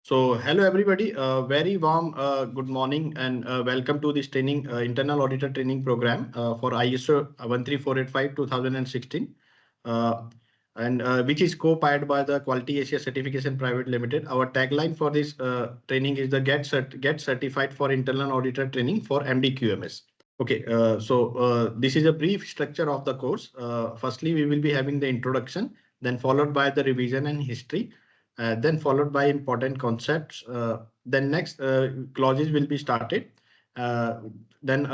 So hello everybody, very warm good morning and welcome to this training internal auditor training program for ISO 13485 2016 uh, and which is co-powered by the Quality Asia Certification Private Limited. Our tagline for this training is the get certified for internal auditor training for MDQMS. Okay, this is a brief structure of the course. Firstly, we will be having the introduction, then followed by the revision and history, then followed by important concepts. Then next clauses will be started. Uh, then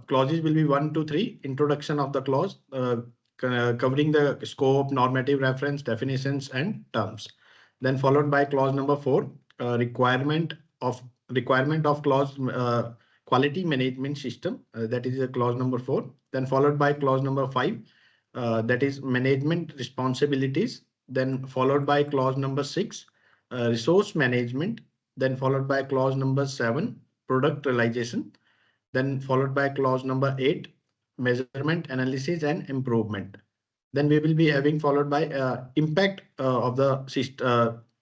clauses will be 1 to 3, introduction of the clause, covering the scope, normative reference, definitions, and terms. Then followed by clause number 4, requirement of clause quality management system. That is clause number 4. Then followed by clause number 5, that is management responsibilities. Then followed by clause number 6, resource management. Then followed by clause number 7, product realization. Then followed by clause number 8, measurement, analysis, and improvement. Then we will be having followed by impact of the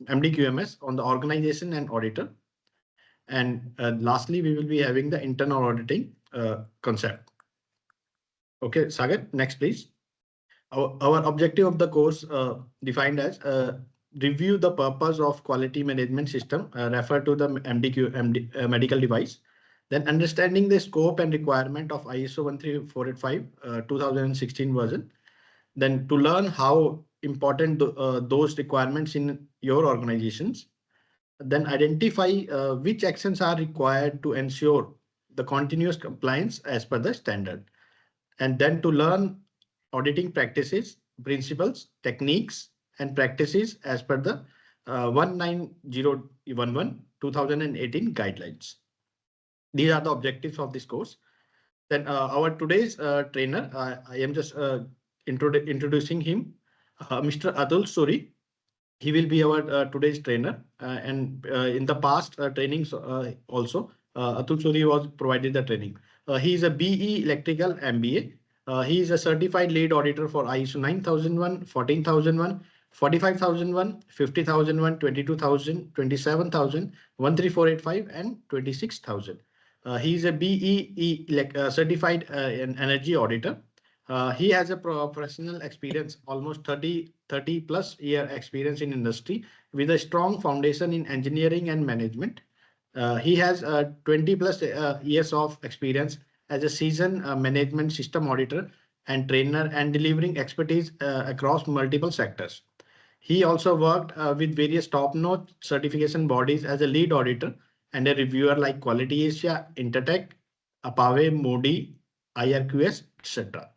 MDQMS on the organization and auditor. And lastly, we will be having the internal auditing concept. Okay, Sagar, next please. Our objective of the course defined as review the purpose of quality management system, refer to the medical device, then understanding the scope and requirement of ISO 13485 2016 version, then to learn how important those requirements in your organizations, then identify which actions are required to ensure the continuous compliance as per the standard, and then to learn auditing practices, principles, techniques, and practices as per the 19011 2018 guidelines. These are the objectives of this course. Then our today's trainer, I am just introducing him, Mr. Atul Suri. He will be our today's trainer, and in the past trainings also, Atul Suri was provided the training. He is a BE Electrical MBA. He is a certified lead auditor for ISO 9001, 14001, 45001, 50001, 22000, 27000, 13485, and 26000. He is a BE certified energy auditor. He has a professional experience, almost 30 plus year experience in industry with a strong foundation in engineering and management. He has 20 plus years of experience as a seasoned management system auditor and trainer and delivering expertise across multiple sectors. He also worked with various top-notch certification bodies as a lead auditor and a reviewer like Quality Asia, Intertech, Apave, Modi, IRQS, etc.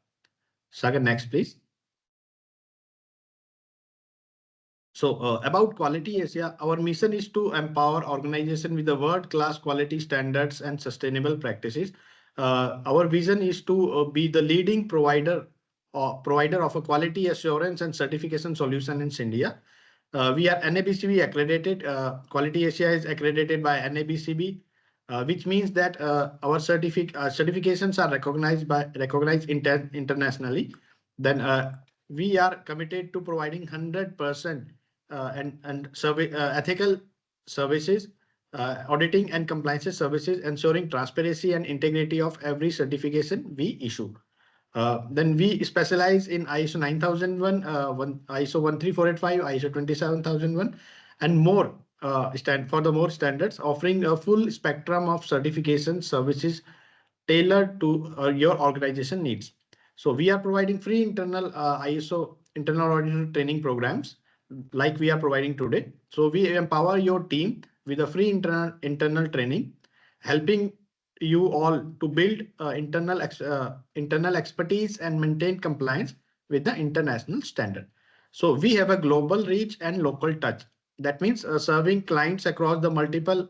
Sagar, next, please. So about Quality Asia, our mission is to empower organization with the world-class quality standards and sustainable practices. Our vision is to be the leading provider of a quality assurance and certification solution in India. We are NABCB accredited. Quality Asia is accredited by NABCB, which means that our certifications are recognized internationally. Then we are committed to providing 100% and ethical services, auditing and compliance services, ensuring transparency and integrity of every certification we issue. Then we specialize in ISO 9001, ISO 13485, ISO 27001, and more for the more standards, offering a full spectrum of certification services tailored to your organization needs. So we are providing free internal ISO internal auditor training programs like we are providing today. So we empower your team with a free internal training, helping you all to build internal expertise and maintain compliance with the international standard. So we have a global reach and local touch. That means serving clients across the multiple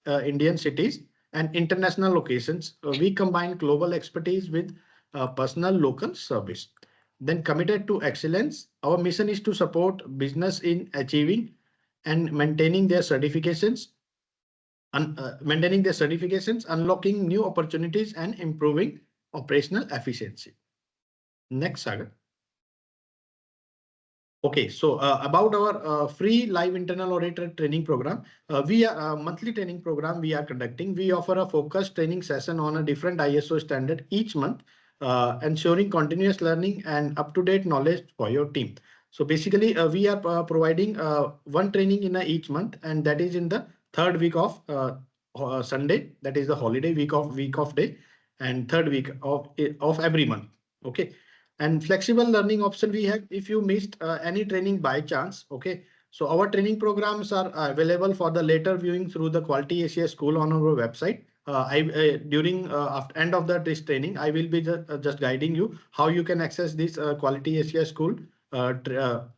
Indian cities and international locations. We combine global expertise with personal local service. Then committed to excellence, our mission is to support business in achieving and maintaining their certifications, unlocking new opportunities, and improving operational efficiency. Next, Sagar. Okay, so about our free live internal auditor training program, we are monthly training program we are conducting. We offer a focused training session on a different ISO standard each month, ensuring continuous learning and up-to-date knowledge for your team. So basically, we are providing one training in each month, and that is in the third week of Sunday. That is the holiday week of day, and third week of every month. Okay, and flexible learning option we have if you missed any training by chance. Okay, so our training programs are available for the later viewing through the Quality Asia School on our website. I during after end of this training, I will be just guiding you how you can access this Quality Asia School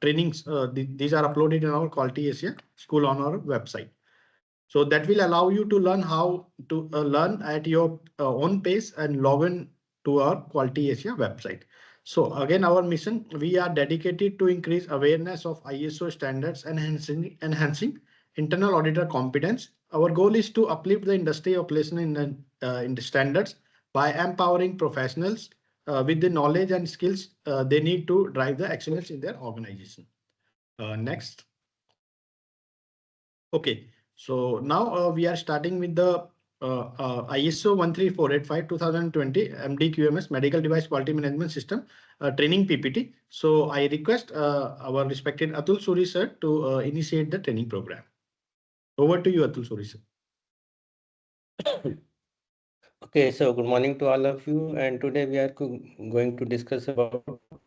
trainings. These are uploaded in our Quality Asia School on our website. So that will allow you to learn how to learn at your own pace and log in to our Quality Asia website. So again, our mission, we are dedicated to increase awareness of ISO standards and enhancing internal auditor competence. Our goal is to uplift the industry operation in the standards by empowering professionals with the knowledge and skills they need to drive the excellence in their organization. Next. Okay, so now we are starting with the ISO 13485 2020 MDQMS Medical Device Quality Management System training PPT. So I request our respected Atul Suri sir to initiate the training program. Over to you, Atul Suri sir. Okay, so good morning to all of you, and today we are going to discuss about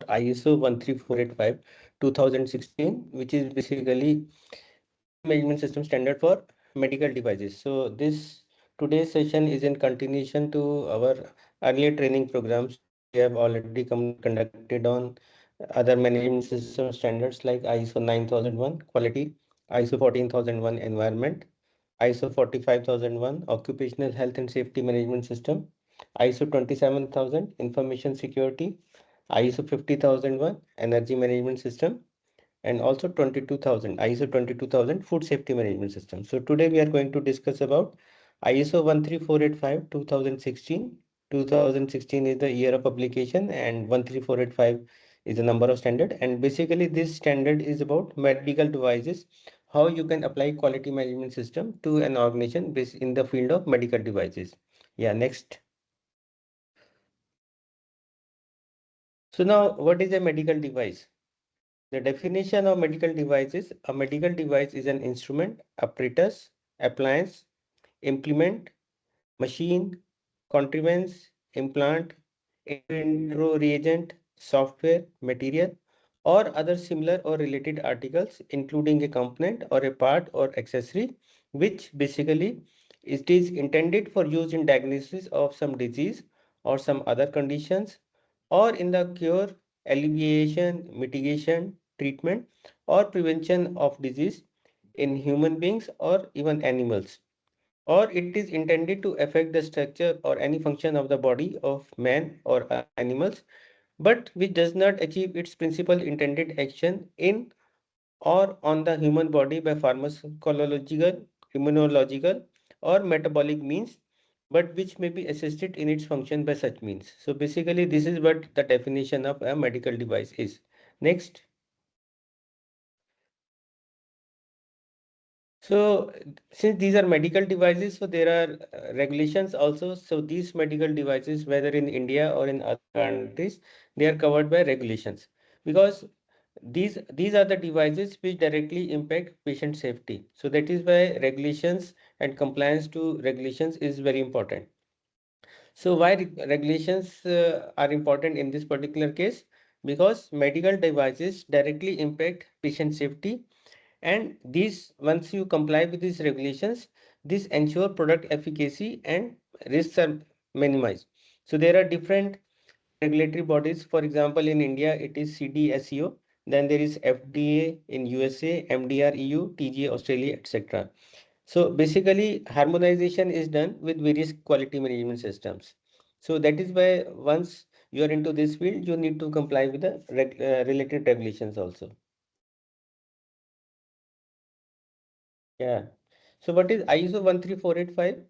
ISO 13485 2016, which is basically quality management system standard for medical devices. So this today's session is in continuation to our earlier training programs, which we have already conducted on other management system standards like ISO 9001 quality, ISO 14001 environment, ISO 45001 Occupational Health and Safety Management System, ISO 27000 Information Security, ISO 50001 Energy Management System, and also 22000 ISO 22000 Food Safety Management System. So today we are going to discuss about ISO 13485 2016. 2016 is the year of publication and 13485 is the number of standard, and basically this standard is about medical devices, how you can apply quality management system to an organization based in the field of medical devices. Yeah, next. So now what is a medical device? The definition of medical device is a medical device is an instrument, apparatus, appliance, implement, machine, contrivance, implant, in vitro reagent, software, material, or other similar or related articles, including a component or a part or accessory, which basically it is intended for use in diagnosis of some disease or some other conditions, or in the cure, alleviation, mitigation, treatment, or prevention of disease in human beings or even animals, or it is intended to affect the structure or any function of the body of man or other animals, but which does not achieve its principal intended action in or on the human body by pharmacological, immunological, or metabolic means, but which may be assisted in its function by such means. So basically, this is what the definition of a medical device is. Next. So, since these are medical devices, so there are regulations also. So these medical devices, whether in India or in other countries, they are covered by regulations, because these are the devices which directly impact patient safety. So that is why regulations and compliance to regulations is very important. So why regulations are important in this particular case? Because medical devices directly impact patient safety, and these, once you comply with these regulations, this ensure product efficacy and risks are minimized. So there are different regulatory bodies. For example, in India it is CDSCO, then there is FDA in USA, MDR EU, TGA Australia, etc. So basically harmonization is done with various quality management systems. So that is why once you are into this field, you need to comply with the related regulations also. Yeah. So what is ISO 13485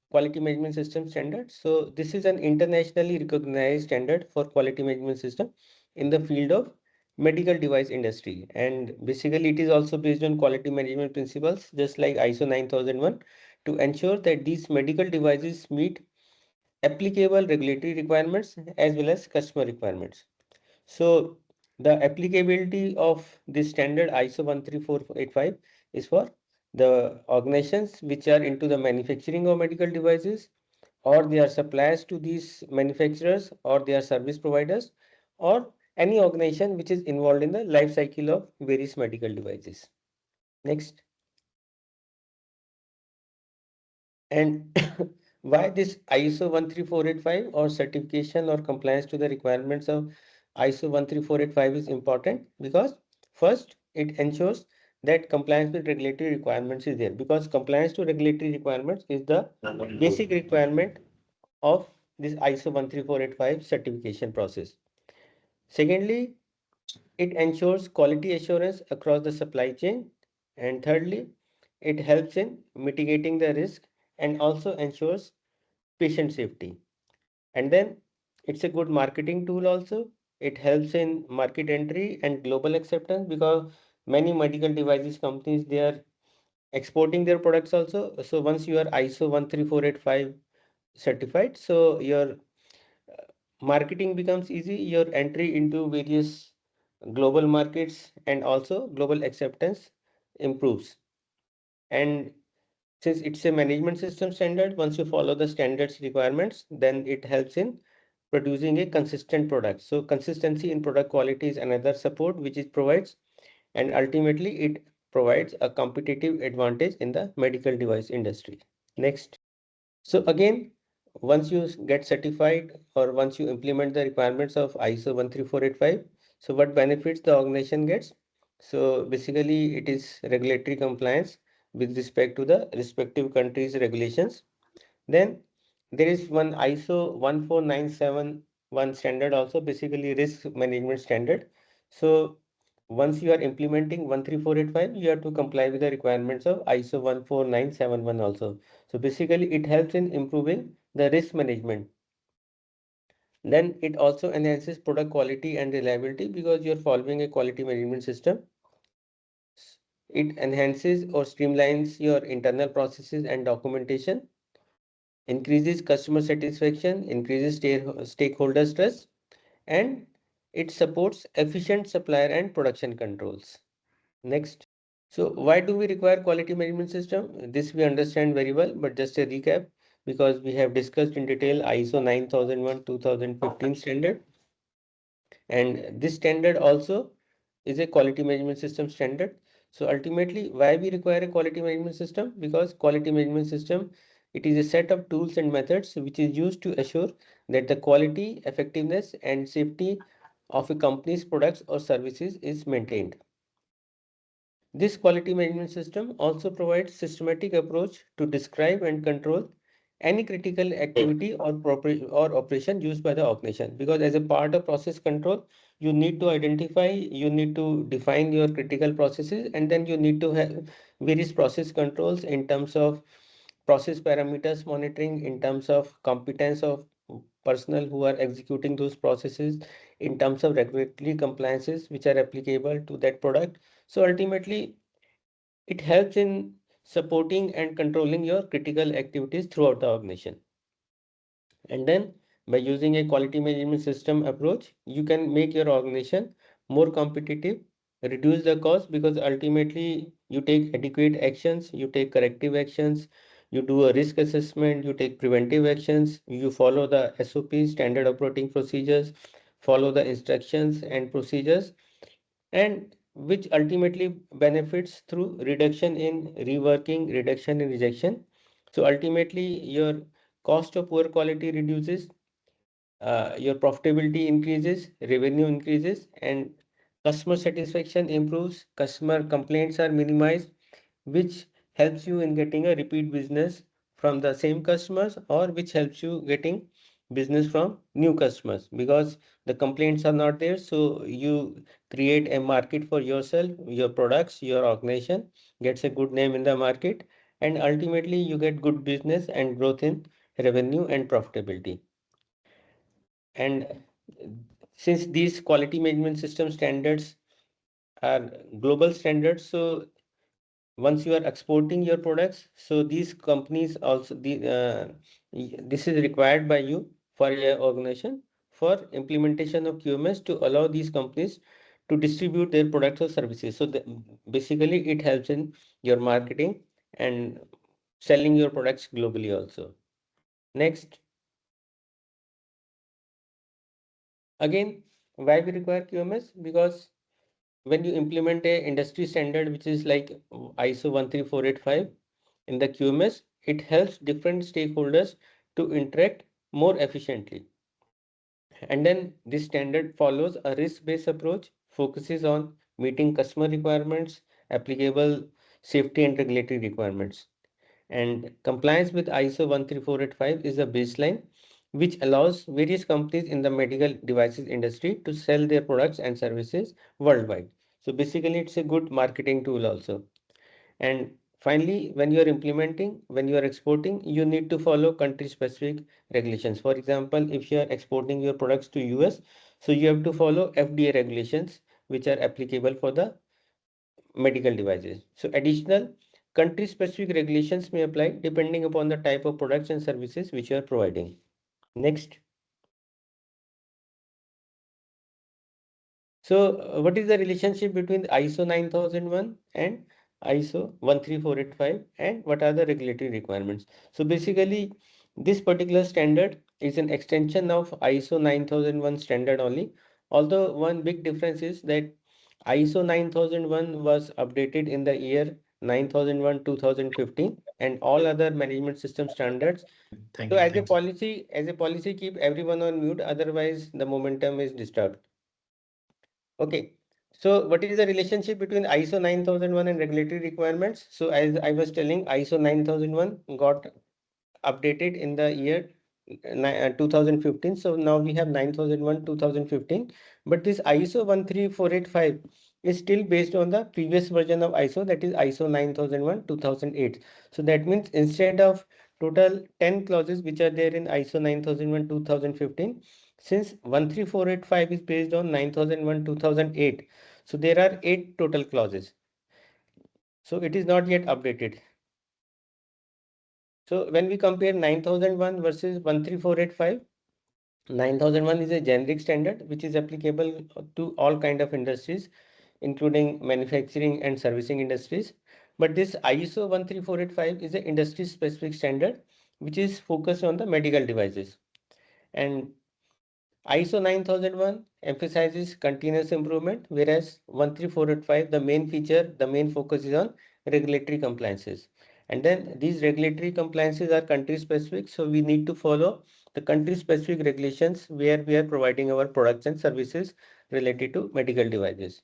quality management system standard? So this is an internationally recognized standard for quality management system in the field of medical device industry, and basically it is also based on quality management principles just like ISO 9001 to ensure that these medical devices meet applicable regulatory requirements as well as customer requirements. So the applicability of this standard ISO 13485 is for the organizations which are into the manufacturing of medical devices, or they are suppliers to these manufacturers, or they are service providers, or any organization which is involved in the life cycle of various medical devices. Next. And why this ISO 13485 or certification or compliance to the requirements of ISO 13485 is important? Because first, it ensures that compliance with regulatory requirements is there, because compliance to regulatory requirements is the basic requirement of this ISO 13485 certification process. Secondly, it ensures quality assurance across the supply chain. And thirdly, it helps in mitigating the risk and also ensures patient safety. And then it's a good marketing tool also. It helps in market entry and global acceptance, because many medical devices companies, they are exporting their products also. So once you are ISO 13485 certified, so your marketing becomes easy, your entry into various global markets and also global acceptance improves. And since it's a management system standard, once you follow the standards requirements, then it helps in producing a consistent product. So consistency in product quality is another support which it provides, and ultimately it provides a competitive advantage in the medical device industry. Next. So again, once you get certified or once you implement the requirements of ISO 13485, so what benefits the organization gets? So basically it is regulatory compliance with respect to the respective countries' regulations. Then there is one ISO 14971 standard also, basically risk management standard. So once you are implementing 13485, you have to comply with the requirements of ISO 14971 also. So basically it helps in improving the risk management. Then it also enhances product quality and reliability, because you're following a quality management system. It enhances or streamlines your internal processes and documentation, increases customer satisfaction, increases stakeholder trust, and it supports efficient supplier and production controls. Next. So why do we require quality management system? This we understand very well, but just a recap, because we have discussed in detail ISO 9001 2015 standard, and this standard also is a quality management system standard. So ultimately, why we require a quality management system? Because quality management system, it is a set of tools and methods which is used to assure that the quality, effectiveness, and safety of a company's products or services is maintained. This quality management system also provides systematic approach to describe and control any critical activity or operation used by the organization. Because as a part of process control, you need to identify, you need to define your critical processes, and then you need to have various process controls in terms of process parameters monitoring, in terms of competence of personnel who are executing those processes, in terms of regulatory compliances which are applicable to that product. So ultimately, it helps in supporting and controlling your critical activities throughout the organization. And then by using a quality management system approach, you can make your organization more competitive, reduce the cost, because ultimately you take adequate actions, you take corrective actions, you do a risk assessment, you take preventive actions, you follow the SOP, standard operating procedures, follow the instructions and procedures, and which ultimately benefits through reduction in reworking, reduction in rejection. So ultimately your cost of poor quality reduces, your profitability increases, revenue increases, and customer satisfaction improves, customer complaints are minimized, which helps you in getting a repeat business from the same customers, or which helps you getting business from new customers, because the complaints are not there. So you create a market for yourself, your products, your organization gets a good name in the market, and ultimately you get good business and growth in revenue and profitability. And since these quality management system standards are global standards, so once you are exporting your products, so these companies also this is required by you for your organization for implementation of QMS to allow these companies to distribute their products or services. So basically it helps in your marketing and selling your products globally also. Next, again, why we require QMS? Because when you implement a industry standard which is like ISO 13485 in the QMS, it helps different stakeholders to interact more efficiently. And then this standard follows a risk-based approach, focuses on meeting customer requirements, applicable safety and regulatory requirements. And compliance with ISO 13485 is a baseline which allows various companies in the medical devices industry to sell their products and services worldwide. So basically, it's a good marketing tool also. And finally, when you are implementing, when you are exporting, you need to follow country specific regulations. For example, if you are exporting your products to US, so you have to follow FDA regulations which are applicable for the medical devices. So additional country specific regulations may apply depending upon the type of products and services which you are providing. Next. So what is the relationship between ISO 9001 and ISO 13485 and what are the regulatory requirements? So basically this particular standard is an extension of ISO 9001 standard only. Although one big difference is that ISO 9001 was updated in the year 9001 2015 and all other management system standards. Thank So you. Thank you. as a policy keep everyone on mute, otherwise the momentum is disturbed. Okay, so what is the relationship between ISO 9001 and regulatory requirements? So as I was telling, ISO 9001 got updated in the year 2015. So now we have 9001 2015. But this ISO 13485 is still based on the previous version of ISO, that is ISO 9001 2008. So that means instead of total 10 clauses which are there in ISO 9001 2015, since 13485 is based on 9001 2008, so there are 8 total clauses. So it is not yet updated. So when we compare 9001 versus 13485, 9001 is a generic standard which is applicable to all kind of industries, including manufacturing and servicing industries. But this ISO 13485 is an industry specific standard which is focused on the medical devices. And ISO 9001 emphasizes continuous improvement, whereas 13485, the main focus is on regulatory compliances. And then these regulatory compliances are country specific, so we need to follow the country specific regulations where we are providing our products and services related to medical devices.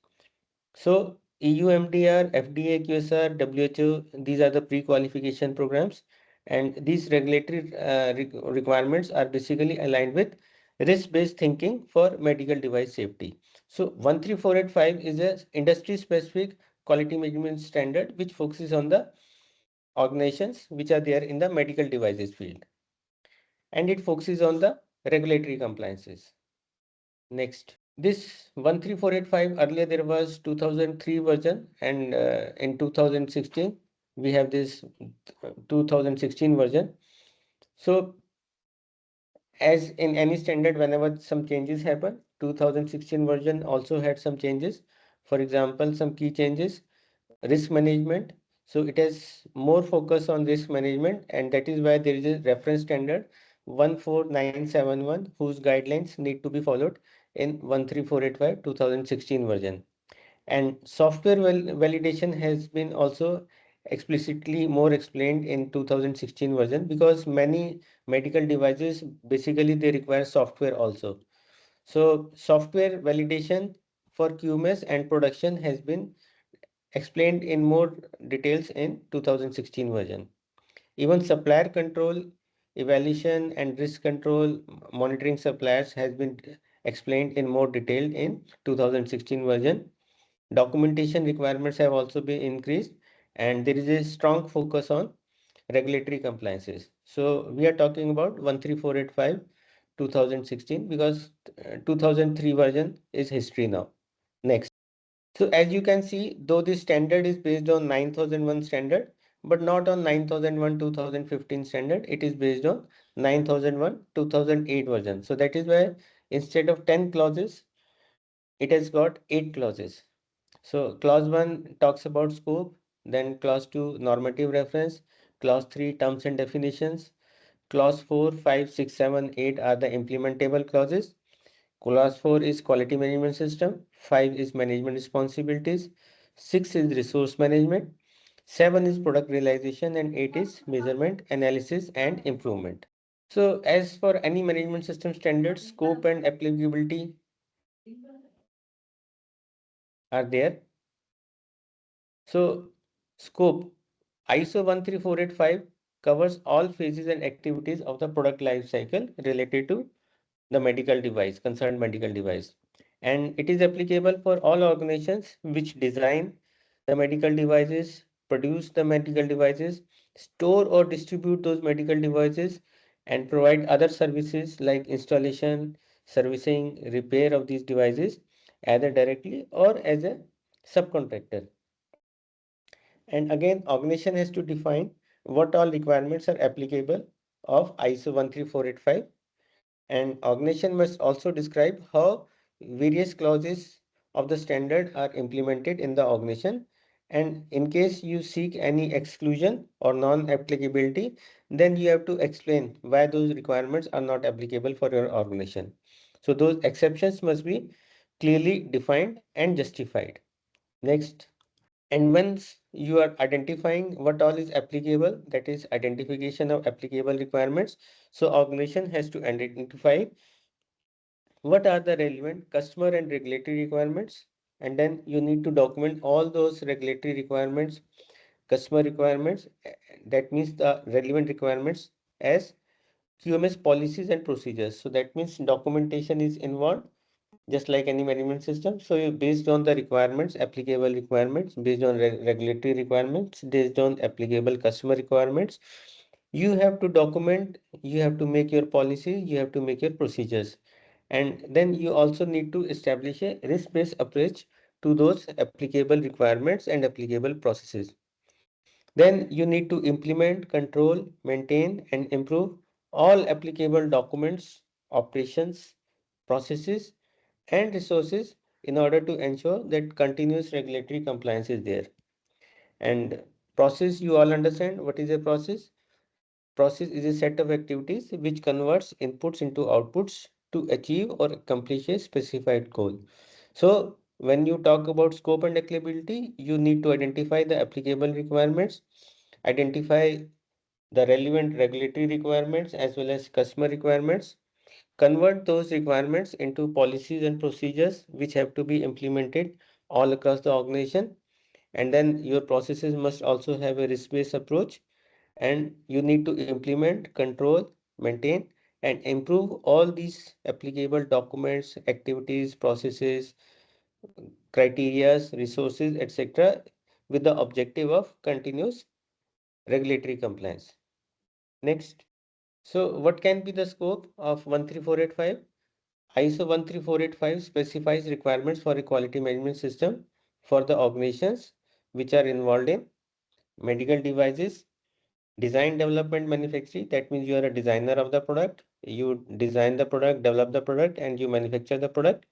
So EU MDR, FDA, QSR, WHO, these are the pre-qualification programs, and these regulatory requirements are basically aligned with risk-based thinking for medical device safety. So 13485 is a industry-specific quality management standard which focuses on the organizations which are there in the medical devices field, and it focuses on the regulatory compliances. Next. This 13485, earlier there was 2003 version, and in 2016 we have this 2016 version. So as in any standard, whenever some changes happen, 2016 version also had some changes. For example, some key changes: risk management. So it has more focus on risk management, and that is why there is a reference standard 14971 whose guidelines need to be followed in 13485 2016 version. And software validation has been also explicitly more explained in 2016 version, because many medical devices basically they require software also. So software validation for QMS and production has been explained in more details in 2016 version. Even supplier control, evaluation and risk control, monitoring suppliers has been explained in more detail in 2016 version. Documentation requirements have also been increased, and there is a strong focus on regulatory compliances. So we are talking about 13485 2016 because 2003 version is history now. Next. So as you can see, though this standard is based on 9001 standard, but not on 9001 2015 standard, it is based on 9001 2008 version. So that is why instead of 10 clauses, it has got 8 clauses. So clause 1 talks about scope, then clause 2 normative reference, clause 3 terms and definitions, clause 4, 5, 6, 7, 8 are the implementable clauses. Clause 4 is quality management system, 5 is management responsibilities, 6 is resource management, 7 is product realization, and 8 is measurement, analysis, and improvement. So as for any management system standards, scope and applicability are there. So scope ISO 13485 covers all phases and activities of the product life cycle related to the medical device, concerned medical device. And it is applicable for all organizations which design the medical devices, produce the medical devices, store or distribute those medical devices, and provide other services like installation, servicing, repair of these devices, either directly or as a subcontractor. And again, organization has to define what all requirements are applicable of ISO 13485, and organization must also describe how various clauses of the standard are implemented in the organization. And in case you seek any exclusion or non-applicability, then you have to explain why those requirements are not applicable for your organization. So those exceptions must be clearly defined and justified. Next. And once you are identifying what all is applicable, that is identification of applicable requirements. So organization has to identify what are the relevant customer and regulatory requirements, and then you need to document all those regulatory requirements, customer requirements, that means the relevant requirements as QMS policies and procedures. So that means documentation is involved just like any management system. So based on the requirements, applicable requirements, based on regulatory requirements, based on applicable customer requirements, you have to document, you have to make your policy, you have to make your procedures. And then you also need to establish a risk-based approach to those applicable requirements and applicable processes. Then you need to implement, control, maintain, and improve all applicable documents, operations, processes, and resources in order to ensure that continuous regulatory compliance is there. And process, you all understand what is a process? Process is a set of activities which converts inputs into outputs to achieve or accomplish a specified goal. So when you talk about scope and applicability, you need to identify the applicable requirements, identify the relevant regulatory requirements as well as customer requirements, convert those requirements into policies and procedures which have to be implemented all across the organization. And then your processes must also have a risk-based approach, and you need to implement, control, maintain, and improve all these applicable documents, activities, processes, criteria, resources, etc., with the objective of continuous regulatory compliance. Next. So what can be the scope of 13485? ISO 13485 specifies requirements for a quality management system for the organizations which are involved in medical devices, design, development, manufacturing. That means you are a designer of the product. You design the product, develop the product, and you manufacture the product.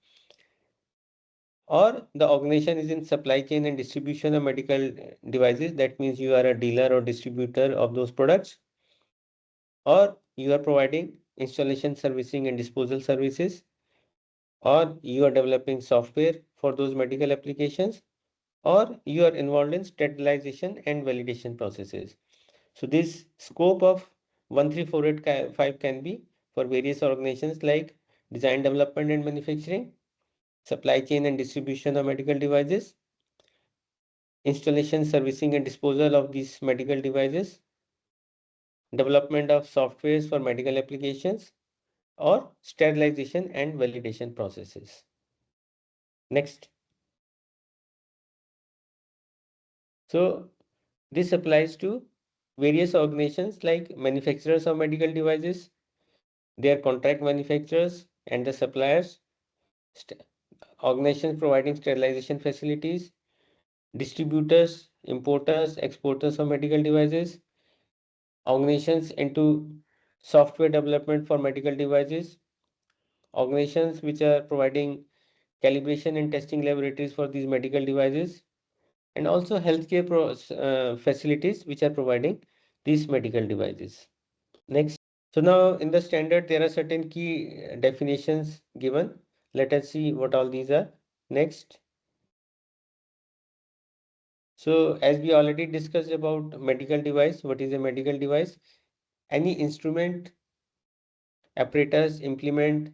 Or the organization is in supply chain and distribution of medical devices. That means you are a dealer or distributor of those products. Or you are providing installation, servicing, and disposal services, or you are developing software for those medical applications, or you are involved in sterilization and validation processes. So this scope of 13485 can be for various organizations like design, development, and manufacturing, supply chain and distribution of medical devices, installation, servicing, and disposal of these medical devices, development of softwares for medical applications, or sterilization and validation processes. Next. So this applies to various organizations like manufacturers of medical devices, their contract manufacturers and the suppliers, organizations providing sterilization facilities, distributors, importers, exporters of medical devices, organizations into software development for medical devices, organizations which are providing calibration and testing laboratories for these medical devices, and also healthcare facilities which are providing these medical devices. Next. So now in the standard, there are certain key definitions given. Let us see what all these are. Next. So as we already discussed about medical device, what is a medical device? Any instrument, apparatus, implement,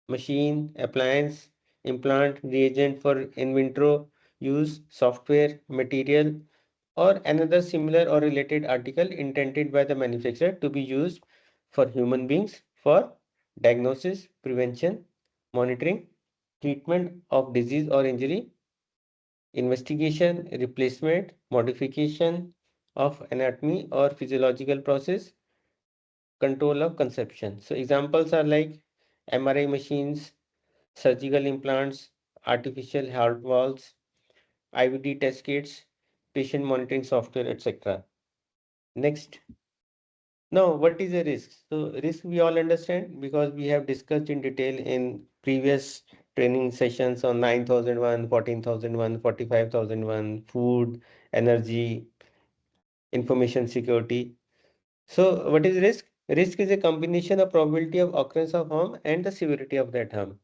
machine, appliance, implant, reagent for in vitro use, software, material, or another similar or related article intended by the manufacturer to be used for human beings for diagnosis, prevention, monitoring, treatment of disease or injury, investigation, replacement, modification of anatomy or physiological process, control of conception. So examples are like MRI machines, surgical implants, artificial heart valves, IVD test kits, patient monitoring software, etc. Next. Now, what is a risk? So, risk we all understand because we have discussed in detail in previous training sessions on 9001, 14001, 45001, food, energy, information security. So, what is risk? Risk is a combination of probability of occurrence of harm and the severity of that harm.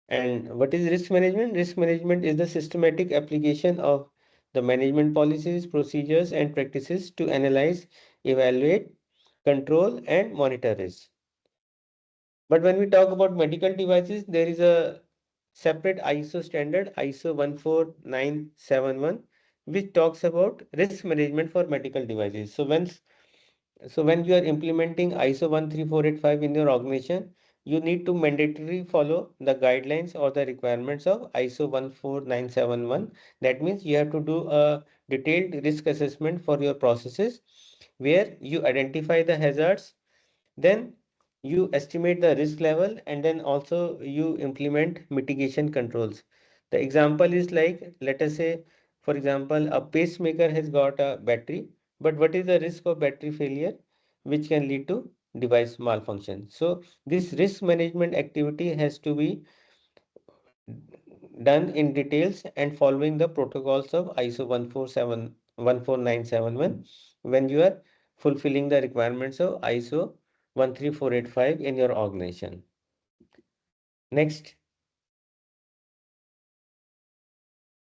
And what is risk management? Risk management is the systematic application of the management policies, procedures, and practices to analyze, evaluate, control, and monitor risk. But when we talk about medical devices, there is a separate ISO standard, ISO 14971, which talks about risk management for medical devices. So when you are implementing ISO 13485 in your organization, you need to mandatorily follow the guidelines or the requirements of ISO 14971. That means you have to do a detailed risk assessment for your processes where you identify the hazards, then you estimate the risk level, and then also you implement mitigation controls. The example is like, let us say, for example, a pacemaker has got a battery, but what is the risk of battery failure, which can lead to device malfunction? So this risk management activity has to be done in details and following the protocols of ISO 14971 when you are fulfilling the requirements of ISO 13485 in your organization. Next.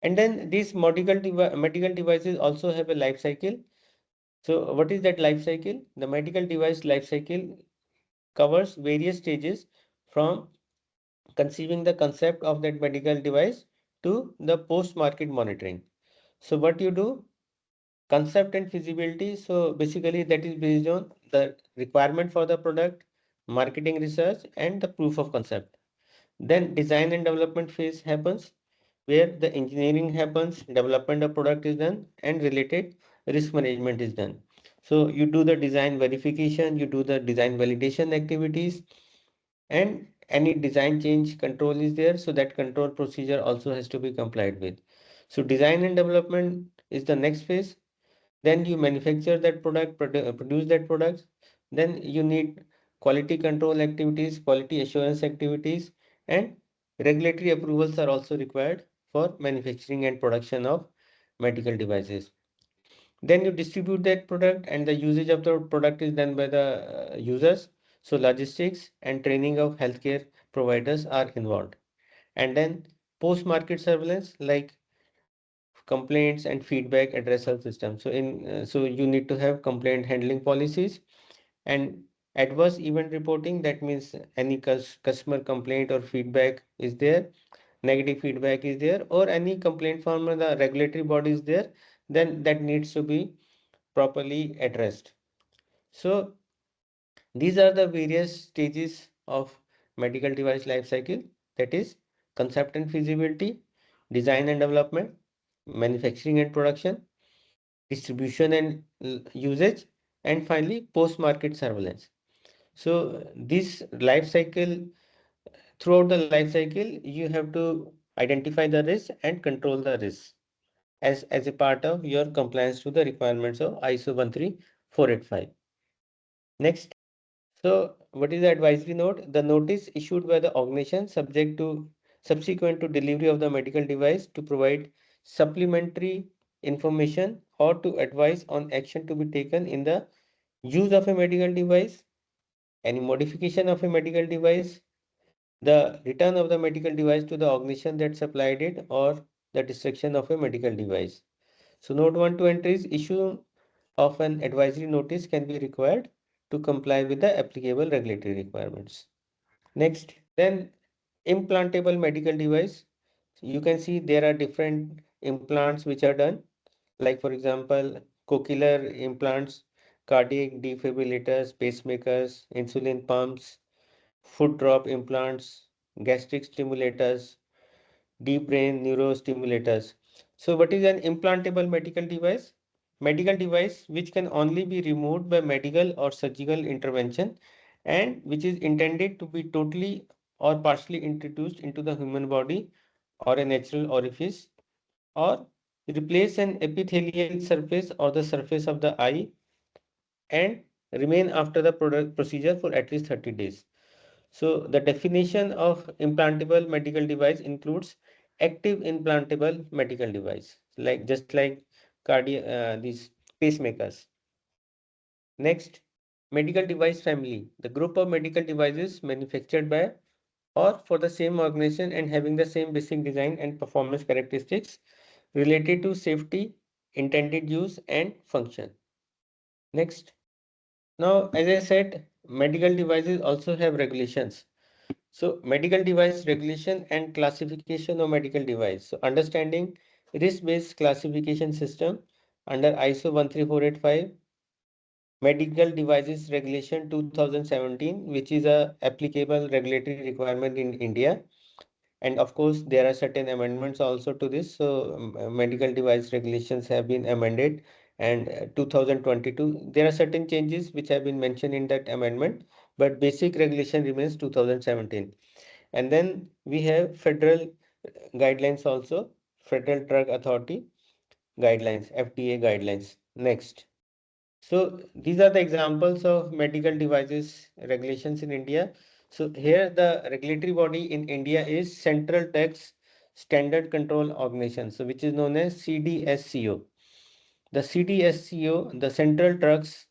And then these medical devices also have a life cycle. So what is that life cycle? The medical device life cycle covers various stages from conceiving the concept of that medical device to the post-market monitoring. So what you do, concept and feasibility. So basically that is based on the requirement for the product, marketing research, and the proof of concept. Then design and development phase happens where the engineering happens, development of product is done, and related risk management is done. So you do the design verification, you do the design validation activities, and any design change control is there. So that control procedure also has to be complied with. So design and development is the next phase. Then you manufacture that product, produce that product. Then you need quality control activities, quality assurance activities, and regulatory approvals are also required for manufacturing and production of medical devices. Then you distribute that product, and the usage of the product is done by the users. So logistics and training of healthcare providers are involved. And then post-market surveillance, like complaints and feedback addressal system. So you need to have complaint handling policies and adverse event reporting. That means any customer complaint or feedback is there, negative feedback is there, or any complaint from the regulatory body is there, then that needs to be properly addressed. So these are the various stages of medical device life cycle, that is concept and feasibility, design and development, manufacturing and production, distribution and usage, and finally post-market surveillance. So this life cycle, throughout the life cycle, you have to identify the risk and control the risk as a part of your compliance to the requirements of ISO 13485. Next. So what is the advisory note? The notice issued by the organization subsequent to delivery of the medical device to provide supplementary information or to advise on action to be taken in the use of a medical device, any modification of a medical device, the return of the medical device to the organization that supplied it, or the destruction of a medical device. So note 1 to entries: issue of an advisory notice can be required to comply with the applicable regulatory requirements. Next, then implantable medical device. You can see there are different implants which are done, like for example, cochlear implants, cardiac defibrillators, pacemakers, insulin pumps, foot drop implants, gastric stimulators, deep brain neurostimulators. So what is an implantable medical device? Medical device which can only be removed by medical or surgical intervention and which is intended to be totally or partially introduced into the human body or a natural orifice, or replace an epithelial surface or the surface of the eye and remain after the product procedure for at least 30 days. So the definition of implantable medical device includes active implantable medical device, like just like these pacemakers. Next, medical device family, the group of medical devices manufactured by or for the same organization and having the same basic design and performance characteristics related to safety, intended use, and function. Next, now as I said, medical devices also have regulations. So medical device regulation and classification of medical device. So understanding risk-based classification system under ISO 13485, medical devices regulation 2017, which is a applicable regulatory requirement in India. And of course, there are certain amendments also to this. So medical device regulations have been amended, and 2022, there are certain changes which have been mentioned in that amendment, but basic regulation remains 2017. And then we have federal guidelines also, Federal Drug Authority guidelines, FDA guidelines. Next. So these are the examples of medical devices regulations in India. So here the regulatory body in India is Central Tax Standard Control Organization, so which is known as CDSCO. The CDSCO, the Central Drugs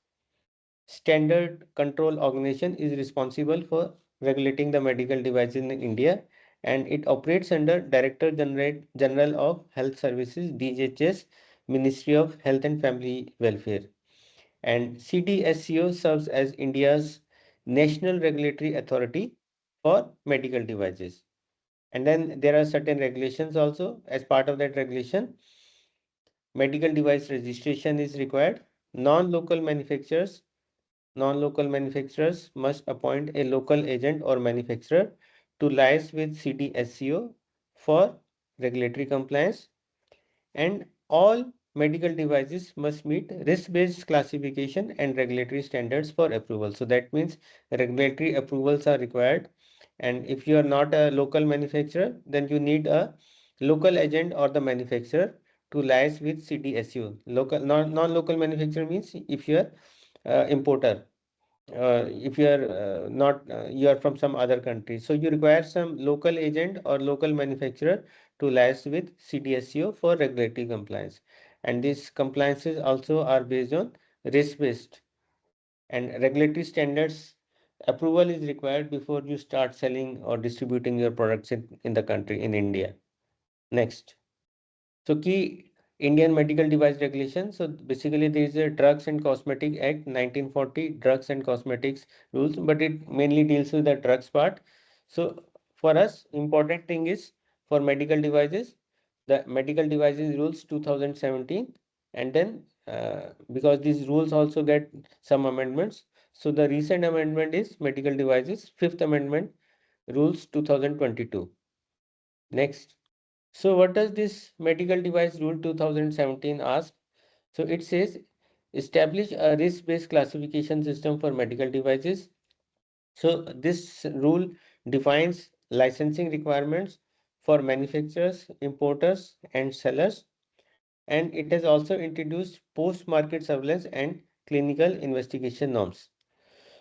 Standard Control Organization, is responsible for regulating the medical devices in India, and it operates under General of Health Services, DHS, Ministry of Health and Family Welfare. And CDSCO serves as India's national regulatory authority for medical devices. And then there are certain regulations also. As part of that regulation, medical device registration is required. Non-local manufacturers Non-local manufacturers must appoint a local agent or manufacturer to liaise with CDSCO for regulatory compliance, and all medical devices must meet risk-based classification and regulatory standards for approval. So that means regulatory approvals are required. And if you are not a local manufacturer, then you need a local agent or the manufacturer to liaise with CDSU. Non-local manufacturer means if you are importer, if you are not you are from some other country, so you require some local agent or local manufacturer to liaise with CDSCO for regulatory compliance. And these compliances also are based on risk based, and regulatory standards approval is required before you start selling or distributing your products in the country in India. Next. So key Indian medical device regulation. So basically there is a Drugs and Cosmetic Act 1940, drugs and cosmetics rules, but it mainly deals with the drugs part. So for us, important thing is for medical devices, the medical devices rules 2017, and then because these rules also get some amendments. So the recent amendment is medical devices, Fifth Amendment rules 2022. Next. So what does this medical device rule 2017 ask? So it says establish a risk-based classification system for medical devices. So this rule defines licensing requirements for manufacturers, importers, and sellers, and it has also introduced post-market surveillance and clinical investigation norms.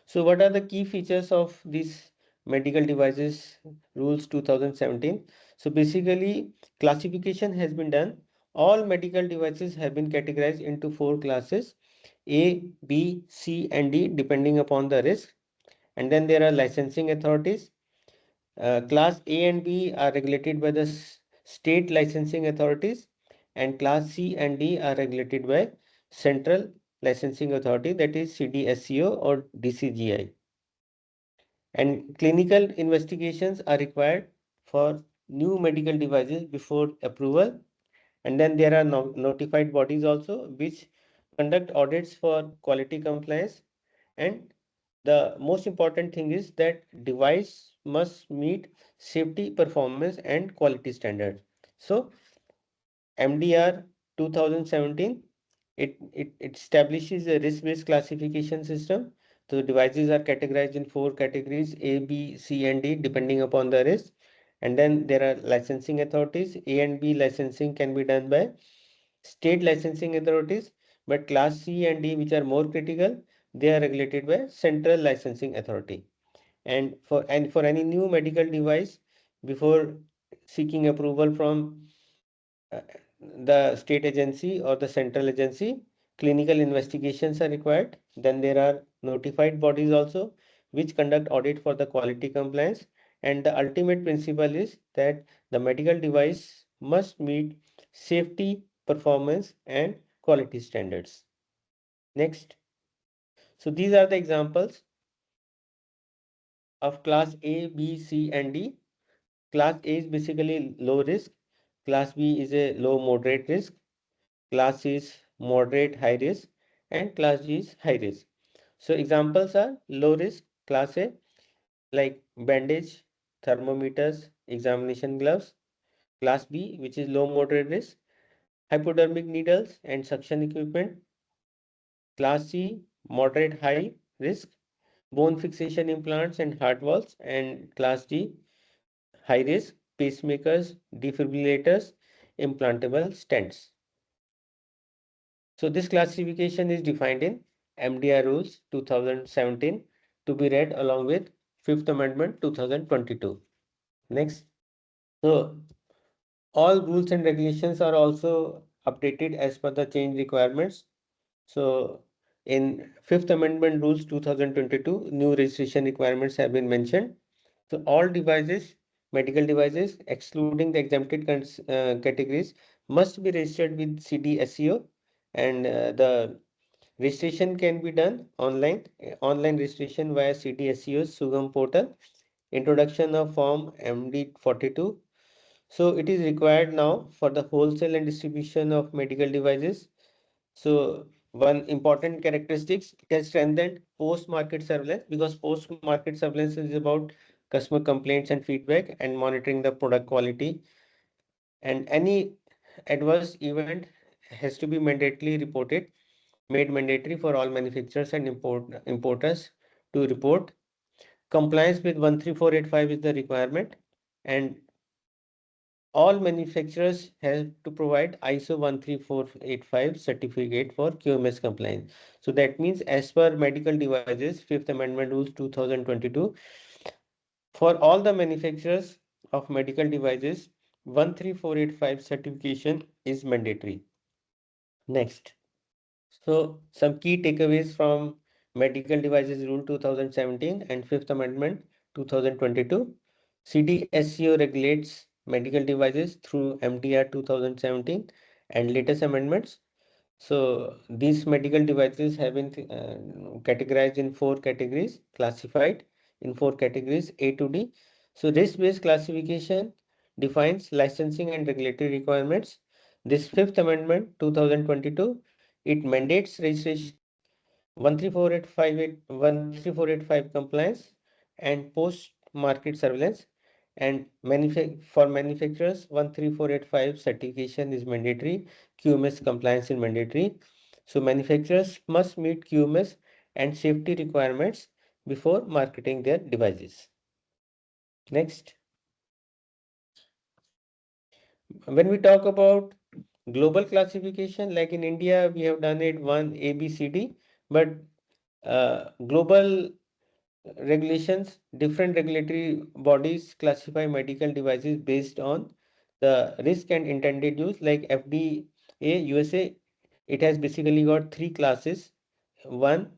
So what are the key features of these medical devices rules 2017? So basically classification has been done. All medical devices have been categorized into four classes: A, B, C, and D depending upon the risk. And then there are licensing authorities. Class A and B are regulated by the state licensing authorities, and Class C and D are regulated by Central Licensing Authority, that is CDSCO or DCGI. And clinical investigations are required for new medical devices before approval. And then there are notified bodies also which conduct audits for quality compliance. And the most important thing is that device must meet safety, performance, and quality standards. So MDR 2017, it establishes a risk-based classification system. So devices are categorized in four categories: A, B, C, and D, depending upon the risk. And then there are licensing authorities. A and B licensing can be done by state licensing authorities, but Class C and D, which are more critical, they are regulated by Central Licensing Authority. And for any new medical device, before seeking approval from uh, the state agency or the central agency, clinical investigations are required. Then there are notified bodies also which conduct audit for the quality compliance. And the ultimate principle is that the medical device must meet safety, performance, and quality standards. Next. So these are the examples of class A, B, C, and D. Class A is basically low risk. Class B is a low moderate risk. Class C is moderate high risk, and class G is high risk. So examples are low risk class A, like bandage, thermometers, examination gloves. Class B, which is low moderate risk, hypodermic needles and suction equipment. Class C, moderate high risk, bone fixation implants and heart valves. And class D, high risk, pacemakers, defibrillators, implantable stents. So this classification is defined in MDR rules 2017 to be read along with Fifth Amendment 2022. Next. So all rules and regulations are also updated as per the change requirements. So in Fifth Amendment rules 2022, new registration requirements have been mentioned. So all devices, medical devices, excluding the exempted categories, must be registered with CDSCO, and the registration can be done online. Online registration via CDSCO's Sugam portal. Introduction of Form MD42. So it is required now for the wholesale and distribution of medical devices. So one important characteristics, it has strengthened post-market surveillance, because post-market surveillance is about customer complaints and feedback and monitoring the product quality. And any adverse event has to be mandatorily reported, made mandatory for all manufacturers and importers to report. Compliance with 13485 is the requirement, and all manufacturers have to provide ISO 13485 certificate for QMS compliance. So that means as per medical devices, Fifth Amendment Rules 2022, for all the manufacturers of medical devices, 13485 certification is mandatory. Next. So some key takeaways from Medical Devices Rule 2017 and Fifth Amendment 2022. CDSCO regulates medical devices through MDR 2017 and latest amendments. So these medical devices have been categorized in four categories, classified in four categories A to D. So risk-based classification defines licensing and regulatory requirements. This Fifth Amendment 2022, it mandates registration, 13485 compliance, and post-market surveillance. And for manufacturers, 13485 certification is mandatory, QMS compliance is mandatory. So manufacturers must meet QMS and safety requirements before marketing their devices. Next, when we talk about global classification, like in India, we have done it one A, B, C, D, but global regulations, different regulatory bodies classify medical devices based on the risk and intended use. Like FDA, USA, it has basically got three classes: one,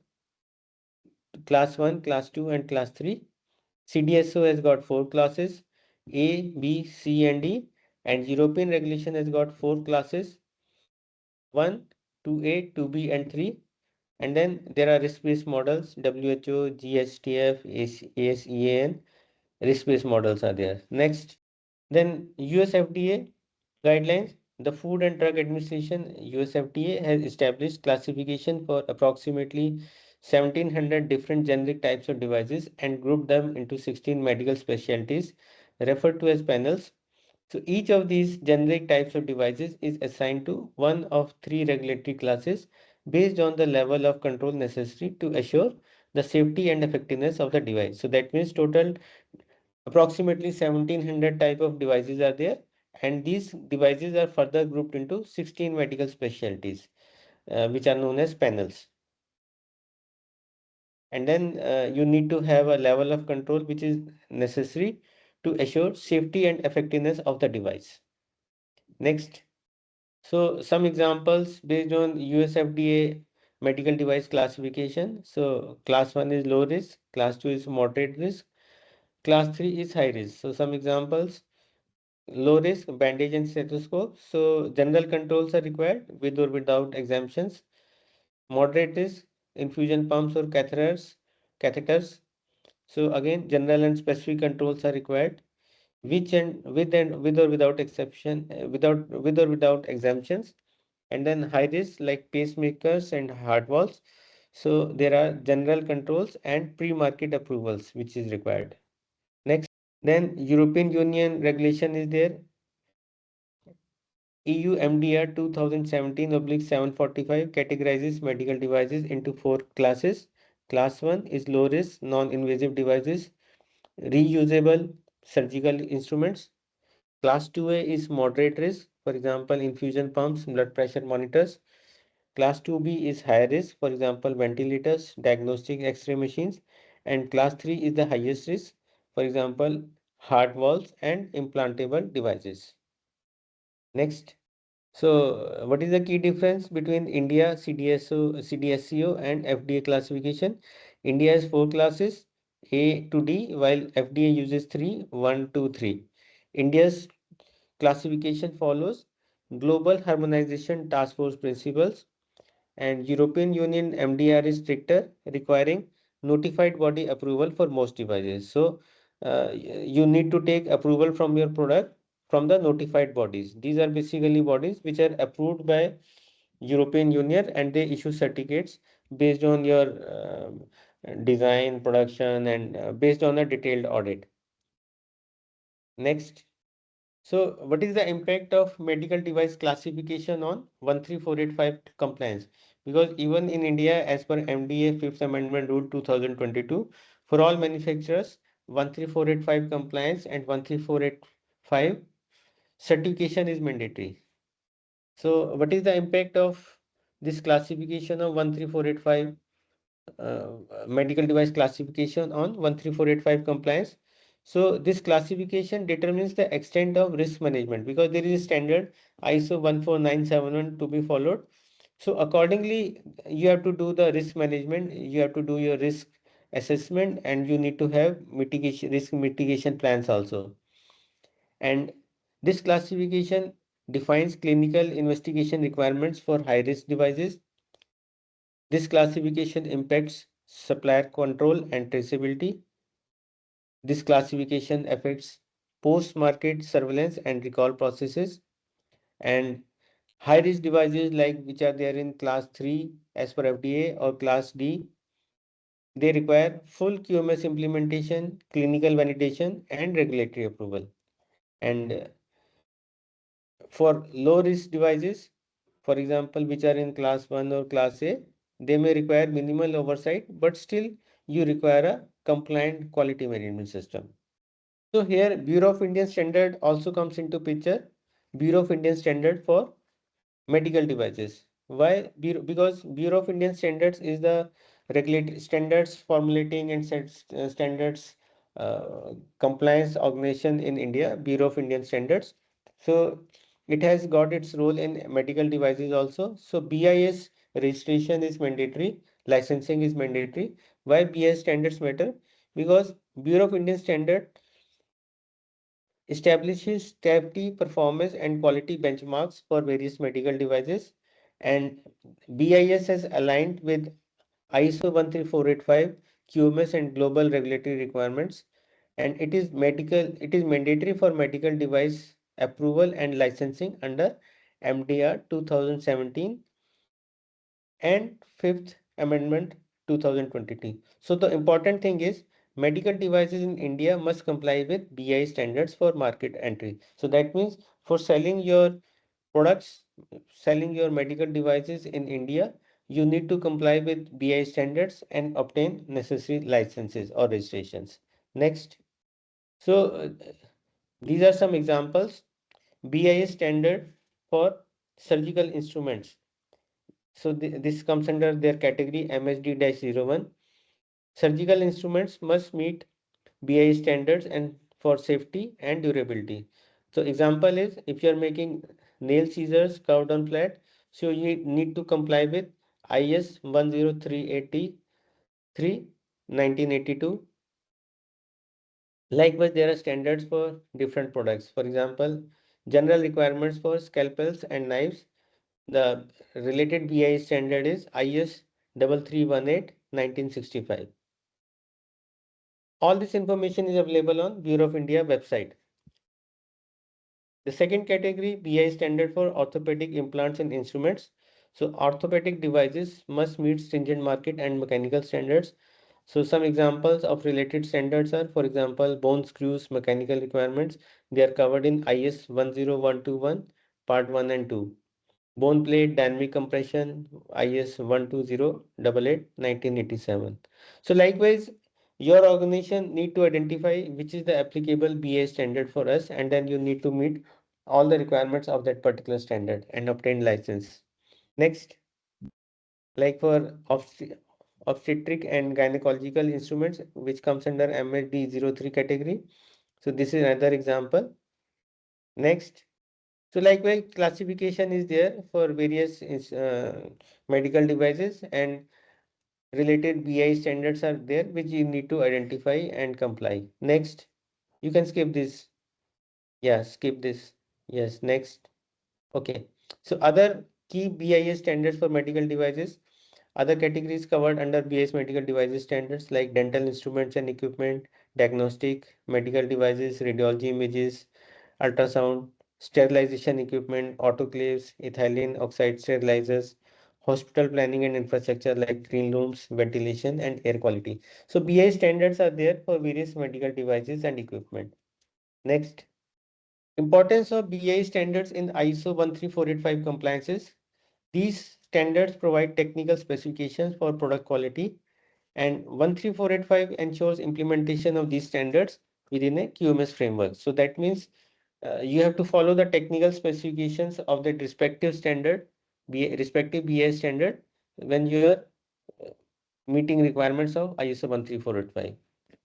class 1, class 2, and class 3. CDSO has got four classes: A, B, C, and D, and European regulation has got four classes: 1, 2A, 2B, and 3. And then there are risk-based models: WHO, GSTF, ASEAN. Risk-based models are there. Next, then US FDA guidelines. The Food and Drug Administration, US FDA, has established classification for approximately 1700 different generic types of devices and grouped them into 16 medical specialties referred to as panels. So each of these generic types of devices is assigned to one of three regulatory classes based on the level of control necessary to assure the safety and effectiveness of the device. So that means total approximately 1700 type of devices are there, and these devices are further grouped into 16 medical specialties, which are known as panels. And then you need to have a level of control which is necessary to assure safety and effectiveness of the device. Next, so some examples based on US FDA medical device classification. So class 1 is low risk, class 2 is moderate risk, class 3 is high risk. So some examples: low risk, bandage and stethoscope. So general controls are required with or without exemptions. Moderate risk, infusion pumps or catheters. So again, general and specific controls are required, which and with or without exception, with or without exemptions. And then high risk, like pacemakers and heart valves. So there are general controls and pre-market approvals which is required. Next, then European Union regulation is there. EU MDR 2017/745 categorizes medical devices into four classes. Class 1 is low risk, non-invasive devices, reusable surgical instruments. Class 2A is moderate risk, for example, infusion pumps, blood pressure monitors. Class 2B is high risk, for example, ventilators, diagnostic X-ray machines. And Class 3 is the highest risk, for example, heart valves and implantable devices. Next. So, what is the key difference between India CDSCO and FDA classification? India has four classes, A to D, while FDA uses three, 1, 2, 3. India's classification follows Global Harmonization Task Force principles, and European Union MDR is stricter, requiring notified body approval for most devices. So you need to take approval from your product from the notified bodies. These are basically bodies which are approved by European Union, and they issue certificates based on your design, production, and based on a detailed audit. Next. So, what is the impact of medical device classification on 13485 compliance? Because even in India, as per MDA 5th Amendment Rule 2022, for all manufacturers, 13485 compliance and 13485 certification is mandatory. So, what is the impact of this classification of 13485 medical device classification on 13485 compliance? So this classification determines the extent of risk management, because there is a standard ISO 14971 to be followed. So accordingly, you have to do the risk management, you have to do your risk assessment, and you need to have risk mitigation plans also. And this classification defines clinical investigation requirements for high risk devices. This classification impacts supplier control and traceability. This classification affects post-market surveillance and recall processes. And high-risk devices, like which are there in class 3 as per FDA or class D, they require full QMS implementation, clinical validation, and regulatory approval. And for low-risk devices, for example, which are in class 1 or class A, they may require minimal oversight, but still you require a compliant quality management system. So here Bureau of Indian Standard also comes into picture. Bureau of Indian Standard for medical devices. Why? Because Bureau of Indian Standards is the regulatory standards formulating and standards compliance organization in India, Bureau of Indian Standards. So it has got its role in medical devices also. So BIS registration is mandatory, licensing is mandatory. Why BIS standards matter? Because Bureau of Indian Standard establishes safety, performance, and quality benchmarks for various medical devices, and BIS has aligned with ISO 13485, QMS, and global regulatory requirements, and it is mandatory for medical device approval and licensing under MDR 2017 and Fifth Amendment 2022. So the important thing is medical devices in India must comply with BI standards for market entry. So that means for selling your products, selling your medical devices in India, you need to comply with BI standards and obtain necessary licenses or registrations. Next. So these are some examples. BIS standard for surgical instruments. So this comes under their category MSD-01. Surgical instruments must meet BI standards and for safety and durability. So example is if you are making nail scissors curved on flat, so you need to comply with IS 10383 1982. Likewise, there are standards for different products. For example, general requirements for scalpels and knives. The related BI standard is IS 3318 1965. All this information is available on Bureau of India website. The second category, BI standard for orthopedic implants and instruments. So orthopedic devices must meet stringent market and mechanical standards. So some examples of related standards are, for example, bone screws mechanical requirements. They are covered in IS 10121 part 1 and 2. Bone plate dynamic compression IS 12088 1987. So likewise, your organization need to identify which is the applicable BA standard for us, and then you need to meet all the requirements of that particular standard and obtain license. Next, like for obstetric and gynecological instruments, which comes under MSD 03 category. So this is another example. Next. So likewise, classification is there for various medical devices, and related BI standards are there which you need to identify and comply. Next, you can skip this. Yeah, skip this. Yes, next. Okay. So other key BIS standards for medical devices. Other categories covered under BIS medical devices standards like dental instruments and equipment, diagnostic, medical devices, radiology images, ultrasound, sterilization equipment, autoclaves, ethylene oxide sterilizers, hospital planning and infrastructure like clean rooms, ventilation, and air quality. So BI standards are there for various medical devices and equipment. Next, importance of BI standards in ISO 13485 compliances. These standards provide technical specifications for product quality, and 13485 ensures implementation of these standards within a QMS framework. So that means you have to follow the technical specifications of the respective standard, respective BI standard when you are meeting requirements of ISO 13485.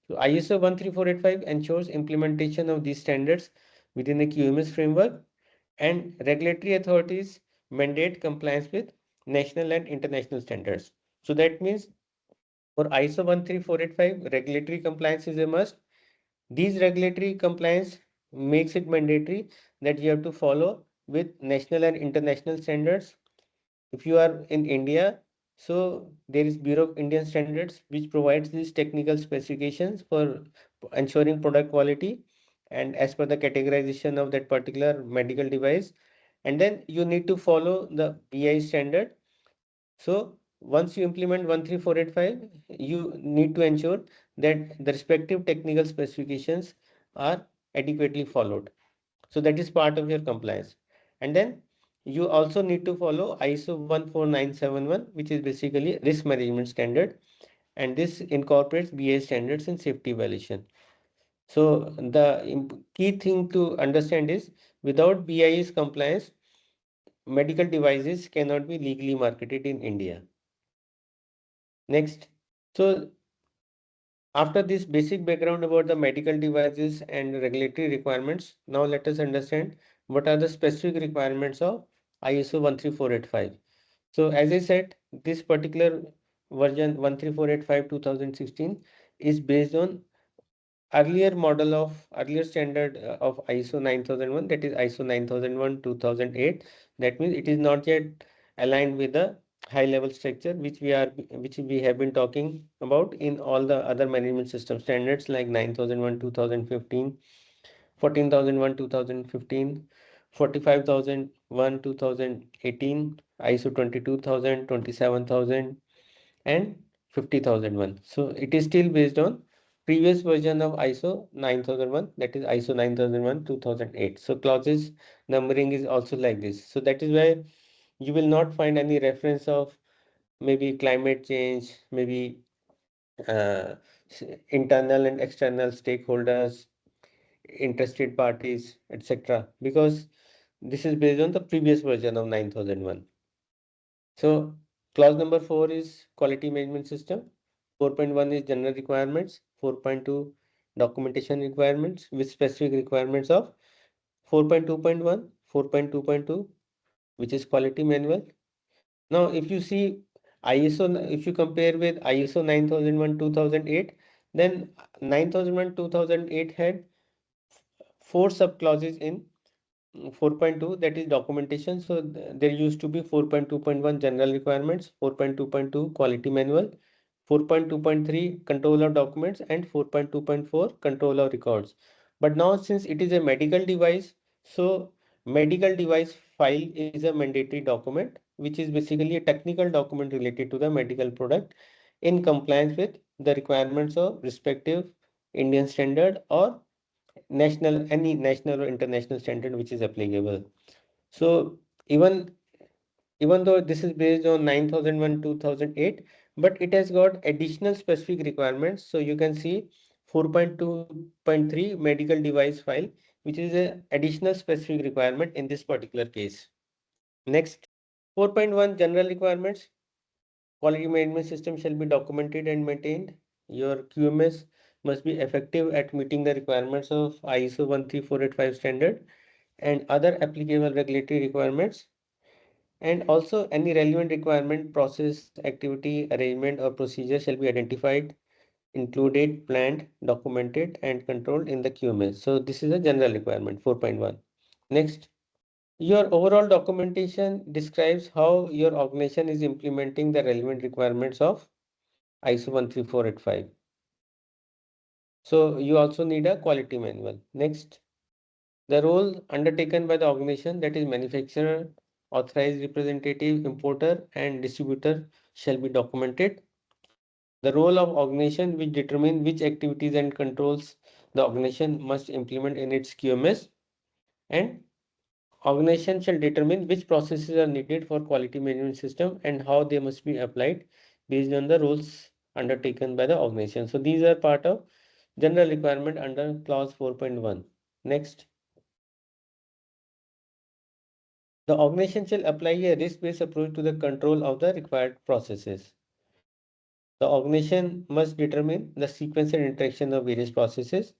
So ISO 13485 ensures implementation of these standards within the QMS framework, and regulatory authorities mandate compliance with national and international standards. So that means for ISO 13485, regulatory compliance is a must. These regulatory compliance makes it mandatory that you have to follow with national and international standards. If you are in India, so there is Bureau of Indian Standards which provides these technical specifications for ensuring product quality and as per the categorization of that particular medical device. And then you need to follow the BI standard. So once you implement 13485, you need to ensure that the respective technical specifications are adequately followed. So that is part of your compliance. And then you also need to follow ISO 14971, which is basically risk management standard. and this incorporates BIS standards in safety evaluation. So the key thing to understand is without BIS compliance, medical devices cannot be legally marketed in India. Next, so after this basic background about the medical devices and regulatory requirements, now let us understand what are the specific requirements of ISO 13485. So as I said, this particular version 13485 2016 is based on earlier standard of ISO 9001, that is ISO 9001 2008. That means it is not yet aligned with the high level structure which we have been talking about in all the other management system standards like 9001 2015, 14001 2015, 45001 2018, ISO 22000, 27000, and 50001. So it is still based on previous version of ISO 9001, that is ISO 9001 2008. So clauses numbering is also like this. So that is why you will not find any reference of maybe climate change, maybe uh, internal and external stakeholders, interested parties, etc. Because this is based on the previous version of 9001. So clause number 4 is quality management system. 4.1 is general requirements. 4.2 documentation requirements with specific requirements of 4.2.1, 4.2.2, which is quality manual. Now, if you see if you compare with ISO 9001 2008, then 9001 2008 had four sub clauses in 4.2, that is documentation. So there used to be 4.2.1 general requirements, 4.2.2 quality manual, 4.2.3 control of documents, and 4.2.4 control of records. But now since it is a medical device, so medical device file is a mandatory document, which is basically a technical document related to the medical product in compliance with the requirements of respective Indian standard or any national or international standard which is applicable. So even even though this is based on 9001 2008, but it has got additional specific requirements. So you can see 4.2.3 medical device file, which is a additional specific requirement in this particular case. Next, 4.1 general requirements. Quality management system shall be documented and maintained. Your QMS must be effective at meeting the requirements of ISO 13485 standard and other applicable regulatory requirements. And also any relevant requirement, process, activity, arrangement or procedure shall be identified, included, planned, documented and controlled in the QMS. So this is a general requirement 4.1. Next, your overall documentation describes how your organization is implementing the relevant requirements of ISO 13485. So you also need a quality manual. Next, the role undertaken by the organization, that is manufacturer, authorized representative, importer and distributor, shall be documented. The role of organization which determine which activities and controls the organization must implement in its QMS, and organization shall determine which processes are needed for quality management system and how they must be applied based on the roles undertaken by the organization. So these are part of general requirement under clause 4.1. Next, the organization shall apply a risk-based approach to the control of the required processes. The organization must determine the sequence and interaction of various processes.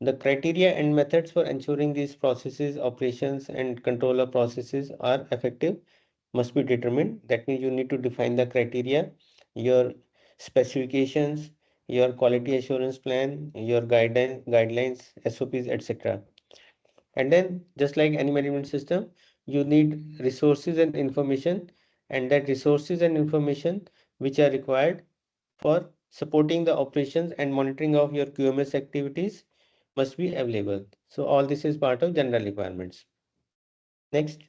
The criteria and methods for ensuring these processes, operations, and control of processes are effective must be determined. That means you need to define the criteria, your specifications, your quality assurance plan, your guidelines, SOPs, etc. And then, just like any management system, you need resources and information, and that resources and information which are required for supporting the operations and monitoring of your QMS activities must be available. So all this is part of general requirements. Next,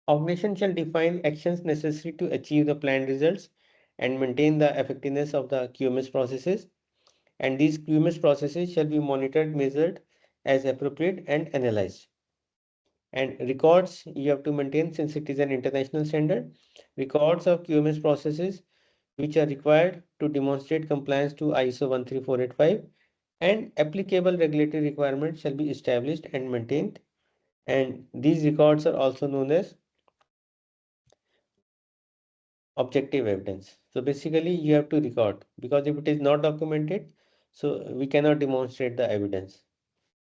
organization shall define actions necessary to achieve the planned results and maintain the effectiveness of the QMS processes. And these QMS processes shall be monitored, measured as appropriate and analyzed. And records you have to maintain, since it is an international standard. Records of QMS processes which are required to demonstrate compliance to ISO 13485, and applicable regulatory requirements shall be established and maintained. And these records are also known as objective evidence. So basically you have to record, because if it is not documented, so we cannot demonstrate the evidence.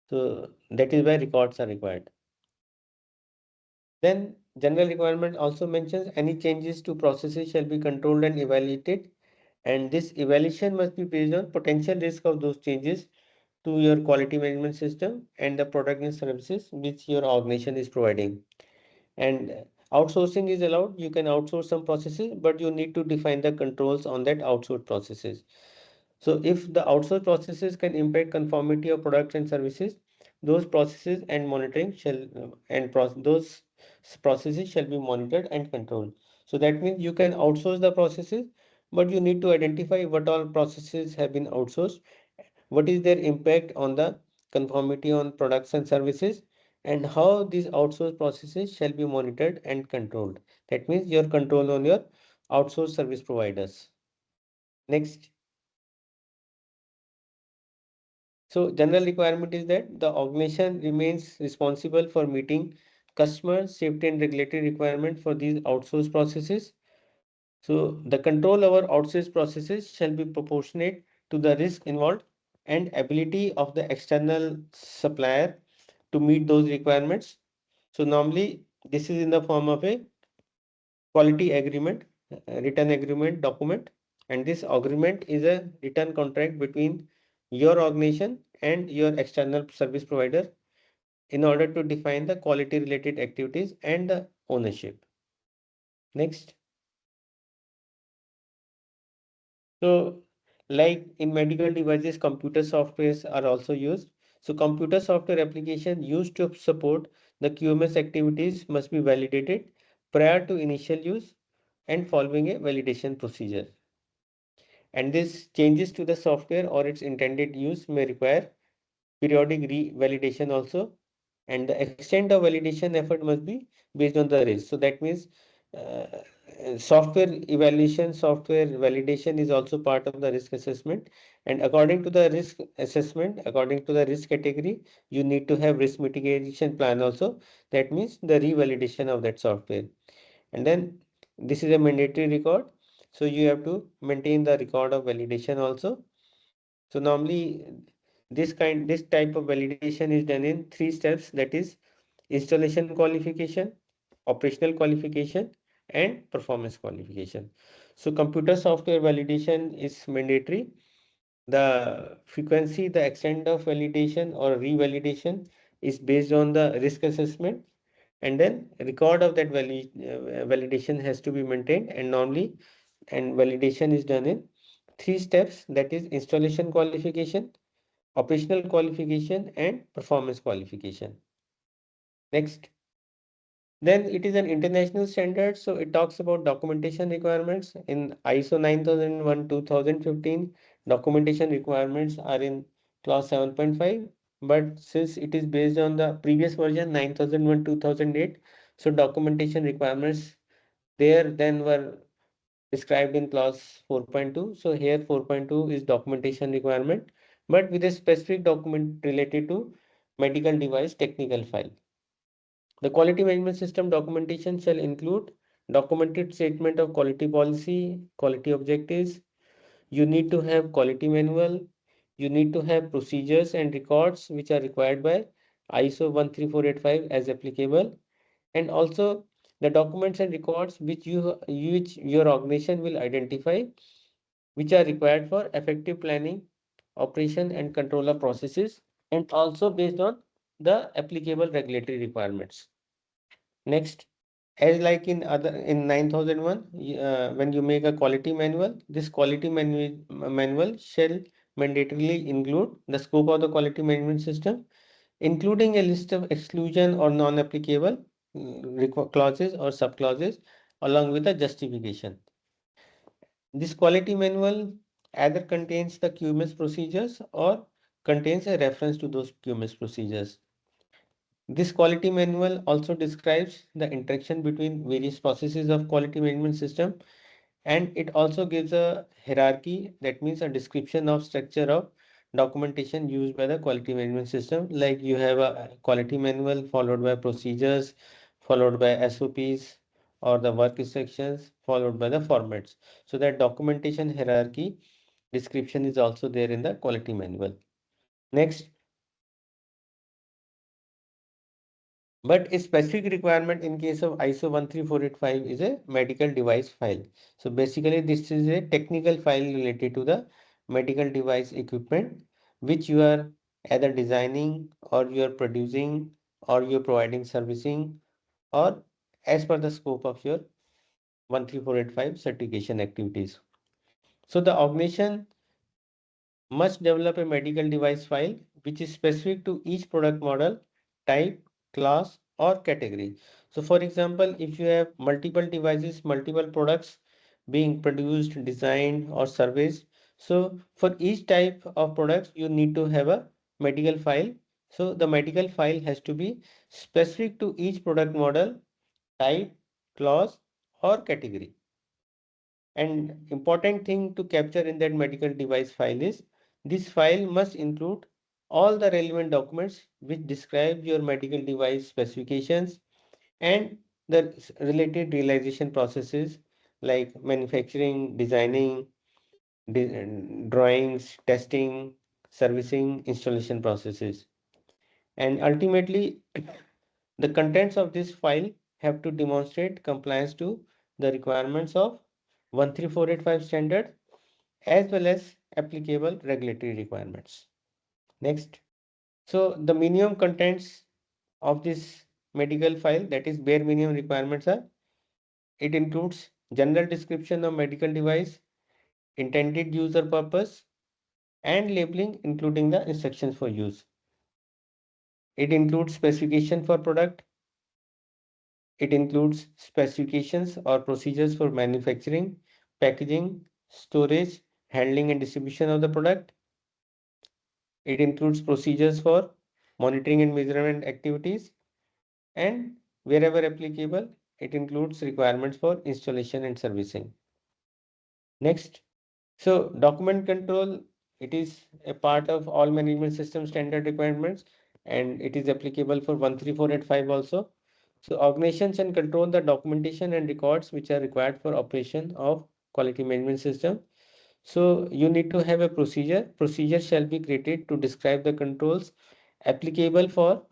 So that is why records are required. Then general requirement also mentions any changes to processes shall be controlled and evaluated, and this evaluation must be based on potential risk of those changes to your quality management system and the product and services which your organization is providing. And outsourcing is allowed. You can outsource some processes, but you need to define the controls on that outsourced processes. So if the outsourced processes can impact conformity of products and services, those processes and monitoring shall those processes shall be monitored and controlled. So that means you can outsource the processes, but you need to identify what all processes have been outsourced, what is their impact on the conformity on products and services, and how these outsourced processes shall be monitored and controlled. That means your control on your outsourced service providers. Next. So general requirement is that the organization remains responsible for meeting customer safety and regulatory requirement for these outsourced processes. So the control over outsourced processes shall be proportionate to the risk involved and ability of the external supplier to meet those requirements. So normally this is in the form of a quality agreement, written agreement document, and this agreement is a written contract between your organization and your external service provider in order to define the quality related activities and the ownership. Next. So like in medical devices, computer softwares are also used. So computer software application used to support the QMS activities must be validated prior to initial use and following a validation procedure. And this changes to the software or its intended use may require periodic revalidation also, and the extent of validation effort must be based on the risk. So that means uh, software evaluation, software validation is also part of the risk assessment, and according to the risk assessment, according to the risk category, you need to have risk mitigation plan also. That means the revalidation of that software. And then this is a mandatory record, so you have to maintain the record of validation also. So normally this type of validation is done in three steps, that is installation qualification, operational qualification, and performance qualification. So computer software validation is mandatory. The frequency, the extent of validation or revalidation is based on the risk assessment, and then record of that validation has to be maintained, and normally and validation is done in three steps, that is installation qualification, operational qualification, and performance qualification. Next. Then it is an international standard, so it talks about documentation requirements. In ISO 9001 2015, documentation requirements are in clause 7.5, but since it is based on the previous version 9001 2008, so documentation requirements there then were described in clause 4.2. So here 4.2 is documentation requirement, but with a specific document related to medical device technical file. The quality management system documentation shall include documented statement of quality policy, quality objectives. You need to have quality manual. You need to have procedures and records which are required by ISO 13485 as applicable, and also the documents and records which your organization will identify, which are required for effective planning, operation, and control of processes, and also based on the applicable regulatory requirements. Next. As like in other in 9001, when you make a quality manual, this manual shall mandatorily include the scope of the quality management system, including a list of exclusion or non-applicable clauses or subclauses, along with a justification. This quality manual either contains the QMS procedures or contains a reference to those QMS procedures. This quality manual also describes the interaction between various processes of quality management system, And it also gives a hierarchy, that means a description of structure of documentation used by the quality management system. Like you have a quality manual followed by procedures, followed by SOPs or the work instructions, followed by the formats. So that documentation hierarchy description is also there in the quality manual. Next, but a specific requirement in case of ISO 13485 is a medical device file. So basically this is a technical file related to the medical device equipment which you are either designing or you are producing or you are providing servicing or as per the scope of your 13485 certification activities. So the organization must develop a medical device file which is specific to each product model, type, class, or category. So, for example, if you have multiple devices, multiple products being produced, designed, or serviced, so for each type of products, you need to have a medical file. So, the medical file has to be specific to each product model, type, class, or category. And important thing to capture in that medical device file is this file must include all the relevant documents which describe your medical device specifications and the related realization processes like manufacturing, designing, drawings, testing, servicing, installation processes. And ultimately, the contents of this file have to demonstrate compliance to the requirements of 13485 standard as well as applicable regulatory requirements. Next. So the minimum contents of this medical file, that is bare minimum requirements, are it includes general description of medical device, intended user purpose, and labeling including the instructions for use. It includes specification for product. It includes specifications or procedures for manufacturing, packaging, storage, handling and distribution of the product. It includes procedures for monitoring and measurement activities, and wherever applicable, it includes requirements for installation and servicing. Next, so document control, it is a part of all management system standard requirements and it is applicable for 13485 also. So organizations can control the documentation and records which are required for operation of quality management system. So you need to have a procedure. Procedure shall be created to describe the controls applicable for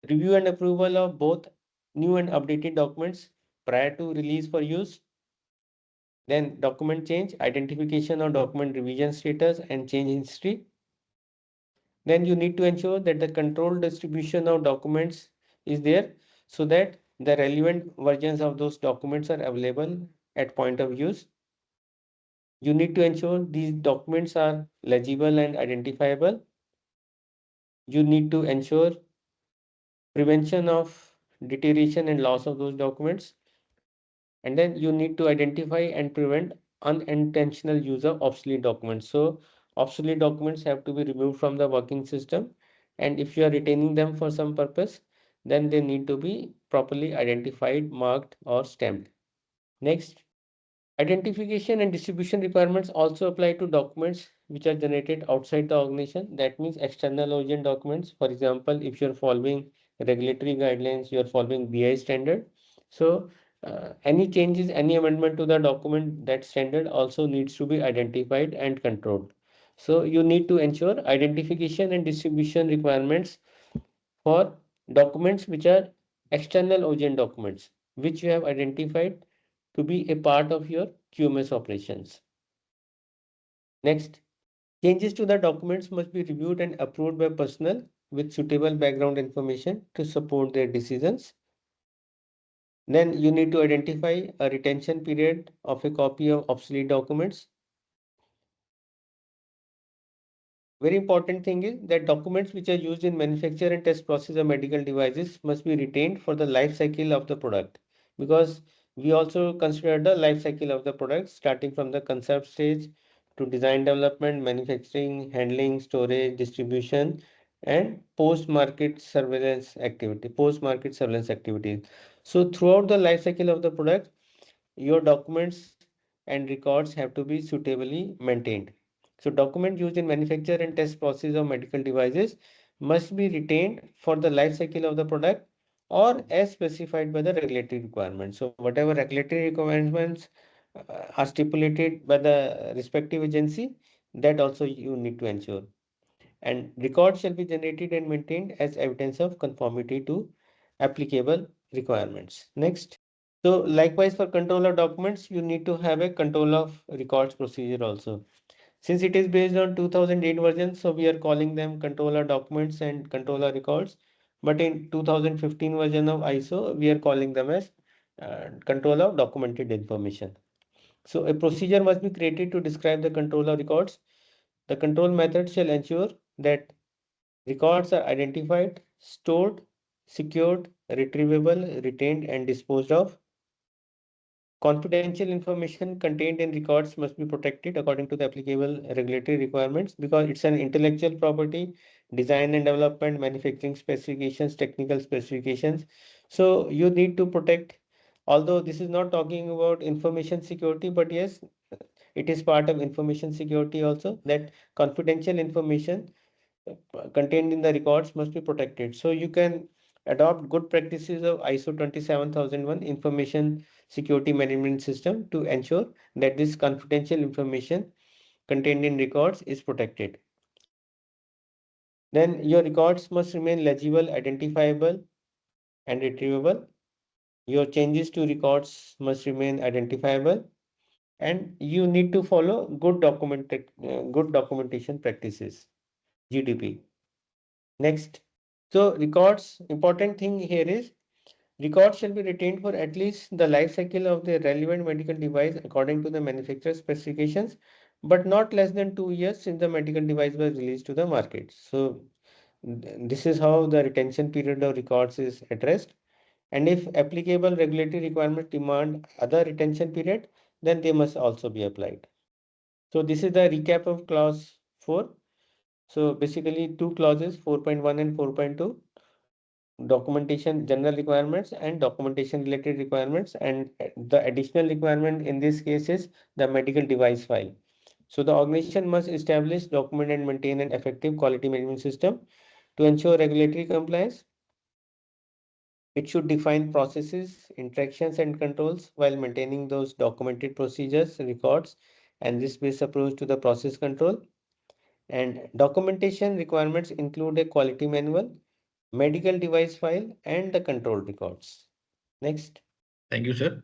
review and approval of both new and updated documents prior to release for use. Then document change, identification of document revision status and change history. Then you need to ensure that the controlled distribution of documents is there so that the relevant versions of those documents are available at point of use. You need to ensure these documents are legible and identifiable. You need to ensure prevention of deterioration and loss of those documents. And then you need to identify and prevent unintentional use of obsolete documents. So obsolete documents have to be removed from the working system. And if you are retaining them for some purpose, then they need to be properly identified, marked, or stamped. Next, identification and distribution requirements also apply to documents which are generated outside the organization. That means external origin documents. For example, if you're following regulatory guidelines, you're following BI standard. So any changes, any amendment to the document, that standard also needs to be identified and controlled. So you need to ensure identification and distribution requirements for documents which are external origin documents, which you have identified to be a part of your QMS operations. Next, changes to the documents must be reviewed and approved by personnel with suitable background information to support their decisions. Then you need to identify a retention period of a copy of obsolete documents. Very important thing is that documents which are used in manufacture and test process of medical devices must be retained for the life cycle of the product, because we also consider the life cycle of the product starting from the concept stage to design development, manufacturing, handling, storage, distribution, and post-market surveillance activities. So throughout the life cycle of the product, your documents and records have to be suitably maintained. So document used in manufacture and test process of medical devices must be retained for the life cycle of the product or as specified by the regulatory requirements. So whatever regulatory requirements are stipulated by the respective agency, that also you need to ensure. And records shall be generated and maintained as evidence of conformity to applicable requirements. Next. So likewise for control of documents, you need to have a control of records procedure also. Since it is based on 2008 version, so we are calling them controller documents and controller records. But in 2015 version of ISO, we are calling them as control of documented information. So a procedure must be created to describe the controller records. The control method shall ensure that records are identified, stored, secured, retrievable, retained, and disposed of. Confidential information contained in records must be protected according to the applicable regulatory requirements because it's an intellectual property, design and development, manufacturing specifications, technical specifications. So you need to protect, although this is not talking about information security, but yes, it is part of information security also that confidential information contained in the records must be protected. So you can adopt good practices of ISO 27001 information security management system to ensure that this confidential information contained in records is protected. Then your records must remain legible, identifiable, and retrievable. Your changes to records must remain identifiable, and you need to follow good documentation practices, GDP. Next. So records, important thing here is records shall be retained for at least the life cycle of the relevant medical device according to the manufacturer specifications, but not less than 2 years since the medical device was released to the market. So this is how the retention period of records is addressed. And if applicable regulatory requirements demand other retention period, then they must also be applied. So this is the recap of clause 4. So basically two clauses 4.1 and 4.2, documentation general requirements and documentation related requirements, and the additional requirement in this case is the medical device file. So the organization must establish, document and maintain an effective quality management system to ensure regulatory compliance. It should define processes, interactions and controls while maintaining those documented procedures, records and risk-based approach to the process control. And documentation requirements include a quality manual, medical device file, and the control records. Next. Thank you, sir.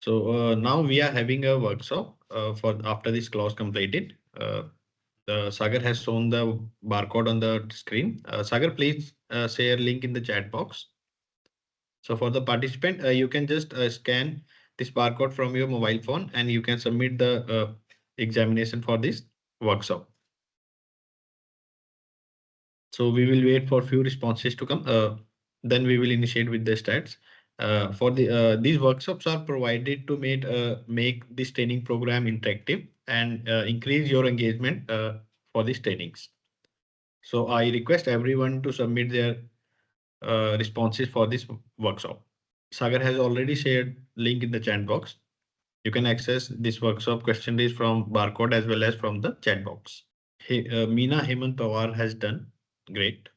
So now we are having a workshop for after this clause completed. The Sagar has shown the barcode on the screen. Sagar, please share link in the chat box. So for the participant, you can just scan this barcode from your mobile phone and you can submit the examination for this workshop. So we will wait for few responses to come. Then we will initiate with the stats. For these workshops are provided to make this training program interactive and increase your engagement for these trainings. So I request everyone to submit their responses for this workshop. Sagar has already shared link in the chat box. You can access this workshop questionnaires from barcode as well as from the chat box. Hey, Meena Hemant Pawar has done great.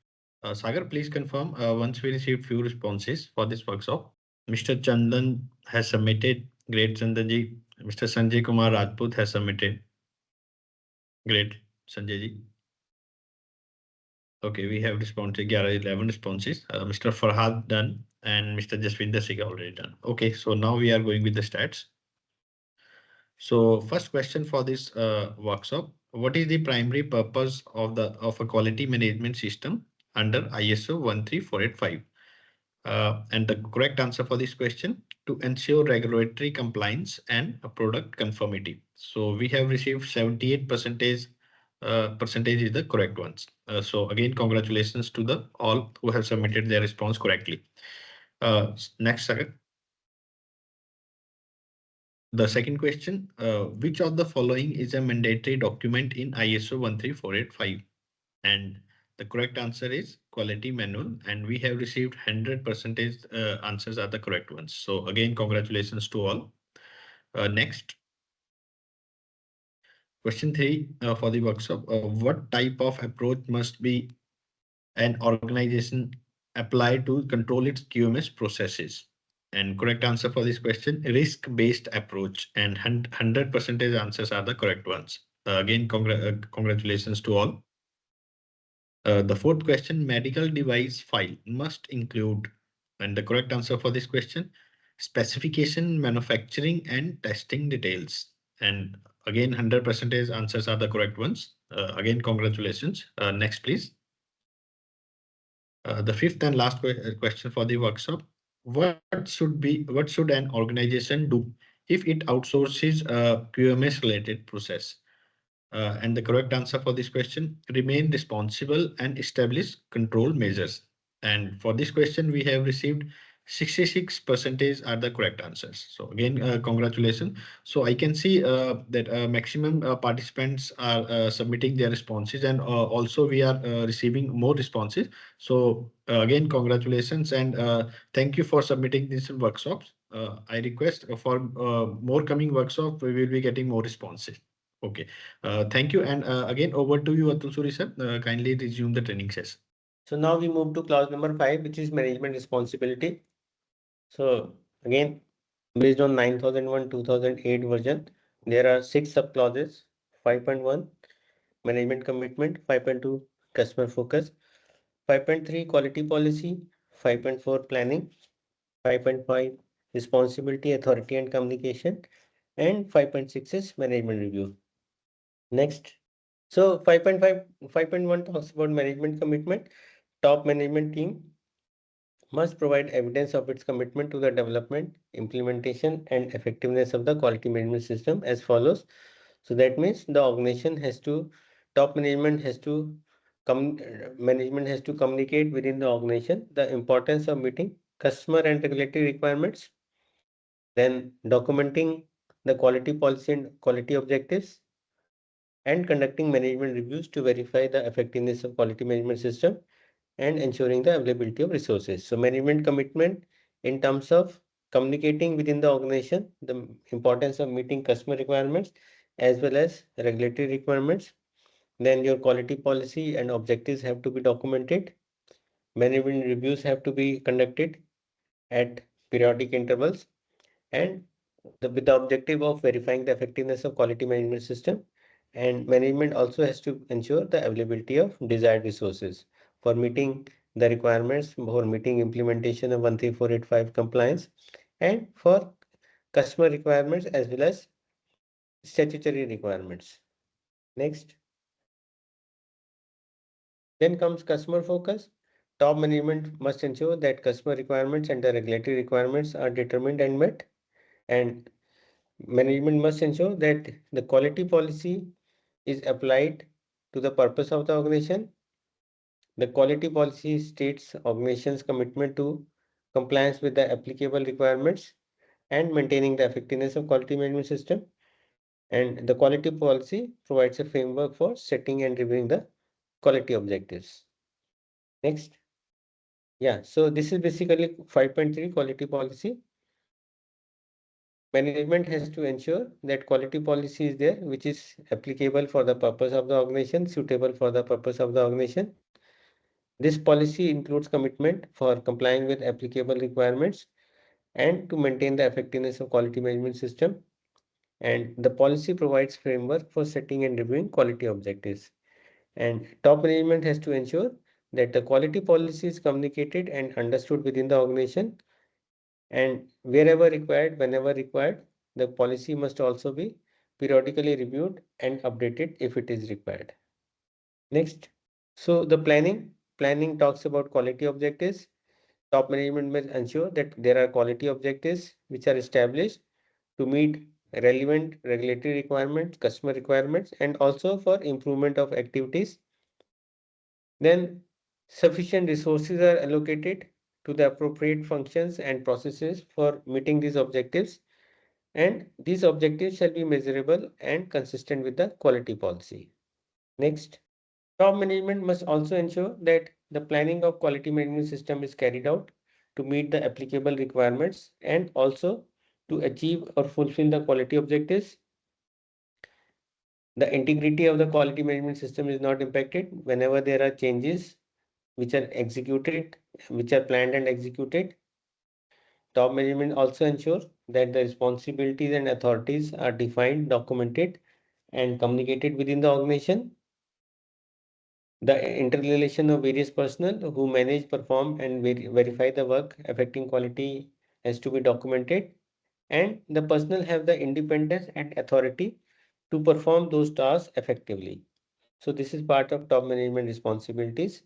Sagar, please confirm once we receive few responses for this workshop. Mr. Chandan has submitted. Great, Chandanji. Mr. Sanjay Kumar Rajput has submitted. Great, Sanjay ji. Okay, we have responded 11 responses. Mr. Farhad done and Mr. Jaswinder Singh already done. Okay, so now we are going with the stats. So first question for this workshop, what is the primary purpose of a quality management system under ISO 13485? And the correct answer for this question, to ensure regulatory compliance and a product conformity. So we have received 78 percentage is the correct ones. So again, congratulations to the all who have submitted their response correctly. Next, second. The second question, which of the following is a mandatory document in ISO 13485? And the correct answer is quality manual, and we have received 100% answers are the correct ones. So again, congratulations to all. Next. Question 3 for the workshop. What type of approach must be an organization apply to control its QMS processes? And correct answer for this question, risk-based approach, and 100% answers are the correct ones. Again, congratulations to all. The fourth question, medical device file must include, and the correct answer for this question, specification, manufacturing, and testing details. And again, 100% answers are the correct ones. Again, congratulations. Next, please. The fifth and last question for the workshop. What should an organization do if it outsources a QMS related process? And the correct answer for this question, remain responsible and establish control measures. And for this question, we have received 66% are the correct answers. So again, congratulations. So I can see that maximum participants are submitting their responses, and also we are receiving more responses. So again, congratulations, and thank you for submitting these workshops. I request for more coming workshops, we will be getting more responses. Okay. Thank you. And again, over to you, Atul Suri sir. Kindly resume the training session. So now we move to clause number 5, which is management responsibility. So again, based on 9001 2008 version, there are 6 subclauses. 5.1 management commitment, 5.2 customer focus, 5.3 quality policy, 5.4 planning, 5.5 responsibility, authority and communication, and 5.6 is management review. Next. So 5.1 talks about management commitment. Top management team must provide evidence of its commitment to the development, implementation, and effectiveness of the quality management system as follows. So that means the organization has to, top management has to communicate within the organization the importance of meeting customer and regulatory requirements, then documenting the quality policy and quality objectives, and conducting management reviews to verify the effectiveness of quality management system and ensuring the availability of resources. So management commitment in terms of communicating within the organization, the importance of meeting customer requirements as well as regulatory requirements. Then your quality policy and objectives have to be documented. Management reviews have to be conducted at periodic intervals, and with the objective of verifying the effectiveness of quality management system. And management also has to ensure the availability of desired resources for meeting the requirements, for meeting implementation of 13485 compliance, and for customer requirements as well as statutory requirements. Next. Then comes customer focus. Top management must ensure that customer requirements and the regulatory requirements are determined and met, and management must ensure that the quality policy is applied to the purpose of the organization. The quality policy states organization's commitment to compliance with the applicable requirements and maintaining the effectiveness of quality management system. And the quality policy provides a framework for setting and reviewing the quality objectives. Next. Yeah, so this is basically 5.3 quality policy. Management has to ensure that quality policy is there, which is applicable for the purpose of the organization, suitable for the purpose of the organization. This policy includes commitment for complying with applicable requirements and to maintain the effectiveness of quality management system. And the policy provides framework for setting and reviewing quality objectives. And top management has to ensure that the quality policy is communicated and understood within the organization. And wherever required, whenever required, the policy must also be periodically reviewed and updated if it is required. Next. So the planning talks about quality objectives. Top management must ensure that there are quality objectives which are established to meet relevant regulatory requirements, customer requirements, and also for improvement of activities. Then sufficient resources are allocated to the appropriate functions and processes for meeting these objectives, and these objectives shall be measurable and consistent with the quality policy. Next. Top management must also ensure that the planning of quality management system is carried out to meet the applicable requirements and also to achieve or fulfill the quality objectives. The integrity of the quality management system is not impacted whenever there are changes which are executed, which are planned and executed. Top management also ensures that the responsibilities and authorities are defined, documented, and communicated within the organization. The interrelation of various personnel who manage, perform, and verify the work affecting quality has to be documented, and the personnel have the independence and authority to perform those tasks effectively. So this is part of top management responsibilities.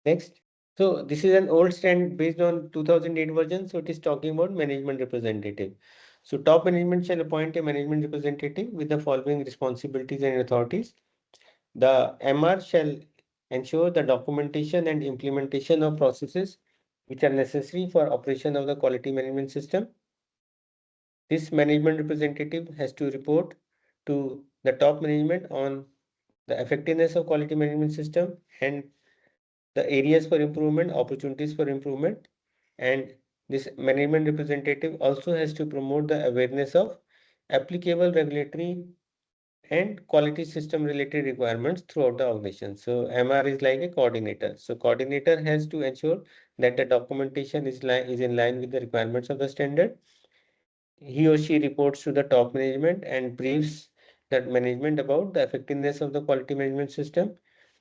Next. So this is an old stand based on 2008 version. So it is talking about management representative. So top management shall appoint a management representative with the following responsibilities and authorities. The MR shall ensure the documentation and implementation of processes which are necessary for operation of the quality management system. This management representative has to report to the top management on the effectiveness of quality management system and the areas for improvement, opportunities for improvement, and this management representative also has to promote the awareness of applicable regulatory and quality system related requirements throughout the organization. So MR is like a coordinator. So coordinator has to ensure that the documentation is in line with the requirements of the standard. He or she reports to the top management and briefs that management about the effectiveness of the quality management system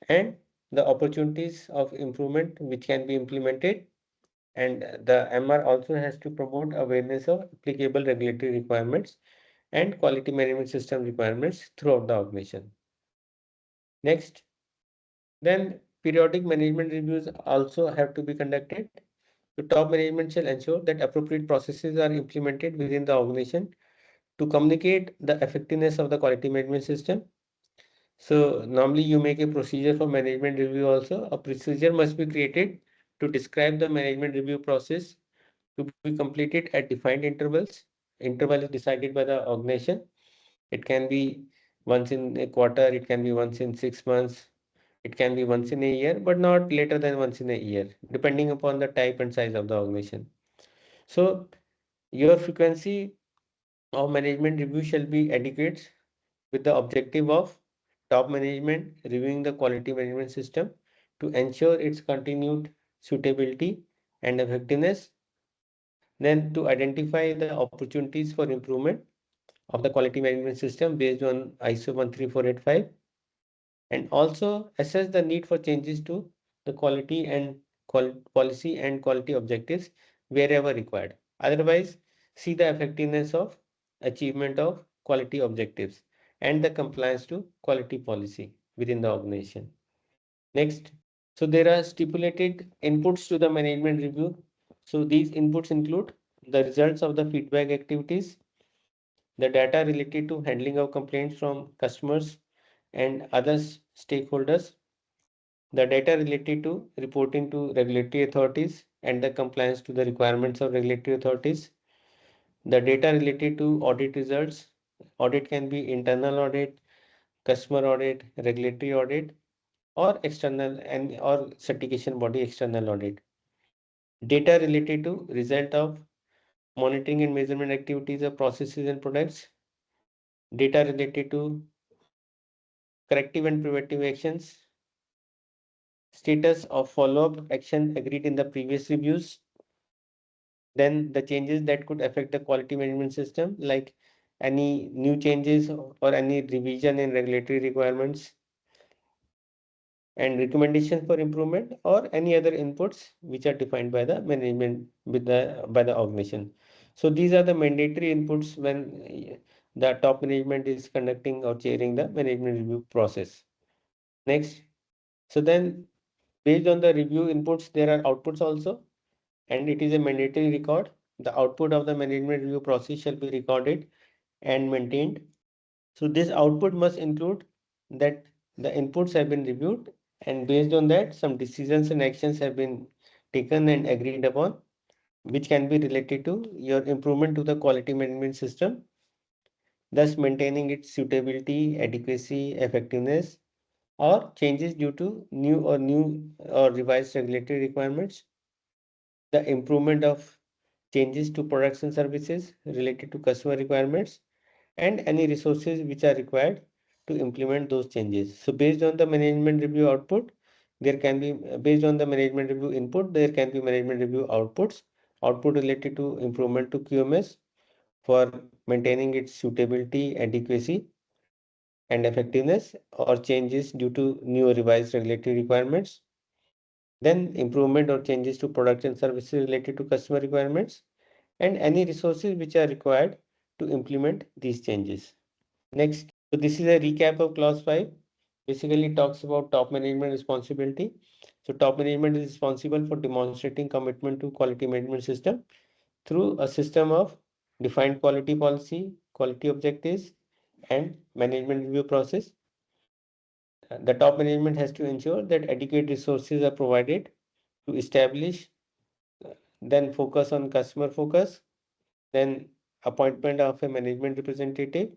and the opportunities of improvement which can be implemented. And the MR also has to promote awareness of applicable regulatory requirements and quality management system requirements throughout the organization. Next, then periodic management reviews also have to be conducted. The top management shall ensure that appropriate processes are implemented within the organization to communicate the effectiveness of the quality management system. So normally you make a procedure for management review also. A procedure must be created to describe the management review process to be completed at defined intervals. Interval is decided by the organization. It can be once in a quarter, it can be once in 6 months, it can be once in a year, but not later than once in a year, depending upon the type and size of the organization. So your frequency of management review shall be adequate with the objective of top management reviewing the quality management system to ensure its continued suitability and effectiveness, then to identify the opportunities for improvement of the quality management system based on ISO 13485, and also assess the need for changes to the quality and policy and quality objectives wherever required. Otherwise, see the effectiveness of achievement of quality objectives and the compliance to quality policy within the organization. Next, so there are stipulated inputs to the management review. So these inputs include the results of the feedback activities, the data related to handling of complaints from customers and other stakeholders, the data related to reporting to regulatory authorities and the compliance to the requirements of regulatory authorities, the data related to audit results. Audit can be internal audit, customer audit, regulatory audit, or external and or certification body external audit. Data related to result of monitoring and measurement activities of processes and products, data related to corrective and preventive actions, status of follow-up action agreed in the previous reviews, then the changes that could affect the quality management system, like any new changes or any revision in regulatory requirements and recommendations for improvement or any other inputs which are defined by the management with the by the organization. So these are the mandatory inputs when the top management is conducting or chairing the management review process. Next, so then based on the review inputs, there are outputs also, and it is a mandatory record. The output of the management review process shall be recorded and maintained. So this output must include that the inputs have been reviewed, and based on that, some decisions and actions have been taken and agreed upon, which can be related to your improvement to the quality management system, thus maintaining its suitability, adequacy, effectiveness, or changes due to new or revised regulatory requirements, the improvement of changes to products and services related to customer requirements, and any resources which are required to implement those changes. So based on the management review output, there can be based on the management review input, there can be management review outputs, output related to improvement to QMS for maintaining its suitability, adequacy, and effectiveness, or changes due to new or revised regulatory requirements. Then improvement or changes to products and services related to customer requirements, and any resources which are required to implement these changes. Next, so this is a recap of clause 5. Basically talks about top management responsibility. So top management is responsible for demonstrating commitment to quality management system through a system of defined quality policy, quality objectives, and management review process. The top management has to ensure that adequate resources are provided to establish, then focus on customer focus, then appointment of a management representative,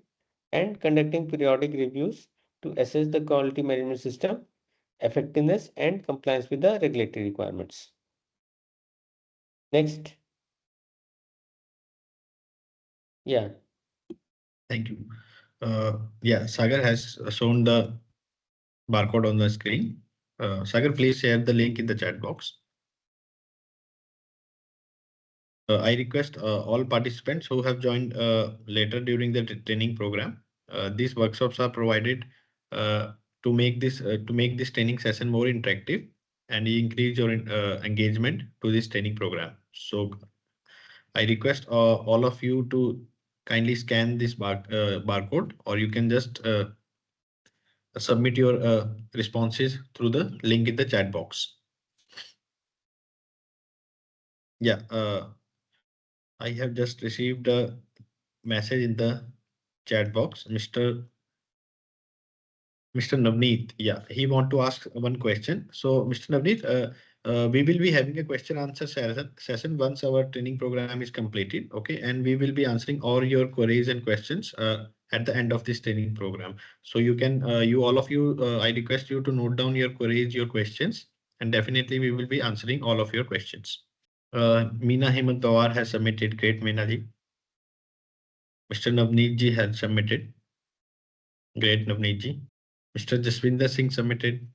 and conducting periodic reviews to assess the quality management system, effectiveness, and compliance with the regulatory requirements. Next. Yeah. Thank you. Yeah, Sagar has shown the barcode on the screen. Sagar, please share the link in the chat box. I request all participants who have joined later during the training program. These workshops are provided to make this training session more interactive and increase your engagement to this training program. So I request all of you to kindly scan this barcode, or you can just submit your responses through the link in the chat box. Yeah, I have just received a message in the chat box. Mr. Navneet, yeah, he want to ask one question. So, Mr. Navneet, we will be having a question answer session once our training program is completed. Okay, and we will be answering all your queries and questions at the end of this training program. So you can, all of you, I request you to note down your queries, your questions, and definitely we will be answering all of your questions. Meena Hemantawar has submitted. Great, Meena ji. Mr. Navneet ji has submitted. Great, Navneet ji. Mr. Jaswinder Singh submitted.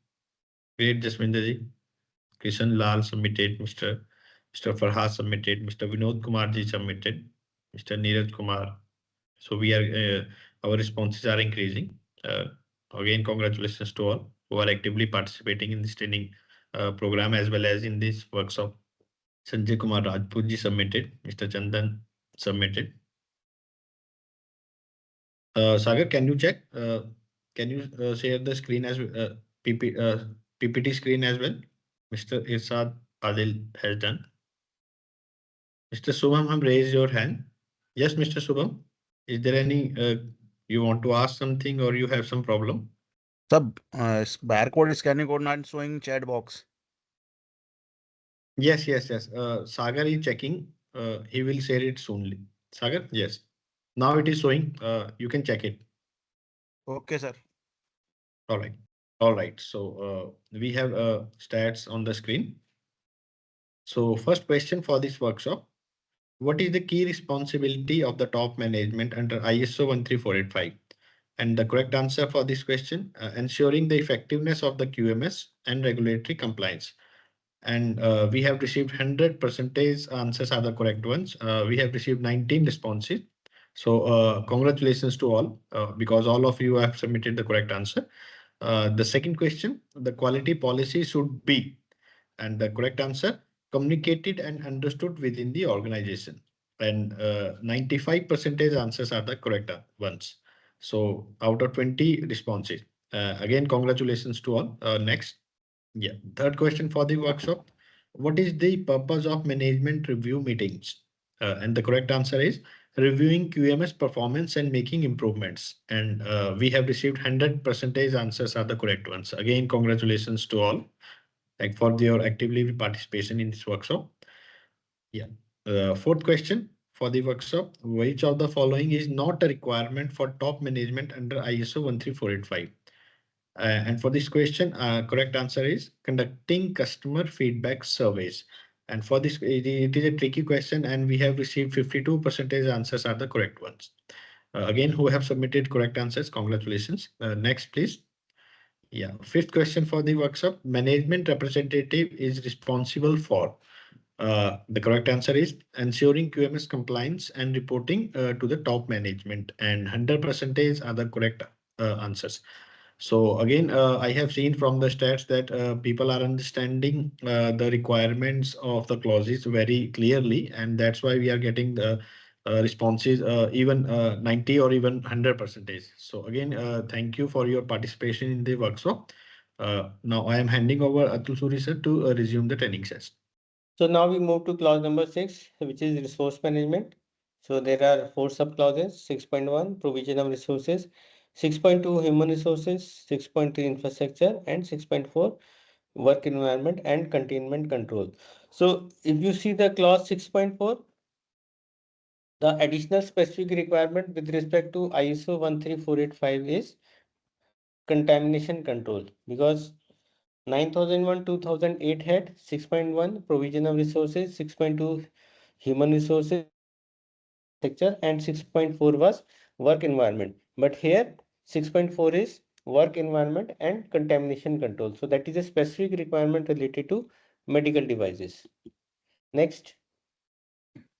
Great, Jaswinder ji. Kishan Lal submitted. Mr. Farhad submitted. Mr. Vinod Kumar ji submitted. Mr. Neeraj Kumar. So we are our responses are increasing. Again, congratulations to all who are actively participating in this training program as well as in this workshop. Sanjay Kumar Rajput ji submitted. Mr. Chandan submitted. Sagar, can you check? Can you share the screen as PPT screen as well? Mr. Irsad Adil has done. Mr. Subham, raise your hand. Yes, Mr. Subham. Is there any you want to ask something or you have some problem? Sub barcode scanning code not showing chat box. Yes. Sagar is checking. He will share it soonly. Sagar, yes. Now it is showing. You can check it. Okay, sir. All right. All right. So we have stats on the screen. So first question for this workshop. What is the key responsibility of the top management under ISO 13485? And the correct answer for this question, ensuring the effectiveness of the QMS and regulatory compliance. And we have received 100% answers are the correct ones. We have received 19 responses. So congratulations to all because all of you have submitted the correct answer. The second question, the quality policy should be, and the correct answer, communicated and understood within the organization. And 95% answers are the correct ones. So out of 20 responses, again, congratulations to all. Next. Yeah. Third question for the workshop. What is the purpose of management review meetings? And the correct answer is reviewing QMS performance and making improvements. And we have received 100% answers are the correct ones. Again, congratulations to all like for your actively participation in this workshop. Yeah. Fourth question for the workshop. Which of the following is not a requirement for top management under ISO 13485? And for this question, correct answer is conducting customer feedback surveys. And for this, it is a tricky question, and we have received 52% answers are the correct ones. Again, who have submitted correct answers, congratulations. Next, please. Yeah, fifth question for the workshop. Management representative is responsible for. The correct answer is ensuring QMS compliance and reporting to the top management, and 100% are the correct answers. So again, I have seen from the stats that people are understanding the requirements of the clauses very clearly, and that's why we are getting the responses even 90 or even 100%. So again, thank you for your participation in the workshop. Now I am handing over Atul Suri sir to resume the training session. So now we move to clause number 6, which is resource management. So there are 4 sub clauses: 6.1 provision of resources, 6.2 human resources, 6.3 infrastructure, and 6.4 work environment and containment control. So if you see the clause 6.4, the additional specific requirement with respect to ISO 13485 is contamination control, because 9001 2008 had 6.1 provision of resources, 6.2 human resources, sector, and 6.4 was work environment. But here 6.4 is work environment and contamination control. So that is a specific requirement related to medical devices. Next.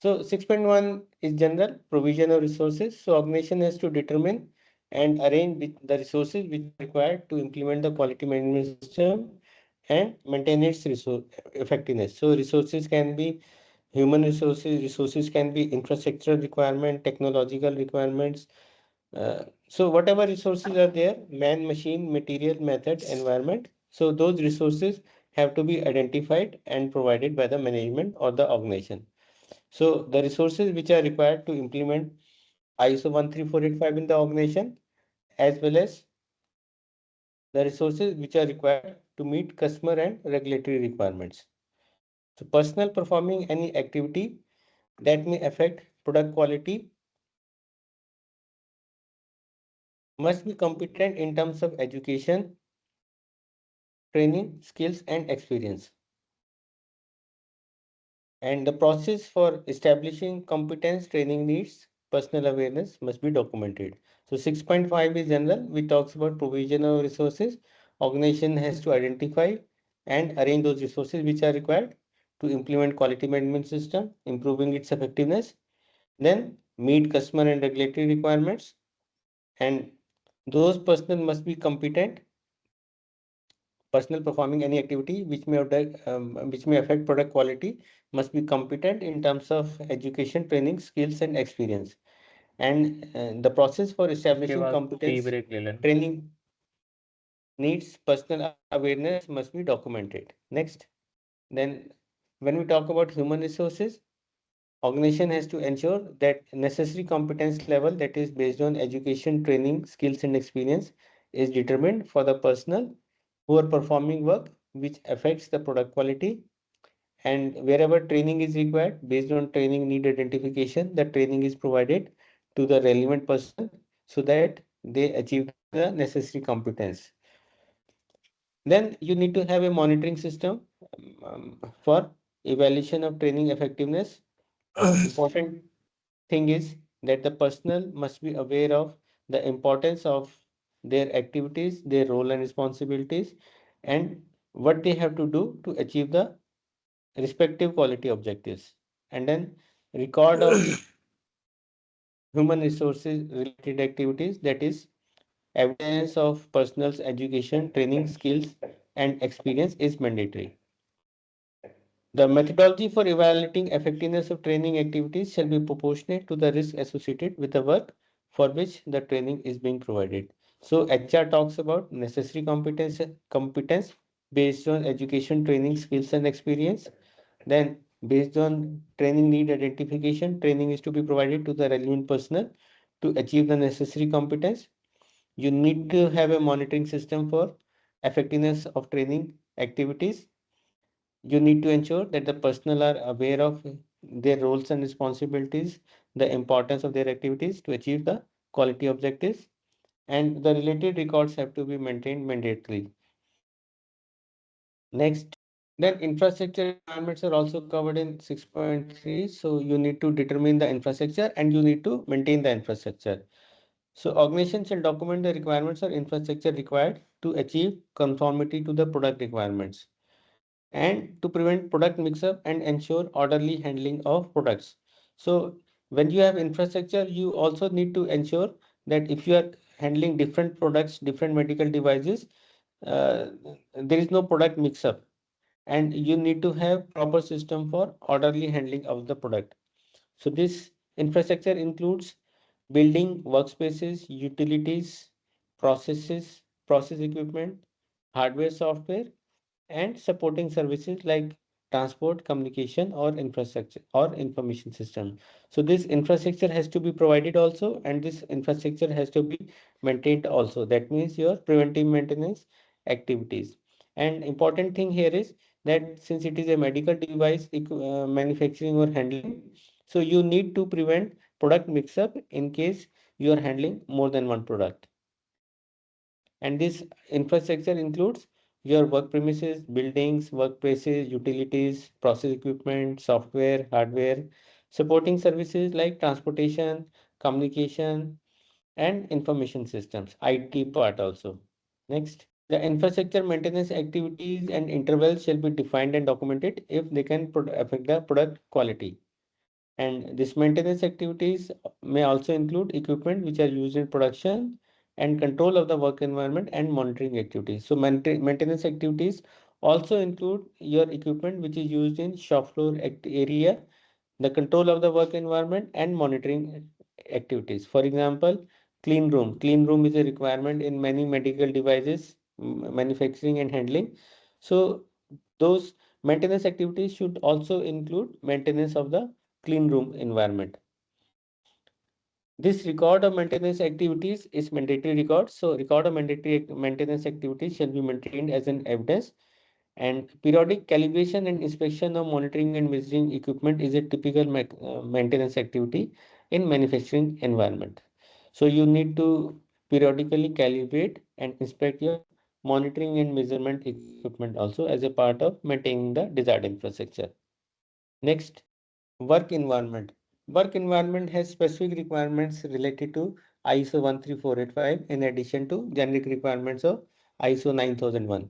So 6.1 is general provision of resources. So organization has to determine and arrange the resources which are required to implement the quality management system and maintain its resource effectiveness. So resources can be human resources can be infrastructural requirement, technological requirements. So whatever resources are there, man, machine, material, method, environment. So those resources have to be identified and provided by the management or the organization. So the resources which are required to implement ISO 13485 in the organization, as well as the resources which are required to meet customer and regulatory requirements. So personnel performing any activity that may affect product quality must be competent in terms of education, training, skills, and experience. And the process for establishing competence training needs, personal awareness must be documented. So 6.5 is general, which talks about provision of resources. Organization has to identify and arrange those resources which are required to implement quality management system, improving its effectiveness. Then meet customer and regulatory requirements, and those personnel must be competent. Personnel performing any activity which may affect product quality must be competent in terms of education, training, skills, and experience. And the process for establishing competence training needs personal awareness must be documented. Next. Then when we talk about human resources, organization has to ensure that necessary competence level, that is based on education, training, skills, and experience, is determined for the personnel who are performing work which affects the product quality. And wherever training is required, based on training need identification, the training is provided to the relevant person so that they achieve the necessary competence. Then you need to have a monitoring system for evaluation of training effectiveness. Important thing is that the personnel must be aware of the importance of their activities, their role and responsibilities, and what they have to do to achieve the respective quality objectives. And then record of human resources related activities, that is evidence of personal's education, training, skills, and experience is mandatory. The methodology for evaluating effectiveness of training activities shall be proportionate to the risk associated with the work for which the training is being provided. So HR talks about necessary competence based on education, training, skills, and experience. Then based on training need identification, training is to be provided to the relevant personnel to achieve the necessary competence. You need to have a monitoring system for effectiveness of training activities. You need to ensure that the personnel are aware of their roles and responsibilities, the importance of their activities to achieve the quality objectives, and the related records have to be maintained mandatorily. Next, then infrastructure requirements are also covered in 6.3. So you need to determine the infrastructure and you need to maintain the infrastructure. So organization shall document the requirements or infrastructure required to achieve conformity to the product requirements and to prevent product mix-up and ensure orderly handling of products. So when you have infrastructure, you also need to ensure that if you are handling different products, different medical devices, uh, there is no product mix-up, and you need to have proper system for orderly handling of the product. So this infrastructure includes building workspaces, utilities, processes, process equipment, hardware, software, and supporting services like transport, communication, or infrastructure or information system. So this infrastructure has to be provided also, and this infrastructure has to be maintained also. That means your preventive maintenance activities. And important thing here is that since it is a medical device manufacturing or handling, so you need to prevent product mix-up in case you are handling more than one product. And this infrastructure includes your work premises, buildings, workplaces, utilities, process equipment, software, hardware, supporting services like transportation, communication, and information systems, IT part also. Next, the infrastructure maintenance activities and intervals shall be defined and documented if they can affect the product quality. And this maintenance activities may also include equipment which are used in production and control of the work environment and monitoring activities. So maintenance activities also include your equipment which is used in shop floor area, the control of the work environment and monitoring activities. For example, clean room. Clean room is a requirement in many medical devices, manufacturing and handling. So those maintenance activities should also include maintenance of the clean room environment. This record of maintenance activities is mandatory record. So record of mandatory maintenance activities shall be maintained as an evidence, and periodic calibration and inspection of monitoring and measuring equipment is a typical maintenance activity in manufacturing environment. So you need to periodically calibrate and inspect your monitoring and measurement equipment also as a part of maintaining the desired infrastructure. Next, work environment. Work environment has specific requirements related to ISO 13485 in addition to generic requirements of ISO 9001.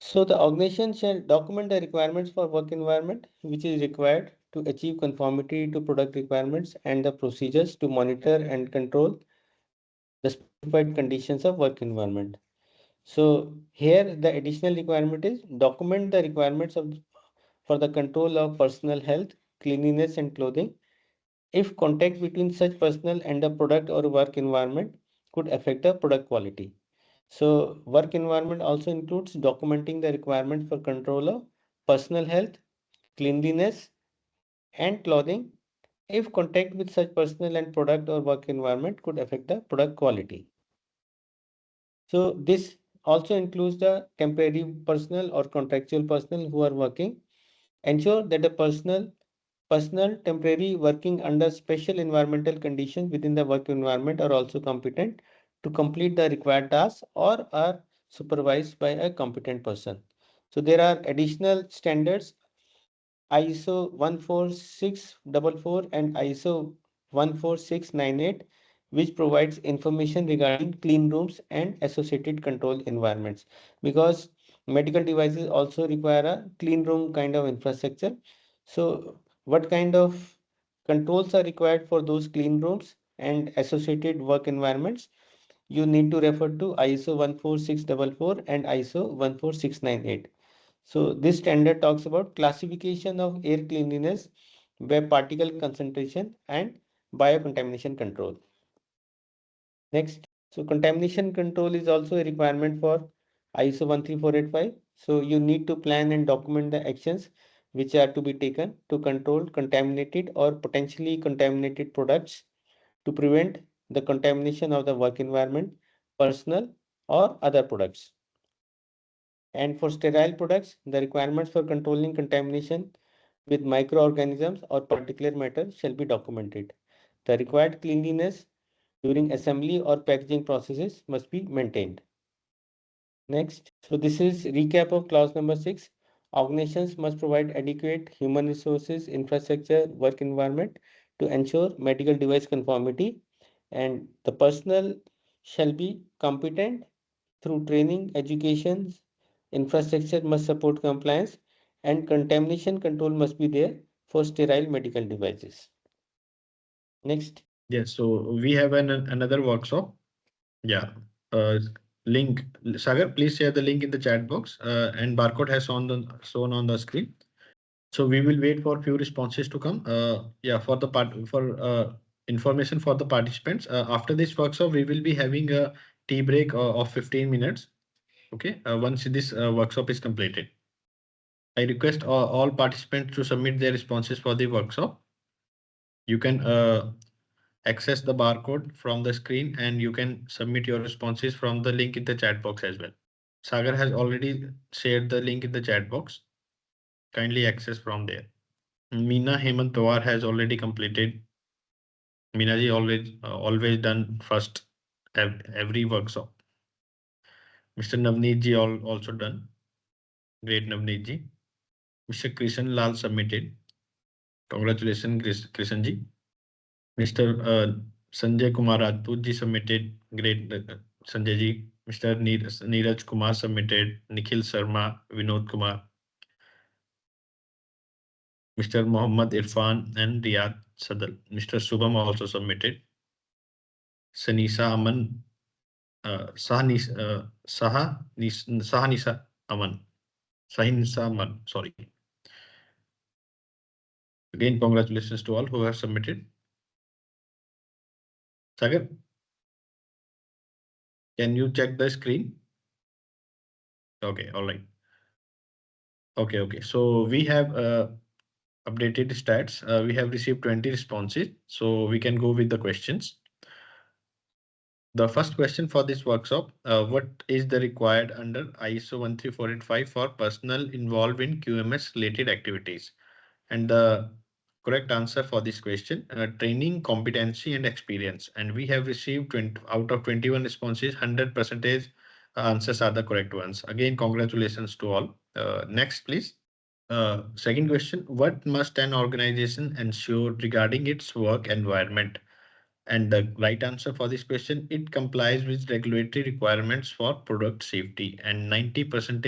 So the organization shall document the requirements for work environment which is required to achieve conformity to product requirements and the procedures to monitor and control the specified conditions of work environment. So here the additional requirement is document the requirements of for the control of personal health, cleanliness and clothing if contact between such personnel and the product or work environment could affect the product quality. So work environment also includes documenting the requirements for control of personal health, cleanliness and clothing if contact with such personal and product or work environment could affect the product quality. So this also includes the temporary personnel or contractual personnel who are working. Ensure that the personnel temporary working under special environmental conditions within the work environment are also competent to complete the required tasks or are supervised by a competent person. So there are additional standards ISO 14644 and ISO 14698 which provides information regarding clean rooms and associated control environments, because medical devices also require a clean room kind of infrastructure. So what kind of controls are required for those clean rooms and associated work environments? You need to refer to ISO 14644 and ISO 14698. So this standard talks about classification of air cleanliness by particle concentration and biocontamination control. Next, so contamination control is also a requirement for ISO 13485. So you need to plan and document the actions which are to be taken to control contaminated or potentially contaminated products to prevent the contamination of the work environment, personal or other products. And for sterile products, the requirements for controlling contamination with microorganisms or particulate matter shall be documented. The required cleanliness during assembly or packaging processes must be maintained. Next, so this is recap of clause number 6. Organizations must provide adequate human resources, infrastructure, work environment to ensure medical device conformity and the personnel shall be competent through training, education, infrastructure must support compliance, and contamination control must be there for sterile medical devices. Next. Yes, so we have another workshop. Yeah. Link. Sagar, please share the link in the chat box. And barcode has shown on the screen. So we will wait for few responses to come. Yeah, for the information for the participants. After this workshop, we will be having a tea break of 15 minutes. Okay. Once this workshop is completed, I request all participants to submit their responses for the workshop. You can access the barcode from the screen and you can submit your responses from the link in the chat box as well. Sagar has already shared the link in the chat box. Kindly access from there. Meena Hemant Pawar has already completed. Meena ji always done first every workshop. Mr. Navneet ji also done. Great Navneet ji. Mr. Krishan Lal submitted. Congratulations Krishan ji. Mr. Sanjay Kumar Rajput ji submitted. Great Sanjay ji. Mr. Neeraj Kumar submitted. Nikhil Sharma, Vinod Kumar. Mr. Mohammad Irfan and Riyad Sadal. Mr. Subham also submitted. Sanisa Aman, Sahanisa Aman. Sahinisa Aman, sorry. Again, congratulations to all who have submitted. Sagar, can you check the screen? Okay, all right. Okay. So we have updated stats. We have received 20 responses. So we can go with the questions. The first question for this workshop, what is the required under ISO 13485 for personnel involved in QMS related activities? And the correct answer for this question, training, competency and experience. And we have received 20 out of 21 responses, 100% answers are the correct ones. Again, congratulations to all. Next, please. Second question, what must an organization ensure regarding its work environment? And the right answer for this question, it complies with regulatory requirements for product safety, and 90%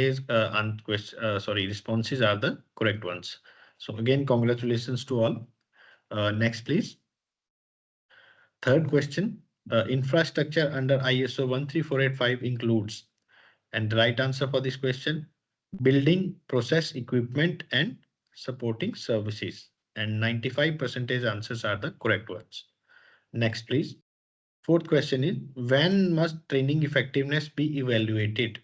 responses are the correct ones. So again, congratulations to all. Next, please. Third question, infrastructure under ISO 13485 includes, and the right answer for this question, building, process, equipment, and supporting services. And 95% answers are the correct ones. Next, please. Fourth question is, when must training effectiveness be evaluated?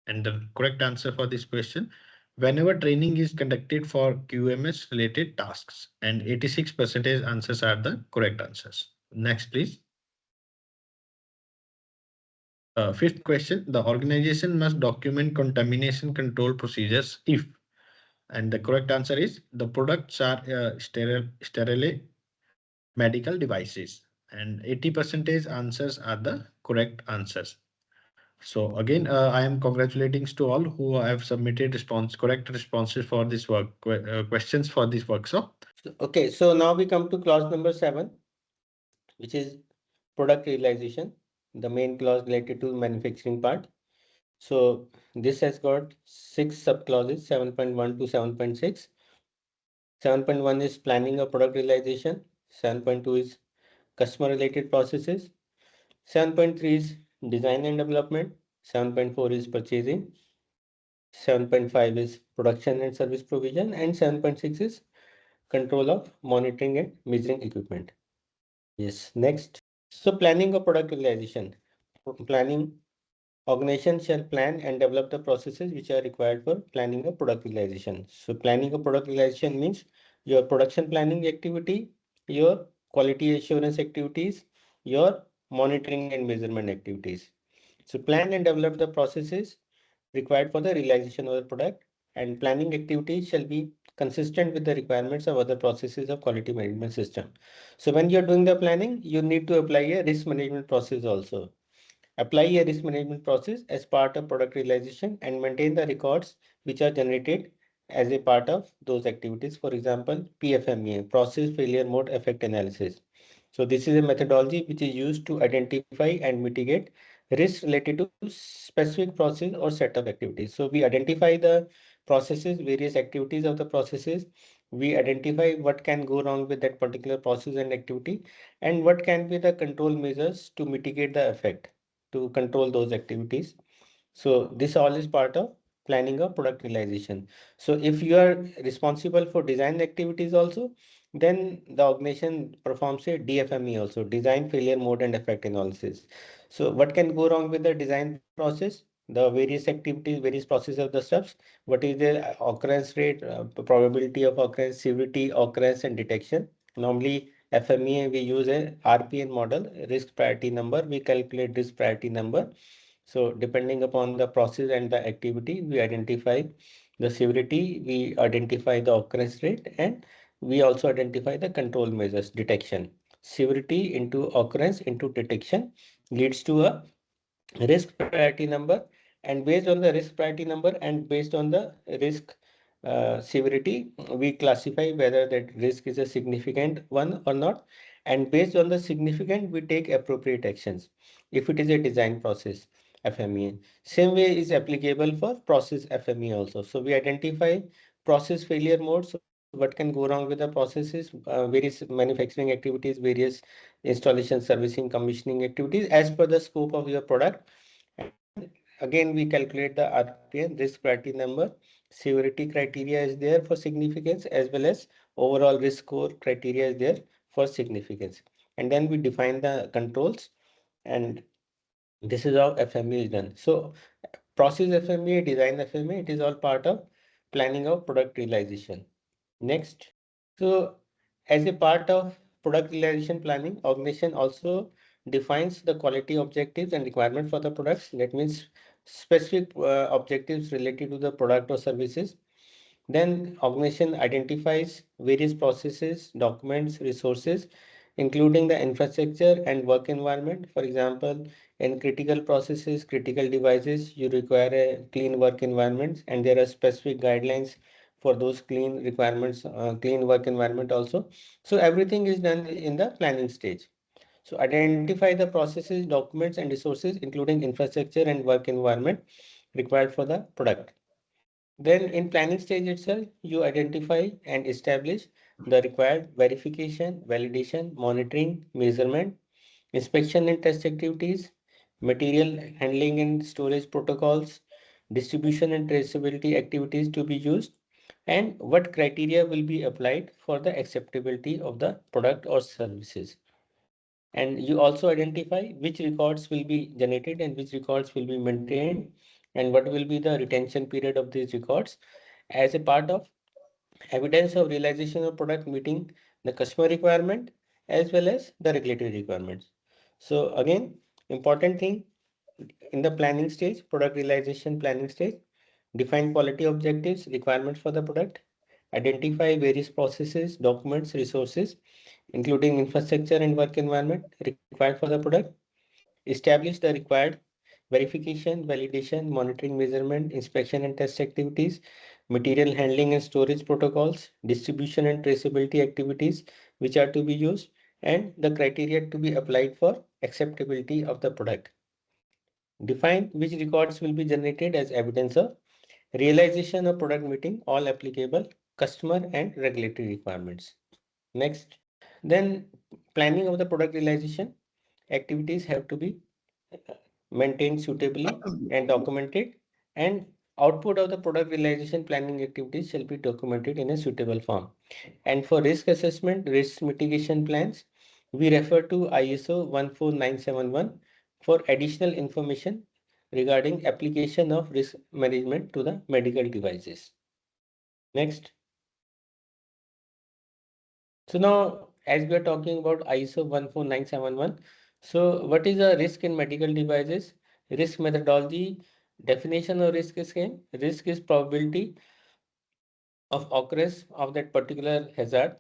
And the correct answer for this question, whenever training is conducted for QMS related tasks, and 86% answers are the correct answers. Next, please. Fifth question, the organization must document contamination control procedures if, and the correct answer is, the products are sterile medical devices, and 80% answers are the correct answers. So again, I am congratulating to all who have submitted correct responses for this questions for this workshop. Okay, so now we come to clause number 7, which is product realization, the main clause related to manufacturing part. So this has got 6 subclauses, 7.1 to 7.6. 7.1 is planning of product realization. 7.2 is customer related processes. 7.3 is design and development. 7.4 is purchasing. 7.5 is production and service provision. And 7.6 is control of monitoring and measuring equipment. Yes, next. So planning of product realization. Planning, organization shall plan and develop the processes which are required for planning of product realization. So planning of product realization means your production planning activity, your quality assurance activities, your monitoring and measurement activities. So plan and develop the processes required for the realization of the product, and planning activities shall be consistent with the requirements of other processes of quality management system. So when you're doing the planning, you need to apply a risk management process also. Apply a risk management process as part of product realization and maintain the records which are generated as a part of those activities. For example, PFMEA, process failure mode effect analysis. So this is a methodology which is used to identify and mitigate risks related to specific process or set of activities. So we identify the processes, various activities of the processes. We identify what can go wrong with that particular process and activity, and what can be the control measures to mitigate the effect, to control those activities. So this all is part of planning of product realization. So if you are responsible for design activities also, then the organization performs a DFME also, design failure mode and effect analysis. So what can go wrong with the design process? The various activities, various processes of the steps, what is the occurrence rate, probability of occurrence, severity, occurrence and detection. Normally FMEA we use a RPN model, risk priority number. We calculate this priority number. So depending upon the process and the activity, we identify the severity, we identify the occurrence rate, and we also identify the control measures, detection. Severity into occurrence into detection leads to a risk priority number, and based on the risk priority number and based on the risk severity, we classify whether that risk is a significant one or not, and based on the significant we take appropriate actions if it is a design process FMEA. Same way is applicable for process FMEA also. So we identify process failure modes. So what can go wrong with the processes, various manufacturing activities, various installation, servicing, commissioning activities as per the scope of your product. And again, we calculate the RPN, risk priority number, severity criteria is there for significance, as well as overall risk score criteria is there for significance. And then we define the controls, and this is how FME is done. So process FME, design FME, it is all part of planning of product realization. Next. So as a part of product realization planning, organization also defines the quality objectives and requirement for the products. That means specific objectives related to the product or services. Then organization identifies various processes, documents, resources, including the infrastructure and work environment. For example, in critical processes, critical devices, you require a clean work environment, and there are specific guidelines for those clean requirements, clean work environment also. So everything is done in the planning stage. So identify the processes, documents, and resources, including infrastructure and work environment required for the product. Then in planning stage itself, you identify and establish the required verification, validation, monitoring, measurement, inspection and test activities, material handling and storage protocols, distribution and traceability activities to be used, and what criteria will be applied for the acceptability of the product or services. And you also identify which records will be generated and which records will be maintained, and what will be the retention period of these records as a part of evidence of realization of product meeting the customer requirement as well as the regulatory requirements. So again, important thing in the planning stage, product realization planning stage, define quality objectives, requirements for the product, identify various processes, documents, resources, including infrastructure and work environment required for the product, establish the required verification, validation, monitoring, measurement, inspection and test activities, material handling and storage protocols, distribution and traceability activities which are to be used, and the criteria to be applied for acceptability of the product. Define which records will be generated as evidence of realization of product meeting all applicable customer and regulatory requirements. Next, then planning of the product realization activities have to be maintained suitably and documented, and output of the product realization planning activities shall be documented in a suitable form. And for risk assessment, risk mitigation plans, we refer to ISO 14971 for additional information regarding application of risk management to the medical devices. Next. So now, as we are talking about ISO 14971, so what is a risk in medical devices? Risk methodology, definition of risk is same. Risk is probability of occurrence of that particular hazard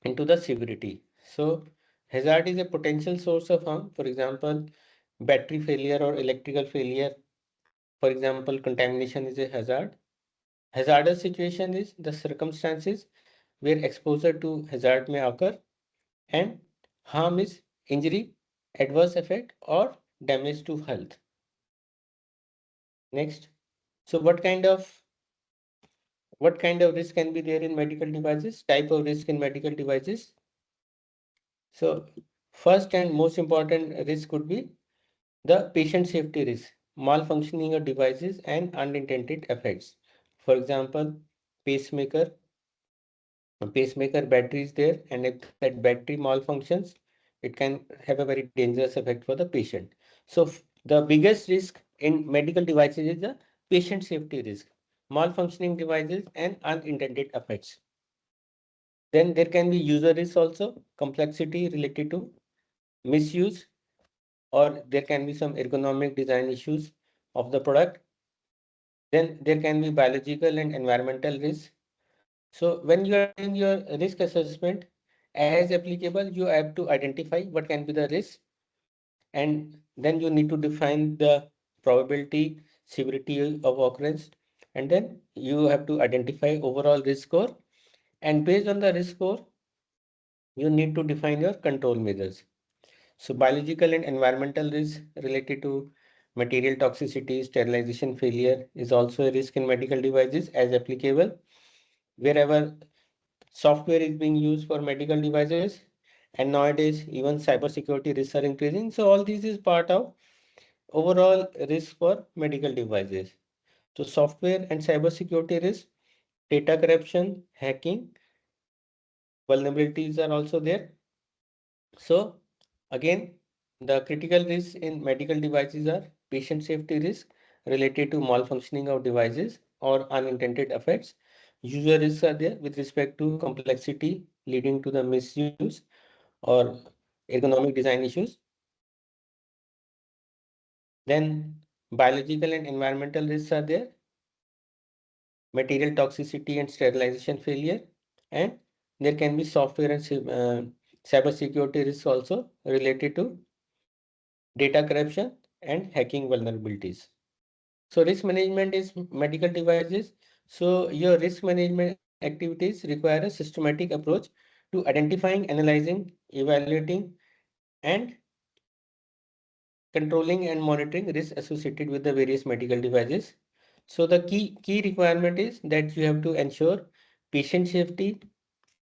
into the severity. So hazard is a potential source of harm. For example, battery failure or electrical failure. For example, contamination is a hazard. Hazardous situation is the circumstances where exposure to hazard may occur, and Harm is injury, adverse effect, or damage to health. Next. So what kind of risk can be there in medical devices? Type of risk in medical devices. So first and most important risk could be the patient safety risk, malfunctioning of devices and unintended effects. For example, pacemaker, pacemaker battery is there, and if that battery malfunctions, it can have a very dangerous effect for the patient. So the biggest risk in medical devices is the patient safety risk, malfunctioning devices and unintended effects. Then there can be user risk also, complexity related to misuse, or there can be some ergonomic design issues of the product. Then there can be biological and environmental risk. So when you are doing your risk assessment, as applicable, you have to identify what can be the risk, and then you need to define the probability, severity of occurrence, and then you have to identify overall risk score. And based on the risk score, you need to define your control measures. So biological and environmental risk related to material toxicity, sterilization failure is also a risk in medical devices as applicable. Wherever software is being used for medical devices, and nowadays even cybersecurity risks are increasing. So all this is part of overall risk for medical devices. So software and cybersecurity risk, data corruption, hacking, vulnerabilities are also there. So again, the critical risks in medical devices are patient safety risk related to malfunctioning of devices or unintended effects. User risks are there with respect to complexity leading to the misuse or ergonomic design issues. Then biological and environmental risks are there, material toxicity and sterilization failure, and there can be software and cyber security risks also related to data corruption and hacking vulnerabilities. So risk management is medical devices. So your risk management activities require a systematic approach to identifying, analyzing, evaluating, and controlling and monitoring risks associated with the various medical devices. So the key requirement is that you have to ensure patient safety,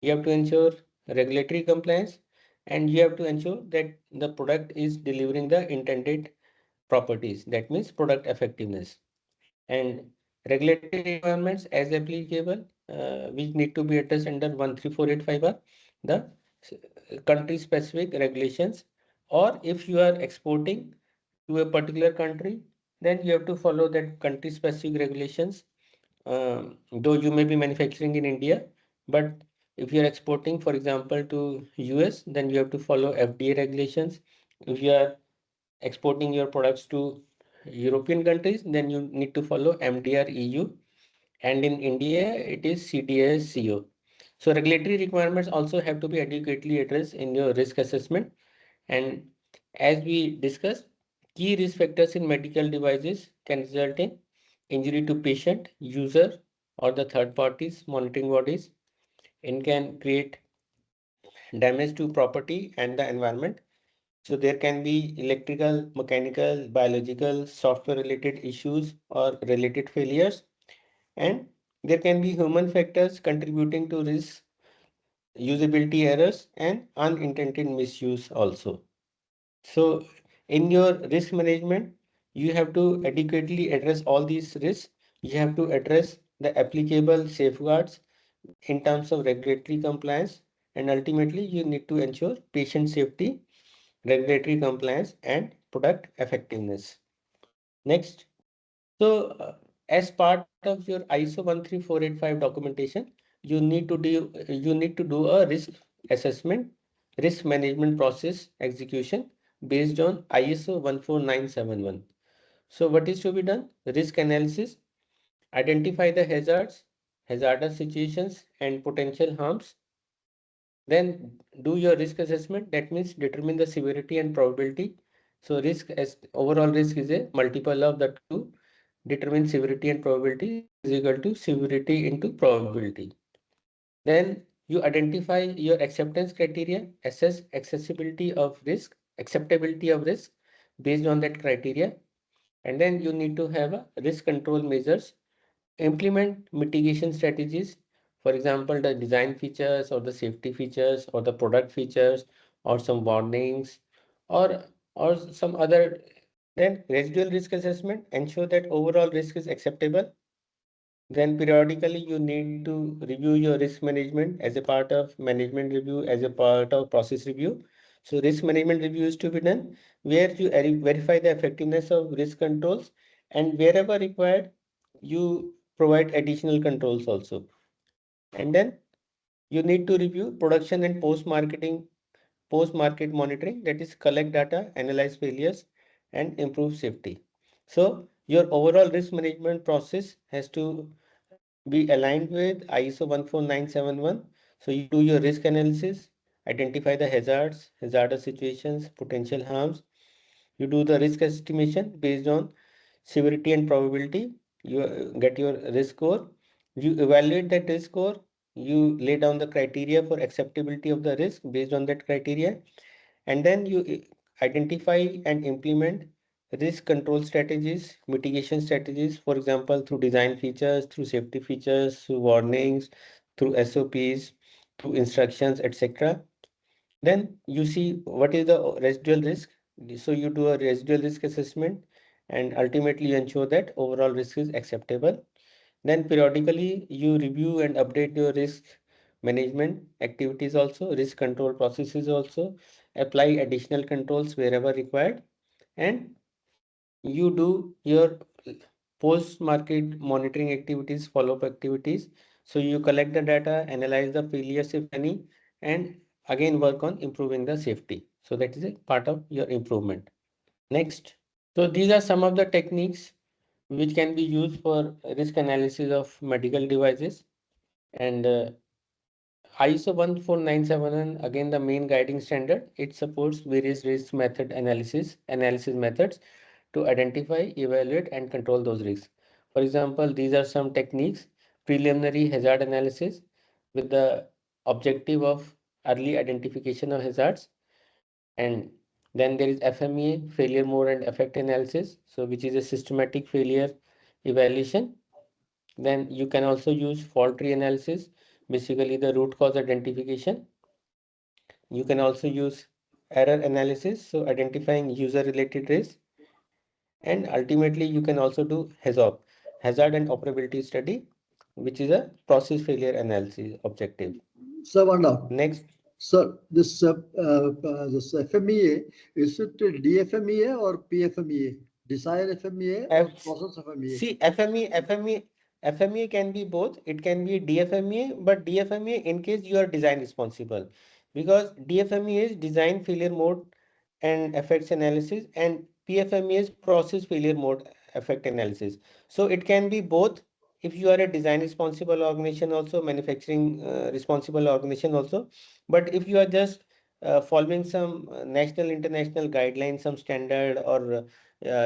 you have to ensure regulatory compliance, and you have to ensure that the product is delivering the intended properties. That means product effectiveness. And regulatory requirements as applicable, which need to be addressed under 13485 are the country specific regulations, or if you are exporting to a particular country, then you have to follow that country specific regulations. Though you may be manufacturing in India, but if you are exporting, for example, to US, then you have to follow FDA regulations. If you are exporting your products to European countries, then you need to follow MDR EU, and in India, it is CDS CO. So regulatory requirements also have to be adequately addressed in your risk assessment. And as we discussed, key risk factors in medical devices can result in injury to patient, user, or the third parties monitoring bodies, and can create damage to property and the environment. So there can be electrical, mechanical, biological, software related issues or related failures, and there can be human factors contributing to risk, usability errors, and unintended misuse also. So in your risk management, you have to adequately address all these risks. You have to address the applicable safeguards in terms of regulatory compliance, and ultimately you need to ensure patient safety, regulatory compliance, and product effectiveness. Next. So as part of your ISO 13485 documentation, you need to do a risk assessment, risk management process execution based on ISO 14971. So what is to be done? Risk analysis, identify the hazards, hazardous situations, and potential harms. Then do your risk assessment. That means determine the severity and probability. So risk as overall risk is a multiple of the two. Determine severity and probability is equal to severity into probability. Then You identify your acceptance criteria, assess acceptability of risk based on that criteria, and then you need to have a risk control measures, implement mitigation strategies, for example, the design features or the safety features or the product features or some warnings or some other. Then residual risk assessment, ensure that overall risk is acceptable. Then periodically you need to review your risk management as a part of management review, as a part of process review. So risk management review is to be done where you verify the effectiveness of risk controls, and wherever required, you provide additional controls also. And then you need to review production and post-market monitoring, that is collect data, analyze failures, and improve safety. So your overall risk management process has to be aligned with ISO 14971. So you do your risk analysis, identify the hazards, hazardous situations, potential harms. You do the risk estimation based on severity and probability. You get your risk score. You evaluate that risk score. You lay down the criteria for acceptability of the risk based on that criteria, and then you identify and implement risk control strategies, mitigation strategies, for example, through design features, through safety features, through warnings, through SOPs, through instructions, etc. Then you see what is the residual risk. So you do a residual risk assessment, and ultimately you ensure that overall risk is acceptable. Then periodically you review and update your risk management activities also, risk control processes also, apply additional controls wherever required, and you do your post-market monitoring activities, follow-up activities. So you collect the data, analyze the failures if any, and again work on improving the safety. So that is a part of your improvement. Next. So these are some of the techniques which can be used for risk analysis of medical devices. And ISO 14971, again the main guiding standard, it supports various risk analysis methods to identify, evaluate, and control those risks. For example, these are some techniques: preliminary hazard analysis with the objective of early identification of hazards, and then there is FMEA, failure mode and effect analysis, so which is a systematic failure evaluation. Then you can also use fault tree analysis, basically the root cause identification. You can also use error analysis, so identifying user related risk. And ultimately you can also do HAZOP, hazard and operability study, which is a process failure analysis objective. So wonder. Next. So this FMEA, is it DFMEA or PFMEA? Desired FMEA or process FMEA? See, FMEA can be both. It can be DFMEA, but DFMEA in case you are design responsible, because DFMEA is design failure mode and effects analysis, and PFMEA is process failure mode effect analysis. So it can be both if you are a design responsible organization, also manufacturing responsible organization also. But if you are just following some national, international guidelines, some standard, or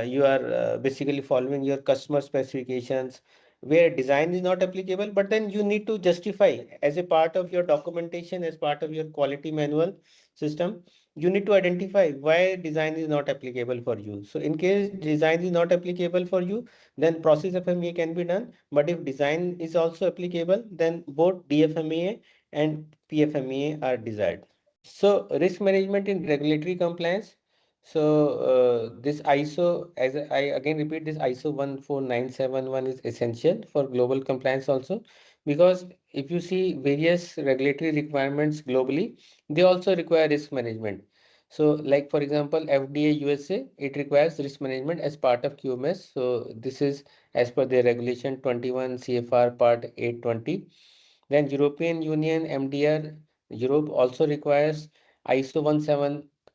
you are basically following your customer specifications where design is not applicable, but then you need to justify as a part of your documentation, as part of your quality manual system, you need to identify why design is not applicable for you. So in case design is not applicable for you, then process FMEA can be done. But if design is also applicable, then both DFMEA and PFMEA are desired. So risk management in regulatory compliance. So this ISO, as I again repeat, this ISO 14971 is essential for global compliance also, because if you see various regulatory requirements globally, they also require risk management. So like for example, FDA USA, it requires risk management as part of QMS. So this is as per the regulation 21 CFR part 820. Then European Union MDR Europe also requires ISO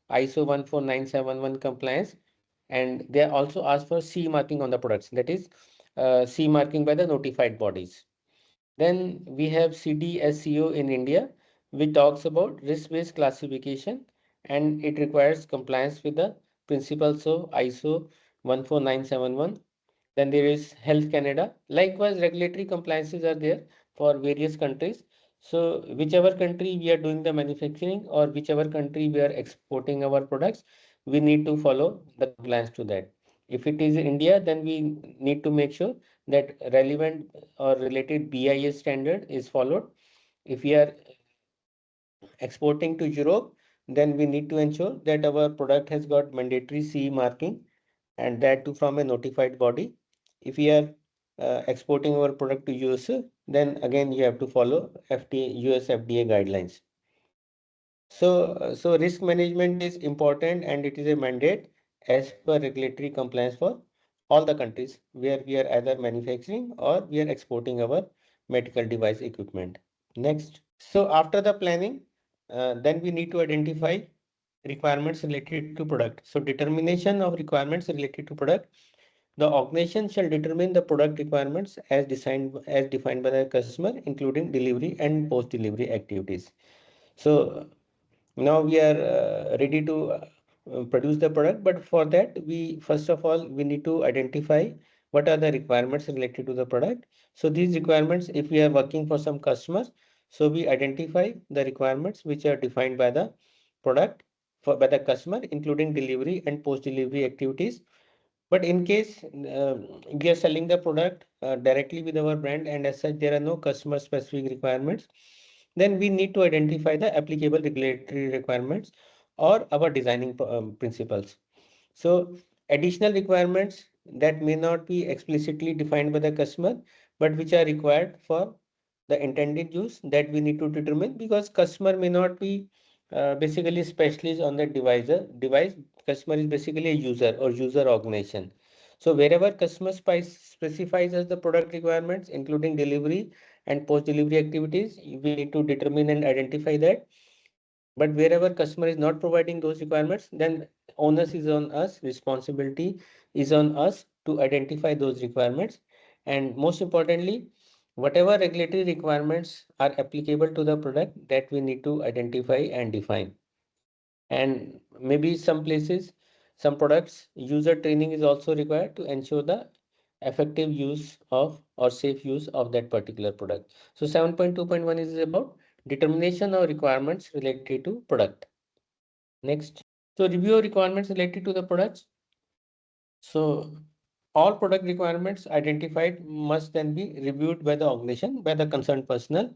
14971 compliance, and they also ask for C marking on the products, that is C marking by the notified bodies. Then we have CDSCO in India, which talks about risk-based classification, and it requires compliance with the principles of ISO 14971. Then there is Health Canada. Likewise, regulatory compliances are there for various countries. So whichever country we are doing the manufacturing or whichever country we are exporting our products, we need to follow the compliance to that. If it is India, then we need to make sure that relevant or related BIS standard is followed. If we are exporting to Europe, then we need to ensure that our product has got mandatory CE marking, and that too from a notified body. If we are exporting our product to USA, then again you have to follow US FDA guidelines. So risk management is important and it is a mandate as per regulatory compliance for all the countries where we are either manufacturing or we are exporting our medical device equipment. Next. So after the planning, then we need to identify requirements related to product. So determination of requirements related to product. The organization shall determine the product requirements as defined by the customer, including delivery and post-delivery activities. So now we are ready to produce the product, but for that we first of all we need to identify what are the requirements related to the product. So these requirements, if we are working for some customers, so we identify the requirements which are defined by the product by the customer, including delivery and post delivery activities. But in case we are selling the product directly with our brand and as such there are no customer specific requirements, then we need to identify the applicable regulatory requirements or our designing principles. So additional requirements that may not be explicitly defined by the customer, but which are required for the intended use, that we need to determine, because customer may not be basically specialist on the device. Customer is basically a user or user organization. So wherever customer specifies as the product requirements, including delivery and post delivery activities, we need to determine and identify that. But wherever customer is not providing those requirements, then onus is on us, responsibility is on us to identify those requirements. And most importantly, whatever regulatory requirements are applicable to the product, that we need to identify and define. And maybe some places, some products, user training is also required to ensure the effective use of or safe use of that particular product. So 7.2.1 is about determination of requirements related to product. Next. So review of requirements related to the products. So all product requirements identified must then be reviewed by the organization, by the concerned personnel,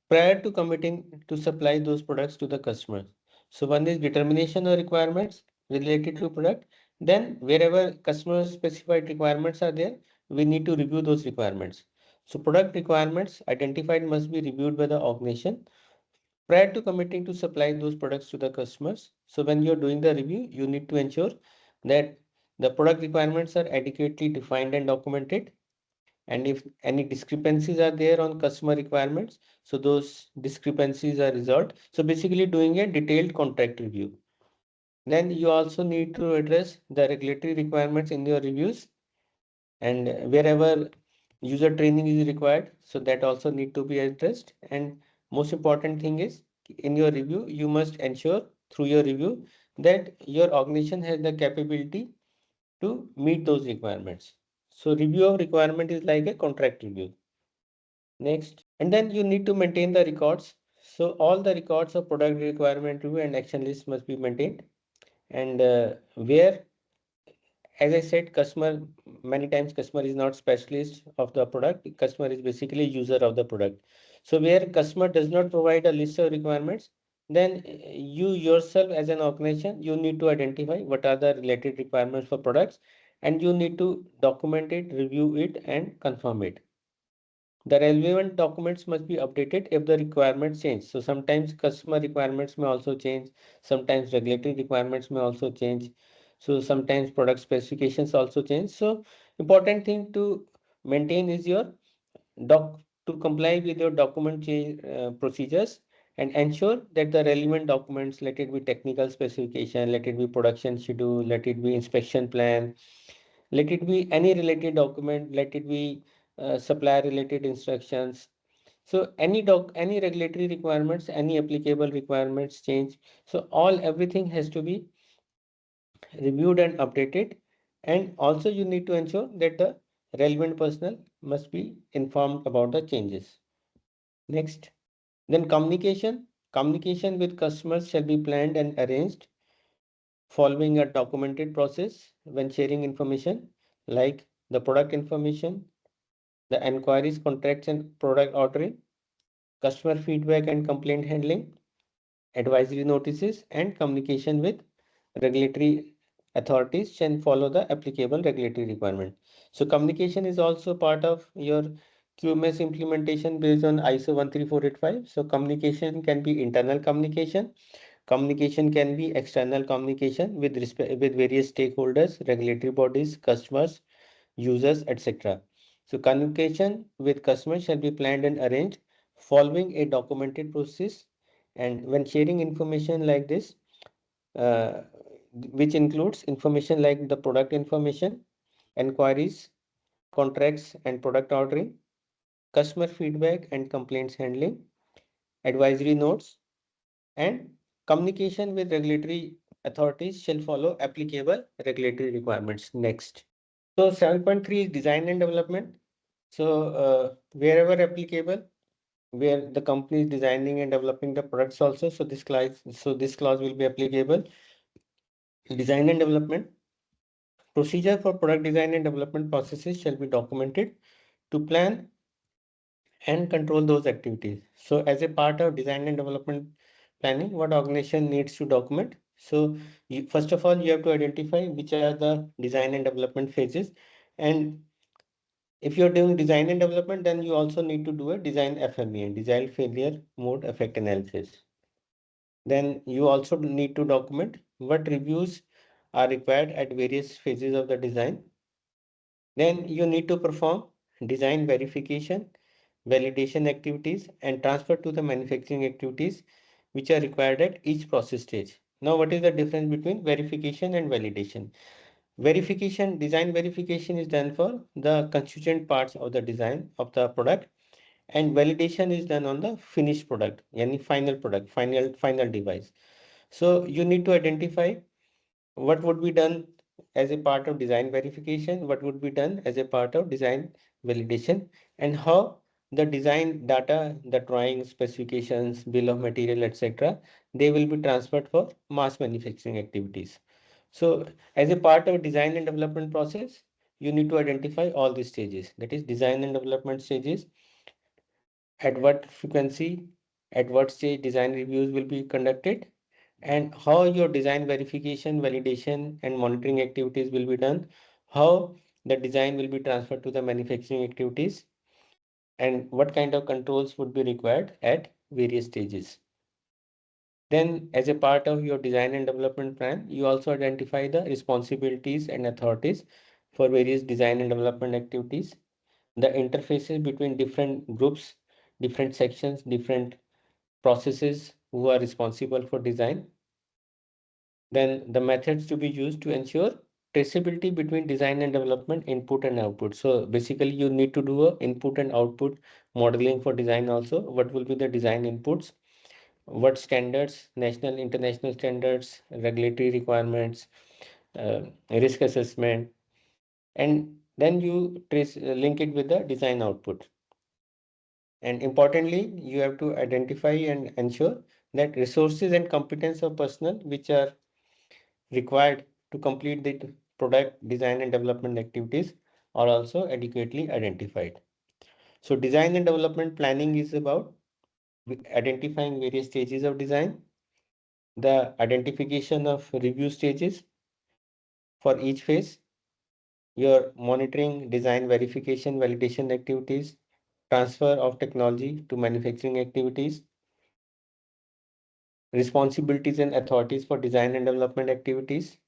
prior to committing to supply those products to the customer. So one is determination of requirements related to product. Then wherever customer specified requirements are there, we need to review those requirements. So product requirements identified must be reviewed by the organization prior to committing to supply those products to the customers. So when you're doing the review, you need to ensure that the product requirements are adequately defined and documented. And if any discrepancies are there on customer requirements, so those discrepancies are resolved. So basically doing a detailed contract review. Then you also need to address the regulatory requirements in your reviews, and wherever user training is required, so that also need to be addressed. And most important thing is, in your review you must ensure through your review that your organization has the capability to meet those requirements. So review of requirement is like a contract review. Next. And then you need to maintain the records. So all the records of product requirement review and action list must be maintained. And where, as I said, customer, many times customer is not specialist of the product. Customer is basically user of the product. So where customer does not provide a list of requirements, then you yourself as an organization, you need to identify what are the related requirements for products, and you need to document it, review it, and confirm it. The relevant documents must be updated if the requirements change. So sometimes customer requirements may also change. Sometimes regulatory requirements may also change. So sometimes product specifications also change. So important thing to maintain is your doc to comply with your document change procedures, and ensure that the relevant documents, let it be technical specification, let it be production schedule, let it be inspection plan, let it be any related document, let it be supplier related instructions. So any regulatory requirements, any applicable requirements change. So everything has to be reviewed and updated. And also you need to ensure that the relevant personnel must be informed about the changes. Next. Then communication with customers shall be planned and arranged following a documented process when sharing information like the product information, the enquiries, contracts and product ordering, customer feedback and complaint handling, advisory notices, and communication with regulatory authorities shall follow the applicable regulatory requirement. So communication is also part of your QMS implementation based on ISO 13485. So communication can be internal communication. Communication can be external communication with respect with various stakeholders, regulatory bodies, customers, users, etc. So communication with customers shall be planned and arranged following a documented process. And when sharing information like this, uh, which includes information like the product information, enquiries, contracts and product ordering, customer feedback and complaints handling, advisory notes, and communication with regulatory authorities shall follow applicable regulatory requirements. Next. So 7.3 is design and development. So wherever applicable, where the company is designing and developing the products also, so this clause will be applicable. Design and development. Procedure for product design and development processes shall be documented to plan and control those activities. So as a part of design and development planning, what organization needs to document? So first of all, you have to identify which are the design and development phases. And if you're doing design and development, then you also need to do a design FMEA, design failure mode effect analysis. Then you also need to document what reviews are required at various phases of the design. Then you need to perform design verification, validation activities, and transfer to the manufacturing activities which are required at each process stage. Now, what is the difference between verification and validation? Design verification is done for the constituent parts of the design of the product, and validation is done on the finished product, any final product, final device. So you need to identify what would be done as a part of design verification, what would be done as a part of design validation, and how the design data, the drawings, specifications, bill of material, etc., they will be transferred for mass manufacturing activities. So as a part of design and development process, you need to identify all these stages, that is design and development stages, at what frequency, at what stage design reviews will be conducted, and how your design verification, validation, and monitoring activities will be done, how the design will be transferred to the manufacturing activities, and what kind of controls would be required at various stages. Then, as a part of your design and development plan, you also identify the responsibilities and authorities for various design and development activities, the interfaces between different groups, different sections, different processes who are responsible for design. Then the methods to be used to ensure traceability between design and development input and output. So basically you need to do a input and output modeling for design also. What will be the design inputs? What standards, national, international standards, regulatory requirements, risk assessment, and then you link it with the design output. And importantly, you have to identify and ensure that resources and competence of personnel which are required to complete the product design and development activities are also adequately identified. So design and development planning is about identifying various stages of design, the identification of review stages for each phase, your monitoring, design verification, validation activities, transfer of technology to manufacturing activities, responsibilities and authorities for design and development activities,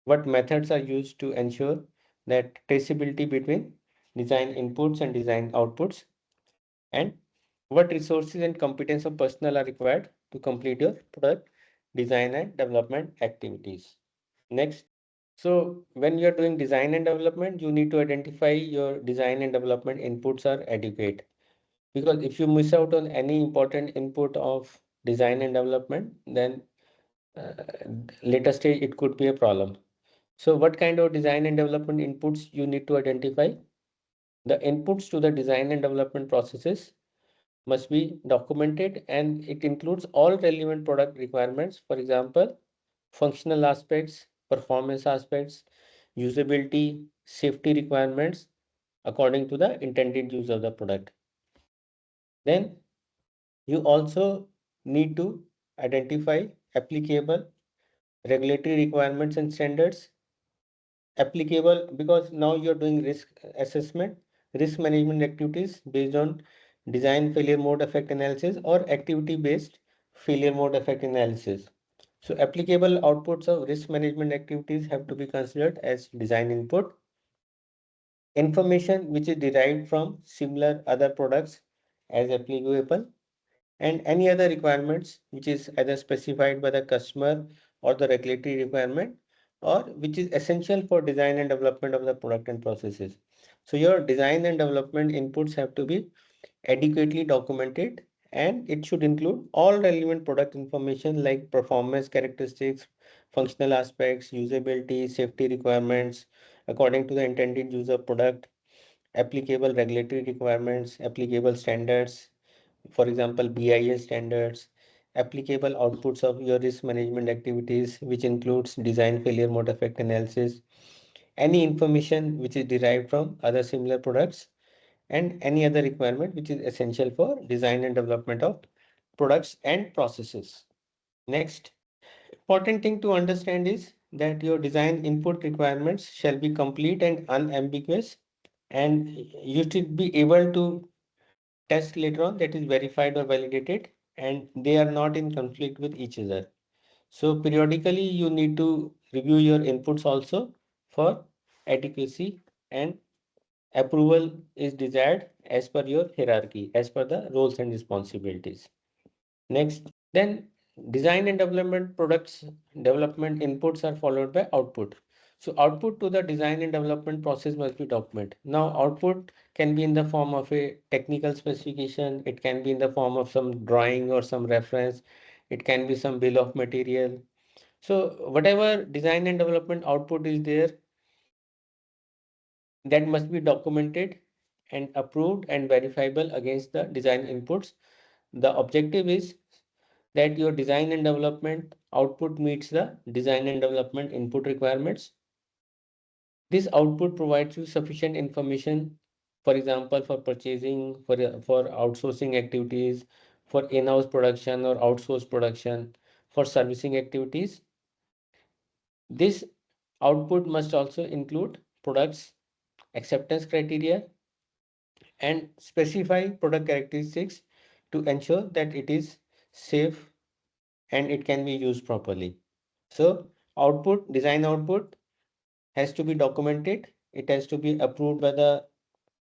what methods are used to ensure that traceability between design inputs and design outputs, and what resources and competence of personnel are required to complete your product design and development activities. Next. So when you're doing design and development, you need to identify your design and development inputs are adequate. Because if you miss out on any important input of design and development, then uh, later stage it could be a problem. So what kind of design and development inputs you need to identify? The inputs to the design and development processes must be documented, and it includes all relevant product requirements. For example, functional aspects, performance aspects, usability, safety requirements according to the intended use of the product. Then you also need to identify applicable regulatory requirements and standards. Applicable because now you're doing risk assessment, risk management activities based on design failure mode effect analysis or activity based failure mode effect analysis. So applicable outputs of risk management activities have to be considered as design input. Information which is derived from similar other products as applicable, and any other requirements which is either specified by the customer or the regulatory requirement, or which is essential for design and development of the product and processes. So your design and development inputs have to be adequately documented, and it should include all relevant product information like performance characteristics, functional aspects, usability, safety requirements according to the intended use of product, applicable regulatory requirements, applicable standards, for example, BIS standards, applicable outputs of your risk management activities, which includes design failure mode effect analysis, any information which is derived from other similar products, and any other requirement which is essential for design and development of products and processes. Next, important thing to understand is that your design input requirements shall be complete and unambiguous, and you should be able to test later on that is verified or validated, and they are not in conflict with each other. So periodically you need to review your inputs also for adequacy, and approval is desired as per your hierarchy, as per the roles and responsibilities. Next, then design and development products development inputs are followed by output. So output to the design and development process must be documented. Now output can be in the form of a technical specification, it can be in the form of some drawing or some reference, it can be some bill of material. So whatever design and development output is there, that must be documented and approved and verifiable against the design inputs. The objective is that your design and development output meets the design and development input requirements. This output provides you sufficient information, for example, for purchasing, for outsourcing activities, for in-house production or outsourced production, for servicing activities. This output must also include products acceptance criteria and specify product characteristics to ensure that it is safe and it can be used properly. So output, design output has to be documented, it has to be approved by the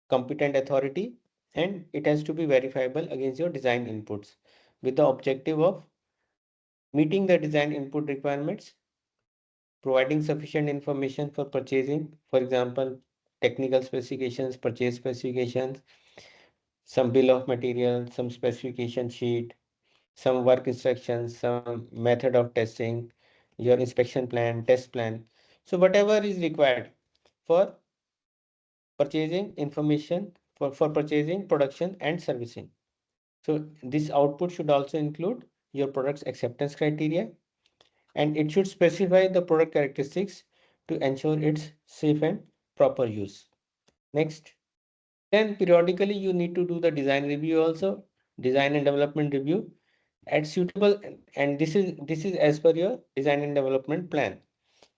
competent authority, and it has to be verifiable against your design inputs with the objective of meeting the design input requirements, providing sufficient information for purchasing, for example, technical specifications, purchase specifications, some bill of material, some specification sheet, some work instructions, some method of testing, your inspection plan, test plan. So whatever is required for purchasing information, for purchasing, production, and servicing. So this output should also include your product's acceptance criteria, and it should specify the product characteristics to ensure its safe and proper use. Next, then periodically you need to do the design review also, design and development review at suitable, and this is as per your design and development plan.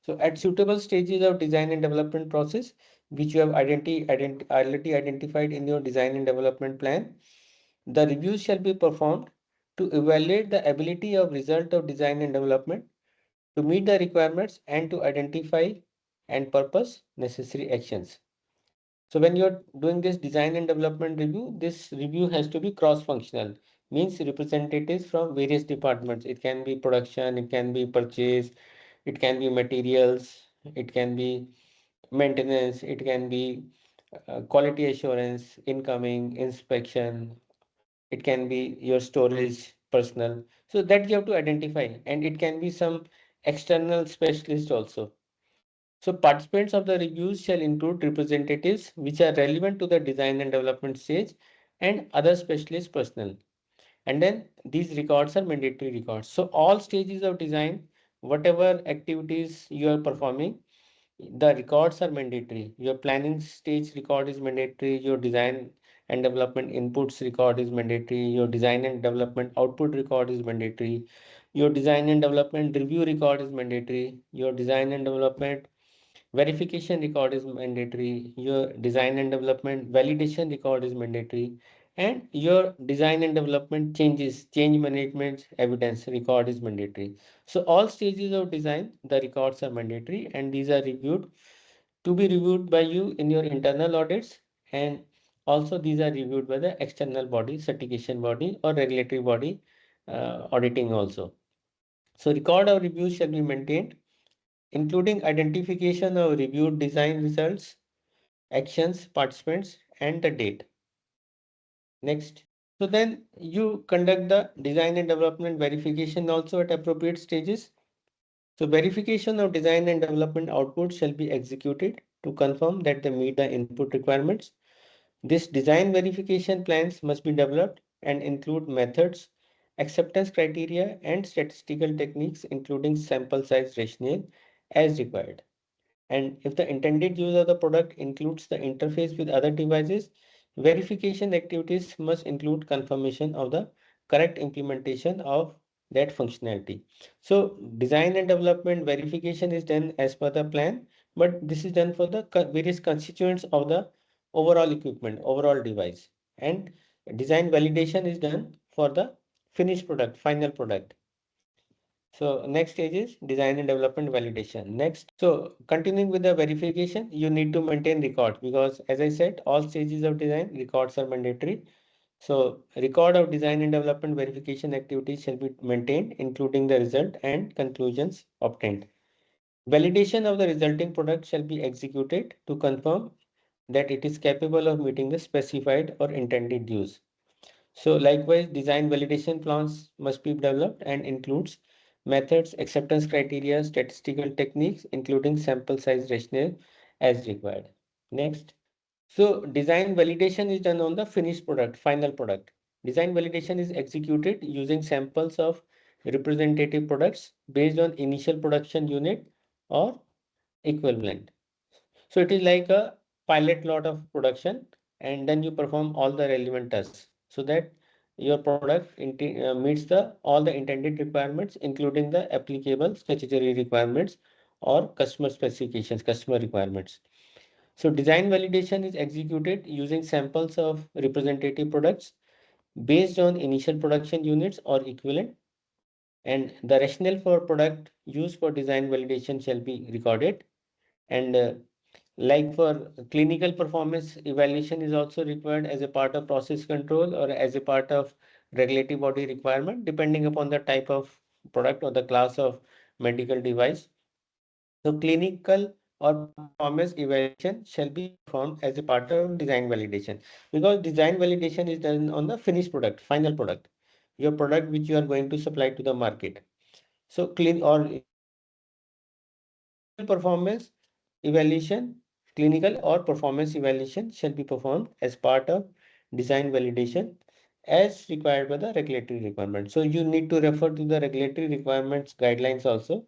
So at suitable stages of design and development process, which you have already identified in your design and development plan, the reviews shall be performed to evaluate the ability of result of design and development to meet the requirements and to identify and purpose necessary actions. So when you're doing this design and development review, this review has to be cross-functional, means representatives from various departments. It can be production, it can be purchase, it can be materials, it can be maintenance, it can be quality assurance, incoming, inspection, it can be your storage personnel. So that you have to identify, and it can be some external specialist also. So participants of the reviews shall include representatives which are relevant to the design and development stage and other specialist personnel. And then these records are mandatory records. So all stages of design, whatever activities you are performing, the records are mandatory. Your planning stage record is mandatory. Your design and development inputs record is mandatory. Your design and development output record is mandatory. Your design and development review record is mandatory. Your design and development verification record is mandatory. Your design and development validation record is mandatory. And your design and development change management evidence record is mandatory. So all stages of design, the records are mandatory, and these are reviewed to be reviewed by you in your internal audits, and also these are reviewed by the external body, certification body or regulatory body auditing also. So record of reviews shall be maintained, including identification of reviewed design results, actions, participants, and the date. Next. So then you conduct the design and development verification also at appropriate stages. So verification of design and development output shall be executed to confirm that they meet the input requirements. This design verification plans must be developed and include methods, acceptance criteria, and statistical techniques, including sample size rationale as required. And if the intended use of the product includes the interface with other devices, verification activities must include confirmation of the correct implementation of that functionality. So design and development verification is done as per the plan, but this is done for the various constituents of the overall equipment, overall device. And design validation is done for the finished product, final product. So next stage is design and development validation. Next, so continuing with the verification, you need to maintain records because as I said, all stages of design records are mandatory. So record of design and development verification activities shall be maintained, including the result and conclusions obtained. Validation of the resulting product shall be executed to confirm that it is capable of meeting the specified or intended use. So likewise, design validation plans must be developed and includes methods, acceptance criteria, statistical techniques, including sample size rationale as required. Next. So design validation is done on the finished product, final product. Design validation is executed using samples of representative products based on initial production unit or equivalent. So it is like a pilot lot of production, and then you perform all the relevant tests so that your product meets the all the intended requirements, including the applicable statutory requirements or customer specifications, customer requirements. So design validation is executed using samples of representative products based on initial production units or equivalent, and the rationale for product used for design validation shall be recorded. And like for clinical performance evaluation is also required as a part of process control or as a part of regulatory body requirement, depending upon the type of product or the class of medical device. So clinical or performance evaluation shall be performed as a part of design validation, because design validation is done on the finished product, final product, your product which you are going to supply to the market. So performance evaluation, clinical or performance evaluation shall be performed as part of design validation as required by the regulatory requirement. So you need to refer to the regulatory requirements guidelines also.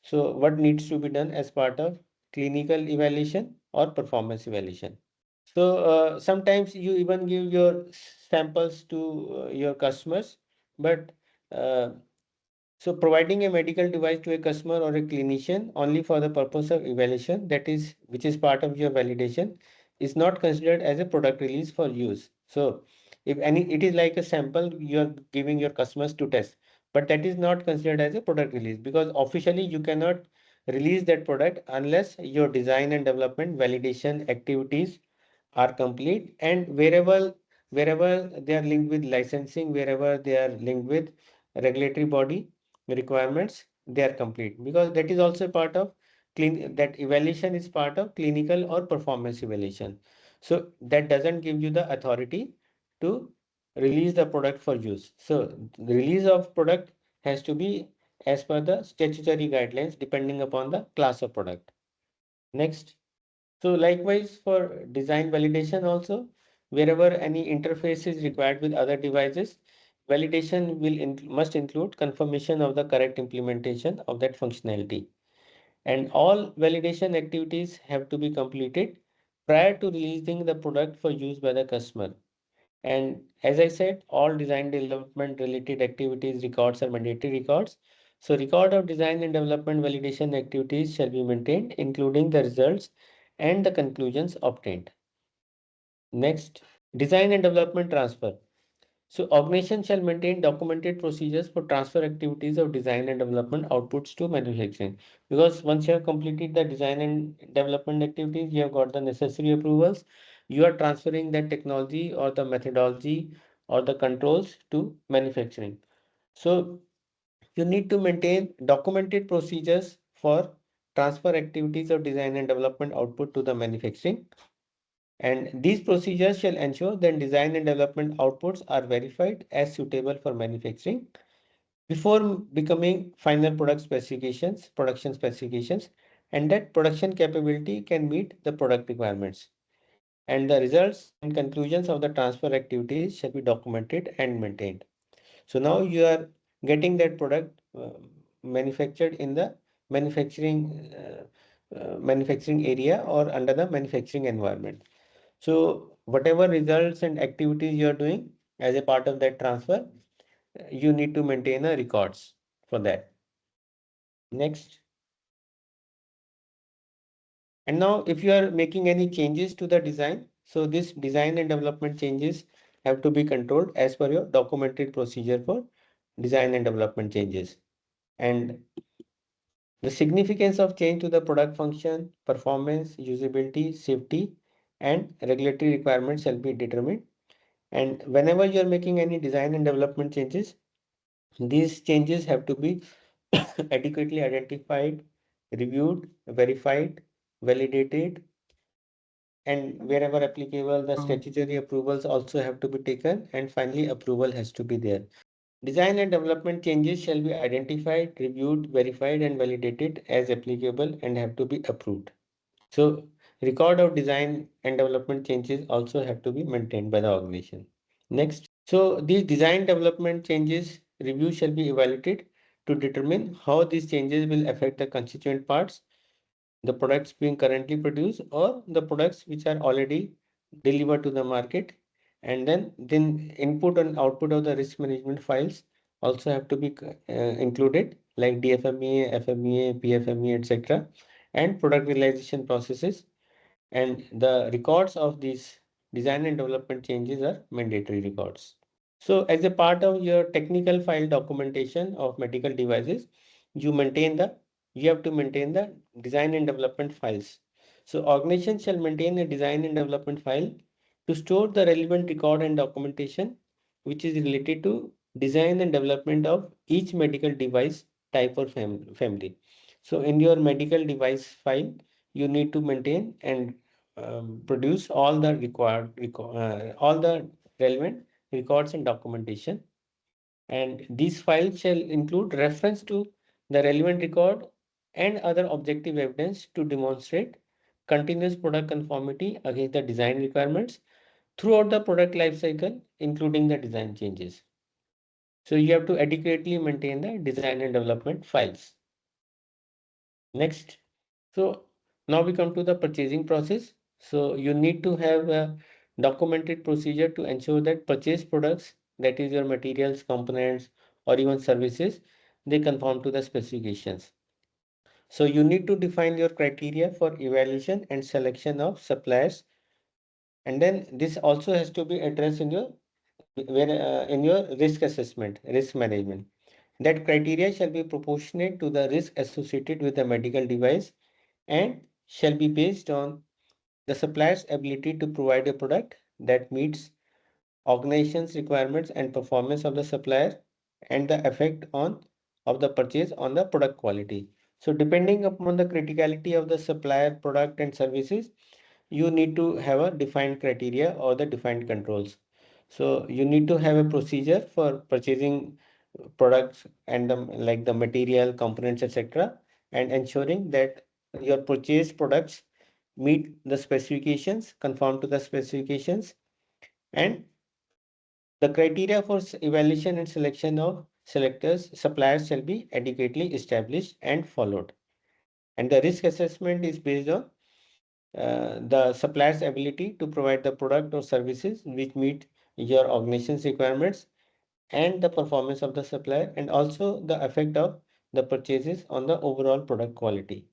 So what needs to be done as part of clinical evaluation or performance evaluation. So sometimes you even give your samples to your customers, but so providing a medical device to a customer or a clinician only for the purpose of evaluation, that is, which is part of your validation, is not considered as a product release for use. So if any, it is like a sample you are giving your customers to test, but that is not considered as a product release because officially you cannot release that product unless your design and development validation activities are complete, and wherever they are linked with licensing, wherever they are linked with regulatory body requirements, they are complete, because that is also part of that evaluation is part of clinical or performance evaluation. So that doesn't give you the authority to release the product for use. So the release of product has to be as per the statutory guidelines depending upon the class of product. Next. So likewise for design validation also, wherever any interface is required with other devices, validation must include confirmation of the correct implementation of that functionality. And all validation activities have to be completed prior to releasing the product for use by the customer. And as I said, all design development related activities records are mandatory records. So record of design and development validation activities shall be maintained, including the results and the conclusions obtained. Next, design and development transfer. So organization shall maintain documented procedures for transfer activities of design and development outputs to manufacturing. Because once you have completed the design and development activities, you have got the necessary approvals, you are transferring that technology or the methodology or the controls to manufacturing. So you need to maintain documented procedures for transfer activities of design and development output to the manufacturing. And these procedures shall ensure that design and development outputs are verified as suitable for manufacturing before becoming final production specifications, and that production capability can meet the product requirements. And the results and conclusions of the transfer activities shall be documented and maintained. So now you are getting that product manufactured in the manufacturing area or under the manufacturing environment. So whatever results and activities you are doing as a part of that transfer, you need to maintain a records for that. Next. And now if you are making any changes to the design, so this design and development changes have to be controlled as per your documented procedure for design and development changes. And the significance of change to the product function, performance, usability, safety, and regulatory requirements shall be determined. And whenever you are making any design and development changes, these changes have to be adequately identified, reviewed, verified, validated, and wherever applicable, the statutory approvals also have to be taken, and finally approval has to be there. Design and development changes shall be identified, reviewed, verified, and validated as applicable and have to be approved. So record of design and development changes also have to be maintained by the organization. Next. So these design development changes review shall be evaluated to determine how these changes will affect the constituent parts, the products being currently produced or the products which are already delivered to the market. And then input and output of the risk management files also have to be included, like DFMEA, FMEA, PFMEA, etc. and product realization processes. And the records of these design and development changes are mandatory records. So as a part of your technical file documentation of medical devices, you have to maintain the design and development files. So organization shall maintain a design and development file to store the relevant record and documentation which is related to design and development of each medical device type or family. So in your medical device file, you need to maintain and produce all the all the relevant records and documentation. And these files shall include reference to the relevant record and other objective evidence to demonstrate continuous product conformity against the design requirements throughout the product life cycle, including the design changes. So you have to adequately maintain the design and development files. Next. So now we come to the purchasing process. So you need to have a documented procedure to ensure that purchased products, that is your materials, components, or even services, they conform to the specifications. So you need to define your criteria for evaluation and selection of suppliers. And then this also has to be addressed in your in your risk assessment, risk management. That criteria shall be proportionate to the risk associated with the medical device and shall be based on the supplier's ability to provide a product that meets organization's requirements and performance of the supplier and the effect on of the purchase on the product quality. So depending upon the criticality of the supplier product and services, you need to have a defined criteria or the defined controls. So you need to have a procedure for purchasing products and like the material, components, etc. and ensuring that your purchased products meet the specifications, conform to the specifications, And the criteria for evaluation and selection of suppliers shall be adequately established and followed. And the risk assessment is based on the supplier's ability to provide the product or services which meet your organization's requirements, and the performance of the supplier, and also the effect of the purchases on the overall product quality.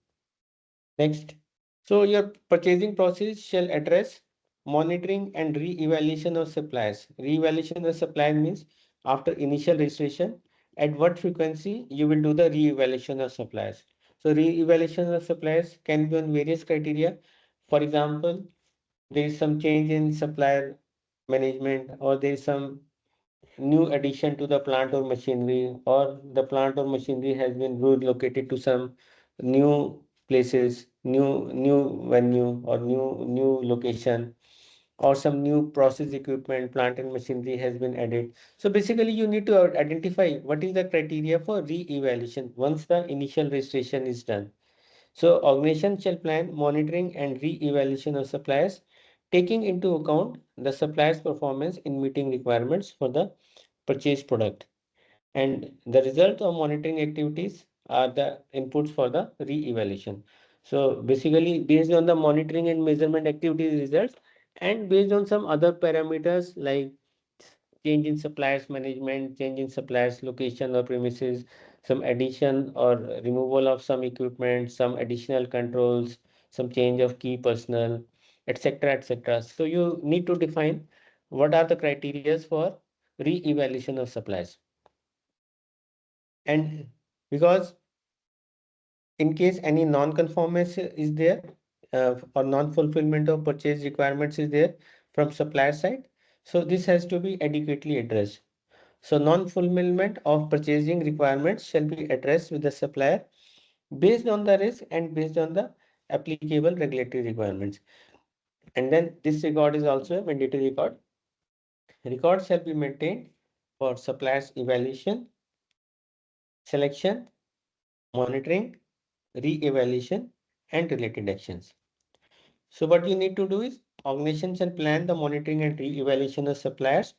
Next. So your purchasing process shall address monitoring and re-evaluation of suppliers. Re-evaluation of supplier means after initial registration, at what frequency you will do the re-evaluation of suppliers. So re-evaluation of suppliers can be on various criteria. For example, there is some change in supplier management, or there is some new addition to the plant or machinery, or the plant or machinery has been relocated to some new places, new venue, or new location, or some new process equipment, plant and machinery has been added. So basically you need to identify what is the criteria for re-evaluation once the initial registration is done. So organization shall plan monitoring and re-evaluation of suppliers, taking into account the supplier's performance in meeting requirements for the purchased product. And the result of monitoring activities are the inputs for the re-evaluation. So basically based on the monitoring and measurement activities results, and based on some other parameters like change in suppliers management, change in suppliers location or premises, some addition or removal of some equipment, some additional controls, some change of key personnel, etc., etc. So you need to define what are the criteria for re-evaluation of suppliers. And because in case any non-conformance is there, or non-fulfillment of purchase requirements is there from supplier side, so this has to be adequately addressed. So non-fulfillment of purchasing requirements shall be addressed with the supplier based on the risk and based on the applicable regulatory requirements. And then this record is also a mandatory record. Record shall be maintained for suppliers evaluation, selection, monitoring, re-evaluation, and related actions. So what you need to do is organization shall plan the monitoring and re-evaluation of suppliers,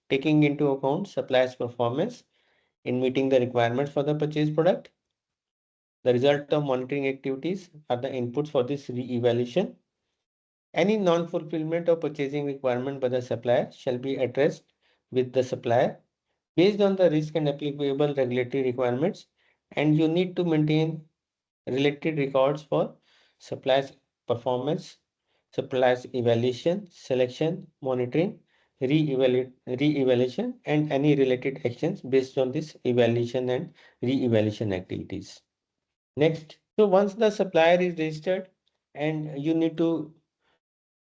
taking into account suppliers' performance in meeting the requirements for the purchased product. The result of monitoring activities are the inputs for this re-evaluation. Any non-fulfillment of purchasing requirement by the supplier shall be addressed with the supplier based on the risk and applicable regulatory requirements, and you need to maintain related records for suppliers performance, suppliers evaluation, selection, monitoring, re-evaluation, and any related actions based on this evaluation and re-evaluation activities. Next, so once the supplier is registered and you need to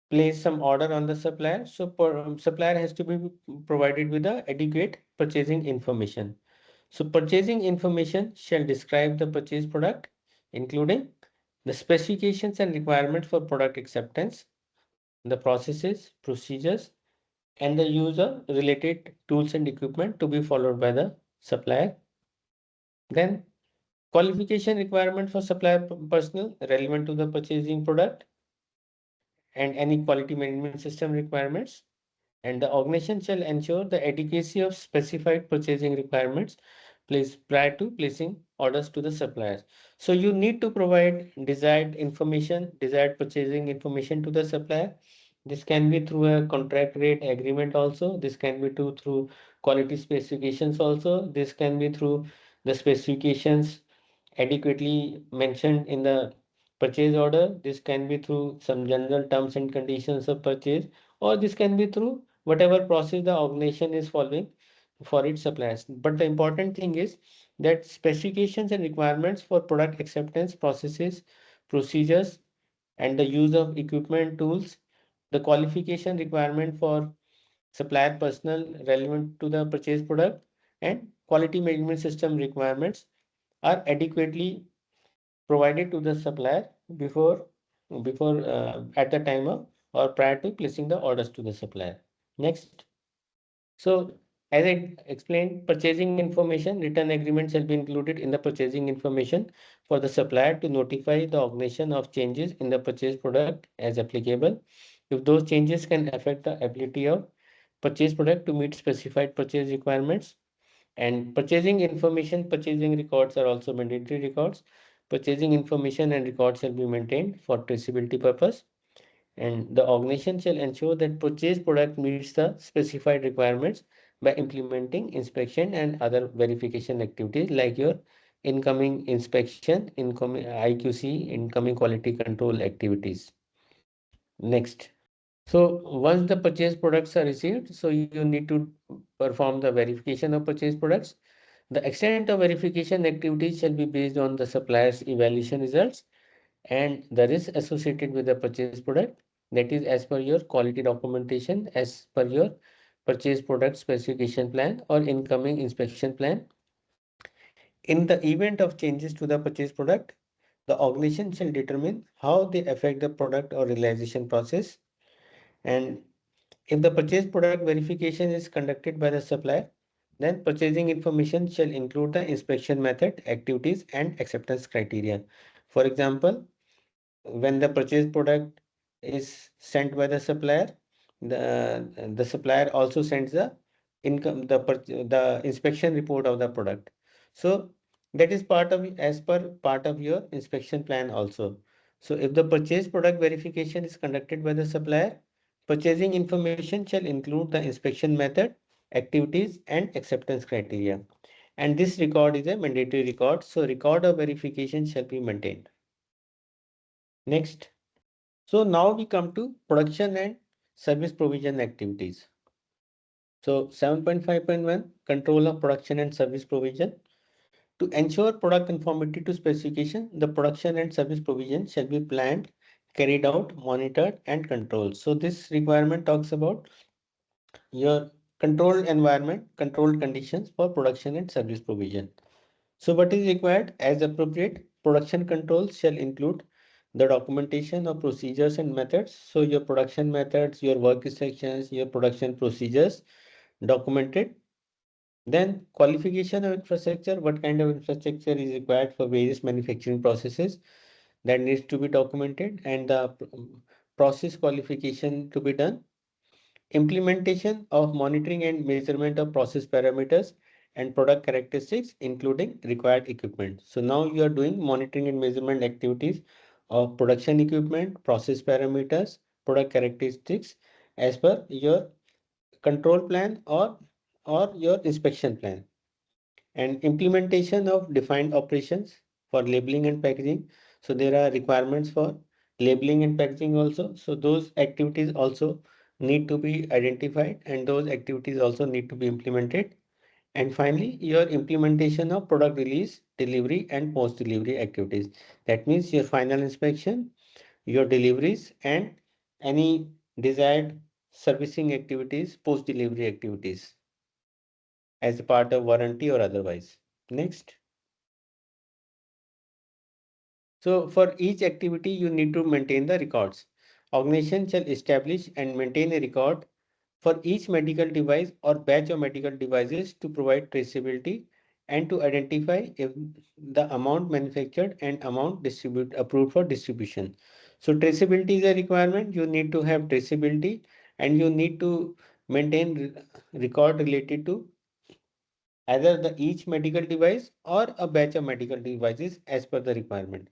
place some order on the supplier, so supplier has to be provided with the adequate purchasing information. So purchasing information shall describe the purchased product, including the specifications and requirements for product acceptance, the processes, procedures, and the use of related tools and equipment to be followed by the supplier. Then qualification requirement for supplier personnel relevant to the purchasing product, and any quality management system requirements. And the organization shall ensure the adequacy of specified purchasing requirements placed prior to placing orders to the suppliers. So you need to provide desired information, desired purchasing information to the supplier. This can be through a contract rate agreement also. This can be through quality specifications also. This can be through the specifications adequately mentioned in the purchase order. This can be through some general terms and conditions of purchase, or this can be through whatever process the organization is following for its suppliers. But the important thing is that specifications and requirements for product acceptance processes, procedures, and the use of equipment tools, the qualification requirement for supplier personnel relevant to the purchase product, and quality management system requirements are adequately provided to the supplier before at the time of or prior to placing the orders to the supplier. Next. So as I explained, purchasing information, written agreement shall be included in the purchasing information for the supplier to notify the organization of changes in the purchased product as applicable. If those changes can affect the ability of purchase product to meet specified purchase requirements. And purchasing information, purchasing records are also mandatory records. Purchasing information and records shall be maintained for traceability purpose. And the organization shall ensure that purchased product meets the specified requirements by implementing inspection and other verification activities like your incoming inspection, incoming IQC, incoming quality control activities. Next. So once the purchase products are received, so you need to perform the verification of purchase products. The extent of verification activities shall be based on the supplier's evaluation results and the risk associated with the purchase product, that is as per your quality documentation, as per your purchase product specification plan or incoming inspection plan. In the event of changes to the purchase product, the organization shall determine how they affect the product or realization process. And if the purchase product verification is conducted by the supplier, then purchasing information shall include the inspection method, activities, and acceptance criteria. For example, when the purchase product is sent by the supplier, the supplier also sends the the inspection report of the product. So that is part of as per part of your inspection plan also. So if the purchase product verification is conducted by the supplier, purchasing information shall include the inspection method, activities, and acceptance criteria. And this record is a mandatory record, so record of verification shall be maintained. Next. So now we come to production and service provision activities. So 7.5.1, control of production and service provision. To ensure product conformity to specification, the production and service provision shall be planned, carried out, monitored, and controlled. So this requirement talks about your controlled environment, controlled conditions for production and service provision. So what is required as appropriate? Production controls shall include the documentation of procedures and methods. So your production methods, your work instructions, your production procedures documented. Then qualification of infrastructure, what kind of infrastructure is required for various manufacturing processes, that needs to be documented, and the process qualification to be done. Implementation of monitoring and measurement of process parameters and product characteristics, including required equipment. So now you are doing monitoring and measurement activities of production equipment, process parameters, product characteristics as per your control plan or your inspection plan. And implementation of defined operations for labeling and packaging. So there are requirements for labeling and packaging also. So those activities also need to be identified and those activities also need to be implemented. And finally, your implementation of product release, delivery, and post-delivery activities. That means your final inspection, your deliveries, and any desired servicing activities, post-delivery activities as a part of warranty or otherwise. Next. So for each activity, you need to maintain the records. Organization shall establish and maintain a record for each medical device or batch of medical devices to provide traceability and to identify if the amount manufactured and amount approved for distribution. So traceability is a requirement. You need to have traceability and you need to maintain record related to either the each medical device or a batch of medical devices as per the requirement.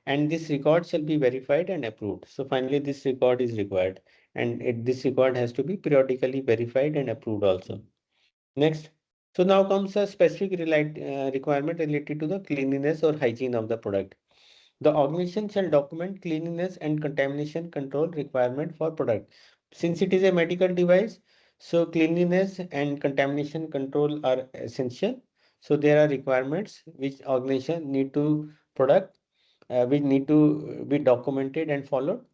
And this record shall be verified and approved. So finally, this record is required and this record has to be periodically verified and approved also. Next. So now comes a specific requirement related to the cleanliness or hygiene of the product. The organization shall document cleanliness and contamination control requirement for product. Since it is a medical device, so cleanliness and contamination control are essential. So there are requirements which organization need to product, which need to be documented and followed.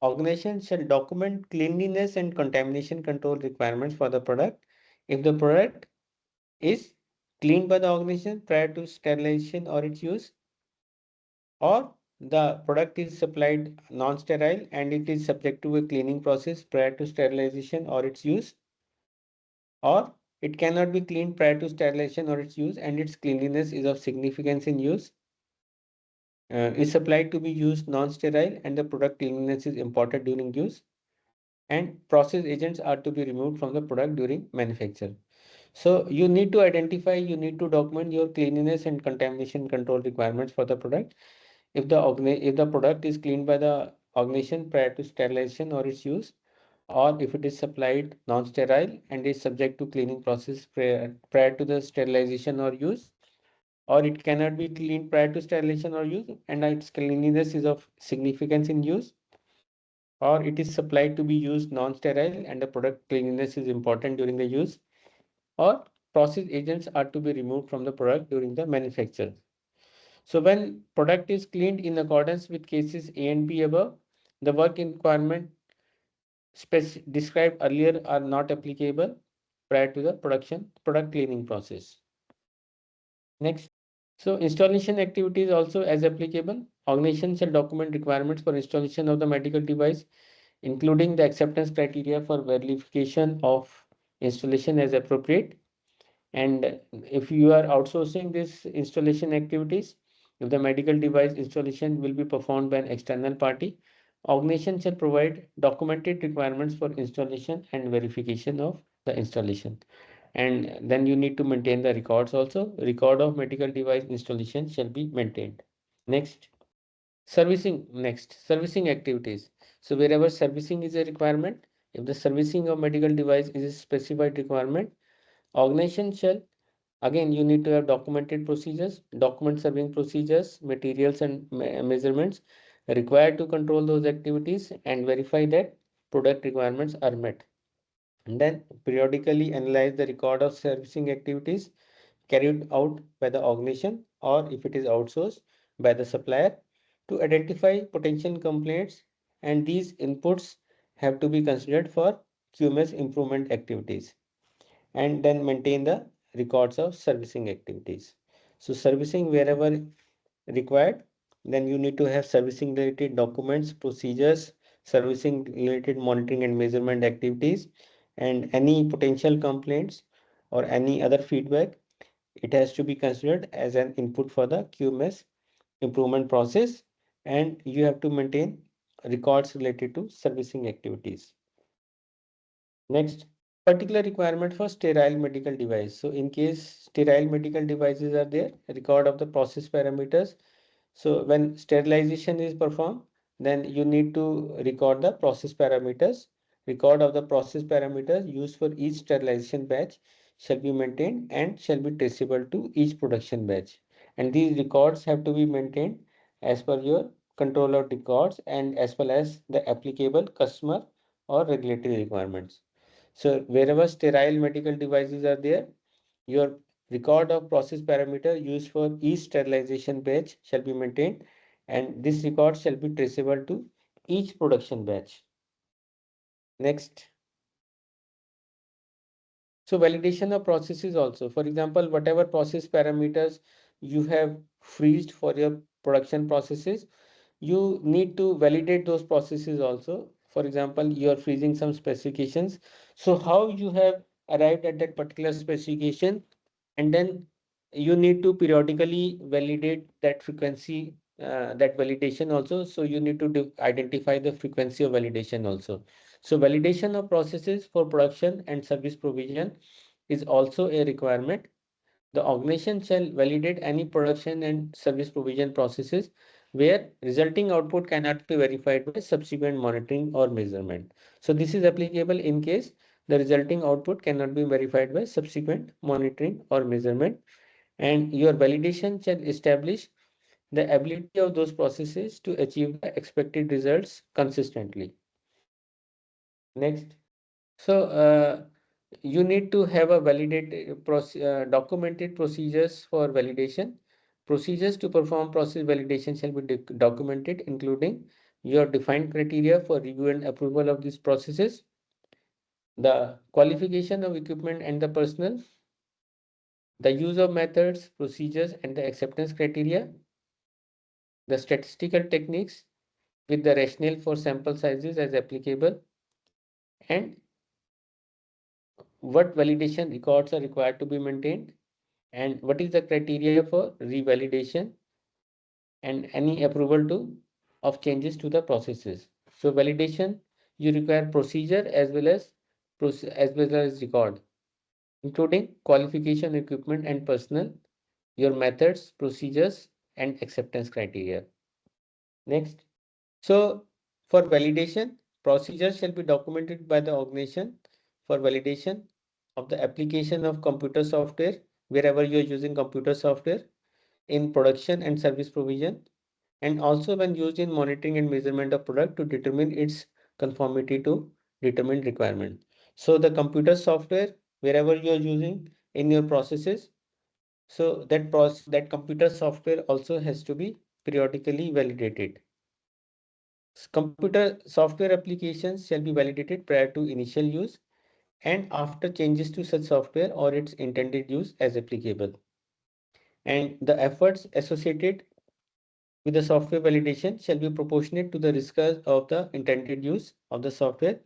Organization shall document cleanliness and contamination control requirements for the product. If the product is cleaned by the organization prior to sterilization or its use, or the product is supplied non-sterile and it is subject to a cleaning process prior to sterilization or its use, or it cannot be cleaned prior to sterilization or its use and its cleanliness is of significance in use, is supplied to be used non-sterile and the product cleanliness is important during use, and process agents are to be removed from the product during manufacture. So you need to identify, you need to document your cleanliness and contamination control requirements for the product. If the product is cleaned by the organization prior to sterilization or its use, or if it is supplied non-sterile and is subject to cleaning process prior to the sterilization or use, or it cannot be cleaned prior to sterilization or use and its cleanliness is of significance in use, or it is supplied to be used non-sterile and the product cleanliness is important during the use, or process agents are to be removed from the product during the manufacture. So when product is cleaned in accordance with cases A and B above, the work requirement described earlier are not applicable prior to the product cleaning process. Next. So installation activities also as applicable. Organization shall document requirements for installation of the medical device, including the acceptance criteria for verification of installation as appropriate. And if you are outsourcing this installation activities, if the medical device installation will be performed by an external party, organization shall provide documented requirements for installation and verification of the installation. And then you need to maintain the records also. Record of medical device installation shall be maintained. Next. Servicing activities. So wherever servicing is a requirement, if the servicing of medical device is a specified requirement, organization shall, again, you need to have documented procedures, document serving procedures, materials and measurements required to control those activities and verify that product requirements are met. And then periodically analyze the record of servicing activities carried out by the organization, or if it is outsourced by the supplier, to identify potential complaints, and these inputs have to be considered for QMS improvement activities, and then maintain the records of servicing activities. So servicing wherever required, then you need to have servicing related documents, procedures, servicing related monitoring and measurement activities, and any potential complaints or any other feedback, it has to be considered as an input for the QMS improvement process, and you have to maintain records related to servicing activities. Next, particular requirement for sterile medical device. So in case sterile medical devices are there, record of the process parameters. So when sterilization is performed, then you need to record the process parameters. Record of the process parameters used for each sterilization batch shall be maintained and shall be traceable to each production batch. And these records have to be maintained as per your controller records and as well as the applicable customer or regulatory requirements. So wherever sterile medical devices are there, your record of process parameter used for each sterilization batch shall be maintained, and this record shall be traceable to each production batch. Next. So validation of processes also. For example, whatever process parameters you have freezed for your production processes, you need to validate those processes also. For example, you are freezing some specifications. So how you have arrived at that particular specification, and then you need to periodically validate that frequency, that validation also. So you need to identify the frequency of validation also. So validation of processes for production and service provision is also a requirement. The organization shall validate any production and service provision processes where resulting output cannot be verified by subsequent monitoring or measurement. So this is applicable in case the resulting output cannot be verified by subsequent monitoring or measurement, and your validation shall establish the ability of those processes to achieve the expected results consistently. Next. So you need to have a documented procedures for validation. Procedures to perform process validation shall be documented, including your defined criteria for review and approval of these processes, the qualification of equipment and the personnel, the use of methods, procedures, and the acceptance criteria, the statistical techniques with the rationale for sample sizes as applicable, and what validation records are required to be maintained, and what is the criteria for revalidation and any approval to of changes to the processes. So validation you require procedure as well as record, including qualification, equipment and personnel, your methods, procedures and acceptance criteria. Next. So for validation, procedures shall be documented by the organization for validation of the application of computer software wherever you are using computer software in production and service provision, and also when used in monitoring and measurement of product to determine its conformity to determined requirement. So the computer software wherever you are using in your processes, so that computer software also has to be periodically validated. Computer software applications shall be validated prior to initial use and after changes to such software or its intended use as applicable. And the efforts associated with the software validation shall be proportionate to the risk of the intended use of the software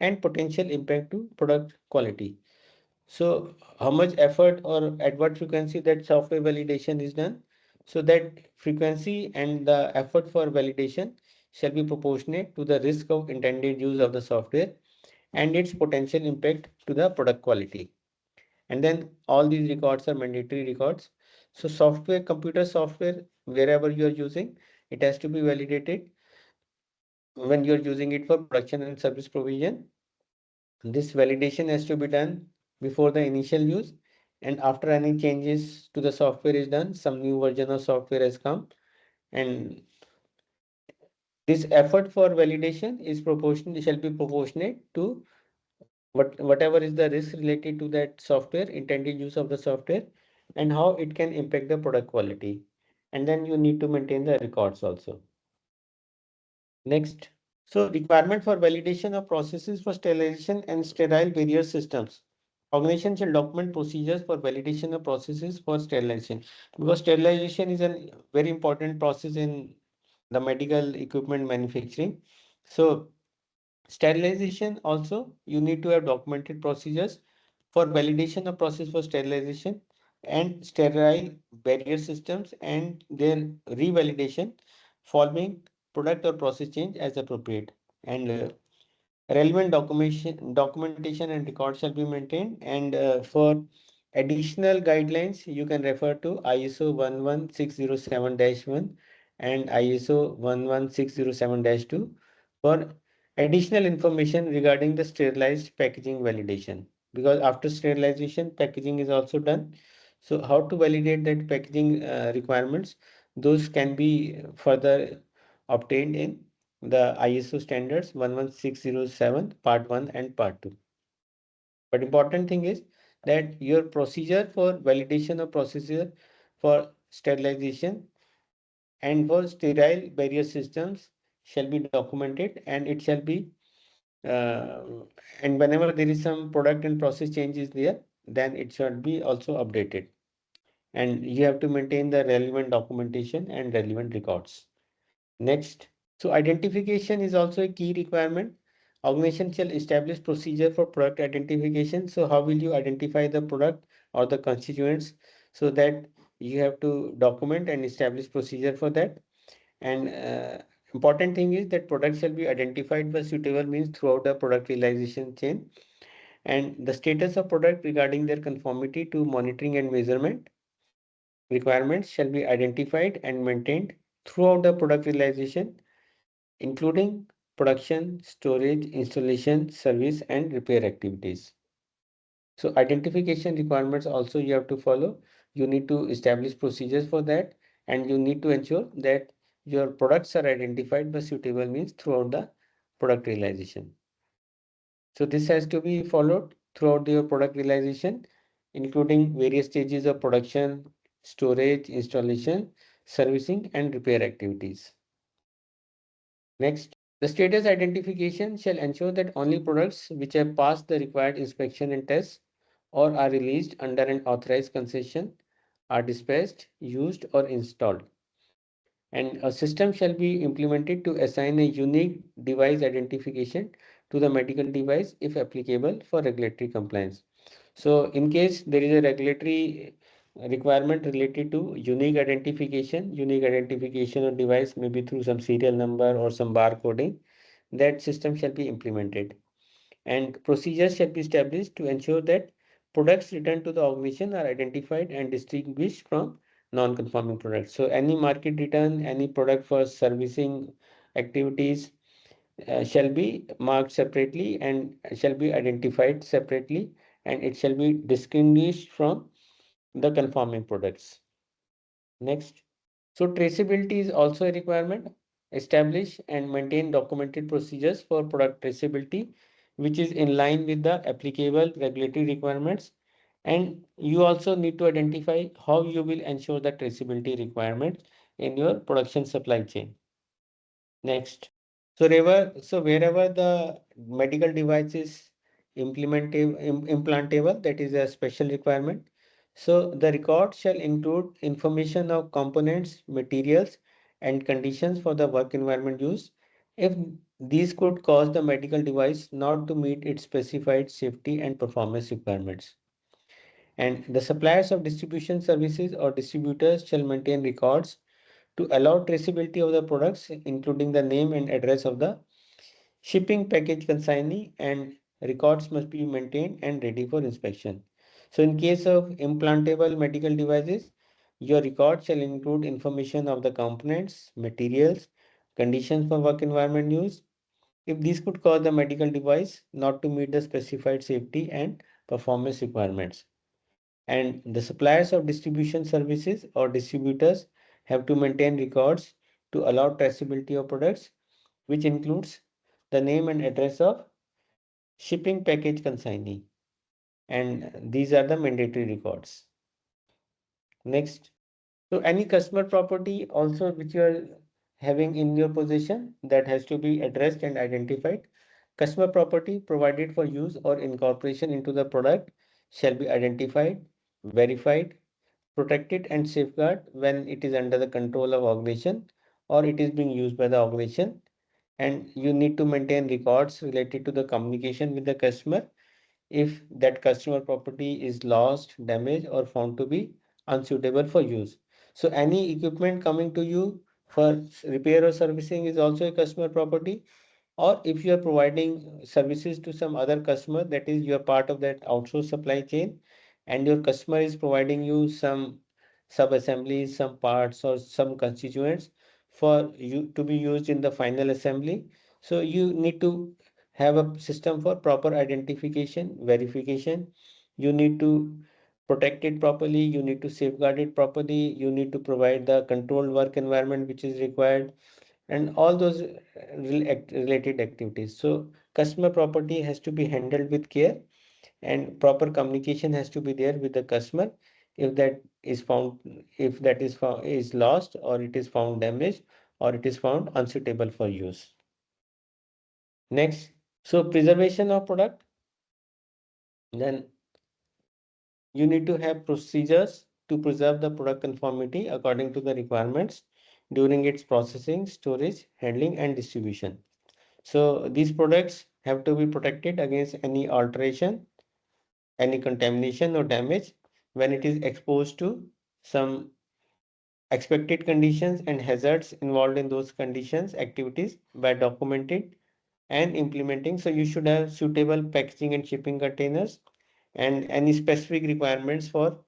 and potential impact to product quality. So how much effort or at what frequency that software validation is done? So that frequency and the effort for validation shall be proportionate to the risk of intended use of the software and its potential impact to the product quality. And then all these records are mandatory records. So software, computer software, wherever you are using, it has to be validated when you're using it for production and service provision. This validation has to be done before the initial use, and after any changes to the software is done, some new version of software has come, and this effort for validation is proportional, shall be proportionate to whatever is the risk related to that software, intended use of the software, and how it can impact the product quality. And then you need to maintain the records also. Next. So requirement for validation of processes for sterilization and sterile barrier systems. Organization shall document procedures for validation of processes for sterilization, because sterilization is a very important process in the medical equipment manufacturing. So sterilization also, you need to have documented procedures for validation of process for sterilization and sterile barrier systems and their revalidation following product or process change as appropriate. And relevant documentation and records shall be maintained. And for additional guidelines, you can refer to ISO 11607-1 and ISO 11607-2 for additional information regarding the sterilized packaging validation. Because after sterilization, packaging is also done. So how to validate that packaging requirements, those can be further obtained in the ISO standards 11607 part 1 and part 2. But important thing is that your procedure for validation of procedure for sterilization and for sterile barrier systems shall be documented, and it shall be uh, and whenever there is some product and process changes there, then it should be also updated, and you have to maintain the relevant documentation and relevant records. Next. So identification is also a key requirement. Organization shall establish procedure for product identification. So how will you identify the product or the constituents? So that you have to document and establish procedure for that. And important thing is that product shall be identified by suitable means throughout the product realization chain. And the status of product regarding their conformity to monitoring and measurement requirements shall be identified and maintained throughout the product realization, including production, storage, installation, service, and repair activities. So identification requirements also you have to follow. You need to establish procedures for that, and you need to ensure that your products are identified by suitable means throughout the product realization. So this has to be followed throughout your product realization, including various stages of production, storage, installation, servicing, and repair activities. Next. The status identification shall ensure that only products which have passed the required inspection and tests or are released under an authorized concession are dispatched, used, or installed. And a system shall be implemented to assign a unique device identification to the medical device if applicable for regulatory compliance. So in case there is a regulatory requirement related to unique identification of device, maybe through some serial number or some barcoding, that system shall be implemented. And procedures shall be established to ensure that products returned to the organization are identified and distinguished from non-conforming products. So any market return, any product for servicing activities shall be marked separately and shall be identified separately, and it shall be distinguished from the conforming products. Next. So traceability is also a requirement. Establish and maintain documented procedures for product traceability, which is in line with the applicable regulatory requirements. And you also need to identify how you will ensure the traceability requirements in your production supply chain. Next. So wherever the medical device is implantable, that is a special requirement. So the record shall include information of components, materials, and conditions for the work environment use. If these could cause the medical device not to meet its specified safety and performance requirements. And the suppliers of distribution services or distributors shall maintain records to allow traceability of the products, including the name and address of the shipping package consignee, and records must be maintained and ready for inspection. So in case of implantable medical devices, your record shall include information of the components, materials, conditions for work environment use. If these could cause the medical device not to meet the specified safety and performance requirements. And the suppliers of distribution services or distributors have to maintain records to allow traceability of products, which includes the name and address of shipping package consignee. And these are the mandatory records. Next. So any customer property also which you are having in your possession that has to be addressed and identified. Customer property provided for use or incorporation into the product shall be identified, verified, protected and safeguarded when it is under the control of organization or it is being used by the organization. And you need to maintain records related to the communication with the customer if that customer property is lost, damaged, or found to be unsuitable for use. So any equipment coming to you for repair or servicing is also a customer property. Or if you are providing services to some other customer, that is you are part of that outsourced supply chain, and your customer is providing you some sub-assemblies, some parts or some constituents for you to be used in the final assembly. So you need to have a system for proper identification, verification. You need to protect it properly. You need to safeguard it properly. You need to provide the controlled work environment which is required and all those related activities. So customer property has to be handled with care and proper communication has to be there with the customer if that is found, if that is found is lost or it is found damaged or it is found unsuitable for use. Next, so preservation of product, then you need to have procedures to preserve the product conformity according to the requirements during its processing, storage, handling, and distribution. So these products have to be protected against any alteration, any contamination or damage when it is exposed to some expected conditions and hazards involved in those conditions activities by documenting and implementing. So you should have suitable packaging and shipping containers and any specific requirements for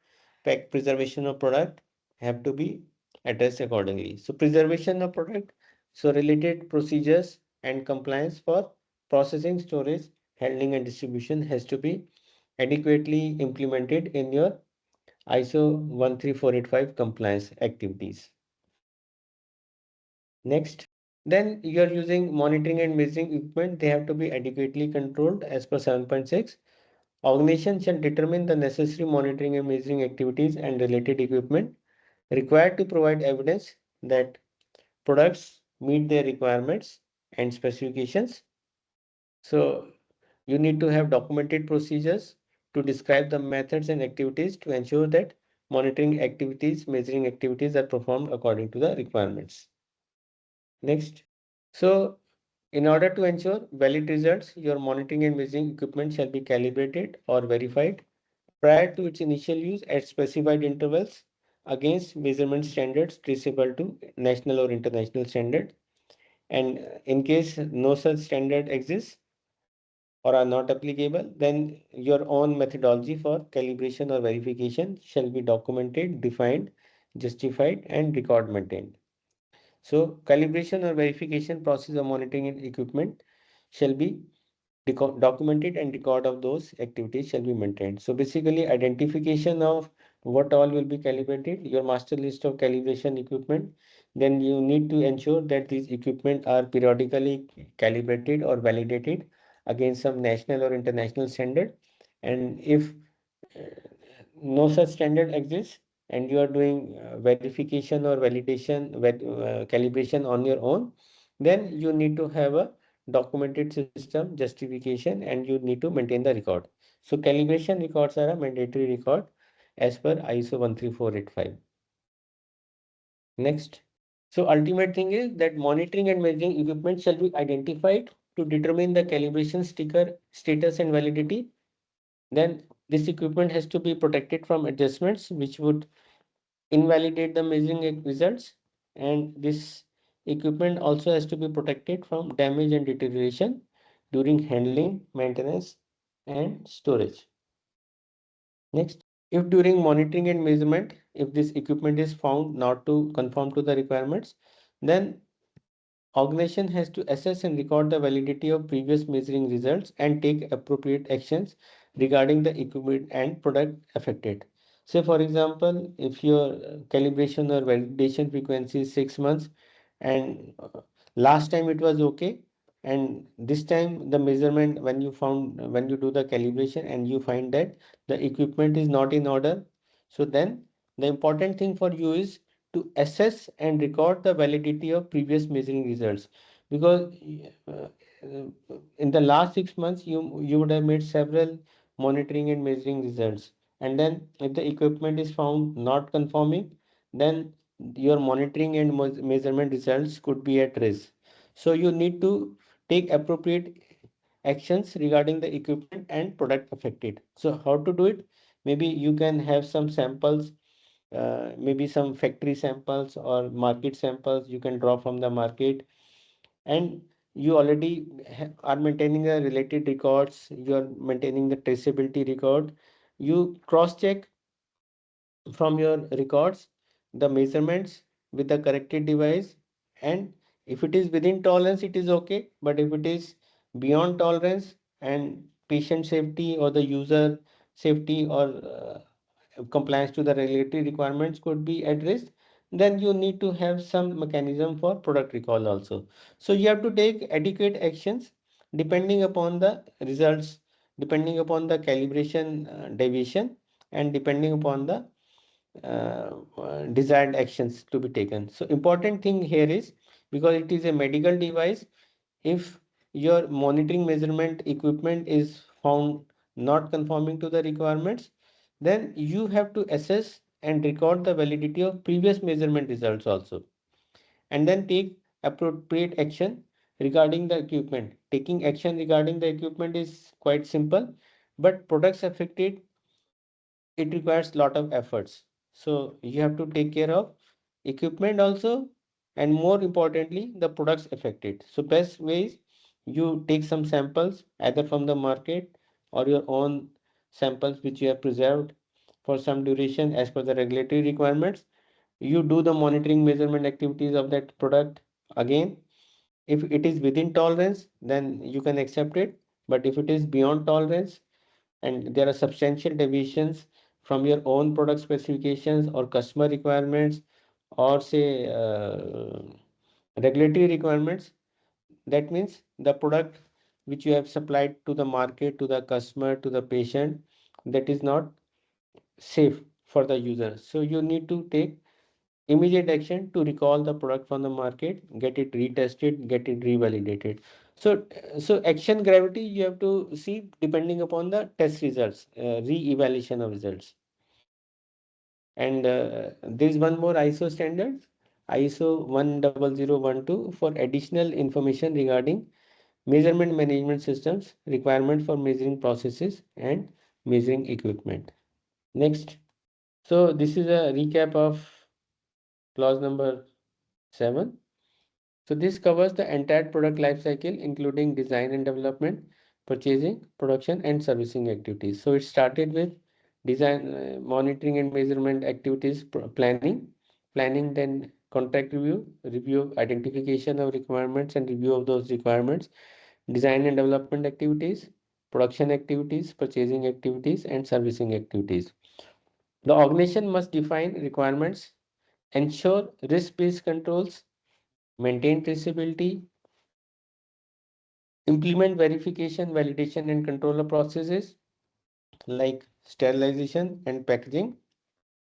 pack preservation of product have to be addressed accordingly. So preservation of product, so related procedures and compliance for processing, storage, handling and distribution has to be adequately implemented in your ISO 13485 compliance activities. Next, then you are using monitoring and measuring equipment. They have to be adequately controlled as per 7.6. Organization shall determine the necessary monitoring and measuring activities and related equipment required to provide evidence that products meet their requirements and specifications. So you need to have documented procedures to describe the methods and activities to ensure that monitoring activities, measuring activities are performed according to the requirements. Next. So in order to ensure valid results, your monitoring and measuring equipment shall be calibrated or verified prior to its initial use at specified intervals against measurement standards traceable to national or international standard. And in case no such standard exists or are not applicable, then your own methodology for calibration or verification shall be documented, defined, justified, and record maintained. So calibration or verification process of monitoring equipment shall be documented and record of those activities shall be maintained. So basically identification of what all will be calibrated, your master list of calibration equipment, then you need to ensure that these equipment are periodically calibrated or validated against some national or international standard. And if uh, no such standard exists and you are doing verification or validation calibration on your own, then you need to have a documented system justification and you need to maintain the record. So calibration records are a mandatory record as per ISO 13485. Next. So ultimate thing is that monitoring and measuring equipment shall be identified to determine the calibration sticker status and validity. Then this equipment has to be protected from adjustments which would invalidate the measuring results, and this equipment also has to be protected from damage and deterioration during handling, maintenance, and storage. Next, if during monitoring and measurement, if this equipment is found not to conform to the requirements, then organization has to assess and record the validity of previous measuring results and take appropriate actions regarding the equipment and product affected. Say, for example, if your calibration or validation frequency is 6 months and last time it was okay, and this time the measurement when you do the calibration and you find that the equipment is not in order, so then the important thing for you is to assess and record the validity of previous measuring results, because in the last 6 months you would have made several monitoring and measuring results, and then if the equipment is found not conforming, then your monitoring and measurement results could be at risk. So you need to take appropriate actions regarding the equipment and product affected. So how to do it? Maybe you can have some samples, maybe some factory samples or market samples you can draw from the market, and you already are maintaining the related records, you are maintaining the traceability record. You cross check from your records the measurements with the corrected device, and if it is within tolerance it is okay, but if it is beyond tolerance and patient safety or the user safety or compliance to the regulatory requirements could be at risk, then you need to have some mechanism for product recall also. So you have to take adequate actions depending upon the results, depending upon the calibration deviation, and depending upon the desired actions to be taken. So important thing here is, because it is a medical device, if your monitoring measurement equipment is found not conforming to the requirements, then you have to assess and record the validity of previous measurement results also, and then take appropriate action regarding the equipment. Taking action regarding the equipment is quite simple, but products affected, it requires lot of efforts. So you have to take care of equipment also, and more importantly the products affected. So best ways, you take some samples either from the market or your own samples which you have preserved for some duration as per the regulatory requirements. You do the monitoring measurement activities of that product. Again, if it is within tolerance then you can accept it, but if it is beyond tolerance and there are substantial deviations from your own product specifications or customer requirements, or say regulatory requirements, that means the product which you have supplied to the market, to the customer, to the patient, that is not safe for the user. So you need to take immediate action to recall the product from the market, get it retested, get it revalidated. So, so action gravity you have to see depending upon the test results, re-evaluation of results. And there is one more ISO standard, ISO 10012, for additional information regarding measurement management systems, requirement for measuring processes and measuring equipment. Next. So this is a recap of clause number 7. So this covers the entire product life cycle, including design and development, purchasing, production, and servicing activities. So it started with design, monitoring and measurement activities, planning, then contract review of identification of requirements and review of those requirements, design and development activities, production activities, purchasing activities, and servicing activities. The organization must define requirements, ensure risk-based controls, maintain traceability, implement verification, validation, and controller processes like sterilization and packaging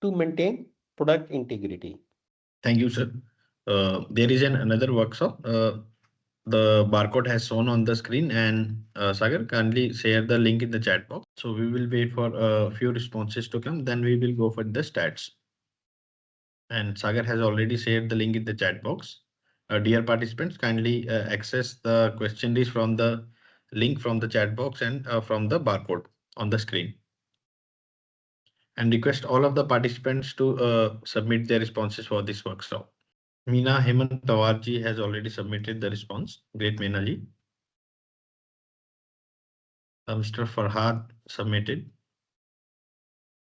to maintain product integrity. Thank you, sir. There is another workshop. The barcode has shown on the screen, and Sagar, kindly share the link in the chat box. So we will wait for a few responses to come. Then we will go for the stats. And Sagar has already shared the link in the chat box. Dear participants, kindly access the questionnaires from the link from the chat box and from the barcode on the screen. And request all of the participants to submit their responses for this workshop. Meena Hemant Tawarji has already submitted the response. Great, Meena ji. Mr. Farhad submitted.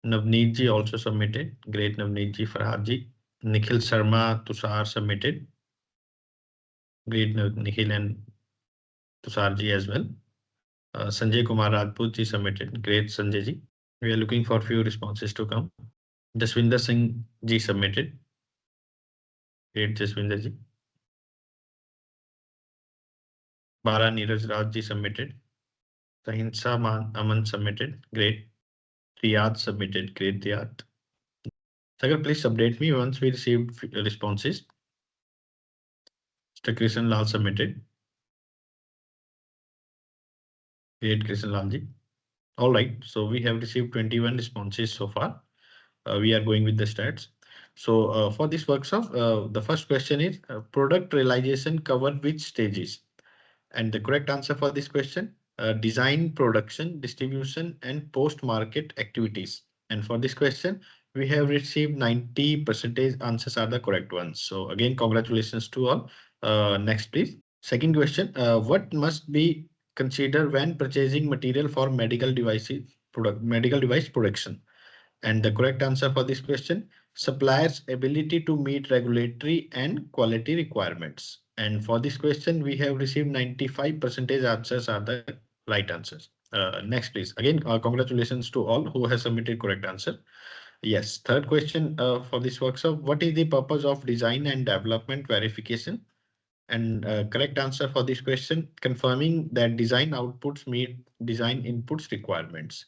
Navneet ji also submitted. Great, Navneet ji, Farhad ji. Nikhil Sharma Tushar submitted. Great, Nikhil and Tushar ji as well. Sanjay Kumar Rajput ji submitted. Great, Sanjay ji. We are looking for few responses to come. Jaswinder Singh ji submitted. Great, Jaswinder ji. Bara Neeraj Raj ji submitted. Sahinsa Aman submitted. Great. Riyadh submitted. Great, Riyadh. Sagar, please update me once we received responses. Mr. Krishan Lal submitted. Great, Krishan Lal ji. All right. So we have received 21 responses so far. We are going with the stats. So for this workshop, the first question is product realization cover which stages? And the correct answer for this question, design, production, distribution, and post-market activities. And for this question, we have received 90% answers are the correct ones. So again, congratulations to all. Next, please. Second question, what must be considered when purchasing material for medical device production? And the correct answer for this question, suppliers' ability to meet regulatory and quality requirements. And for this question, we have received 95% answers are the right answers. Next, please. Again, congratulations to all who have submitted correct answer. Yes, third question for this workshop, what is the purpose of design and development verification? And correct answer for this question, confirming that design outputs meet design inputs requirements.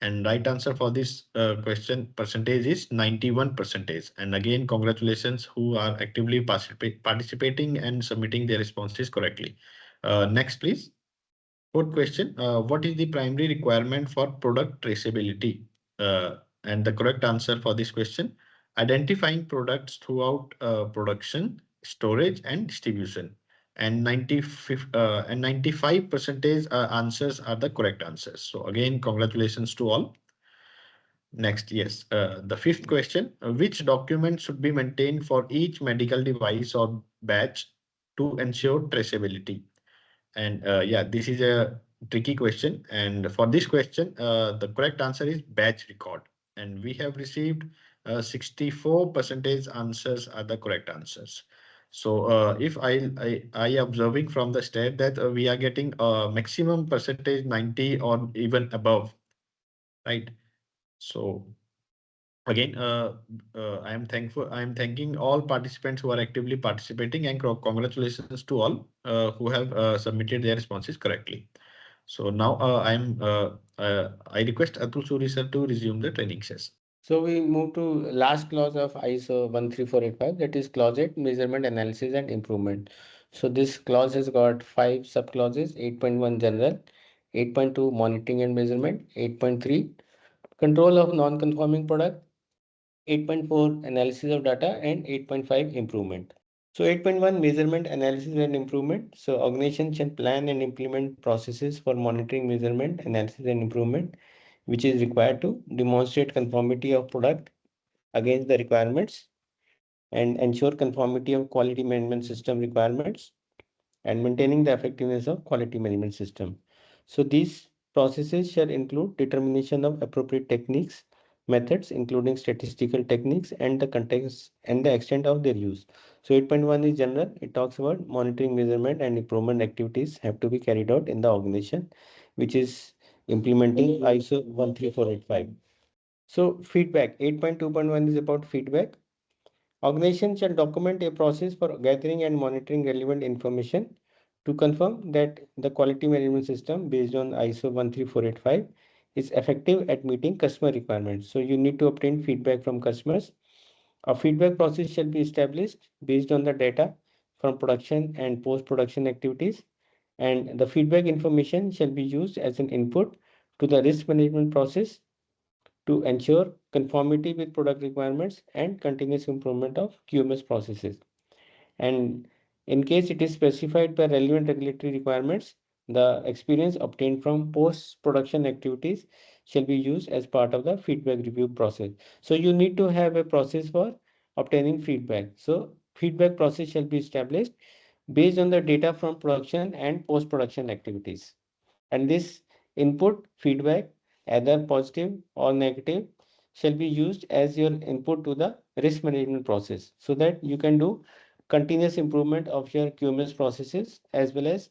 And right answer for this question percentage is 91%. And again, congratulations who are actively participating and submitting their responses correctly. Next, please. Fourth question, what is the primary requirement for product traceability? And the correct answer for this question, identifying products throughout production, storage, and distribution. And 95% answers are the correct answers. So again, congratulations to all. Next, yes. The fifth question, which document should be maintained for each medical device or batch to ensure traceability? And yeah, this is a tricky question. And for this question, the correct answer is batch record. And we have received 64% answers are the correct answers. So if I observing from the stat that we are getting a maximum percentage 90 or even above, right? So again, I am thankful. I am thanking all participants who are actively participating, and congratulations to all who have submitted their responses correctly. So now I request Atul Suri sir to resume the training session. So we move to last clause of ISO 13485, that is clause 8, measurement, analysis, and improvement. So this clause has got 5 subclauses: 8.1 general, 8.2 monitoring and measurement, 8.3 control of non-conforming product, 8.4 analysis of data, and 8.5 improvement. So 8.1 measurement, analysis, and improvement. So organization shall plan and implement processes for monitoring, measurement, analysis, and improvement, which is required to demonstrate conformity of product against the requirements and ensure conformity of quality management system requirements, and maintaining the effectiveness of quality management system. So these processes shall include determination of appropriate techniques, methods, including statistical techniques, and the context and the extent of their use. So 8.1 is general. It talks about monitoring, measurement, and improvement activities have to be carried out in the organization, which is implementing ISO 13485. So feedback 8.2.1 is about feedback. Organization shall document a process for gathering and monitoring relevant information to confirm that the quality management system based on ISO 13485 is effective at meeting customer requirements. So you need to obtain feedback from customers. A feedback process shall be established based on the data from production and post-production activities, and the feedback information shall be used as an input to the risk management process to ensure conformity with product requirements and continuous improvement of QMS processes. And in case it is specified by relevant regulatory requirements, the experience obtained from post-production activities shall be used as part of the feedback review process. So you need to have a process for obtaining feedback. So feedback process shall be established based on the data from production and post-production activities. And this input feedback, either positive or negative, shall be used as your input to the risk management process so that you can do continuous improvement of your QMS processes as well as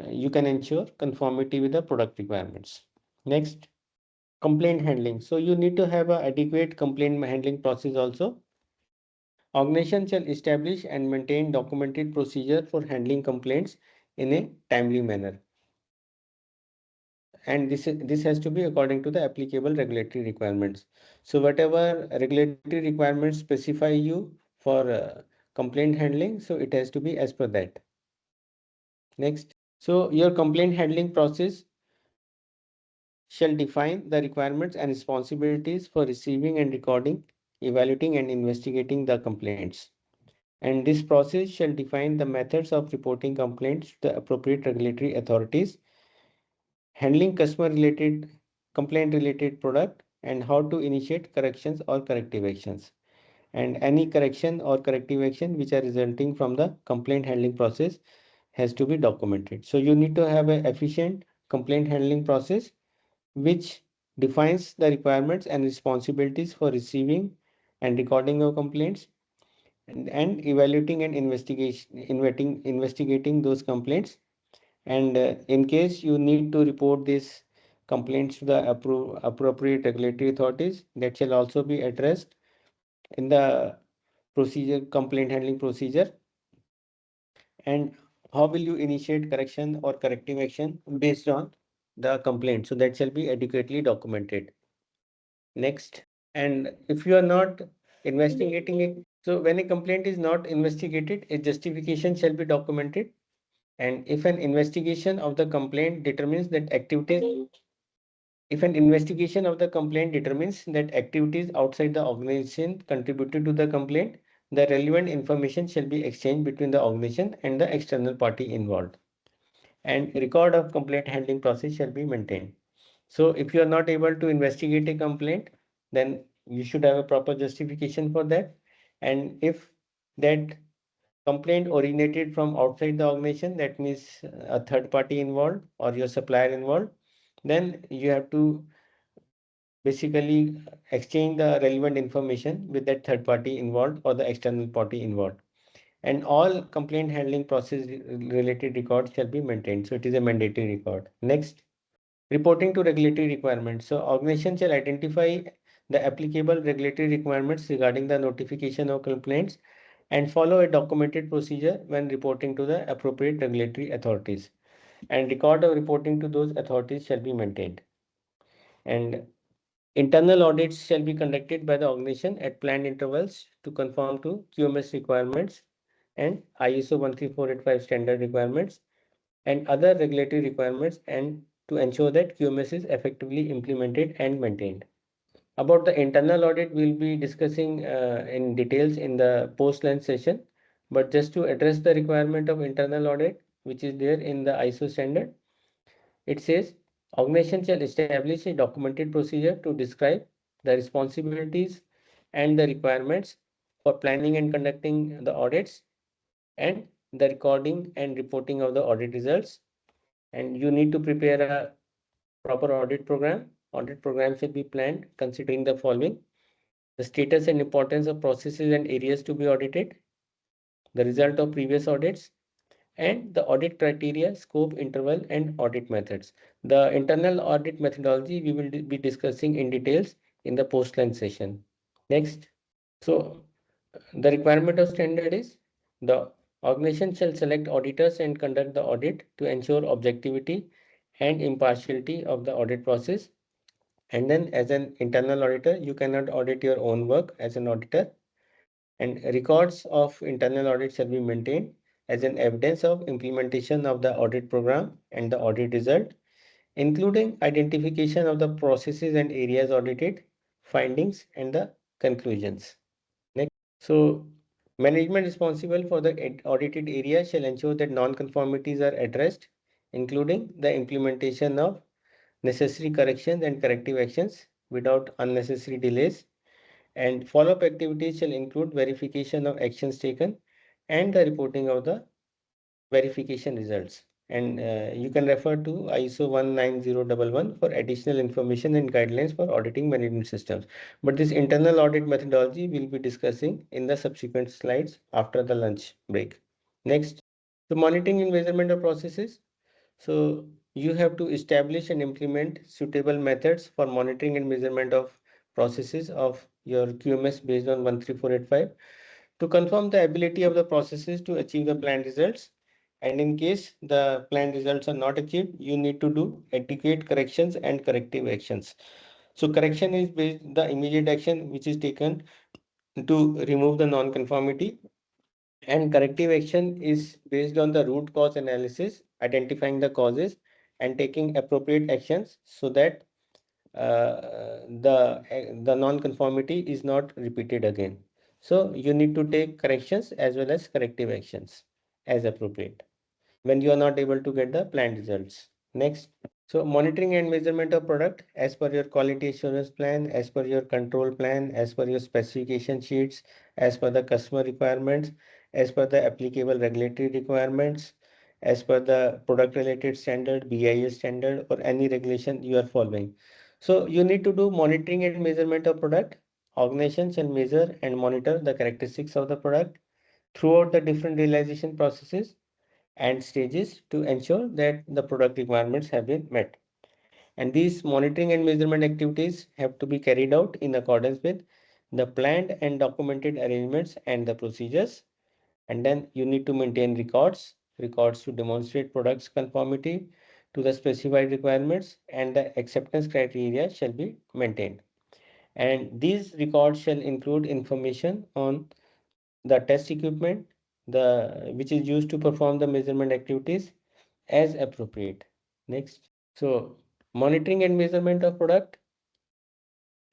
you can ensure conformity with the product requirements. Next, complaint handling. So you need to have an adequate complaint handling process also. Organization shall establish and maintain documented procedure for handling complaints in a timely manner. And this has to be according to the applicable regulatory requirements. So whatever regulatory requirements specify you for complaint handling, so it has to be as per that. Next, so your complaint handling process shall define the requirements and responsibilities for receiving and recording, evaluating and investigating the complaints. And this process shall define the methods of reporting complaints to the appropriate regulatory authorities, handling customer related complaint related product, and how to initiate corrections or corrective actions, and any correction or corrective action which are resulting from the complaint handling process has to be documented. So you need to have an efficient complaint handling process which defines the requirements and responsibilities for receiving and recording of complaints, and evaluating and investigating those complaints. And in case you need to report these complaints to the appropriate regulatory authorities, that shall also be addressed in the procedure, complaint handling procedure. And how will you initiate correction or corrective action based on the complaint? So that shall be adequately documented. Next, and if you are not investigating it, so when a complaint is not investigated, a justification shall be documented. And if an investigation of the complaint determines that activities outside the organization contributed to the complaint, the relevant information shall be exchanged between the organization and the external party involved. And record of complaint handling process shall be maintained. So if you are not able to investigate a complaint, then you should have a proper justification for that. And if that complaint originated from outside the organization, that means a third party involved or your supplier involved, then you have to basically exchange the relevant information with that third party involved or the external party involved. And all complaint handling process related records shall be maintained. So it is a mandatory record. Next, reporting to regulatory requirements. So organization shall identify the applicable regulatory requirements regarding the notification of complaints and follow a documented procedure when reporting to the appropriate regulatory authorities. And record of reporting to those authorities shall be maintained. And internal audits shall be conducted by the organization at planned intervals to conform to QMS requirements and ISO 13485 standard requirements and other regulatory requirements, and to ensure that QMS is effectively implemented and maintained. About the internal audit, we'll be discussing in details in the post-lunch session. But just to address the requirement of internal audit, which is there in the ISO standard, it says organization shall establish a documented procedure to describe the responsibilities and the requirements for planning and conducting the audits, and the recording and reporting of the audit results. And you need to prepare a proper audit program. Audit program should be planned considering the following: the status and importance of processes and areas to be audited, the result of previous audits, and the audit criteria, scope, interval, and audit methods. The internal audit methodology we will be discussing in details in the post-lunch session. Next. So the requirement of standard is the organization shall select auditors and conduct the audit to ensure objectivity and impartiality of the audit process. And then as an internal auditor, you cannot audit your own work as an auditor. And records of internal audit shall be maintained as an evidence of implementation of the audit program and the audit result, including identification of the processes and areas audited, findings, and the conclusions. Next. So, management responsible for the audited area shall ensure that non-conformities are addressed, including the implementation of necessary corrections and corrective actions without unnecessary delays. And follow-up activities shall include verification of actions taken and the reporting of the verification results. And you can refer to ISO 19011 for additional information and guidelines for auditing management systems. But this internal audit methodology we'll be discussing in the subsequent slides after the lunch break. Next, the monitoring and measurement of processes. So you have to establish and implement suitable methods for monitoring and measurement of processes of your QMS based on 13485 to confirm the ability of the processes to achieve the planned results. And in case the planned results are not achieved, you need to do adequate corrections and corrective actions. So correction is based the immediate action which is taken to remove the non-conformity, and corrective action is based on the root cause analysis, identifying the causes and taking appropriate actions so that the non-conformity is not repeated again. So you need to take corrections as well as corrective actions as appropriate when you are not able to get the planned results. Next. So monitoring and measurement of product as per your quality assurance plan, as per your control plan, as per your specification sheets, as per the customer requirements, as per the applicable regulatory requirements, as per the product related standard, BIS standard, or any regulation you are following. So you need to do monitoring and measurement of product. Organization shall measure and monitor the characteristics of the product throughout the different realization processes and stages to ensure that the product requirements have been met. And these monitoring and measurement activities have to be carried out in accordance with the planned and documented arrangements and the procedures. And then you need to maintain records to demonstrate products conformity to the specified requirements, and the acceptance criteria shall be maintained. And these records shall include information on the test equipment, which is used to perform the measurement activities as appropriate. Next. So monitoring and measurement of product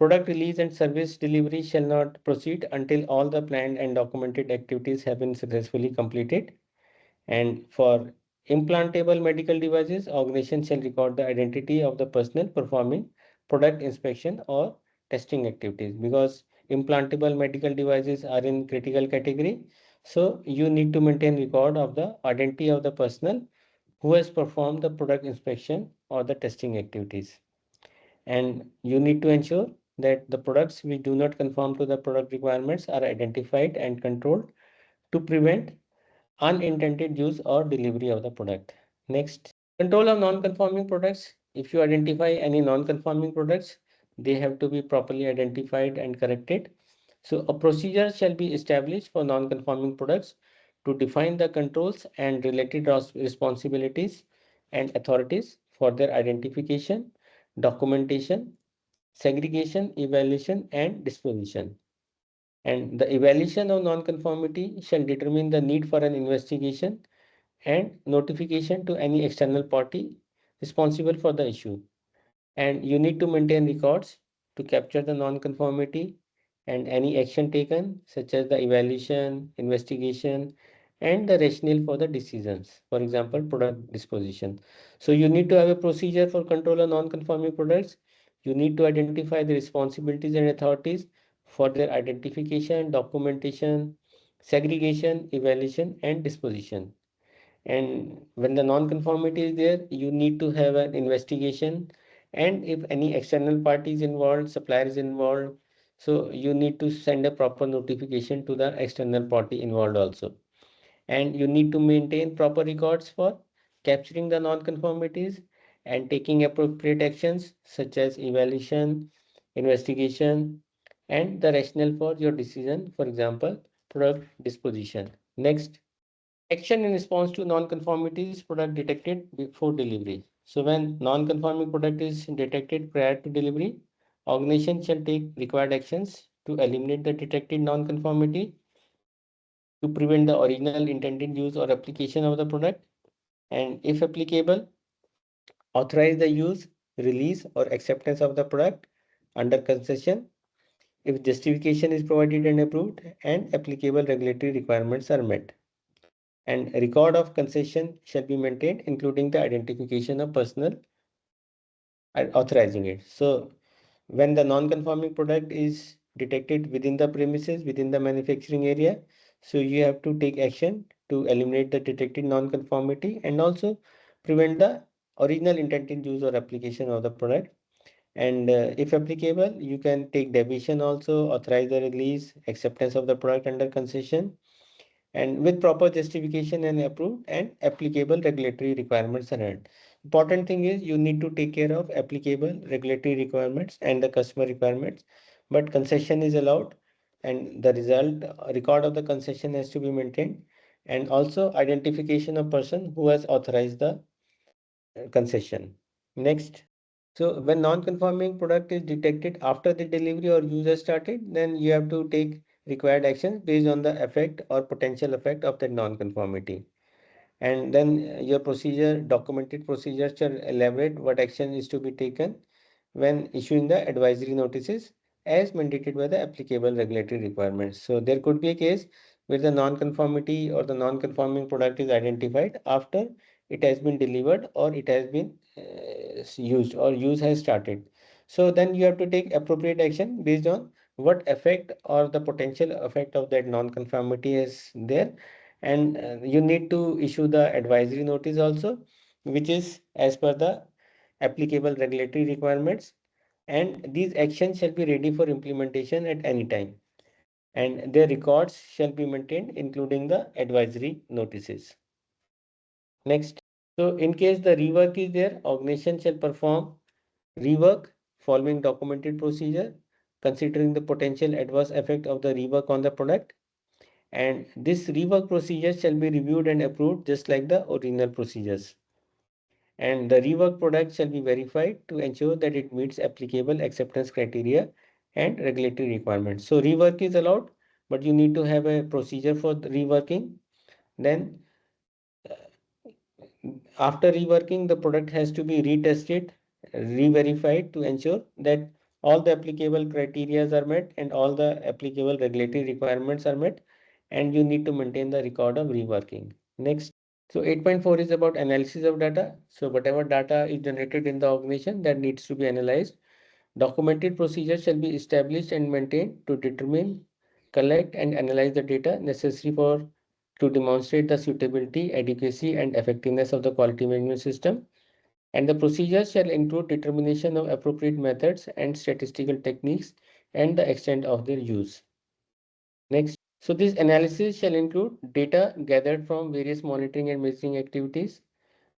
release and service delivery shall not proceed until all the planned and documented activities have been successfully completed. And for implantable medical devices, organization shall record the identity of the personnel performing product inspection or testing activities, because implantable medical devices are in critical category. So you need to maintain record of the identity of the personnel who has performed the product inspection or the testing activities. And you need to ensure that the products which do not conform to the product requirements are identified and controlled to prevent unintended use or delivery of the product. Next, control of non-conforming products. If you identify any non-conforming products, they have to be properly identified and corrected. So a procedure shall be established for non-conforming products to define the controls and related responsibilities and authorities for their identification, documentation, segregation, evaluation, and disposition. And the evaluation of non-conformity shall determine the need for an investigation and notification to any external party responsible for the issue. And you need to maintain records to capture the non-conformity and any action taken, such as the evaluation, investigation, and the rationale for the decisions. For example, product disposition. So you need to have a procedure for control of non-conforming products. You need to identify the responsibilities and authorities for their identification, documentation, segregation, evaluation, and disposition. And when the non-conformity is there, you need to have an investigation. And if any external party is involved, supplier is involved, so you need to send a proper notification to the external party involved also. And you need to maintain proper records for capturing the non-conformities and taking appropriate actions such as evaluation, investigation, and the rationale for your decision, for example, product disposition. Next, action in response to non-conformities product detected before delivery. So when non-conforming product is detected prior to delivery, organization shall take required actions to eliminate the detected non-conformity, to prevent the original intended use or application of the product, and if applicable, authorize the use, release, or acceptance of the product under concession if justification is provided and approved and applicable regulatory requirements are met. And a record of concession shall be maintained, including the identification of personnel authorizing it. So when the non-conforming product is detected within the premises, within the manufacturing area, so you have to take action to eliminate the detected non-conformity and also prevent the original intended use or application of the product. And if applicable, you can take deviation also, authorize the release, acceptance of the product under concession, and with proper justification and approved and applicable regulatory requirements are met. Important thing is you need to take care of applicable regulatory requirements and the customer requirements, but concession is allowed and the result record of the concession has to be maintained, and also identification of person who has authorized the concession. Next. So when non-conforming product is detected after the delivery or use has started, then you have to take required actions based on the effect or potential effect of that non-conformity. And then your procedure, documented procedures shall elaborate what action is to be taken when issuing the advisory notices as mandated by the applicable regulatory requirements. So there could be a case where the non-conformity or the non-conforming product is identified after it has been delivered or it has been used or use has started. So then you have to take appropriate action based on what effect or the potential effect of that non-conformity is there, and you need to issue the advisory notice also, which is as per the applicable regulatory requirements, and these actions shall be ready for implementation at any time, and their records shall be maintained including the advisory notices. Next, so in case the rework is there, organization shall perform rework following documented procedure considering the potential adverse effect of the rework on the product, and this rework procedure shall be reviewed and approved just like the original procedures, and the rework product shall be verified to ensure that it meets applicable acceptance criteria and regulatory requirements. So rework is allowed, but you need to have a procedure for the reworking. Then after reworking, the product has to be retested, re-verified to ensure that all the applicable criteria are met and all the applicable regulatory requirements are met, and you need to maintain the record of reworking. Next. So 8.4 is about analysis of data. So whatever data is generated in the organization that needs to be analyzed, documented procedures shall be established and maintained to determine, collect and analyze the data necessary for to demonstrate the suitability, adequacy and effectiveness of the quality management system. And the procedures shall include determination of appropriate methods and statistical techniques and the extent of their use. Next. So this analysis shall include data gathered from various monitoring and measuring activities.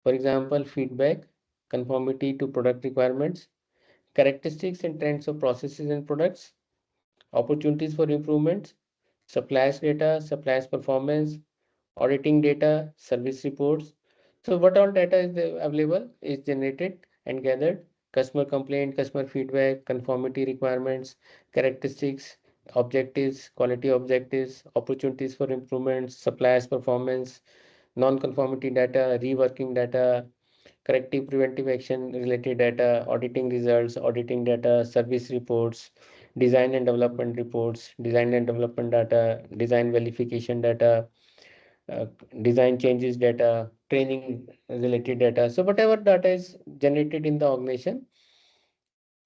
For example, feedback, conformity to product requirements, characteristics and trends of processes and products, opportunities for improvements, suppliers data, suppliers performance, auditing data, service reports. So what all data is available is generated and gathered: customer complaint, customer feedback, conformity requirements, characteristics, objectives, quality objectives, opportunities for improvements, suppliers performance, non-conformity data, reworking data, corrective preventive action related data, auditing results, auditing data, service reports, design and development reports, design and development data, design verification data, uh, design changes data, training related data. So whatever data is generated in the organization,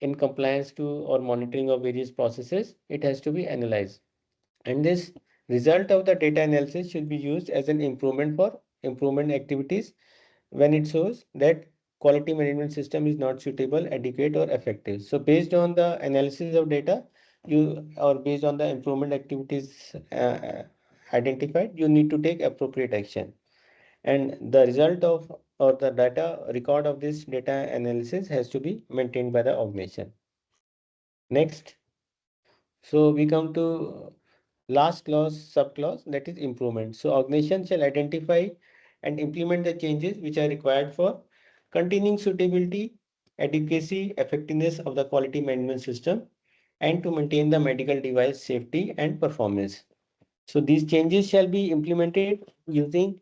in compliance to or monitoring of various processes, it has to be analyzed. And this result of the data analysis should be used as an improvement for improvement activities when it shows that quality management system is not suitable, adequate, or effective. So based on the analysis of data, you or based on the improvement activities identified, you need to take appropriate action. And the result of or the data record of this data analysis has to be maintained by the organization. Next, so we come to last clause, subclause, that is improvement. So organization shall identify and implement the changes which are required for continuing suitability, adequacy, effectiveness of the quality management system, and to maintain the medical device safety and performance. So these changes shall be implemented using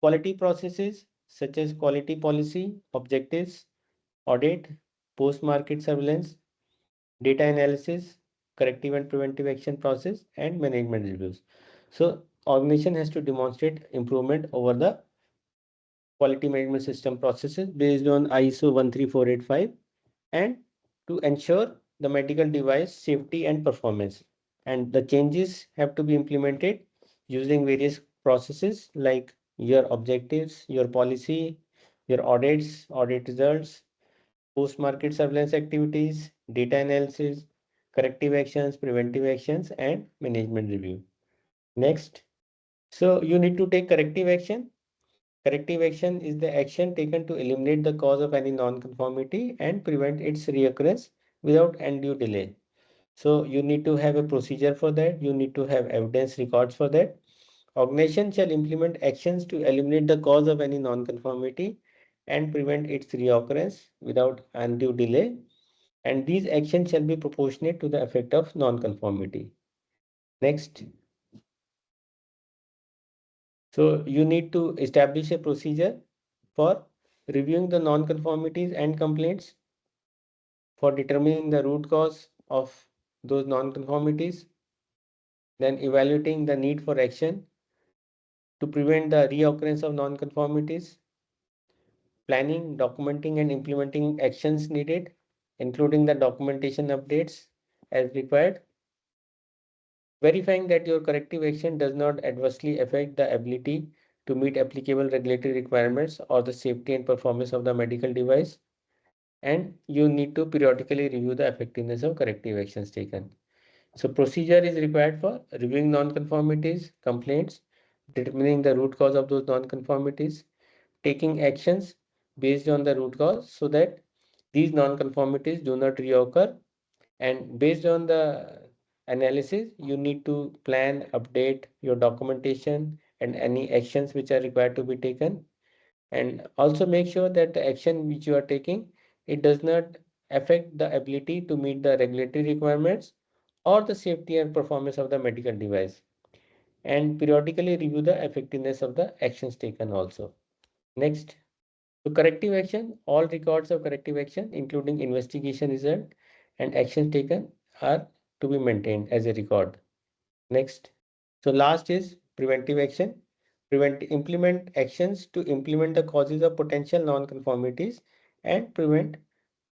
quality processes such as quality policy, objectives, audit, post-market surveillance, data analysis, corrective and preventive action process, and management reviews. So organization has to demonstrate improvement over the quality management system processes based on ISO 13485 and to ensure the medical device safety and performance. And the changes have to be implemented using various processes like your objectives, your policy, your audits, audit results, post-market surveillance activities, data analysis, corrective actions, preventive actions, and management review. Next, so you need to take corrective action. Corrective action is the action taken to eliminate the cause of any non-conformity and prevent its reoccurrence without undue delay. So you need to have a procedure for that. You need to have evidence records for that. Organization shall implement actions to eliminate the cause of any non-conformity and prevent its reoccurrence without undue delay, and these actions shall be proportionate to the effect of non-conformity. Next, so you need to establish a procedure for reviewing the non-conformities and complaints, for determining the root cause of those non-conformities, then evaluating the need for action to prevent the reoccurrence of non-conformities, planning, documenting, and implementing actions needed, including the documentation updates as required, verifying that your corrective action does not adversely affect the ability to meet applicable regulatory requirements or the safety and performance of the medical device, and you need to periodically review the effectiveness of corrective actions taken. So procedure is required for reviewing non-conformities, complaints, determining the root cause of those non-conformities, taking actions based on the root cause so that these non-conformities do not reoccur, and based on the analysis, you need to plan, update your documentation and any actions which are required to be taken. And also make sure that the action which you are taking, it does not affect the ability to meet the regulatory requirements or the safety and performance of the medical device. And periodically review the effectiveness of the actions taken also. Next, so corrective action, all records of corrective action, including investigation result and actions taken, are to be maintained as a record. Next. So last is preventive action. Implement actions to implement the causes of potential non-conformities and prevent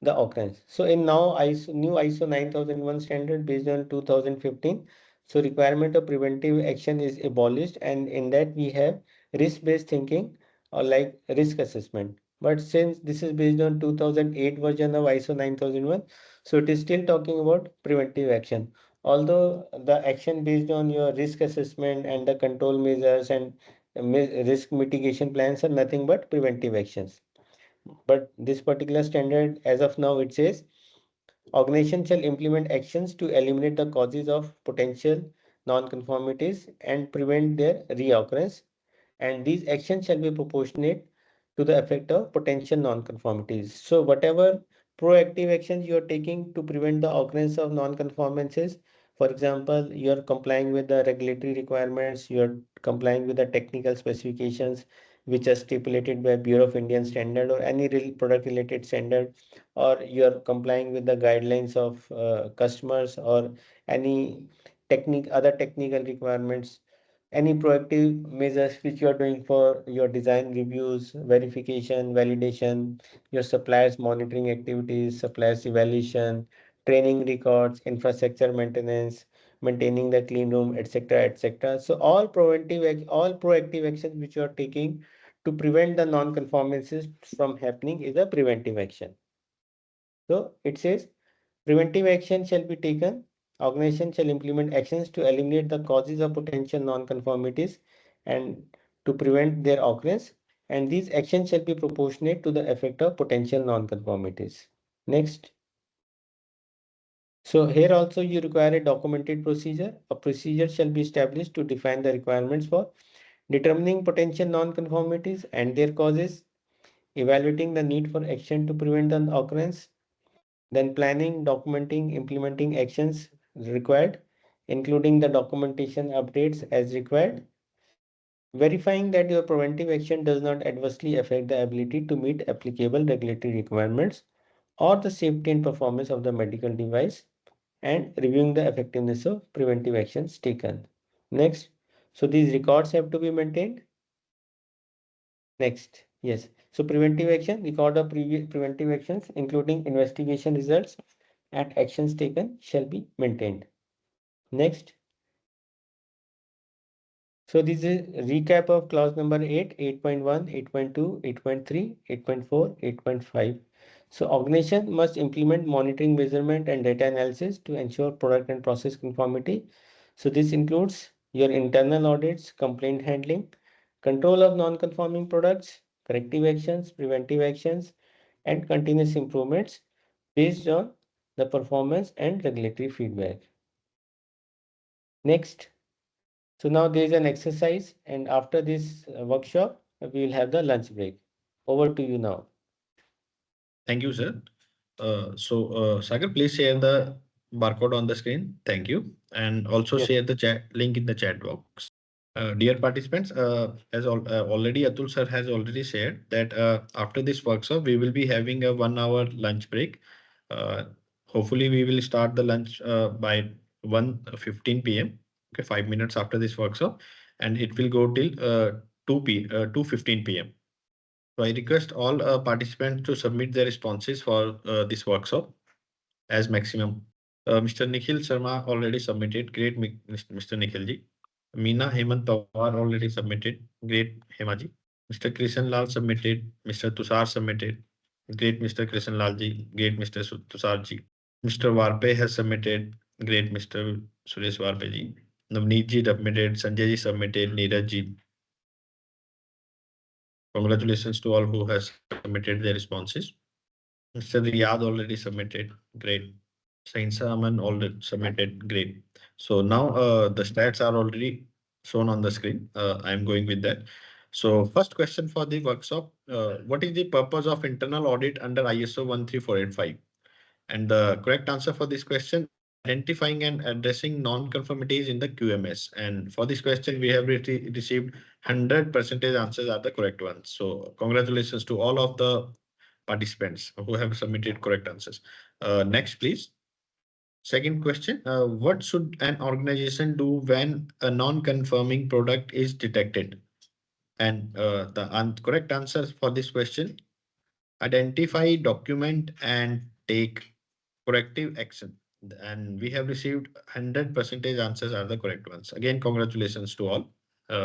the occurrence. So in now new ISO 9001 standard based on 2015, so requirement of preventive action is abolished, and in that we have risk-based thinking or like risk assessment. But since this is based on 2008 version of ISO 9001, so it is still talking about preventive action. Although the action based on your risk assessment and the control measures and risk mitigation plans are nothing but preventive actions. But this particular standard, as of now, it says organization shall implement actions to eliminate the causes of potential non-conformities and prevent their reoccurrence, and these actions shall be proportionate to the effect of potential non-conformities. So whatever proactive actions you are taking to prevent the occurrence of non-conformances, for example, you are complying with the regulatory requirements, you are complying with the technical specifications which are stipulated by Bureau of Indian Standard or any product related standard, or you are complying with the guidelines of customers or any other technical requirements. any proactive measures which you are doing for your design reviews, verification, validation, your suppliers monitoring activities, suppliers evaluation, training records, infrastructure maintenance, maintaining the clean room, etc., etc. So all proactive actions which you are taking to prevent the non-conformances from happening is a preventive action. So it says preventive action shall be taken. Organization shall implement actions to eliminate the causes of potential non-conformities and to prevent their occurrence. And these actions shall be proportionate to the effect of potential non-conformities. Next. So here also you require a documented procedure. A procedure shall be established to define the requirements for determining potential non-conformities and their causes, evaluating the need for action to prevent the occurrence, then planning, documenting, implementing actions required, including the documentation updates as required, verifying that your preventive action does not adversely affect the ability to meet applicable regulatory requirements or the safety and performance of the medical device, and reviewing the effectiveness of preventive actions taken. Next, so these records have to be maintained. Next, yes. So preventive action, record of previous preventive actions, including investigation results and actions taken shall be maintained. Next. So this is a recap of clause number 8, 8.1, 8.2, 8.3, 8.4, 8.5. So organization must implement monitoring, measurement and data analysis to ensure product and process conformity. So this includes your internal audits, complaint handling, control of non-conforming products, corrective actions, preventive actions, and continuous improvements based on the performance and regulatory feedback. Next. So now there is an exercise, and after this workshop, we will have the lunch break. Over to you now. Thank you, sir. Sagar, please share the barcode on the screen. Thank you. And also Yes. share the chat link in the chat box. Dear participants, already Atul sir has already shared that after this workshop, we will be having a 1 hour lunch break. Hopefully, we will start the lunch by 1:15 p.m. Okay, 5 minutes after this workshop, and it will go till 2:15 p.m. So I request all participants to submit their responses for this workshop as maximum. Mr. Nikhil Sharma already submitted. Great, Mr. Nikhil ji. Meena Hemant Pawar already submitted. Great, Hemaji. Mr. Krishan Lal submitted. Mr. Tushar submitted. Great, Mr. Krishan Lal ji. Great, Mr. Tushar ji. Mr. Warpe has submitted. Great, Mr. Suresh Warpe ji. Navneet ji submitted. Sanjay ji submitted. Neeraj ji. Congratulations to all who has submitted their responses. Mr. Riyad already submitted. Great. Sainsa Aman already submitted. Great. So now the stats are already shown on the screen. I'm going with that. So first question for the workshop. What is the purpose of internal audit under ISO 13485? And the correct answer for this question, identifying and addressing non-conformities in the QMS. And for this question, we have received 100% answers are the correct ones. So congratulations to all of the participants who have submitted correct answers. Next, please. Second question, what should an organization do when a non-conforming product is detected? And the correct answers for this question, identify, document, and take corrective action. And we have received 100% answers are the correct ones. Again, congratulations to all.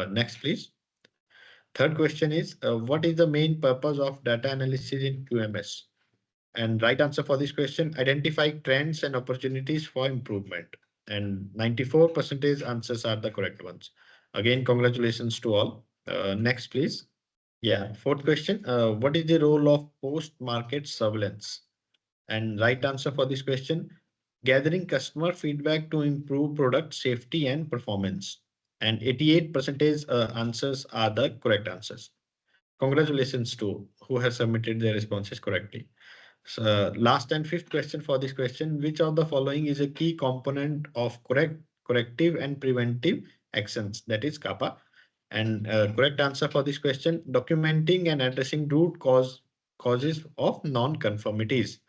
Next, please. Third question is, what is the main purpose of data analysis in QMS? And right answer for this question, identify trends and opportunities for improvement. And 94% answers are the correct ones. Again, congratulations to all. Next, please. Yeah, fourth question, what is the role of post-market surveillance? And right answer for this question, gathering customer feedback to improve product safety and performance. And 88% answers are the correct answers. Congratulations to who has submitted their responses correctly. So, last and fifth question for this question, which of the following is a key component of corrective and preventive actions, that is CAPA? And correct answer for this question, documenting and addressing causes of non-conformities.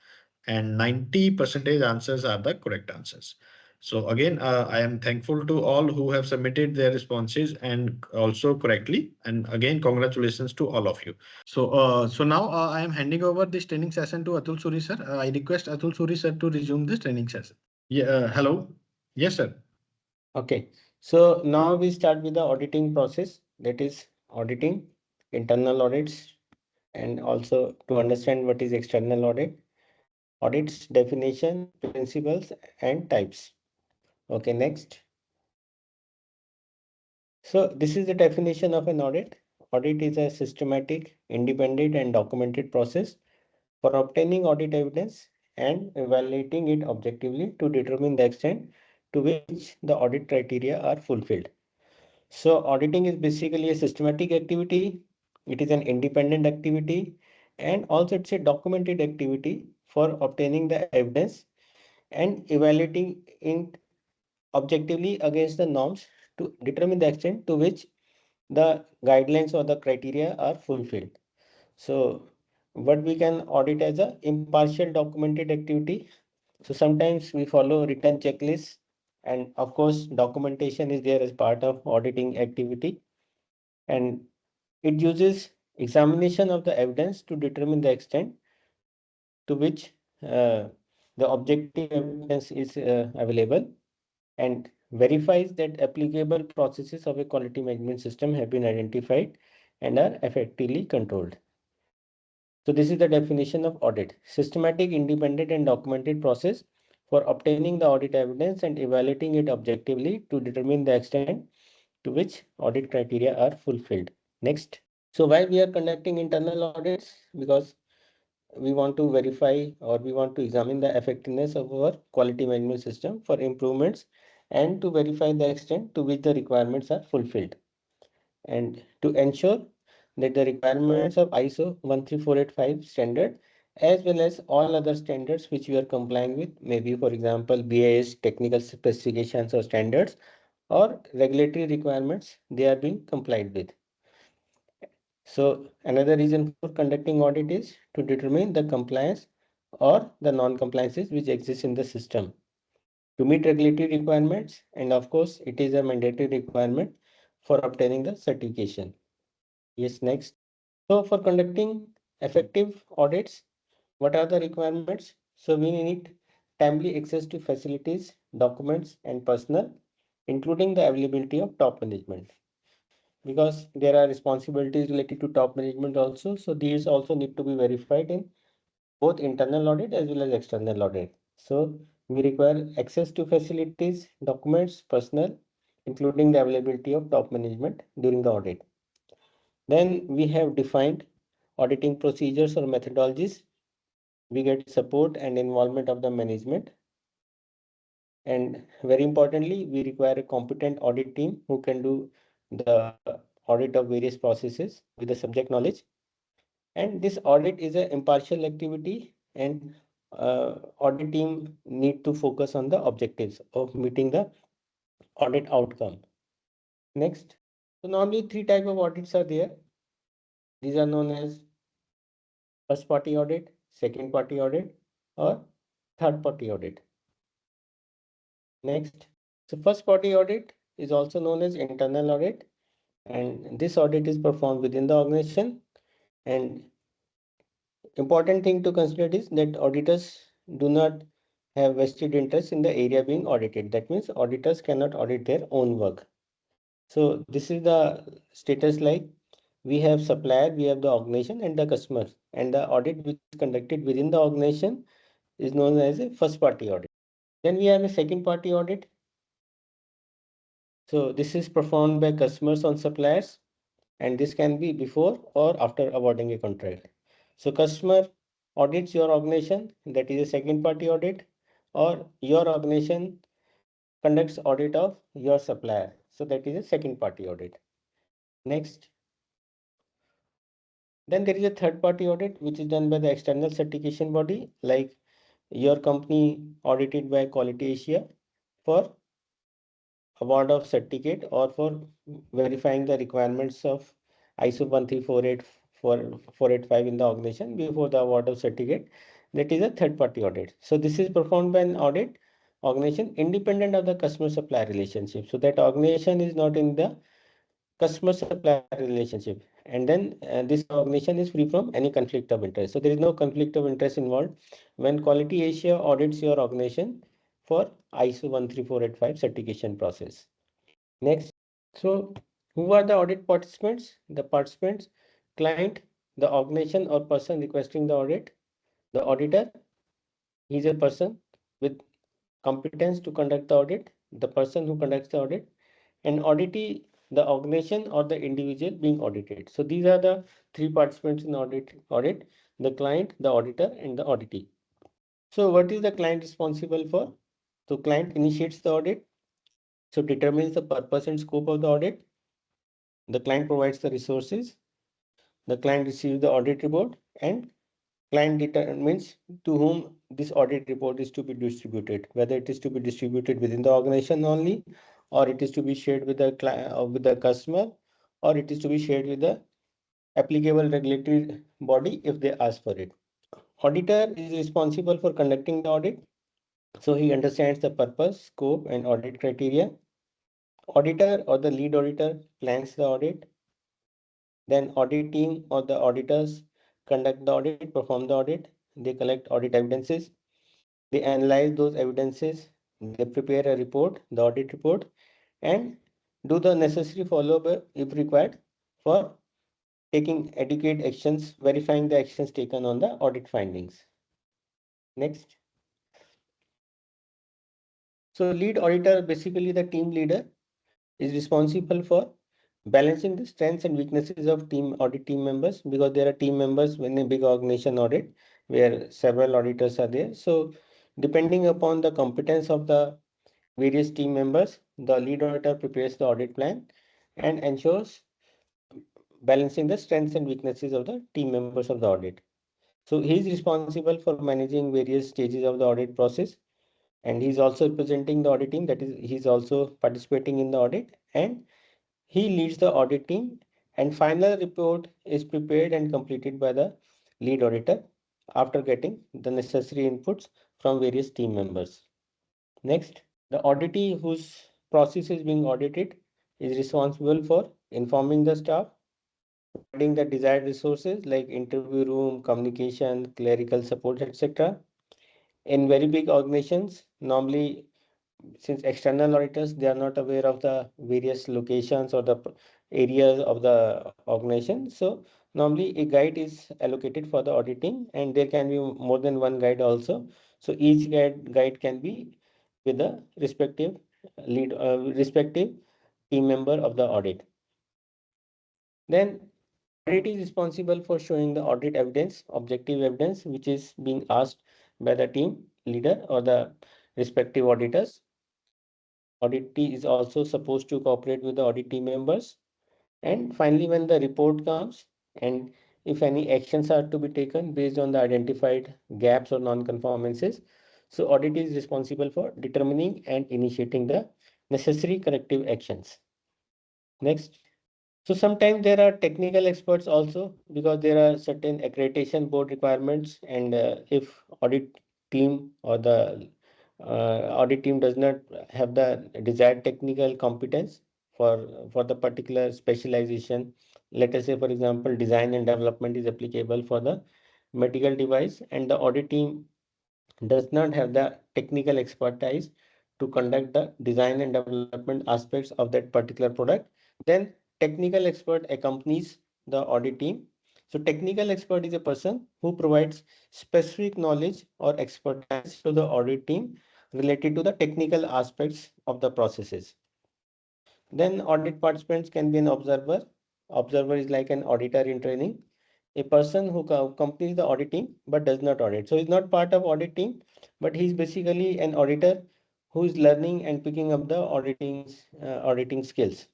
And 90% answers are the correct answers. So again, I am thankful to all who have submitted their responses and also correctly. And again, congratulations to all of you. So now I am handing over this training session to Atul Suri sir. I request Atul Suri sir to resume this training session. Yeah, hello. Yes, sir. Okay, so now we start with the auditing process, that is auditing, internal audits, and also to understand what is external audit, audits definition, principles, and types. Okay, next. So this is the definition of an audit. Audit is a systematic, independent, and documented process for obtaining audit evidence and evaluating it objectively to determine the extent to which the audit criteria are fulfilled. So auditing is basically a systematic activity. It is an independent activity, and also it's a documented activity for obtaining the evidence and evaluating it objectively against the norms to determine the extent to which the guidelines or the criteria are fulfilled. So what we can audit as a impartial documented activity. So sometimes we follow written checklists, and of course documentation is there as part of auditing activity, and it uses examination of the evidence to determine the extent to which the objective evidence is available, and verifies that applicable processes of a quality management system have been identified and are effectively controlled. So this is the definition of audit: systematic, independent, and documented process for obtaining the audit evidence and evaluating it objectively to determine the extent to which audit criteria are fulfilled. Next. So why we are conducting internal audits? Because we want to verify or we want to examine the effectiveness of our quality management system for improvements and to verify the extent to which the requirements are fulfilled, and to ensure that the requirements of ISO 13485 standard as well as all other standards which we are complying with, maybe for example BIS technical specifications or standards or regulatory requirements, they are being complied with. So another reason for conducting audit is to determine the compliance or the non-compliances which exist in the system to meet regulatory requirements, and of course it is a mandatory requirement for obtaining the certification. Yes, next. So for conducting effective audits, what are the requirements? So we need timely access to facilities, documents, and personnel, including the availability of top management, because there are responsibilities related to top management also. So these also need to be verified in both internal audit as well as external audit. So we require access to facilities, documents, personnel, including the availability of top management during the audit. Then we have defined auditing procedures or methodologies. We get support and involvement of the management. And very importantly, we require a competent audit team who can do the audit of various processes with the subject knowledge. And this audit is an impartial activity, and audit team need to focus on the objectives of meeting the audit outcome. Next. So normally three types of audits are there. These are known as first party audit, second party audit, or third party audit. Next. So first party audit is also known as internal audit, and this audit is performed within the organization. And important thing to consider is that auditors do not have vested interest in the area being audited. That means auditors cannot audit their own work. So this is the status like we have supplier, we have the organization and the customer, and the audit which is conducted within the organization is known as a first party audit. Then we have a second party audit. So this is performed by customers on suppliers, and this can be before or after awarding a contract. So customer audits your organization, that is a second party audit, or your organization conducts audit of your supplier. So that is a second party audit. Next. Then there is a third party audit which is done by the external certification body, like your company audited by Quality Asia for award of certificate or for verifying the requirements of ISO 13485 in the organization before the award of certificate. That is a third party audit. So this is performed by an audit organization independent of the customer supplier relationship. So that organization is not in the customer supplier relationship. And then this organization is free from any conflict of interest. So there is no conflict of interest involved when Quality Asia audits your organization for ISO 13485 certification process. Next, so who are the audit participants? The participants, client, the organization or person requesting the audit, the auditor. He is a person with competence to conduct the audit, the person who conducts the audit, and auditee, the organization or the individual being audited. So these are the three participants in audit, the client, the auditor, and the auditee. So what is the client responsible for? So client initiates the audit, so determines the purpose and scope of the audit. The client provides the resources, the client receives the audit report, and client determines to whom this audit report is to be distributed, whether it is to be distributed within the organization only, or it is to be shared with the with the customer, or it is to be shared with the applicable regulatory body if they ask for it. Auditor is responsible for conducting the audit, so he understands the purpose, scope, and audit criteria. Auditor or the lead auditor plans the audit. Then audit team or the auditors conduct the audit, perform the audit. They collect audit evidences. They analyze those evidences. They prepare a report, the audit report, and do the necessary follow-up if required for taking adequate actions, verifying the actions taken on the audit findings. Next. So lead auditor, basically the team leader, is responsible for balancing the strengths and weaknesses of audit team members, because there are team members in a big organization audit where several auditors are there. So depending upon the competence of the various team members, the lead auditor prepares the audit plan and ensures balancing the strengths and weaknesses of the team members of the audit. So he is responsible for managing various stages of the audit process, and he's also representing the audit team. That is, he's also participating in the audit, and he leads the audit team, and final report is prepared and completed by the lead auditor after getting the necessary inputs from various team members. Next, the auditee whose process is being audited is responsible for informing the staff, providing the desired resources like interview room, communication, clerical support, etc. In very big organizations, normally, since external auditors, they are not aware of the various locations or the areas of the organization. So normally a guide is allocated for the auditing, and there can be more than one guide also. So each guide can be with the respective respective team member of the audit. Then audit is responsible for showing the audit evidence, objective evidence, which is being asked by the team leader or the respective auditors. Auditee is also supposed to cooperate with the audit team members. And finally, when the report comes and if any actions are to be taken based on the identified gaps or non-conformances, so audit is responsible for determining and initiating the necessary corrective actions. Next. So sometimes there are technical experts also, because there are certain accreditation board requirements, and if audit team or the audit team does not have the desired technical competence for the particular specialization, let us say for example design and development is applicable for the medical device, and the audit team does not have the technical expertise to conduct the design and development aspects of that particular product, then technical expert accompanies the audit team. So technical expert is a person who provides specific knowledge or expertise to the audit team related to the technical aspects of the processes. Then audit participants can be an observer. Observer is like an auditor in training, a person who accompanies the audit team but does not audit. So he's not part of audit team, but he's basically an auditor who is learning and picking up the auditing skills.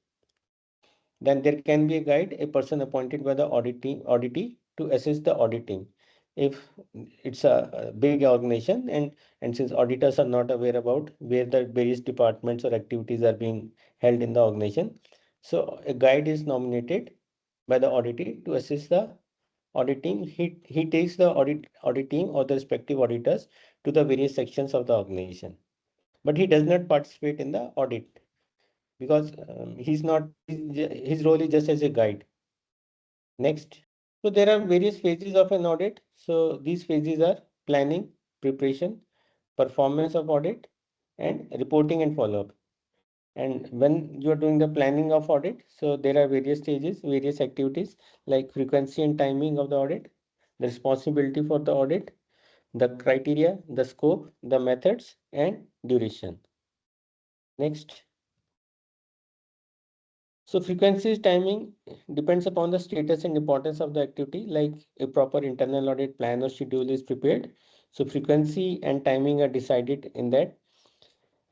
Then there can be a guide, a person appointed by the auditee to assist the auditing. If it's a big organization, and since auditors are not aware about where the various departments or activities are being held in the organization, so a guide is nominated by the auditee to assist the auditing. He takes the audit team or the respective auditors to the various sections of the organization. but he does not participate in the audit because his role is just as a guide. Next. So there are various phases of an audit. So these phases are planning, preparation, performance of audit, and reporting and follow-up. And when you are doing the planning of audit, so there are various stages, various activities like frequency and timing of the audit, the responsibility for the audit, the criteria, the scope, the methods, and duration. Next. So frequency timing depends upon the status and importance of the activity, like a proper internal audit plan or schedule is prepared. So frequency and timing are decided in that.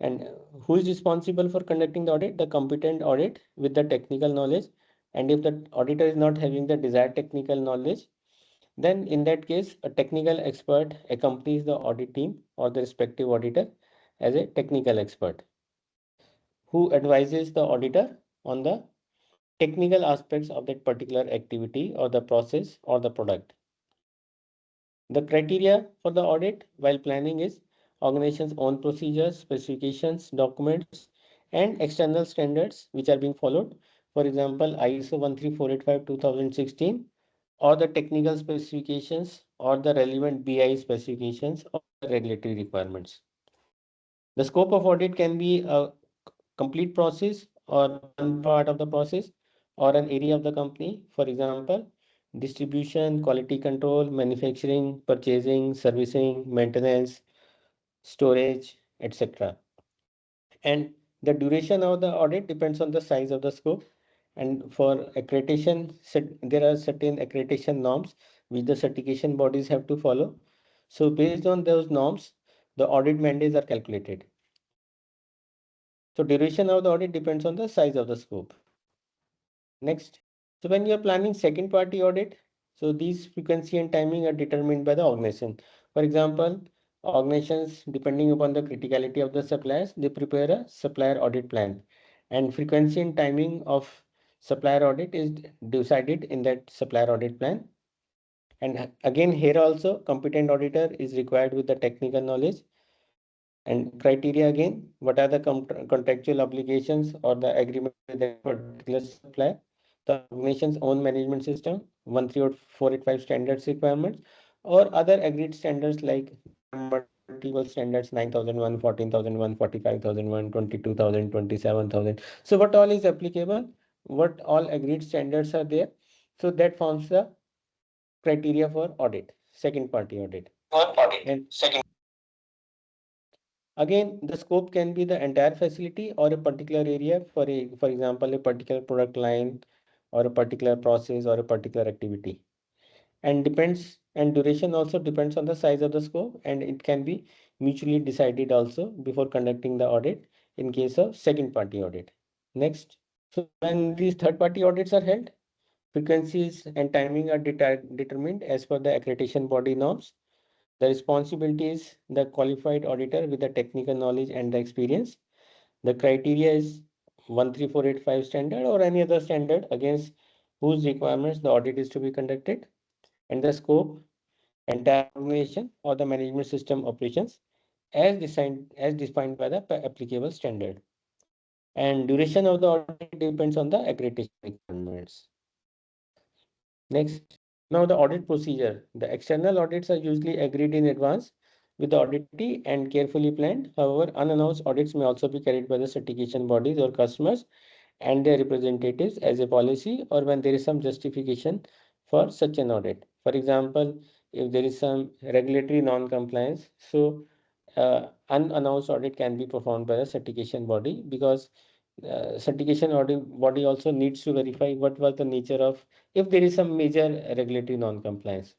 And who is responsible for conducting the audit? The competent audit with the technical knowledge. And if the auditor is not having the desired technical knowledge, then in that case, a technical expert accompanies the audit team or the respective auditor as a technical expert who advises the auditor on the technical aspects of that particular activity or the process or the product. The criteria for the audit while planning is organization's own procedures, specifications, documents, and external standards which are being followed. For example, ISO 13485-2016 or the technical specifications or the relevant BI specifications or the regulatory requirements. The scope of audit can be a complete process or one part of the process or an area of the company. For example, distribution, quality control, manufacturing, purchasing, servicing, maintenance, storage, etc. And the duration of the audit depends on the size of the scope. And for accreditation, there are certain accreditation norms which the certification bodies have to follow. So based on those norms, the audit mandates are calculated. So duration of the audit depends on the size of the scope. Next. So when you are planning second party audit, so these frequency and timing are determined by the organization. For example, organizations, depending upon the criticality of the suppliers, they prepare a supplier audit plan. And frequency and timing of supplier audit is decided in that supplier audit plan. And again, here also, competent auditor is required with the technical knowledge. And criteria again, what are the contractual obligations or the agreement with that particular supplier? The organization's own management system, 13485 standards requirements, or other agreed standards like multiple standards 9001, 14001, 45001, 22000, 27000. So what all is applicable? What all agreed standards are there? So that forms the criteria for audit, second party audit. And again, the scope can be the entire facility or a particular area for example, a particular product line or a particular process or a particular activity. And duration also depends on the size of the scope, and it can be mutually decided also before conducting the audit in case of second party audit. Next. So when these third party audits are held, frequencies and timing are determined as per the accreditation body norms. The responsibility is the qualified auditor with the technical knowledge and the experience. The criteria is 13485 standard or any other standard against whose requirements the audit is to be conducted. And the scope, entire organization or the management system operations as defined by the applicable standard. And duration of the audit depends on the accreditation requirements. Next. Now the audit procedure. The external audits are usually agreed in advance with the auditee and carefully planned. However, unannounced audits may also be carried by the certification bodies or customers and their representatives as a policy or when there is some justification for such an audit. For example, if there is some regulatory non-compliance, so unannounced audit can be performed by the certification body because certification audit body also needs to verify what was the nature of if there is some major regulatory non-compliance.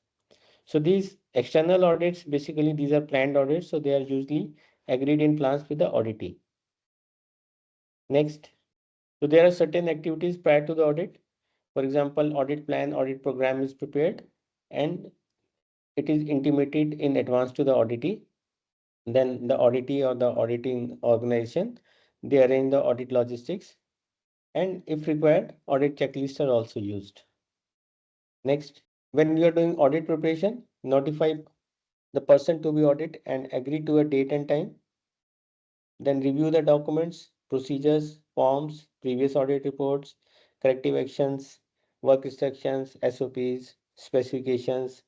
So these external audits, basically these are planned audits, so they are usually agreed in plans with the auditee. Next, so there are certain activities prior to the audit. For example, audit plan, audit program is prepared and it is intimated in advance to the auditee. Then the auditee or the auditing organization, they arrange the audit logistics and if required, audit checklists are also used. Next, when you are doing audit preparation, notify the person to be audited and agree to a date and time. Then review the documents, procedures, forms, previous audit reports, corrective actions, work instructions, SOPs, specifications,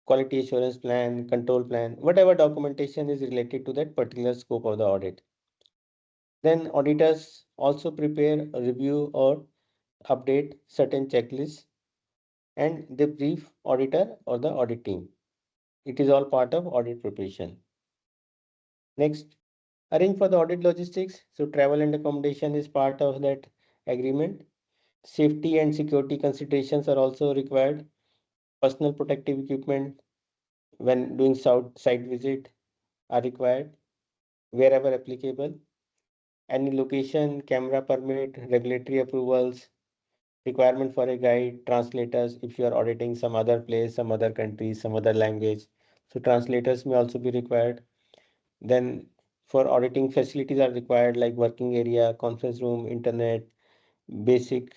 quality assurance plan, control plan, whatever documentation is related to that particular scope of the audit. Then auditors also prepare, review, or update certain checklists and they brief auditor or the audit team. It is all part of audit preparation. Next, arrange for the audit logistics. So travel and accommodation is part of that agreement. Safety and security considerations are also required. Personal protective equipment when doing site visit are required wherever applicable. Any location, camera permit, regulatory approvals, requirement for a guide, translators if you are auditing some other place, some other country, some other language. So translators may also be required. Then for auditing facilities are required like working area, conference room, internet, basic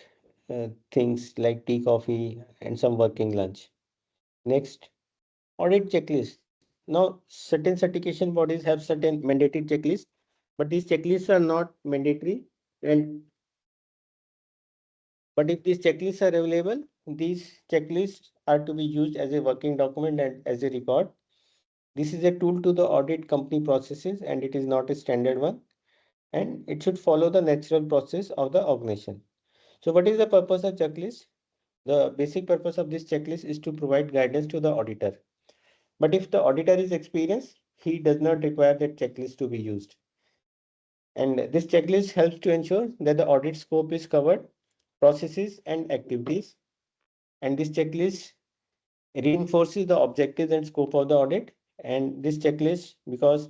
things like tea, coffee, and some working lunch. Next, audit checklist. Now, certain certification bodies have certain mandatory checklists, but these checklists are not mandatory. And but if these checklists are available, these checklists are to be used as a working document and as a record. This is a tool to the audit company processes, and it is not a standard one. And it should follow the natural process of the organization. So, what is the purpose of checklist? The basic purpose of this checklist is to provide guidance to the auditor. But if the auditor is experienced, he does not require that checklist to be used. And this checklist helps to ensure that the audit scope is covered, processes and activities. And this checklist reinforces the objectives and scope of the audit. And this checklist, because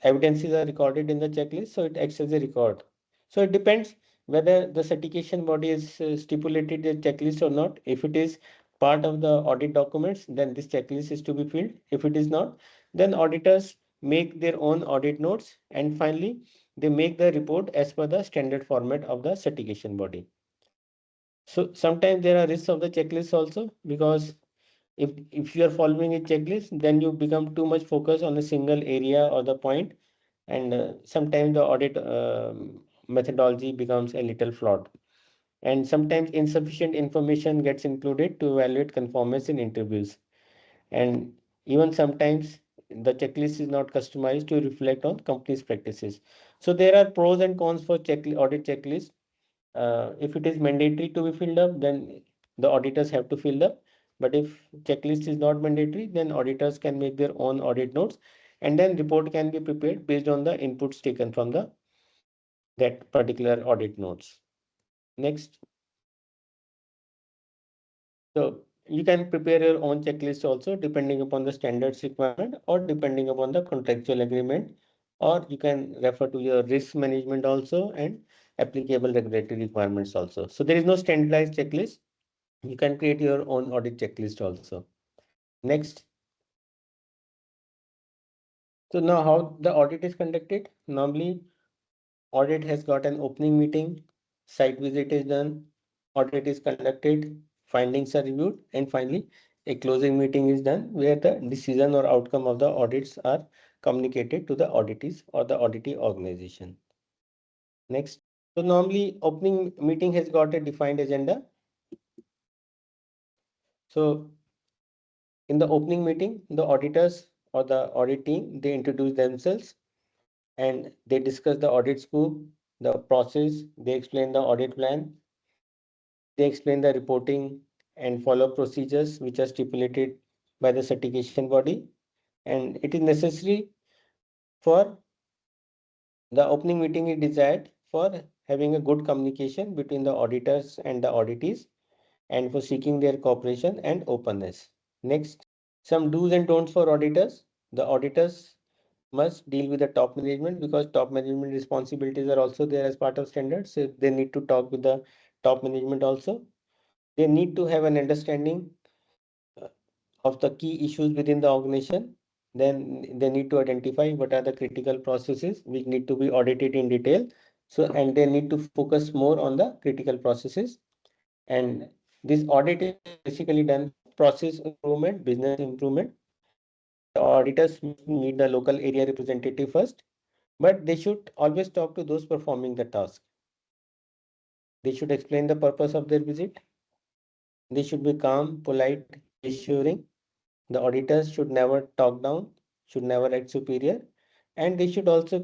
evidences are recorded in the checklist, so it acts as a record. So it depends whether the certification body is stipulated a checklist or not. If it is part of the audit documents, then this checklist is to be filled. If it is not, then auditors make their own audit notes, and finally they make the report as per the standard format of the certification body. So sometimes there are risks of the checklist also, because if you are following a checklist, then you become too much focused on a single area or the point, and sometimes the audit methodology becomes a little flawed, and sometimes insufficient information gets included to evaluate conformance in interviews, and even sometimes the checklist is not customized to reflect on company's practices. So there are pros and cons for audit checklist. If it is mandatory to be filled up, then the auditors have to fill up. But if checklist is not mandatory, then auditors can make their own audit notes, and then report can be prepared based on the inputs taken from the that particular audit notes. Next, so you can prepare your own checklist also depending upon the standards requirement or depending upon the contractual agreement, or you can refer to your risk management also and applicable regulatory requirements also. So there is no standardized checklist. You can create your own audit checklist also. Next. So now how the audit is conducted? Normally, audit has got an opening meeting, site visit is done, audit is conducted, findings are reviewed, and finally a closing meeting is done where the decision or outcome of the audits are communicated to the auditees or the auditee organization. Next. So normally opening meeting has got a defined agenda. So in the opening meeting, the auditors or the audit team, they introduce themselves and they discuss the audit scope, the process, they explain the audit plan, they explain the reporting and follow procedures which are stipulated by the certification body. And it is necessary for the opening meeting is desired for having a good communication between the auditors and the auditees and for seeking their cooperation and openness. Next, some do's and don'ts for auditors. The auditors must deal with the top management because top management responsibilities are also there as part of standards. So they need to talk with the top management also. They need to have an understanding uh, of the key issues within the organization. Then they need to identify what are the critical processes which need to be audited in detail. So, and they need to focus more on the critical processes. And this audit is basically done for process improvement, business improvement. The auditors meet the local area representative first. But they should always talk to those performing the task. They should explain the purpose of their visit. They should be calm, polite, reassuring. The auditors should never talk down, should never act superior, and they should also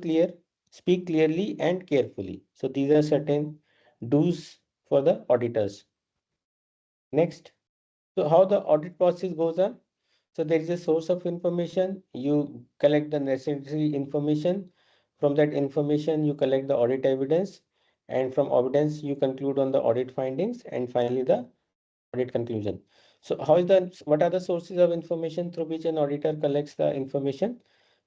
speak clearly and carefully. So these are certain do's for the auditors. Next, so how the audit process goes on? So there is a source of information. You collect the necessary information. From that information, you collect the audit evidence, and from evidence, you conclude on the audit findings, and finally the audit conclusion. So what are the sources of information through which an auditor collects the information?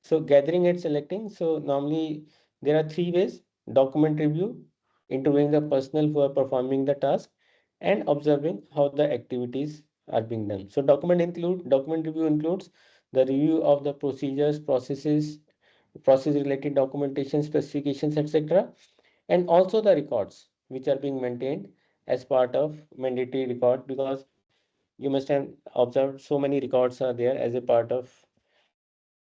So gathering and selecting. So normally there are three ways: document review, interviewing the personnel who are performing the task, and observing how the activities are being done. So document review includes the review of the procedures, process related documentation, specifications, etc., and also the records which are being maintained as part of mandatory record, because you must have observed so many records are there as a part of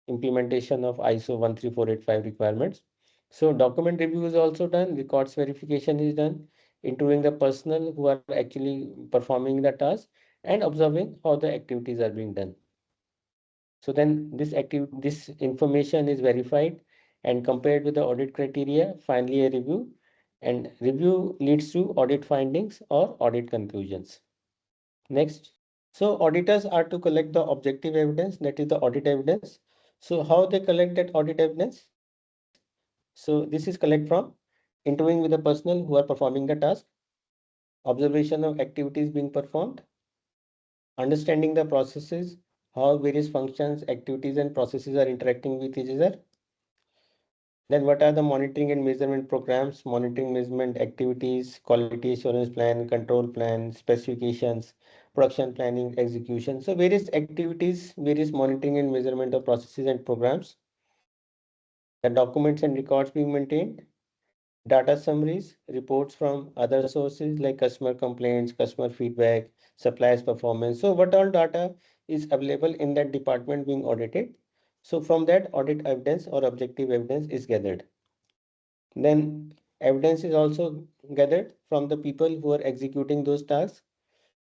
implementation of ISO 13485 requirements. So document review is also done, records verification is done, interviewing the personnel who are actually performing the task, and observing how the activities are being done. So then this information is verified and compared with the audit criteria, finally a review, and review leads to audit findings or audit conclusions. Next, so auditors are to collect the objective evidence, that is the audit evidence. So how they collect that audit evidence? So this is collect from interviewing with the personnel who are performing the task, observation of activities being performed, understanding the processes, how various functions, activities, and processes are interacting with each other. Then what are the monitoring and measurement programs, monitoring measurement activities, quality assurance plan, control plan, specifications, production planning, execution. So various activities, various monitoring and measurement of processes and programs, the documents and records being maintained, data summaries, reports from other sources like customer complaints, customer feedback, suppliers performance. So what all data is available in that department being audited. So from that audit evidence or objective evidence is gathered. Then evidence is also gathered from the people who are executing those tasks.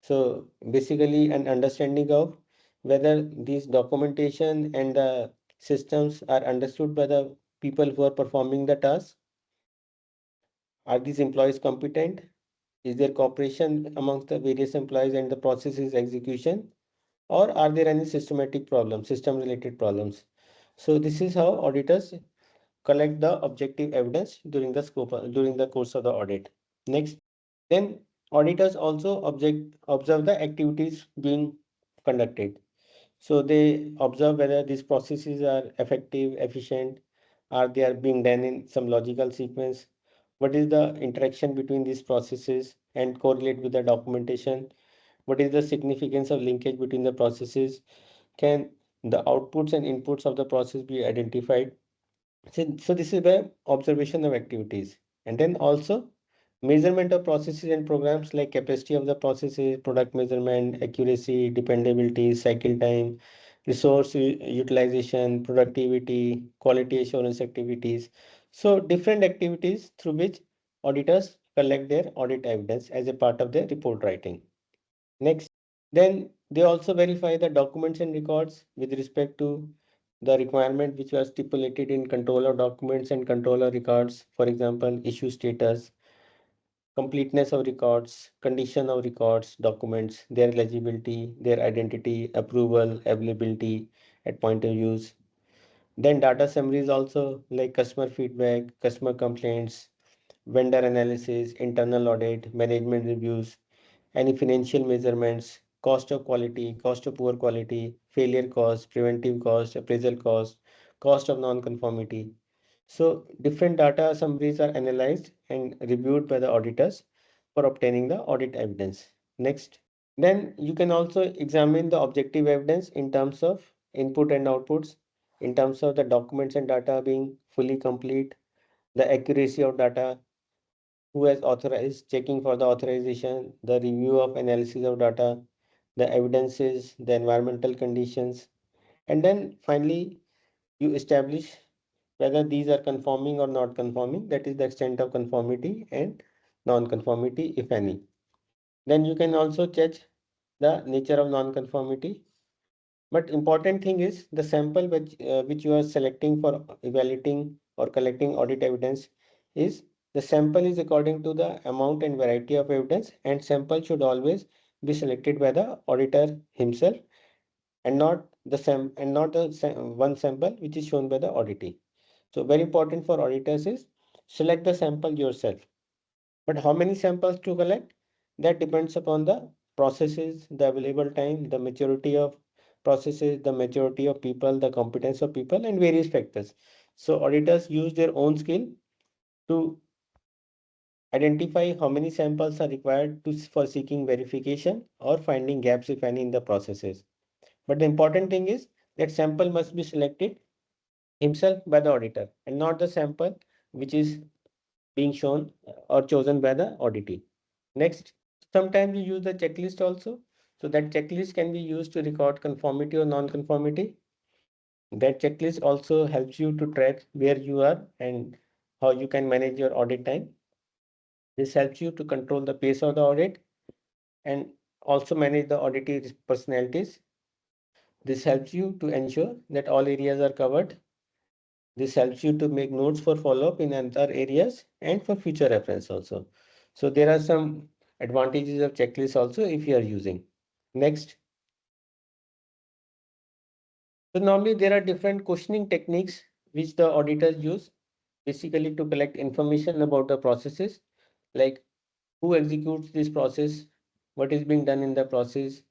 So basically an understanding of whether these documentation and the systems are understood by the people who are performing the task. Are these employees competent? Is there cooperation amongst the various employees and the processes execution? Or are there any systematic problems, system related problems? So this is how auditors collect the objective evidence during the course of the audit. Next, then auditors also observe the activities being conducted. So they observe whether these processes are effective, efficient, are they are being done in some logical sequence, what is the interaction between these processes and correlate with the documentation, what is the significance of linkage between the processes, can the outputs and inputs of the process be identified. So this is where observation of activities, and then also measurement of processes and programs like capacity of the processes, product measurement, accuracy, dependability, cycle time, utilization, productivity, quality assurance activities. So different activities through which auditors collect their audit evidence as a part of their report writing. Next, then they also verify the documents and records with respect to the requirement which was stipulated in controller documents and controller records. For example, issue status, completeness of records, condition of records, documents, their legibility, their identity, approval, availability at point of use. Then data summaries also like customer feedback, customer complaints, vendor analysis, internal audit, management reviews, any financial measurements, cost of quality, cost of poor quality, failure cost, preventive cost, appraisal cost of non-conformity. So different data summaries are analyzed and reviewed by the auditors for obtaining the audit evidence. Next, then you can also examine the objective evidence in terms of input and outputs, in terms of the documents and data being fully complete, the accuracy of data, who has authorized, checking for the authorization, the review of analysis of data, the evidences, the environmental conditions, and then finally you establish whether these are conforming or not conforming. That is the extent of conformity and non-conformity, if any. Then you can also check the nature of non-conformity. But important thing is the sample which you are selecting for evaluating or collecting audit evidence is the sample is according to the amount and variety of evidence, and sample should always be selected by the auditor himself and not the one sample which is shown by the auditee. So very important for auditors is select the sample yourself. But how many samples to collect? That depends upon the processes, the available time, the maturity of processes, the maturity of people, the competence of people, and various factors. So auditors use their own skill to identify how many samples are required for seeking verification or finding gaps, if any, in the processes. But the important thing is that sample must be selected himself by the auditor and not the sample which is being shown or chosen by the auditee. Next, sometimes you use the checklist also. So that checklist can be used to record conformity or non-conformity. That checklist also helps you to track where you are and how you can manage your audit time. This helps you to control the pace of the audit and also manage the auditee personalities. This helps you to ensure that all areas are covered. This helps you to make notes for follow-up in other areas and for future reference also. So there are some advantages of checklist also if you are using. Next. So normally there are different questioning techniques which the auditors use basically to collect information about the processes, like who executes this process, what is being done in the process,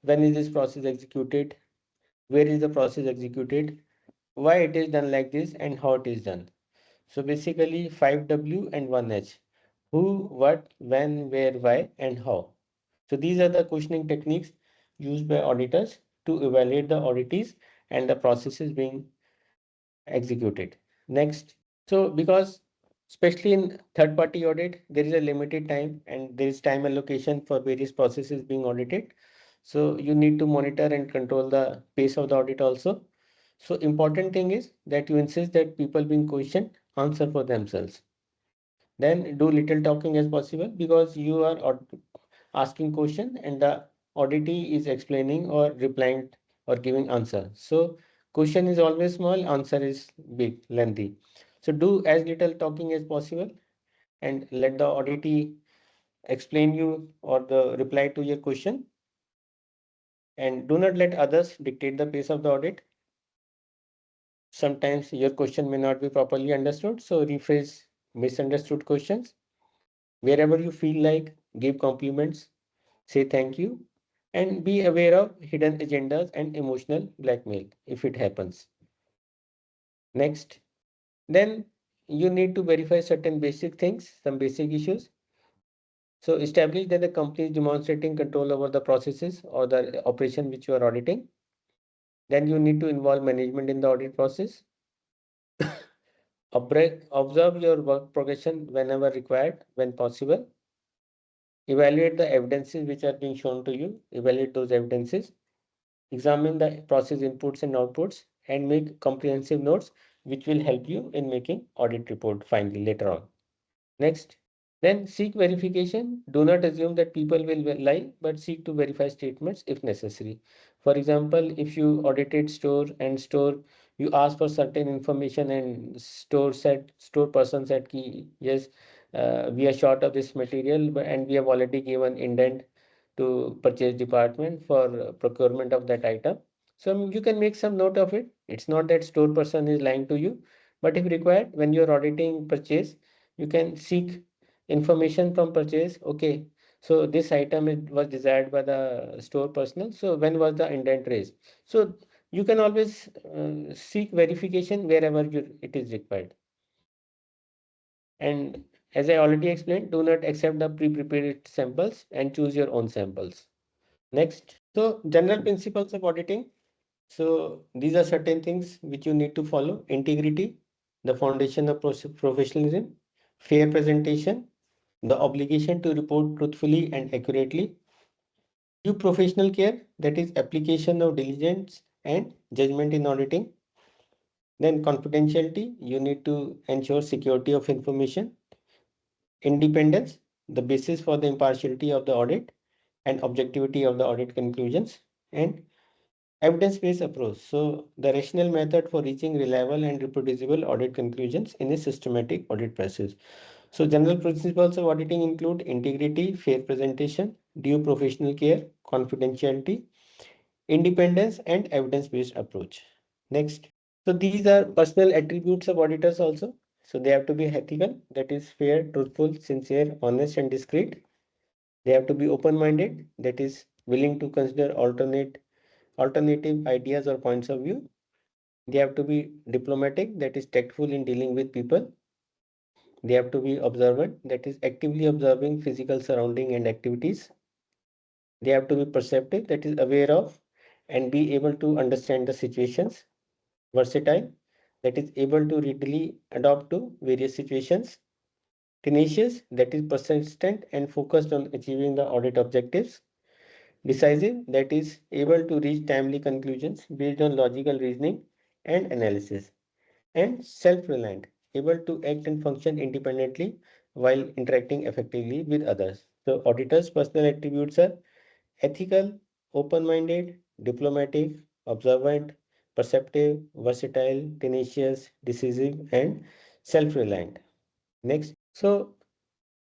when is this process executed, where is the process executed, why it is done like this, and how it is done. So basically 5W and 1H. Who, what, when, where, why, and how. So these are the questioning techniques used by auditors to evaluate the auditees and the processes being executed. Next. So because especially in third party audit, there is a limited time and there is time allocation for various processes being audited. So you need to monitor and control the pace of the audit also. So important thing is that you insist that people being questioned answer for themselves. Then do little talking as possible because you are asking question and the auditee is explaining or replying or giving answer. So question is always small, answer is big, lengthy. So do as little talking as possible and let the auditee explain you or the reply to your question. And do not let others dictate the pace of the audit. Sometimes your question may not be properly understood, so rephrase misunderstood questions. Wherever you feel like, give compliments, say thank you, and be aware of hidden agendas and emotional blackmail if it happens. Next, then you need to verify certain basic things, some basic issues. So establish that the company is demonstrating control over the processes or the operation which you are auditing. Then you need to involve management in the audit process. Observe your work progression whenever required, when possible. Evaluate the evidences which are being shown to you. Evaluate those evidences. Examine the process inputs and outputs and make comprehensive notes which will help you in making audit report finally later on. Next, then seek verification. Do not assume that people will lie, but seek to verify statements if necessary. For example, if you audited store and store, you ask for certain information and store person said ki, yes, we are short of this material and we have already given indent to purchase department for procurement of that item. So you can make some note of it. It's not that store person is lying to you, but if required, when you're auditing purchase, you can seek information from purchase. Okay, so this item was desired by the store personnel. So when was the indent raised? So you can always seek verification wherever it is required. And as I already explained, do not accept the pre-prepared samples and choose your own samples. Next, so general principles of auditing. So these are certain things which you need to follow. Integrity, the foundation of professionalism, fair presentation, the obligation to report truthfully and accurately, due professional care, that is application of diligence and judgment in auditing, Then confidentiality, you need to ensure security of information. Independence, the basis for the impartiality of the audit and objectivity of the audit conclusions. And evidence-based approach, so the rational method for reaching reliable and reproducible audit conclusions in a systematic audit process. So general principles of auditing include integrity, fair presentation, due professional care, confidentiality, independence, and evidence-based approach. Next. So these are personal attributes of auditors also. So they have to be ethical, that is fair, truthful, sincere, honest, and discreet. They have to be open-minded, that is willing to consider alternative ideas or points of view. They have to be diplomatic, that is tactful in dealing with people. They have to be observant, that is actively observing physical surrounding and activities. They have to be perceptive, that is aware of and be able to understand the situations. Versatile, that is able to readily adapt to various situations. Tenacious, that is persistent and focused on achieving the audit objectives. Decisive, that is able to reach timely conclusions based on logical reasoning and analysis. And self-reliant, able to act and function independently while interacting effectively with others. So auditors' personal attributes are ethical, open-minded, diplomatic, observant, perceptive, versatile, tenacious, decisive, and self-reliant. Next, so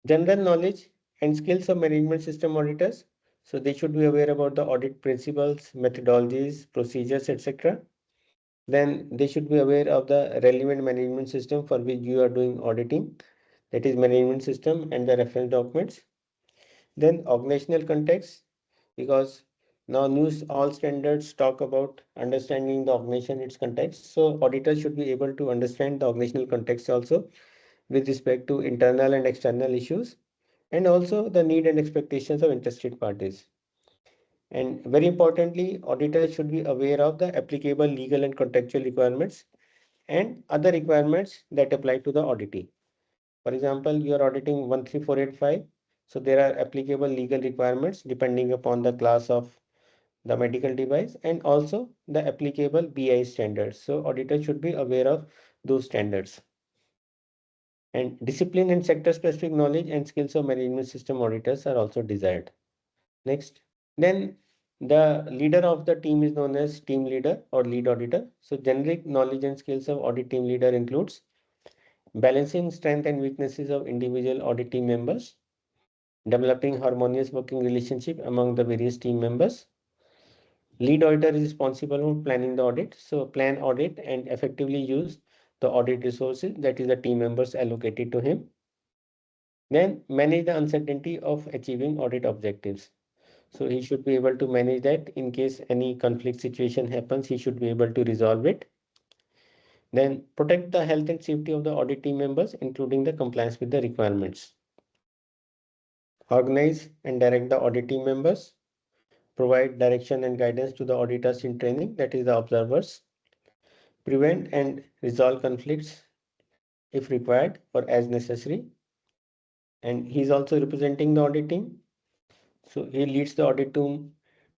general knowledge and skills of management system auditors. So they should be aware about the audit principles, methodologies, procedures, etc. Then they should be aware of the relevant management system for which you are doing auditing, that is management system and the reference documents. Then organizational context, because now news all standards talk about understanding the organization, its context. So auditors should be able to understand the organizational context also with respect to internal and external issues, and also the need and expectations of interested parties. And very importantly, auditors should be aware of the applicable legal and contractual requirements and other requirements that apply to the auditee. For example, you are auditing 13485. So there are applicable legal requirements depending upon the class of the medical device and also the applicable BI standards. So auditors should be aware of those standards. And discipline and sector specific knowledge and skills of management system auditors are also desired. Next. Then the leader of the team is known as team leader or lead auditor. So generic knowledge and skills of audit team leader includes balancing strengths and weaknesses of individual audit team members, developing harmonious working relationship among the various team members. Lead auditor is responsible for planning the audit. So plan audit and effectively use the audit resources, that is the team members allocated to him. Then manage the uncertainty of achieving audit objectives. So he should be able to manage that in case any conflict situation happens, he should be able to resolve it. Then protect the health and safety of the audit team members, including the compliance with the requirements. Organize and direct the audit team members. Provide direction and guidance to the auditors in training, that is the observers. Prevent and resolve conflicts if required or as necessary. And he is also representing the audit team. So he leads the audit team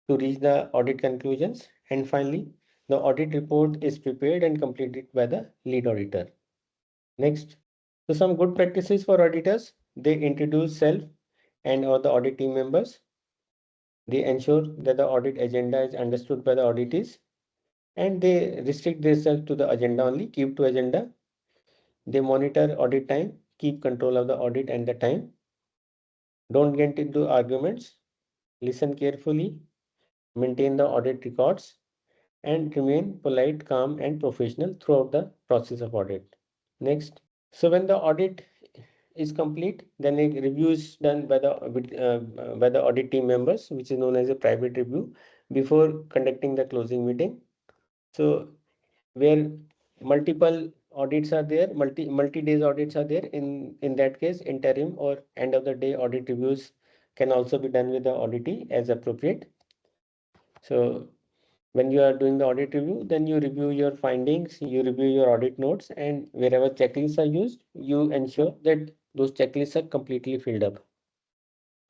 to reach the audit conclusions. And finally, the audit report is prepared and completed by the lead auditor. Next, so some good practices for auditors. They introduce self and or the audit team members. They ensure that the audit agenda is understood by the auditees, and they restrict themselves to the agenda only, keep to agenda. They monitor audit time, keep control of the audit and the time. Don't get into arguments, listen carefully, maintain the audit records, and remain polite, calm, and professional throughout the process of audit. Next, so when the audit is complete, then a review is done by the audit team members, which is known as a private review, before conducting the closing meeting. So where multiple audits are there, multi days audits are there, in that case, interim or end of the day audit reviews can also be done with the auditee as appropriate. So when you are doing the audit review, then you review your findings, you review your audit notes, and wherever checklists are used, you ensure that those checklists are completely filled up.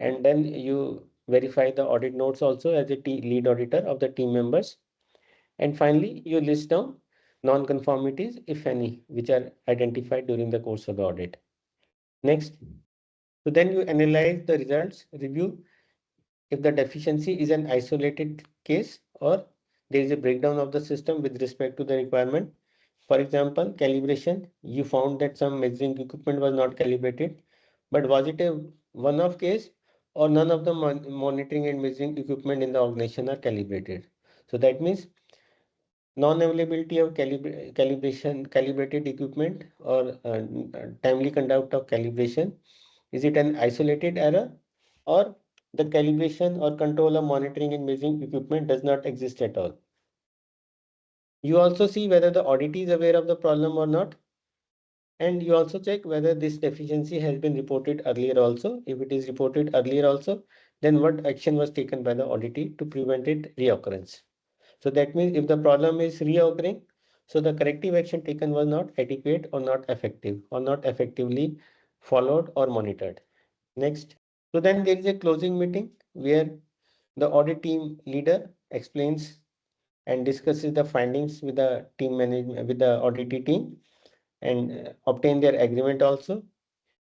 And then you verify the audit notes also as a lead auditor of the team members. And finally, you list down non-conformities, if any, which are identified during the course of the audit. Next, so then you analyze the results, review if the deficiency is an isolated case or there is a breakdown of the system with respect to the requirement. For example, calibration, you found that some measuring equipment was not calibrated, but was it a one-off case or none of the monitoring and measuring equipment in the organization are calibrated? So that means non-availability of calibrated equipment or timely conduct of calibration. Is it an isolated error or the calibration or control of monitoring and measuring equipment does not exist at all? You also see whether the auditee is aware of the problem or not. And you also check whether this deficiency has been reported earlier also. If it is reported earlier also, then what action was taken by the auditee to prevent it reoccurrence. So that means if the problem is reoccurring, so the corrective action taken was not adequate or not effective or not effectively followed or monitored. Next. So then there is a closing meeting where the audit team leader explains and discusses the findings with the team management, with the auditee team, and obtain their agreement also.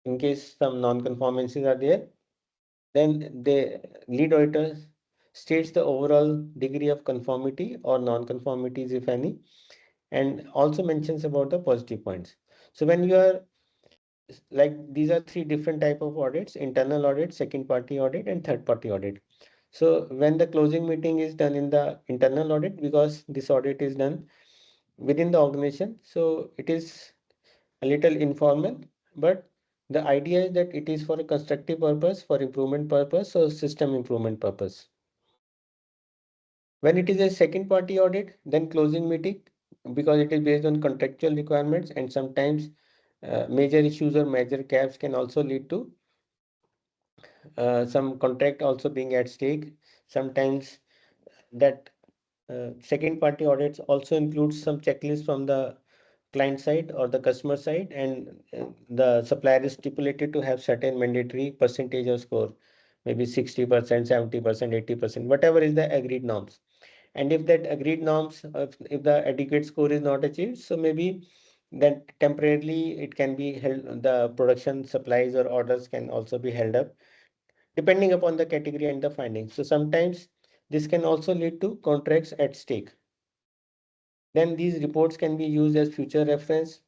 In case some non-conformances are there, then the lead auditor states the overall degree of conformity or non-conformities, if any, and also mentions about the positive points. So when you are like, these are three different type of audits: internal audit, second party audit, and third party audit. So when the closing meeting is done in the internal audit, because this audit is done within the organization, so it is a little informal, but the idea is that it is for a constructive purpose, for improvement purpose, or system improvement purpose. When it is a second party audit, then closing meeting, because it is based on contractual requirements, and sometimes major issues or major gaps can also lead to some contract also being at stake. Sometimes that second party audits also includes some checklists from the client side or the customer side, and the supplier is stipulated to have certain mandatory percentage of score, maybe 60%, 70%, 80%, whatever is the agreed norms. And if that agreed norms, if the adequate score is not achieved, so maybe then temporarily it can be held, the production supplies or orders can also be held up, depending upon the category and the findings. So sometimes this can also lead to contracts at stake. Then these reports can be used as future reference.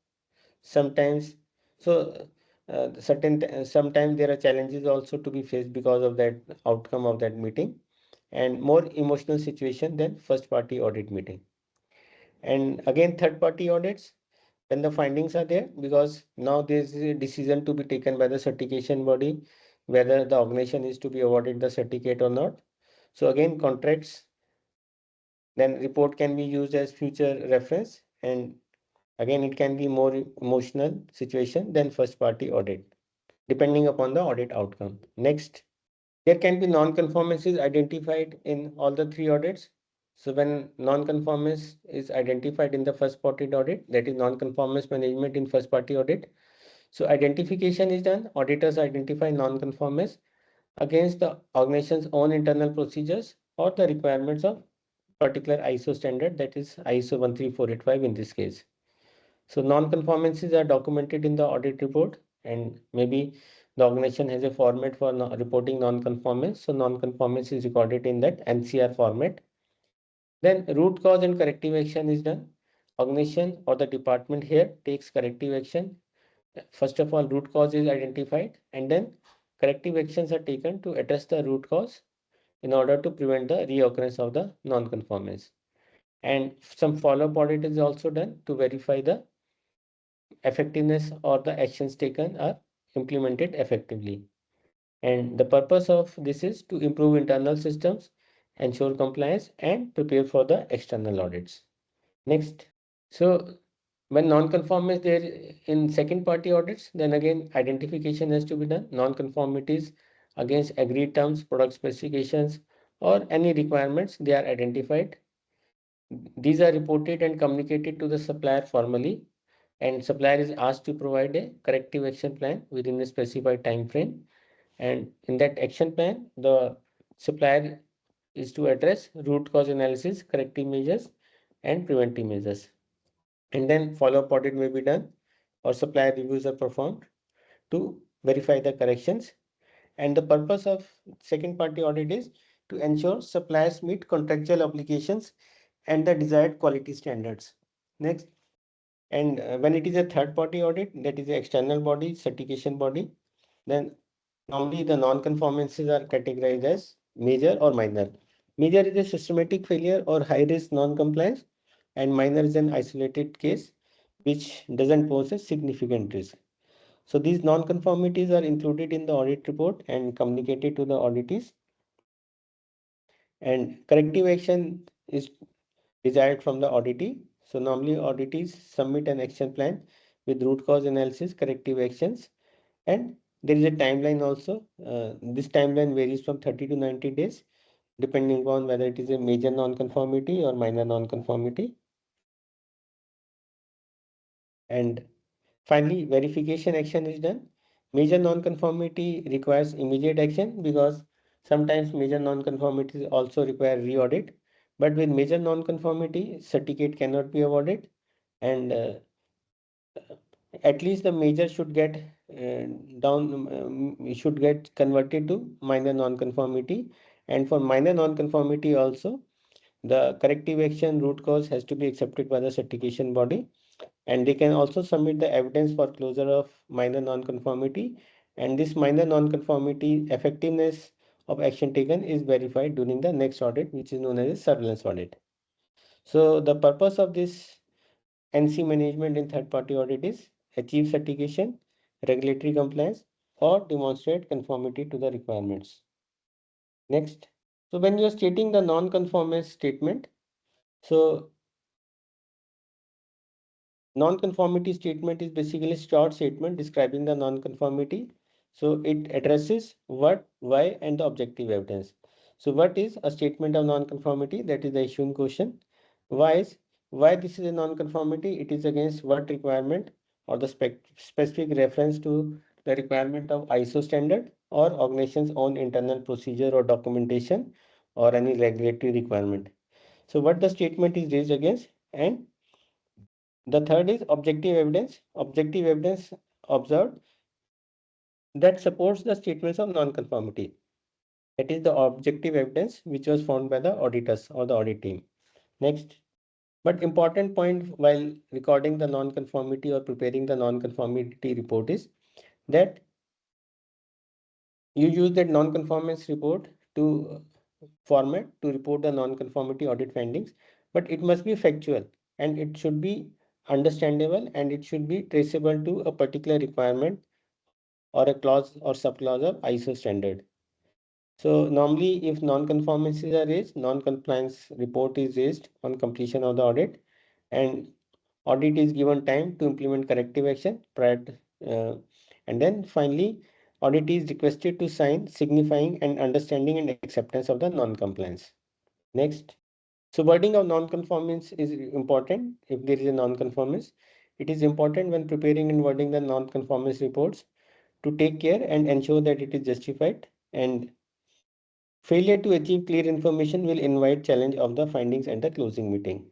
Sometimes, so sometimes there are challenges also to be faced because of that outcome of that meeting, and more emotional situation than first party audit meeting. And again, third party audits, when the findings are there, because now there is a decision to be taken by the certification body whether the organization is to be awarded the certificate or not. So again, contracts, then report can be used as future reference, and again it can be more emotional situation than first party audit, depending upon the audit outcome. Next, there can be non-conformances identified in all the three audits. So when non-conformance is identified in the first party audit, that is non-conformance management in first party audit. So identification is done. Auditors identify non-conformance against the organization's own internal procedures or the requirements of particular ISO standard, that is ISO 13485 in this case. So non-conformances are documented in the audit report, and maybe the organization has a format for reporting non-conformance. So non-conformance is recorded in that NCR format. Then root cause and corrective action is done. Organization or the department here takes corrective action. First of all, root cause is identified, and then corrective actions are taken to address the root cause in order to prevent the reoccurrence of the non-conformance. And some follow-up audit is also done to verify the effectiveness or the actions taken are implemented effectively. And the purpose of this is to improve internal systems, ensure compliance, and prepare for the external audits. Next. So when non-conformance there in second party audits, then again identification has to be done. Non-conformities against agreed terms, product specifications, or any requirements, they are identified. These are reported and communicated to the supplier formally, and supplier is asked to provide a corrective action plan within a specified time frame. And in that action plan, the supplier is to address root cause analysis, corrective measures, and preventive measures. and then follow-up audit may be done or supplier reviews are performed to verify the corrections. And the purpose of second party audit is to ensure suppliers meet contractual obligations and the desired quality standards. Next, and when it is a third party audit, that is the external body, certification body, then normally the non-conformances are categorized as major or minor. Major is a systematic failure or high risk non-compliance, and minor is an isolated case which doesn't pose a significant risk. So these non-conformities are included in the audit report and communicated to the auditees. And corrective action is desired from the auditee. So normally auditees submit an action plan with root cause analysis, corrective actions, and there is a timeline also. This timeline varies from 30 to 90 days, depending on whether it is a major non-conformity or minor non-conformity. And finally, verification action is done. Major non-conformity requires immediate action because sometimes major non-conformities also require re-audit. But with major non-conformity, certificate cannot be awarded, and at least the major should get should get converted to minor non-conformity. And for minor non-conformity also, the corrective action root cause has to be accepted by the certification body, and they can also submit the evidence for closure of minor non-conformity, and this minor non-conformity effectiveness of action taken is verified during the next audit, which is known as a surveillance audit. So the purpose of this NC management in third party audit is achieve certification, regulatory compliance, or demonstrate conformity to the requirements. Next. So when you are stating the non-conformance statement, so non-conformity statement is basically a short statement describing the non-conformity. So it addresses what, why, and the objective evidence. So what is a statement of non-conformity? That is the issuing question. Why this is a non-conformity? It is against what requirement or the specific reference to the requirement of ISO standard or organization's own internal procedure or documentation or any regulatory requirement. So what the statement is raised against, and the third is objective evidence. Objective evidence observed that supports the statements of non-conformity. That is the objective evidence which was found by the auditors or the audit team. Next. But important point while recording the non-conformity or preparing the non-conformity report is that you use that non-conformance report to format to report the non-conformity audit findings, but it must be factual and it should be understandable and it should be traceable to a particular requirement or a clause or subclause of ISO standard. So normally if non-conformances are raised, non-compliance report is raised on completion of the audit, and audit is given time to implement corrective action prior to, and then finally audit is requested to sign signifying and understanding and acceptance of the non-compliance. Next. So wording of non-conformance is important. If there is a non-conformance, it is important when preparing and wording the non-conformance reports to take care and ensure that it is justified, and failure to achieve clear information will invite challenge of the findings at the closing meeting.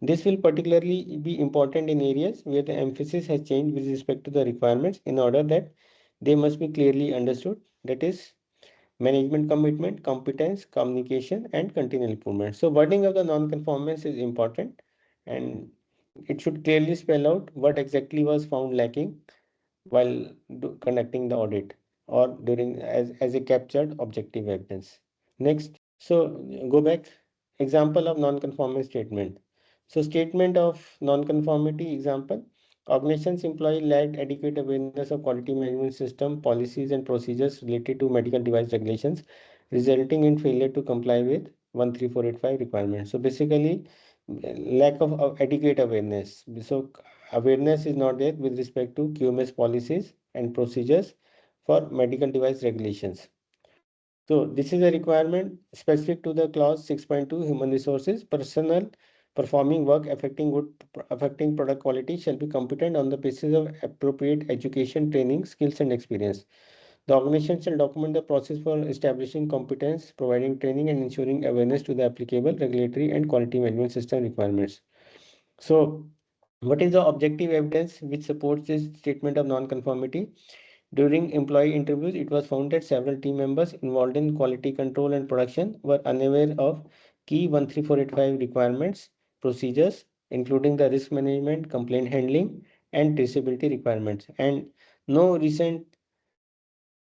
This will particularly be important in areas where the emphasis has changed with respect to the requirements in order that they must be clearly understood. That is management commitment, competence, communication, and continual improvement. So wording of the non-conformance is important, and it should clearly spell out what exactly was found lacking while conducting the audit or during as a captured objective evidence. Next, so go back. Example of non-conformance statement. So statement of non-conformity example. Organization's employee lacked adequate awareness of quality management system, policies and procedures related to medical device regulations, resulting in failure to comply with 13485 requirements. So basically, lack of adequate awareness. So awareness is not there with respect to QMS policies and procedures for medical device regulations. So this is a requirement specific to the clause 6.2 human resources. Personnel performing work affecting product quality shall be competent on the basis of appropriate education, training, skills and experience. The organization shall document the process for establishing competence, providing training and ensuring awareness to the applicable regulatory and quality management system requirements. So What is the objective evidence which supports this statement of non-conformity? During employee interviews, it was found that several team members involved in quality control and production were unaware of key 13485 requirements, procedures, including the risk management, complaint handling, and traceability requirements. And no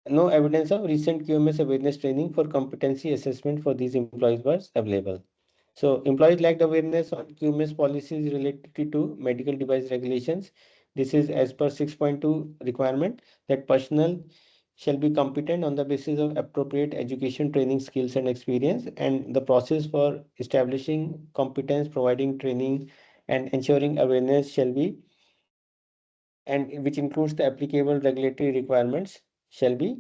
no evidence of recent QMS awareness training for competency assessment for these employees was available. So employees lacked awareness on QMS policies related to medical device regulations. This is as per 6.2 requirement that personnel shall be competent on the basis of appropriate education, training, skills, and experience. And the process for establishing competence, providing training, and ensuring awareness shall be, and which includes the applicable regulatory requirements, shall be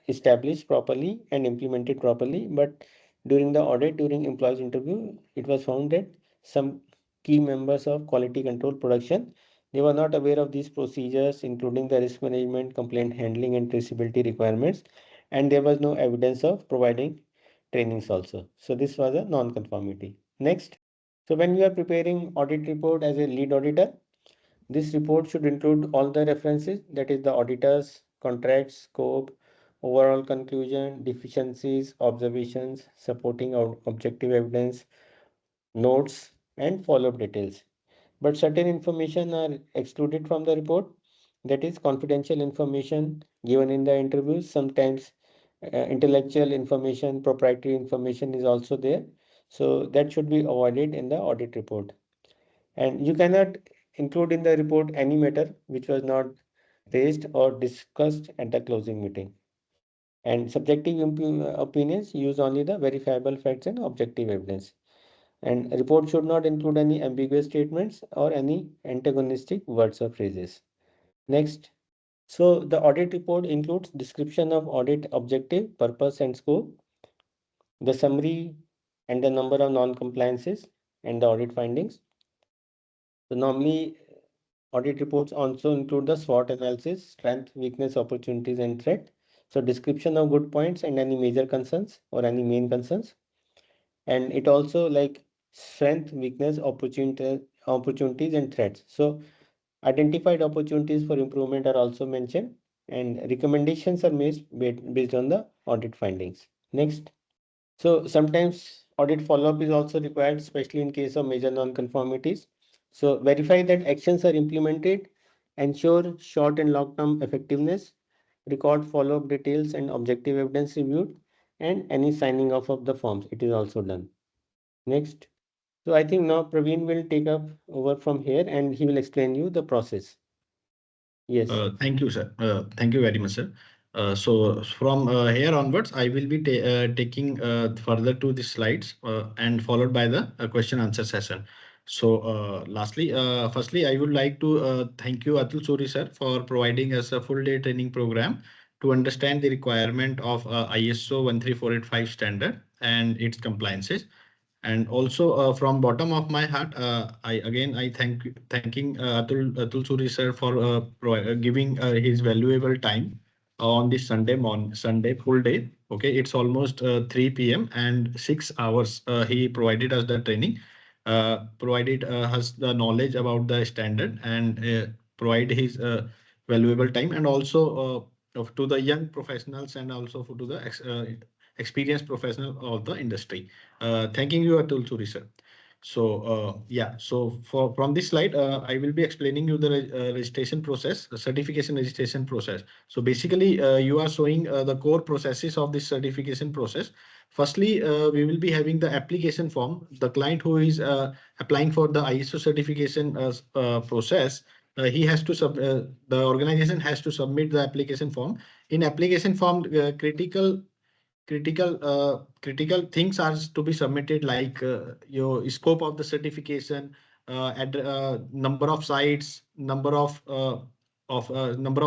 established properly and implemented properly. But during the audit, during employees interview, it was found that some key members of quality control production, they were not aware of these procedures, including the risk management, complaint handling, and traceability requirements, and there was no evidence of providing trainings also. So this was a non-conformity. Next, so when you are preparing audit report as a lead auditor, this report should include all the references, that is the auditors, contracts, scope, overall conclusion, deficiencies, observations, supporting objective evidence, notes, and follow-up details. But certain information are excluded from the report, that is confidential information given in the interviews. Sometimes intellectual information, proprietary information is also there. So that should be avoided in the audit report. And you cannot include in the report any matter which was not raised or discussed at the closing meeting. And subjective opinions use only the verifiable facts and objective evidence. And a report should not include any ambiguous statements or any antagonistic words or phrases. Next. So the audit report includes description of audit objective, purpose, and scope, the summary and the number of non-compliances, and the audit findings. So normally audit reports also include the SWOT analysis, strength, weakness, opportunities, and threat. So description of good points and any major concerns or any main concerns. And it also like strength, weakness, opportunities, and threats. So identified opportunities for improvement are also mentioned, and recommendations are made based on the audit findings. Next. So sometimes audit follow-up is also required, especially in case of major non-conformities. So verify that actions are implemented, ensure short and long-term effectiveness, record follow-up details and objective evidence reviewed, and any signing off of the forms. It is also done. Next. So I think now Praveen will take up over from here and he will explain you the process. Yes. Thank you, sir. Thank you very much, sir. So from here onwards, I will be taking further to the slides and followed by the question answer session. So firstly, I would like to thank you, Atul Suri, sir, for providing us a full day training program to understand the requirement of ISO 13485 standard and its compliances. And also from bottom of my heart, I thanking Atul Suri sir for giving his valuable time on this Sunday full day. Okay, it's almost 3 p.m. and 6 hours he provided us the training, provided us the knowledge about the standard and provide his valuable time, and also to the young professionals and also to the experienced professional of the industry. Thanking you, Atul Suri sir. So so from this slide, I will be explaining you the registration process, the certification registration process. So basically, you are showing the core processes of this certification process. Firstly, we will be having the application form. The client who is applying for the ISO certification process, he has to the organization has to submit the application form. In application form, critical things are to be submitted, like your scope of the certification, at number of sites, number of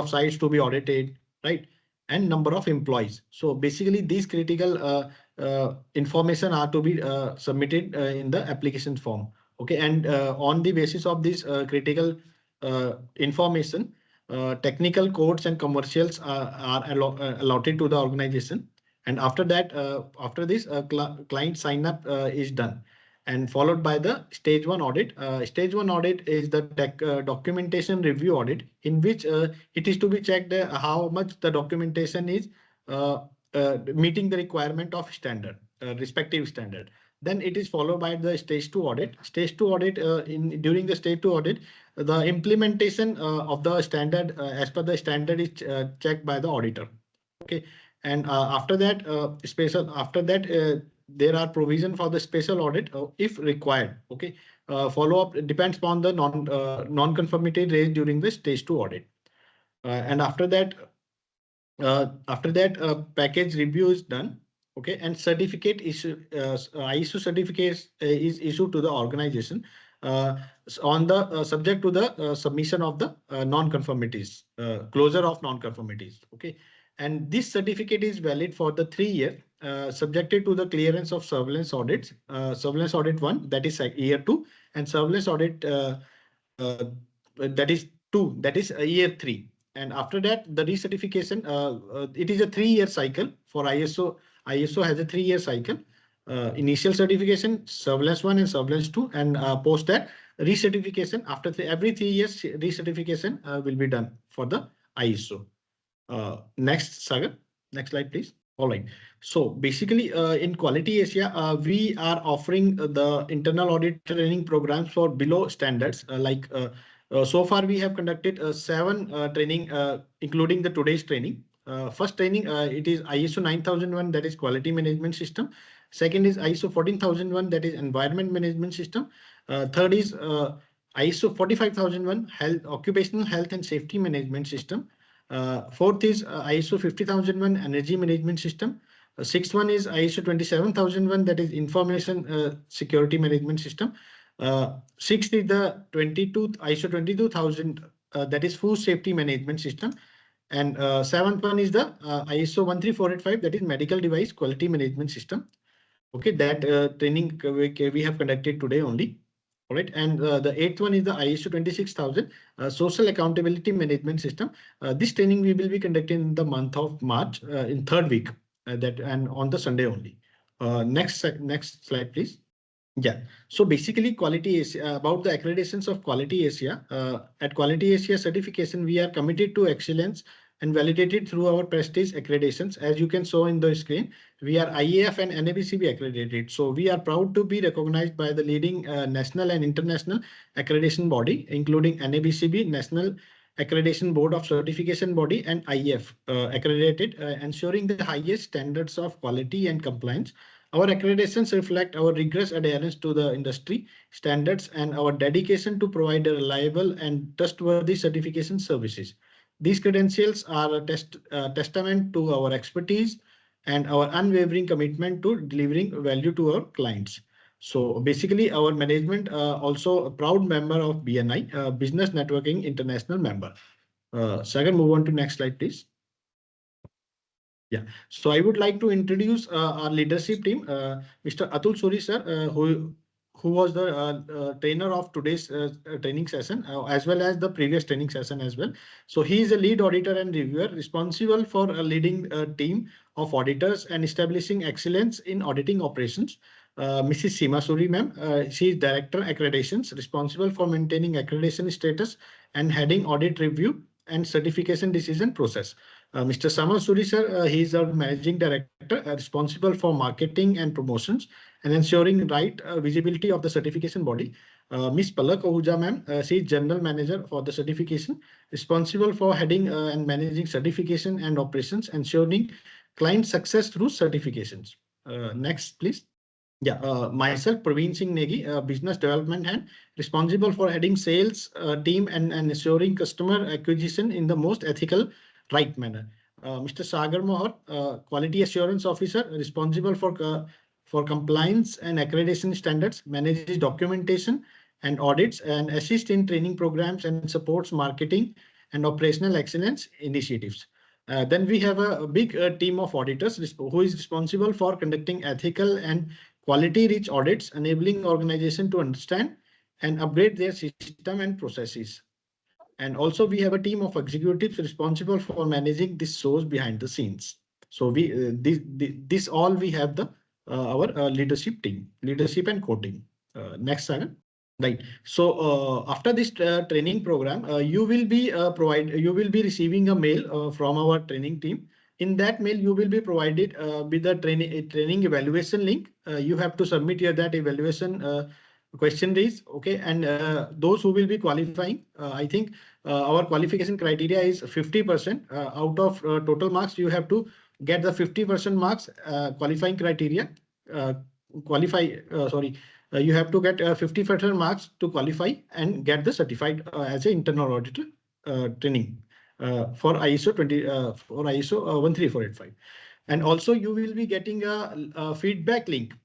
sites to be audited, right, and number of employees. So basically these critical information are to be submitted in the application form. Okay, and on the basis of this critical information, technical codes and commercials are allotted to the organization. And after that, after this, client sign up is done. and followed by the stage 1 audit. Stage 1 audit is the documentation review audit, in which it is to be checked how much the documentation is meeting the requirement of standard, respective standard. Then it is followed by the stage 2 audit. Stage 2 audit, during the stage 2 audit, the implementation of the standard as per the standard is checked by the auditor. Okay, and after that, there are provision for the special audit if required. Okay, follow up depends upon the non-conformity raised during the stage 2 audit, and after that, package review is done. Okay, and certificate issue, ISO certificate is issued to the organization on the subject to the submission of the non-conformities, closure of non-conformities. Okay, and this certificate is valid for the 3 years, subjected to the clearance of surveillance audits, surveillance audit 1, that is year 2, and surveillance audit that is 2, that is year 3. And after that, the recertification, it is a 3-year cycle for ISO. ISO has a 3-year cycle. Initial certification, surveillance 1 and surveillance 2, and post that recertification after every 3 years, recertification will be done for the ISO. Next, Sagar, next slide, please. All right. So basically, in Quality Asia, we are offering the internal audit training programs for below standards. So far, we have conducted 7 training, including the today's training. First training, it is ISO 9001, that is Quality Management System. Second is ISO 14001, that is Environment Management System. Third is ISO 45001, Occupational Health and Safety Management System. Fourth is ISO 50001, Energy Management System. Sixth one is ISO 27001, that is Information Security Management System. Sixth is the ISO 22000, that is Food Safety Management System. And seventh one is the ISO 13485, that is Medical Device Quality Management System. Okay, that training we have conducted today only. All right, and the 8th one is the ISO 26000, Social Accountability Management System. This training we will be conducting in the month of March, in 3rd week, and on the Sunday only. Next slide, please. Yeah, so basically Quality Asia, about the accreditations of Quality Asia. At Quality Asia certification, we are committed to excellence and validated through our prestige accreditations. As you can show in the screen, we are IAF and NABCB accredited. So we are proud to be recognized by the leading national and international accreditation body, including NABCB, National Accreditation Board of Certification Body, and IAF accredited, ensuring the highest standards of quality and compliance. Our accreditations reflect our rigorous adherence to the industry standards and our dedication to provide a reliable and trustworthy certification services. These credentials are a testament to our expertise and our unwavering commitment to delivering value to our clients. So basically, our management also a proud member of BNI, Business Networking International member. Sagar, move on to next slide, please. Yeah, so I would like to introduce our leadership team, Mr. Atul Suri sir, who was the trainer of today's training session, as well as the previous training session as well. So he is a lead auditor and reviewer responsible for leading a team of auditors and establishing excellence in auditing operations. Mrs. Seema Suri ma'am, she is Director Accreditations, responsible for maintaining accreditation status and heading audit review and certification decision process. Mr. Samal Suri sir, he is our Managing Director, responsible for marketing and promotions and ensuring right visibility of the certification body. Ms. Palak Ahuja ma'am, she is General Manager for the certification, responsible for heading and managing certification and operations, ensuring client success through certifications. Next, please. Yeah, myself, Praveen Singh Negi, Business Development Head, responsible for heading sales team and ensuring customer acquisition in the most ethical, right manner. Mr. Sagar Mohar, Quality Assurance Officer, responsible for compliance and accreditation standards, manages documentation and audits, and assist in training programs and supports marketing and operational excellence initiatives. Then we have a big team of auditors who is responsible for conducting ethical and quality-rich audits, enabling organization to understand and upgrade their system and processes. And also we have a team of executives responsible for managing this source behind the scenes. So we this all we have the our leadership team, leadership and core team. Next, Sagar. Right. So after this training program, you will be receiving a mail from our training team. In that mail, you will be provided with the training evaluation link. You have to submit your that evaluation questionnaires. Okay, and those who will be qualifying, I think our qualification criteria is 50% out of total marks. You have to get the 50% marks qualifying criteria. You have to get 50% marks to qualify and get the certified as an internal auditor training for ISO 13485. And also you will be getting a feedback link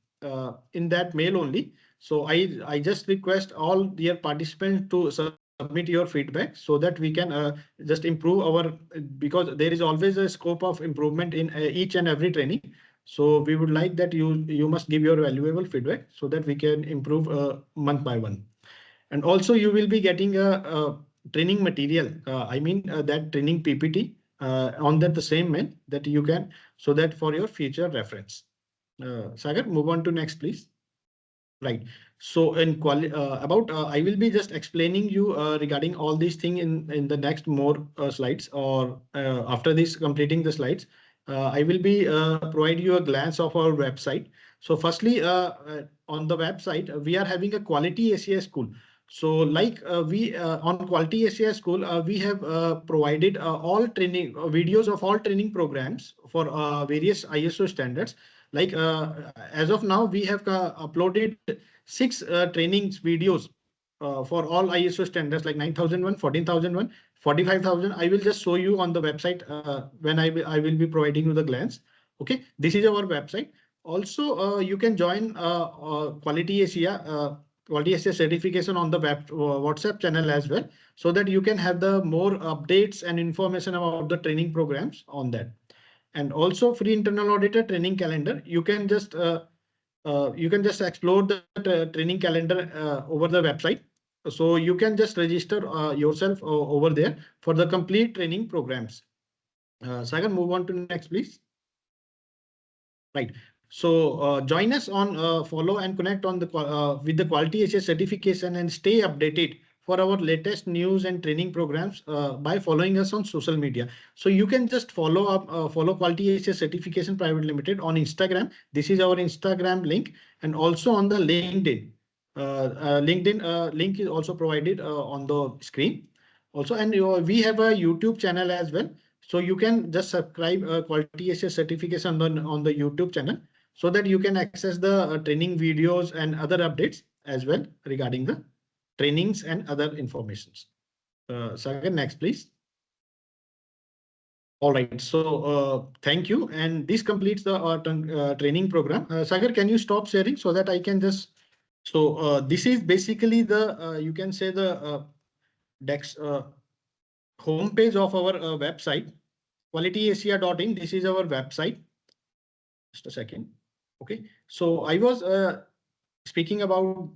in that mail only. So I just request all dear participants to submit your feedback so that we can just improve our, because there is always a scope of improvement in each and every training. So we would like that you must give your valuable feedback so that we can improve month by month. And also you will be getting a training material. I mean that training PPT on that the same mail that you can, so that for your future reference. Sagar, move on to next, please. Right. So in I will be just explaining you regarding all these things in the next more slides, or after this completing the slides. I will be provide you a glance of our website. So firstly, on the website, we are having a quality ACI school. So like we on quality ACI school, we have provided all training videos of all training programs for various ISO standards. Like as of now, we have uploaded 6 trainings videos for all ISO standards like 9001, 14001, 45,000. I will just show you on the website when I will be providing you the glance. Okay, this is our website. Also, you can join Quality Asia certification on the WhatsApp channel as well, so that you can have the more updates and information about the training programs on that. And also free internal auditor training calendar. You can just explore the training calendar over the website. So you can just register yourself over there for the complete training programs. Sagar, move on to next, please. Right. So join us on follow and connect on the with the Quality ACI certification and stay updated for our latest news and training programs by following us on social media. So you can just follow Quality ACI Certification Private Limited on Instagram. This is our Instagram link, and also on the LinkedIn. LinkedIn link is also provided on the screen. Also, and we have a YouTube channel as well. So you can just subscribe Quality ACI certification on the YouTube channel, so that you can access the training videos and other updates as well regarding the trainings and other informations. Sagar, next, please. All right. So thank you. And this completes the training program. Sagar, can you stop sharing so that I can just. So this is basically the you can say the Dex homepage of our website, qualityasia.in. This is our website. Just a second. Okay. So I was speaking about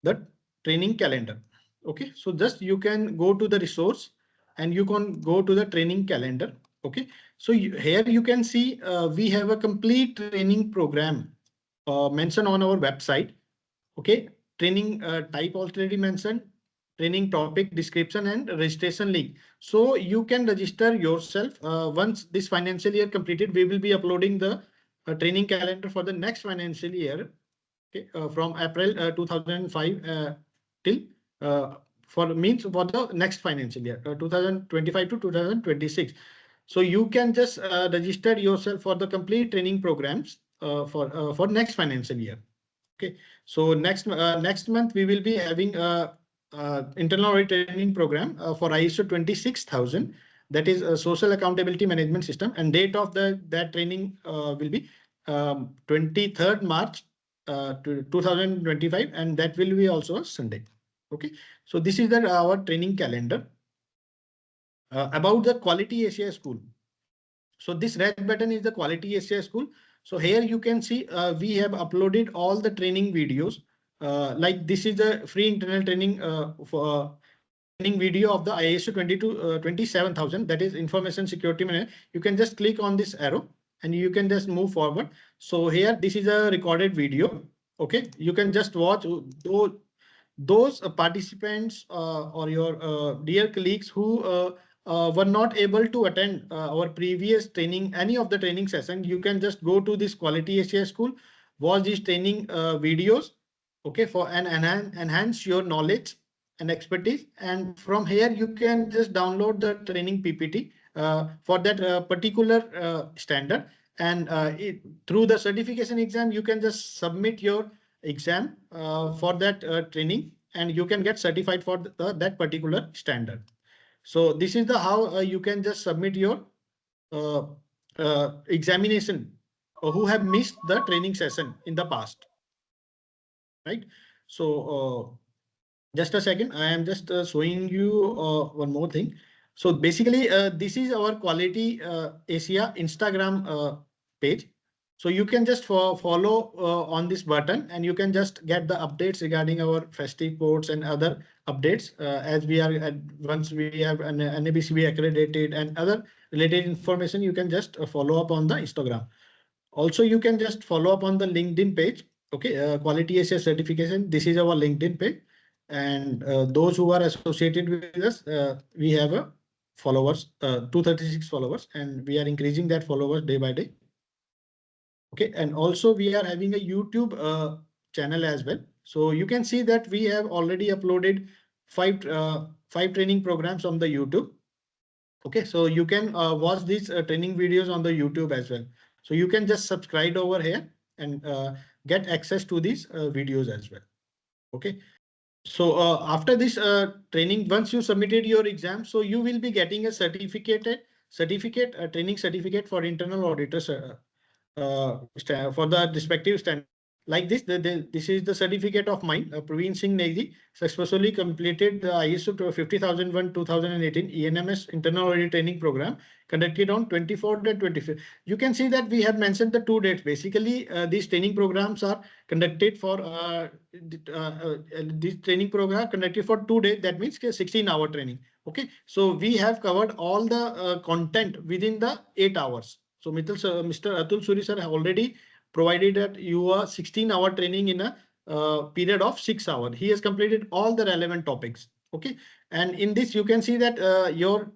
the training calendar. Okay. So just you can go to the resource and you can go to the training calendar. Okay. So here you can see we have a complete training program mentioned on our website. Okay. Training type already mentioned, training topic description and registration link. So you can register yourself. Once this financial year completed, we will be uploading the training calendar for the next financial year. Okay, from April 2005 till for the next financial year 2025 to 2026. So you can just register yourself for the complete training programs for next financial year. Okay, so next month we will be having a internal audit training program for ISO 26000. That is a social accountability management system, and date of that training will be 23rd March to 2025, and that will be also a Sunday. Okay, so this is our training calendar. About the Quality ACI school. So this red button is the Quality ACI school. So here you can see we have uploaded all the training videos. Like this is the free internal training for training video of the ISO 27000, that is information security manager. You can just click on this arrow and you can just move forward. So here this is a recorded video Okay, you can just watch those participants or your dear colleagues who were not able to attend our previous training, any of the training session. You can just go to this Quality Asia School, watch these training videos, okay, for and enhance your knowledge and expertise. And from here, you can just download the training PPT for that particular standard. And through the certification exam, you can just submit your exam for that training, and you can get certified for that particular standard. So this is the how you can just submit your uh, examination who have missed the training session in the past, right? So just a second, I am just showing you one more thing. So basically, this is our Quality Asia Instagram page. So you can just follow on this button, and you can just get the updates regarding our festive quotes and other updates as we are once we have an NABCB accredited and other related information. You can just follow up on the Instagram. Also, you can just follow up on the LinkedIn page. Okay, Quality Asia certification. This is our LinkedIn page, and those who are associated with us, we have a followers, 236 followers, and we are increasing that followers day by day. Okay, and also we are having a YouTube channel as well. So you can see that we have already uploaded five training programs on the YouTube. Okay, so you can watch these training videos on the YouTube as well. So you can just subscribe over here and get access to these videos as well. Okay. So after this training, once you submitted your exam, so you will be getting a training certificate for internal auditors for the respective standard. Like this, this is the certificate of mine. Praveen Singh Negi successfully completed the ISO 50001 2018 ENMS internal audit training program conducted on 24th and 25th. You can see that we have mentioned the two dates. Basically, these training programs are conducted for this training program conducted for 2 days. That means 16-hour training. Okay, so we have covered all the content within the 8 hours. So Mr. Atul Suri sir have already provided that you are 16-hour training in a period of 6 hours. He has completed all the relevant topics. Okay, and in this you can see that your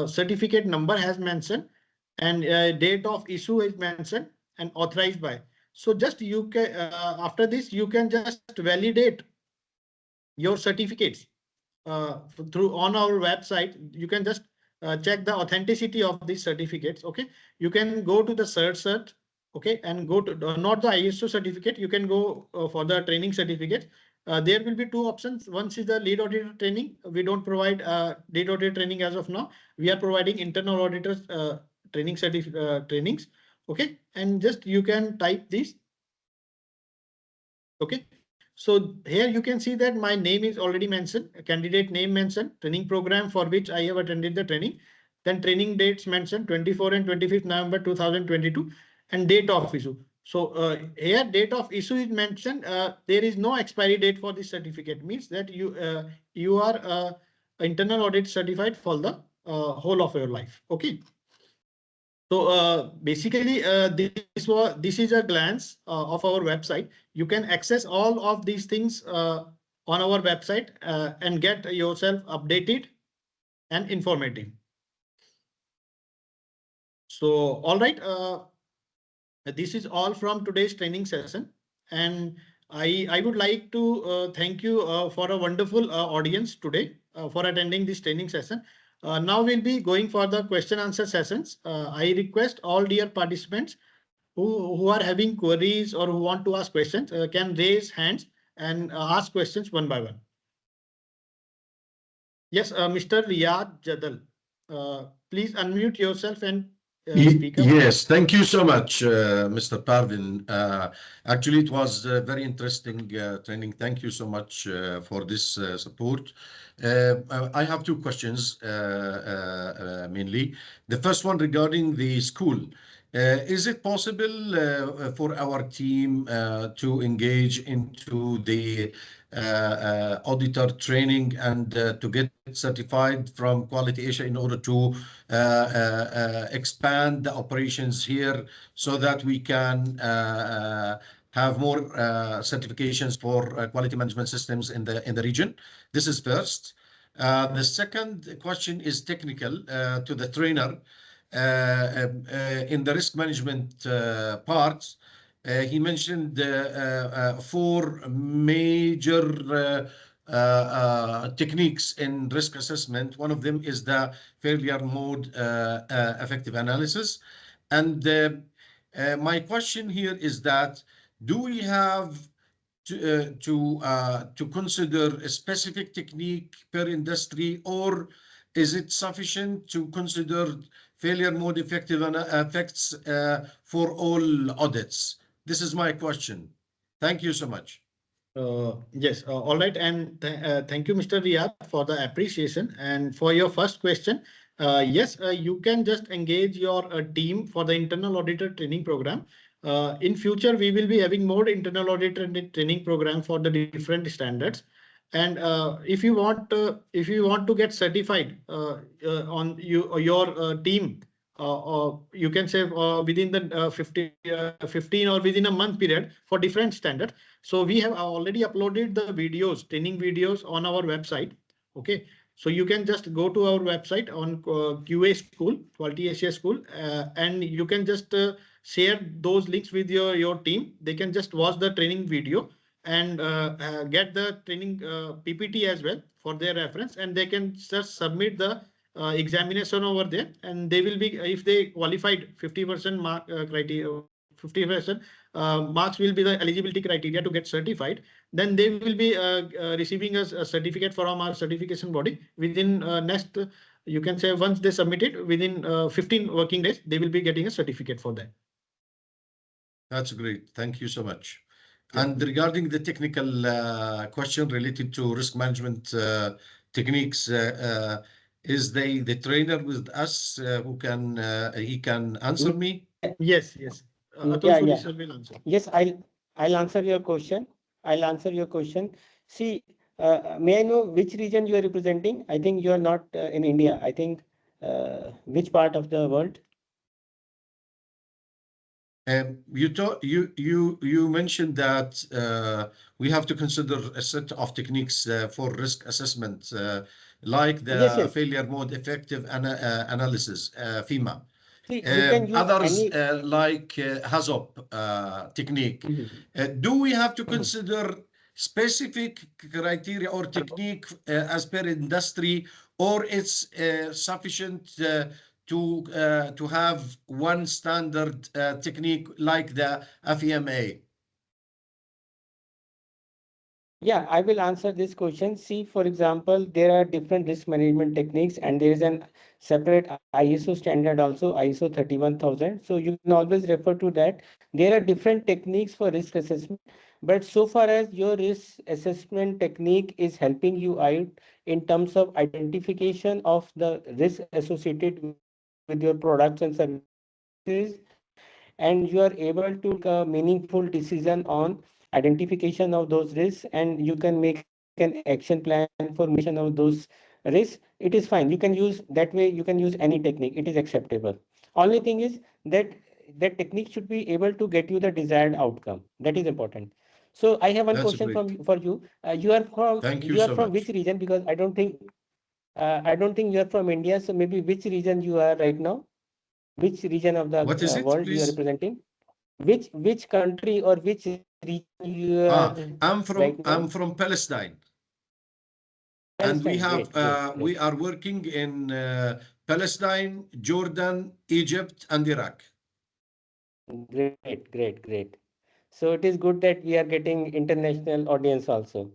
certificate number has mentioned, and date of issue is mentioned, and authorized by. So just you can after this you can just validate your certificates through on our website. You can just check the authenticity of these certificates. Okay, you can go to the cert, okay, and go to not the ISO certificate. You can go for the training certificate. There will be two options. One is the lead auditor training. We don't provide lead auditor training as of now. We are providing internal auditors trainings. Okay, and just you can type this. Okay, so here you can see that my name is already mentioned, candidate name mentioned, training program for which I have attended the training, then training dates mentioned 24 and 25th November 2022, and date of issue. So here date of issue is mentioned. There is no expiry date for this certificate. Means that you are internal audit certified for the whole of your life. Okay. So basically, this is a glance of our website. You can access all of these things on our website and get yourself updated and informative. So, all right, this is all from today's training session, and I would like to thank you for a wonderful audience today for attending this training session. Now we'll be going for the question answer sessions. I request all dear participants who are having queries or who want to ask questions can raise hands and ask questions one by one. Yes, Mr. Riyad Jadal, please unmute yourself and speak up. Yes, thank you so much, Mr. Parvin. Actually, it was a very interesting training. Thank you so much for this support. I have two questions mainly. The first one regarding the school. Is it possible for our team to engage into the auditor training and to get certified from Quality Asia in order to expand the operations here so that we can have more certifications for quality management systems in the region? This is first. The second question is technical to the trainer. In the risk management part, he mentioned four major techniques in risk assessment. One of them is the failure mode effective analysis. And my question here is that, do we have to consider a specific technique per industry, or is it sufficient to consider failure mode effective effects for all audits? This is my question. Thank you so much. Yes, all right. And thank you, Mr. Riyad, for the appreciation. And for your first question, yes, you can just engage your team for the internal auditor training program. In future, we will be having more internal auditor training program for the different standards. And if you want to get certified on your team, you can say within the 15 or within a month period for different standards. So we have already uploaded the videos, training videos on our website. Okay. So you can just go to our website on QA School, Quality Asia School, and you can just share those links with your team. They can just watch the training video and get the training PPT as well for their reference, and they can just submit the examination over there, and they will be, if they qualified 50% mark criteria, 50% marks will be the eligibility criteria to get certified, then they will be receiving a certificate from our certification body within next, you can say once they submit it within 15 working days, they will be getting a certificate for that. That's great. Thank you so much. Yeah. And regarding the technical question related to risk management techniques, is the trainer with us who can he can answer me? Yes, yes. Atul Yeah, Suri yeah. sir will answer. Yes, I'll answer your question. See, may I know which region you are representing? I think you are not in India. I think which part of the world? You mentioned that we have to consider a set of techniques for risk assessment, like the Yes. failure mode effective analysis, FEMA. See, you can use Others any. like HAZOP technique. Do we have to consider specific criteria or technique as per industry, or it's sufficient to have one standard technique like the FEMA? Yeah, I will answer this question. See, for example, there are different risk management techniques, and there is an separate ISO standard also, ISO 31000. So you can always refer to that. There are different techniques for risk assessment, but so far as your risk assessment technique is helping you out in terms of identification of the risk associated with your products and services, and you are able to make a meaningful decision on identification of those risks, and you can make an action plan for mitigation of those risks, it is fine. You can use that way, you can use any technique, it is acceptable. Only thing is that that technique should be able to get you the desired outcome. That is important. So I have one That's question great. for you. You are Thank you you are so from much. which region? Because I don't think you are from India. So maybe which region you are right now? Which region of the What is it, world you are please? representing? Which country or which region you are I'm right now? from Palestine, and we Palestine. have Great. we are working in Palestine, Jordan, Egypt, and Iraq. Great. So it is good that we are getting international audience also.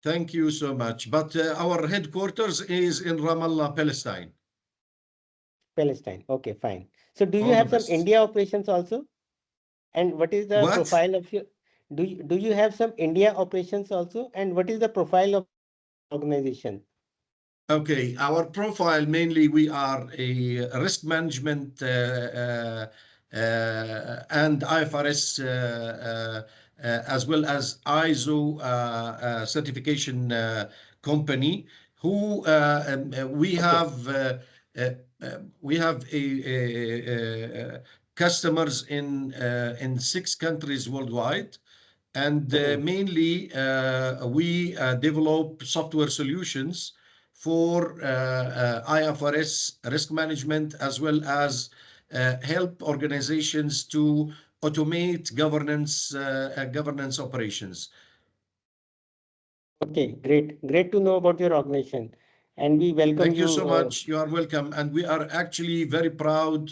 Thank you so much. But our headquarters is in Ramallah, Palestine. Palestine. Okay, fine. So do you All the have some best. India operations also? And what is the What? profile of your, do you have some India operations also? And what is the profile of your organization? Okay, our profile, mainly we are a risk management and IFRS as well as ISO certification company, who we Okay. have we have customers in 6 countries worldwide. And mainly, we develop software solutions for IFRS risk management, as well as help organizations to automate governance operations. Okay, great. Great to know about your organization. And we welcome Thank you you. so much. You are welcome. And we are actually very proud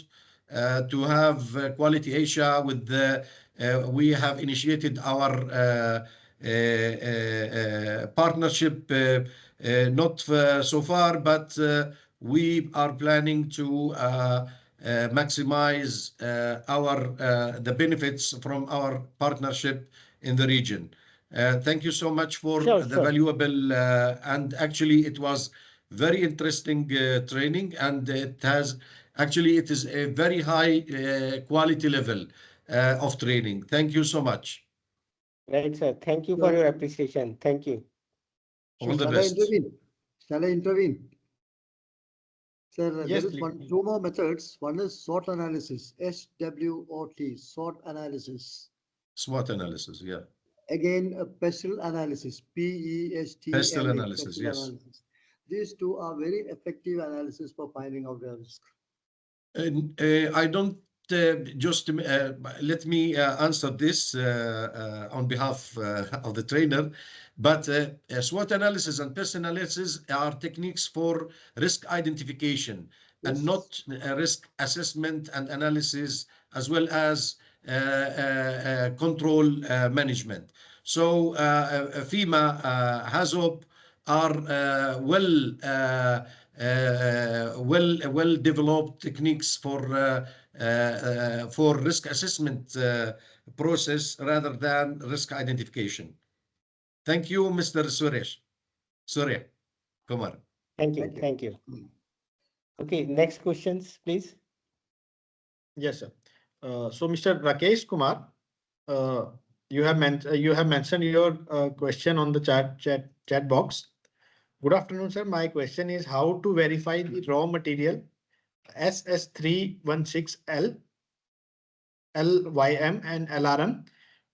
to have Quality Asia with we have initiated our partnership, not so far, but we are planning to maximize the benefits from our partnership in the region. Thank you so much for Sure, the sure. valuable and actually it was very interesting training, and it is a very high quality level of training. Thank you so much. Right, sir. Thank you for your appreciation. Thank you. All the Shall I best. intervene? Shall I intervene? Sir, Yes, there is please. two more methods. One is SWOT analysis, SWOT, SWOT analysis. SWOT analysis, yeah. Again, a pestle analysis, PESTLA, Pestle analysis, pestle yes. analysis. These two are very effective analysis for finding out the risk. I don't just let me answer this on behalf of the trainer, but SWOT analysis and PEST analysis are techniques for risk identification and not risk assessment and analysis, as well as control management. So FEMA, HAZOP are well developed techniques for risk assessment process rather than risk identification. Thank you, Mr. Surya Kumar. Thank you. Thank you. Okay, next questions, please. Yes, sir. So, Mr. Rakesh Kumar, you have mentioned your question on the chat box. Good afternoon, sir. My question is how to verify the raw material SS316L, LYM and LRM.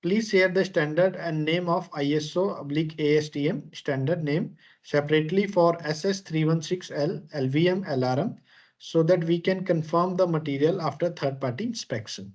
Please share the standard and name of ISO/ASTM standard name separately for SS316L, LVM, LRM, so that we can confirm the material after third-party inspection.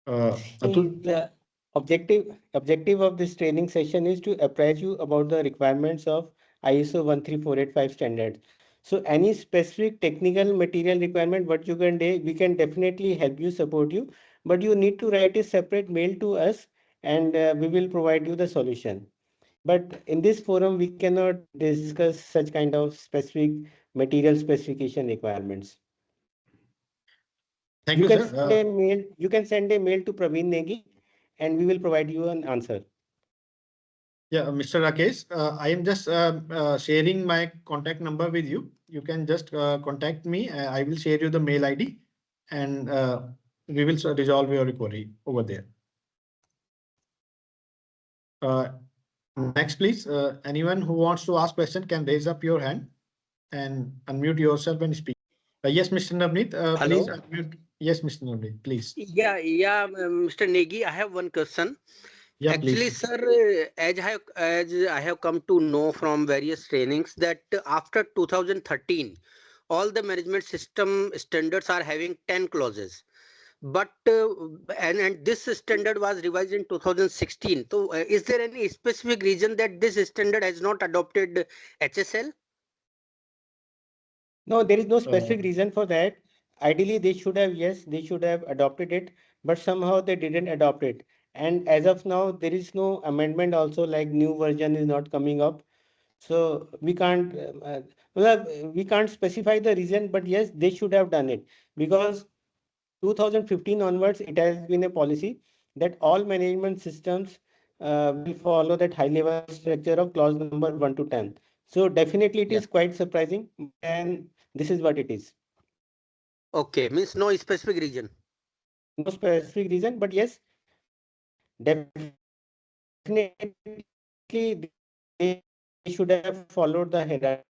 The objective of this training session is to apprise you about the requirements of ISO 13485 standards. So any specific technical material requirement, what you can do, we can definitely help you, support you, but you need to write a separate mail to us and we will provide you the solution. But in this forum, we cannot discuss such kind of specific material specification requirements. Thank you, sir. You can send a mail to Praveen Negi and we will provide you an answer. Yeah, Mr. Rakesh, I am just sharing my contact number with you. You can just contact me. I will share you the mail ID and we will resolve your query over there. Next, please. Anyone who wants to ask question can raise up your hand and unmute yourself and speak. Yes, Mr. Navneet, please unmute. Yes, Mr. Navneet, please. Yeah, Mr. Negi, I have one question. Yeah, Actually, please. sir, as I have come to know from various trainings that after 2013, all the management system standards are having 10 clauses. But and this standard was revised in 2016. So, is there any specific reason that this standard has not adopted HSL? No, there is no specific reason for that. Ideally, they should have, yes, they should have adopted it, but somehow they didn't adopt it. And as of now, there is no amendment also, like new version is not coming up. So we can't specify the reason, but yes, they should have done it because 2015 onwards, it has been a policy that all management systems will follow that high level structure of clause number 1 to 10. So definitely it is quite surprising, and this is what it is. Okay, means no specific reason. No specific reason, but yes, definitely they should have followed the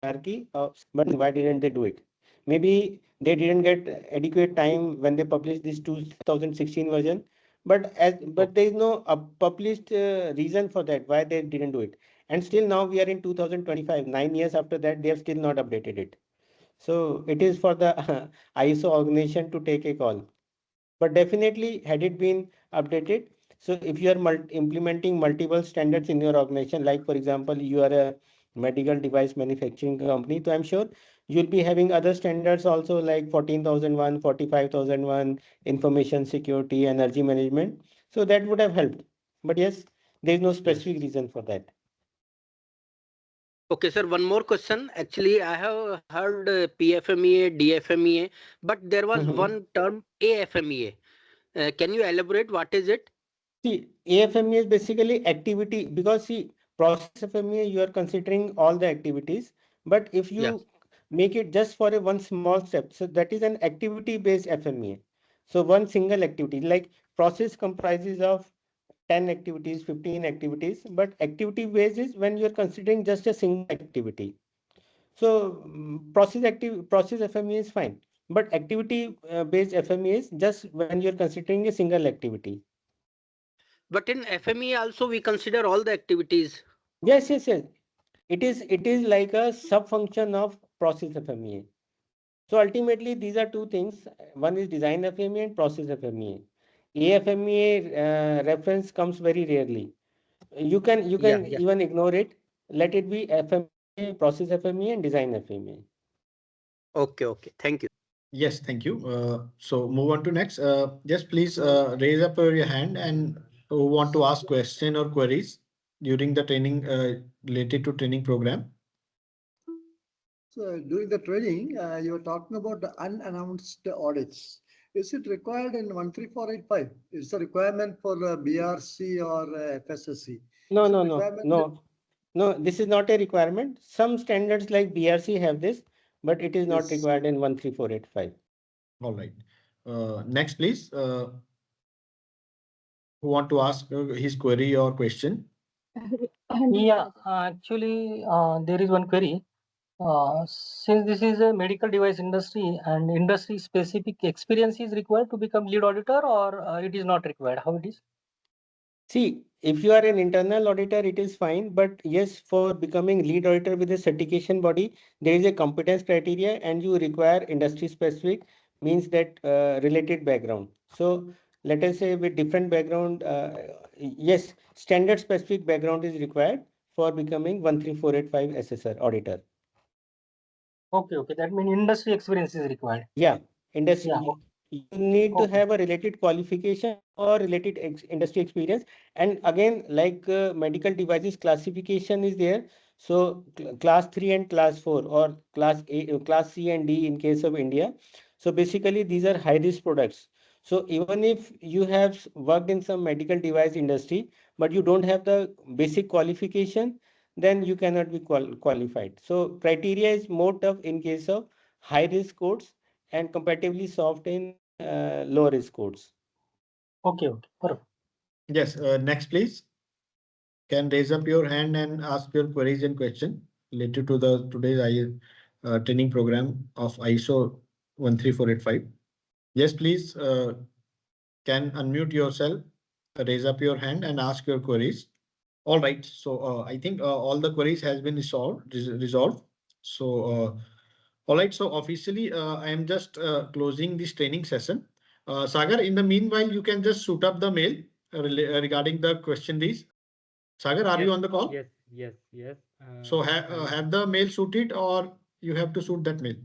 hierarchy of, but why didn't they do it? Maybe they didn't get adequate time when they published this 2016 version. But there is no published reason for that, why they didn't do it. And still now we are in 2025, 9 years after that, they have still not updated it. So it is for the ISO organization to take a call. But definitely, had it been updated, so if you are implementing multiple standards in your organization, like for example, you are a medical device manufacturing company, so I'm sure you'll be having other standards also, like 14,001, 45,001, information security, energy management. So that would have helped. But yes, there is no specific reason for that. Okay, sir, one more question. Actually, I have heard PFMEA, DFMEA, but there was one term AFMEA. Can you elaborate what is it? See, AFMEA is basically activity, because see, process FMEA, you are considering all the activities, but if you make it just for a one small step, so that is an activity based FMEA. So one single activity, like process comprises of 10 activities, 15 activities, but activity based is when you are considering just a single activity. So process FMEA is fine, but activity based FMEA is just when you're considering a single activity. But in FMEA also we consider all the activities. Yes. It is like a sub function of process FMEA. So ultimately, these are two things. One is design FMEA and process FMEA. AFMEA reference comes very rarely. You can even ignore it. Let it be FMEA, process FMEA, and design FMEA. Okay. Thank you. Yes, thank you. So move on to next. Just please raise up your hand and who want to ask question or queries during the training related to training program. So during the training, you were talking about the unannounced audits. Is it required in 13485? Is the requirement for BRC or FSSC? No. This is not a requirement. Some standards like BRC have this, but it is not required in 13485. All right. Next, please. Who want to ask his query or question? Yeah, actually, there is one query. Since this is a medical device industry and industry specific experience is required to become lead auditor, or it is not required? How it is? See, if you are an internal auditor, it is fine. But yes, for becoming lead auditor with a certification body, there is a competence criteria and you require industry specific, means that related background. So let us say with different background, yes, standard specific background is required for becoming 13485 SSR auditor. Okay. That means industry experience is required. Yeah, industry. Yeah. You need to have a related qualification or related industry experience. And again, like medical devices classification is there. So class 3 and class 4 or class A, class C and D in case of India. So basically these are high risk products. So even if you have worked in some medical device industry, but you don't have the basic qualification, then you cannot be qualified. So criteria is more tough in case of high risk codes and comparatively soft in low risk codes. Okay. Perfect. Yes. Next, please. Can raise up your hand and ask your queries and question related to the today's training program of ISO 13485. Yes, please. Can unmute yourself, raise up your hand and ask your queries. All right. So I think all the queries has been resolved. So all right. So officially, I am just closing this training session. Sagar, in the meanwhile, you can just shoot up the mail regarding the questionnaires. Sagar, are you on the call? Yes. So have the mail suited or you have to suit that mail?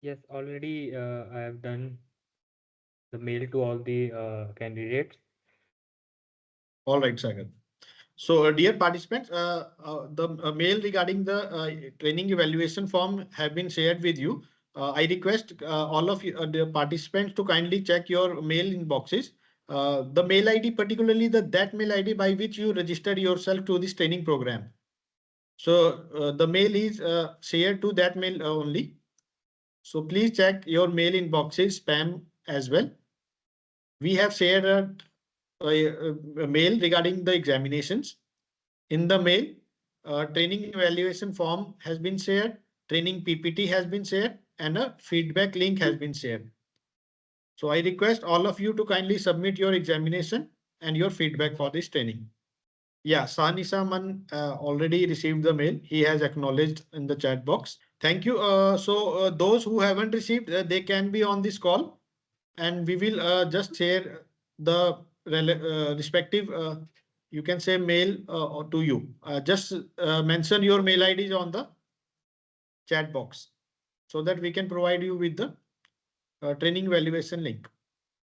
Yes, already I have done the mail to all the candidates. All right, Sagar. So, dear participants, the mail regarding the training evaluation form have been shared with you. I request all of you, the participants to kindly check your mail inboxes. The mail ID, particularly that mail ID by which you registered yourself to this training program. So the mail is shared to that mail only. So please check your mail inboxes, spam as well. We have shared a mail regarding the examinations. In the mail, training evaluation form has been shared, training PPT has been shared, and a feedback link has been shared. So I request all of you to kindly submit your examination and your feedback for this training. Yeah, Sanisa Man already received the mail. He has acknowledged in the chat box. Thank you. So those who haven't received, they can be on this call, and we will just share the respective, you can say, mail to you. Just mention your mail IDs on the chat box so that we can provide you with the training evaluation link.